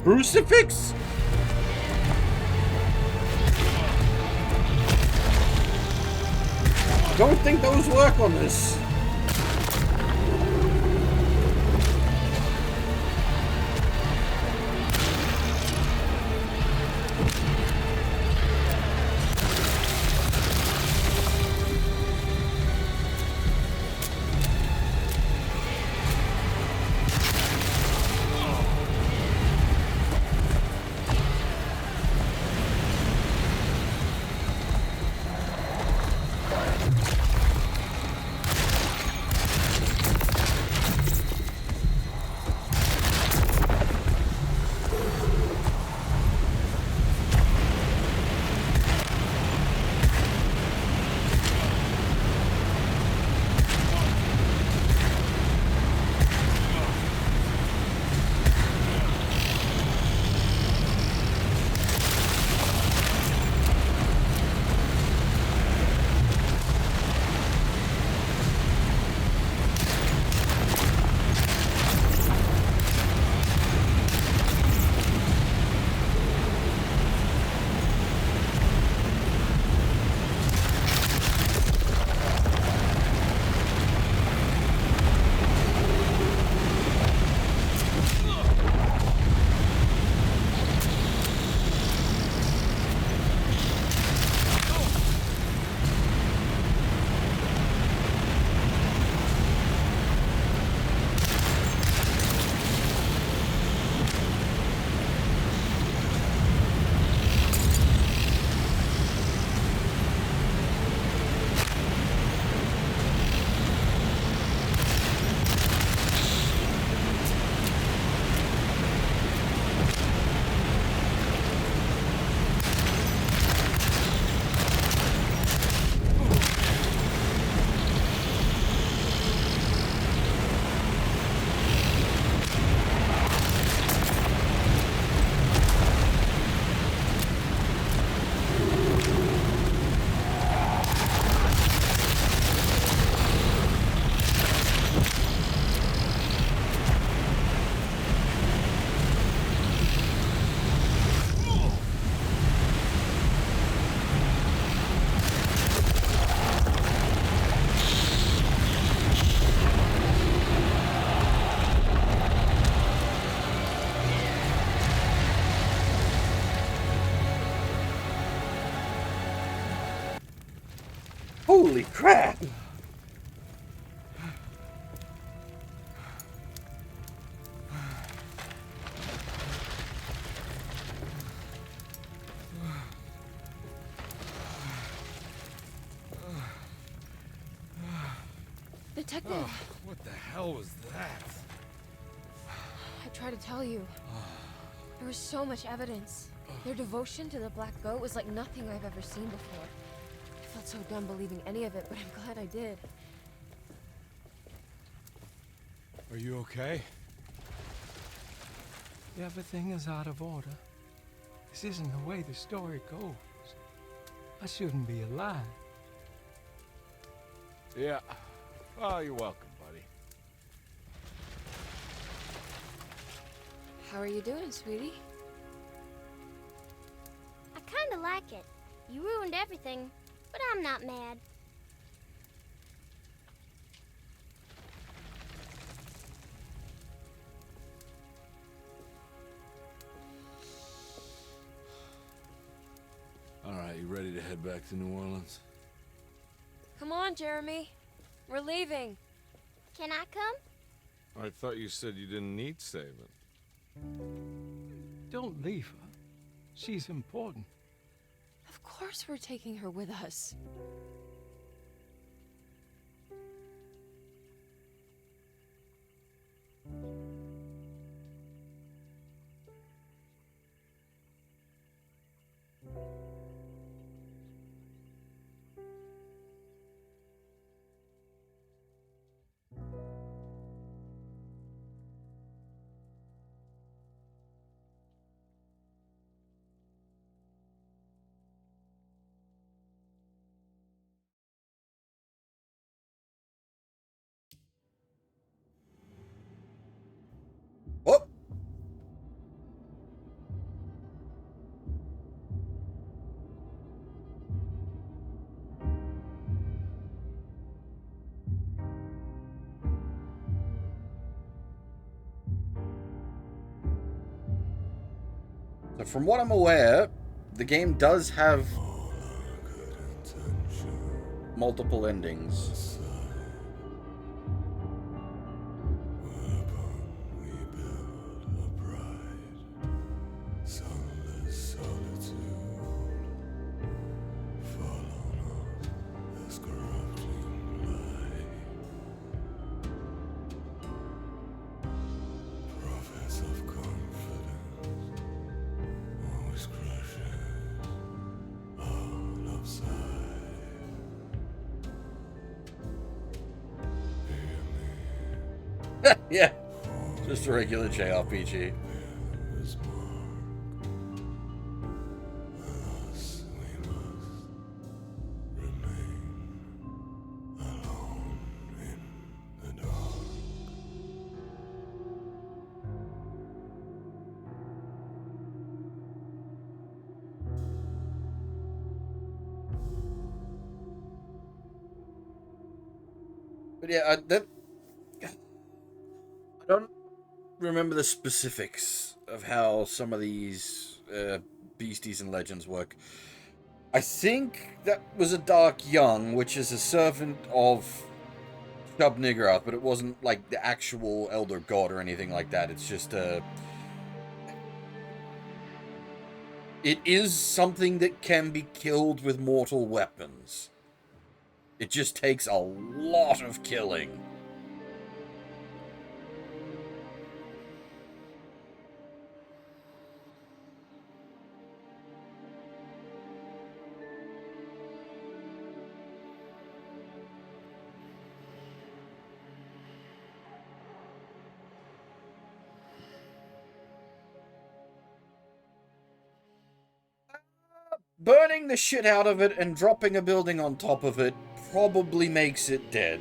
Crucifix? I don't think those work on this. Holy crap!
Detective!
Oh, what the hell was that?
I tried to tell you. There was so much evidence. Their devotion to the Black Goat was like nothing I've ever seen before. I felt so dumb believing any of it, but I'm glad I did.
Are you okay?
Everything is out of order. This isn't the way the story goes. I shouldn't be alive.
Yeah. Well, you're welcome, buddy.
How are you doing, sweetie?
I kinda like it. You ruined everything, but I'm not mad.
All right, you ready to head back to New Orleans?
Come on, Jeremy. We're leaving.
Can I come?
I thought you said you didn't need saving.
Don't leave her. She's important.
Of course we're taking her with us.
From what I'm aware, the game does have multiple endings. Yeah, just a regular JRPG. But yeah, I don't remember the specifics of how some of these beasties and legends work. I think that was a Dark Young, which is a servant of Shub Niggurath, but it wasn't like the actual Elder God or anything like that. It's just it is something that can be killed with mortal weapons. It just takes a lot of killing. Burning the shit out of it and dropping a building on top of it probably makes it dead.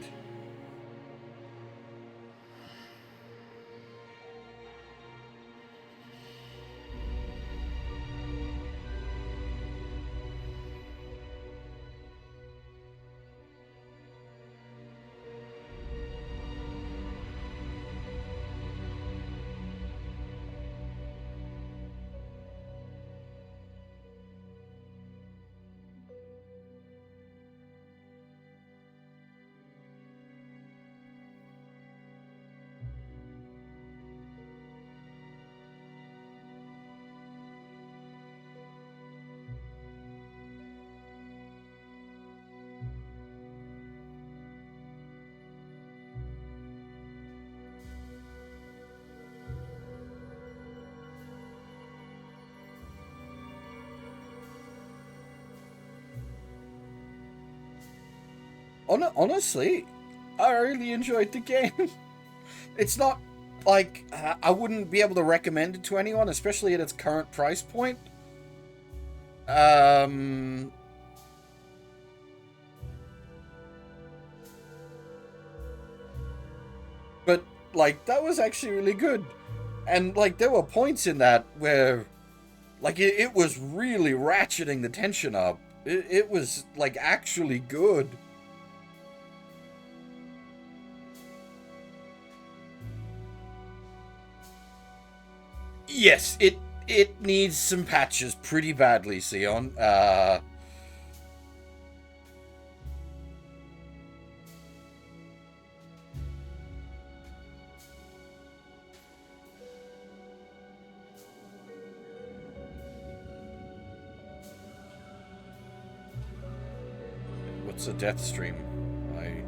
Honestly, I really enjoyed the game. It's not like I wouldn't be able to recommend it to anyone, especially at its current price point. But like that was actually really good, and like there were points in that where like it was really ratcheting the tension up. It was like actually good. Yes, it needs some patches pretty badly, Sion. What's a death stream? I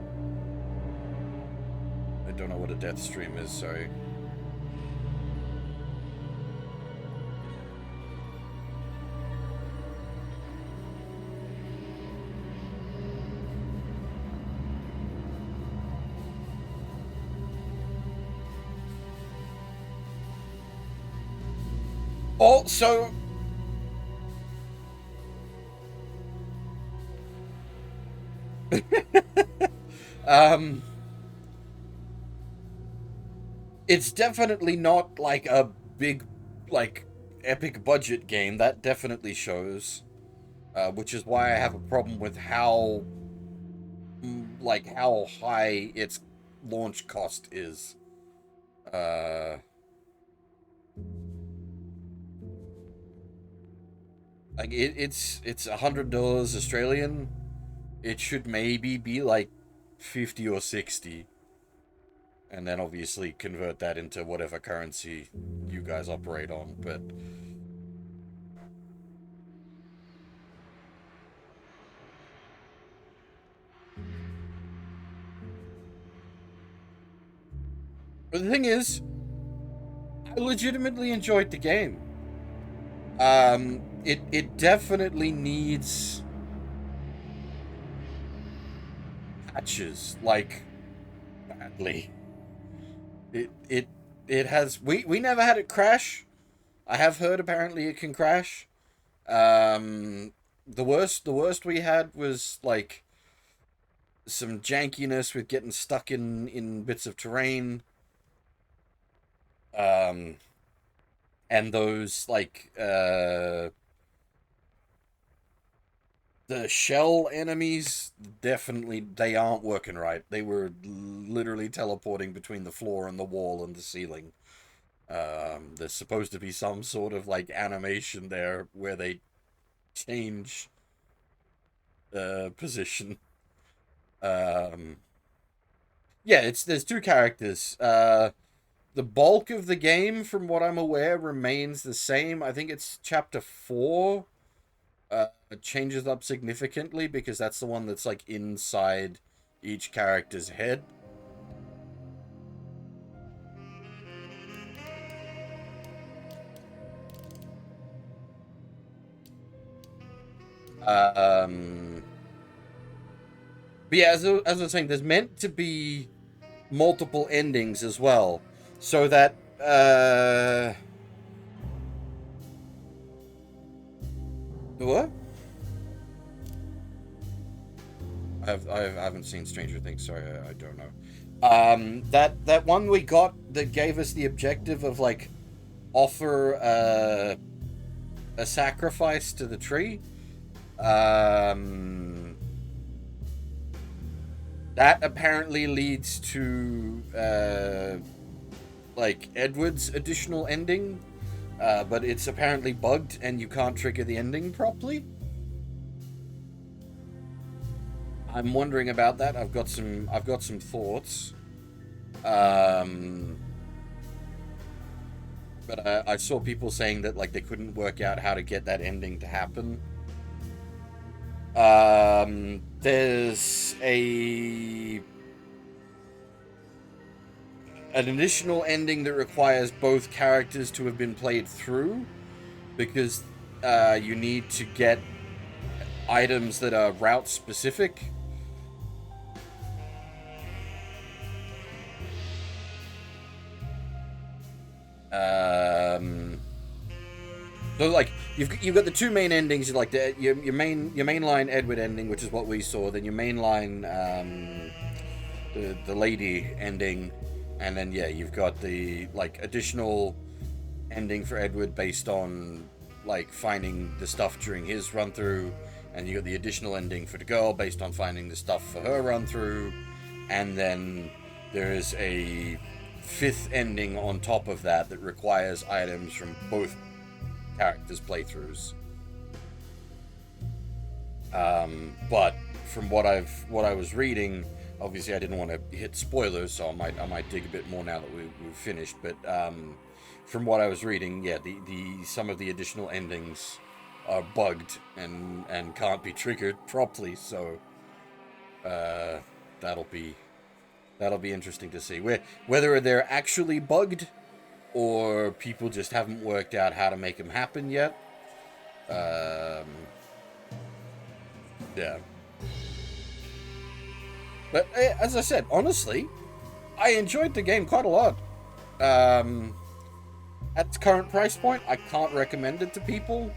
don't know what a death stream is, sorry. Also, it's definitely not like a big, like, epic budget game. That definitely shows. Which is why I have a problem with how, like, how high its launch cost is. Like it's $100 Australian. It should maybe be like 50 or 60. And then obviously convert that into whatever currency you guys operate on, but the thing is, I legitimately enjoyed the game. It definitely needs patches, like, badly. It has, we never had it crash. I have heard apparently it can crash. The worst we had was like some jankiness with getting stuck in bits of terrain. And those like the shell enemies, definitely they aren't working right. They were literally teleporting between the floor and the wall and the ceiling. There's supposed to be some sort of like animation there where they change position. Yeah, there's two characters. The bulk of the game, from what I'm aware, remains the same. I think it's chapter 4. It changes up significantly because that's the one that's like inside each character's head. But yeah, as I was saying, there's meant to be multiple endings as well, so that what? I haven't seen Stranger Things. Sorry, I don't know. That one we got that gave us the objective of like offer a sacrifice to the tree. That apparently leads to like Edward's additional ending, but it's apparently bugged and you can't trigger the ending properly. I'm wondering about that. I've got some thoughts. But I saw people saying that like they couldn't work out how to get that ending to happen. There's an additional ending that requires both characters to have been played through, because you need to get items that are route specific. So like you've got the two main endings, like your main line Edward ending, which is what we saw, then your main line the lady ending, and then yeah, you've got the like additional ending for Edward based on like finding the stuff during his run through, and you got the additional ending for the girl based on finding the stuff for her run through, and then there is a fifth ending on top of that that requires items from both characters' playthroughs. But from what I was reading, obviously I didn't want to hit spoilers, so I might dig a bit more now that we've finished. But from what I was reading, yeah, the some of the additional endings are bugged and can't be triggered properly. So that'll be interesting to see whether they're actually bugged or people just haven't worked out how to make them happen yet. Yeah. But as I said, honestly, I enjoyed the game quite a lot. At its current price point, I can't recommend it to people.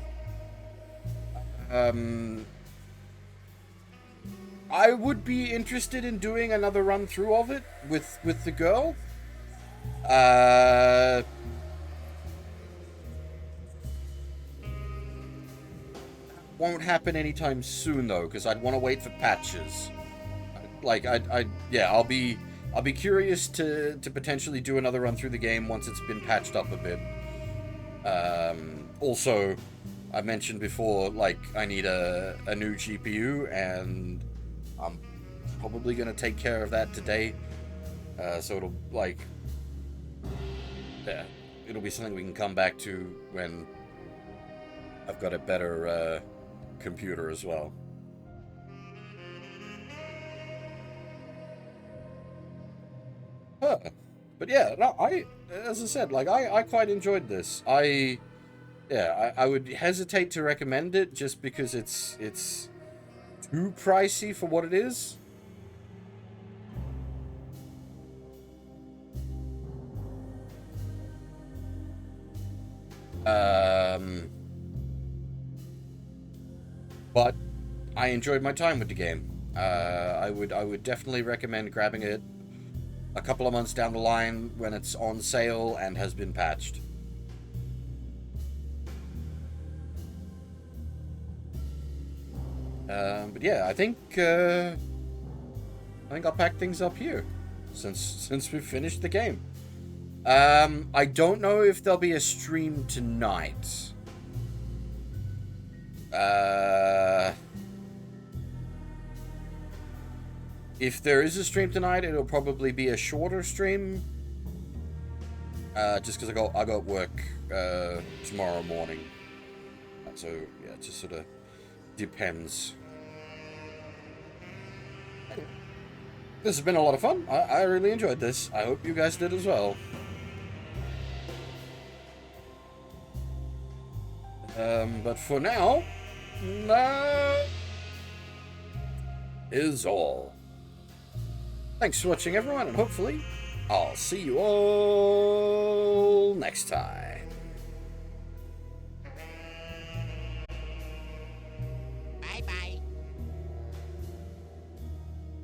I would be interested in doing another run through of it with the girl. Won't happen anytime soon though, because I'd want to wait for patches. Like I'll be curious to potentially do another run through the game once it's been patched up a bit. Also, I mentioned before, like, I need a new GPU, and I'm probably going to take care of that today. So it'll, like, yeah, it'll be something we can come back to when I've got a better computer as well. But yeah, no, as I said, like, I quite enjoyed this. I would hesitate to recommend it just because it's too pricey for what it is. But I enjoyed my time with the game. I would definitely recommend grabbing it a couple of months down the line when it's on sale and has been patched. But yeah, I think I'll pack things up here since we've finished the game. I don't know if there'll be a stream tonight. If there is a stream tonight, it'll probably be a shorter stream. Just because I got work tomorrow morning. So yeah, it just sort of depends. This has been a lot of fun. I really enjoyed this. I hope you guys did as well. But for now, that is all. Thanks for watching, everyone, and hopefully I'll see you all next time.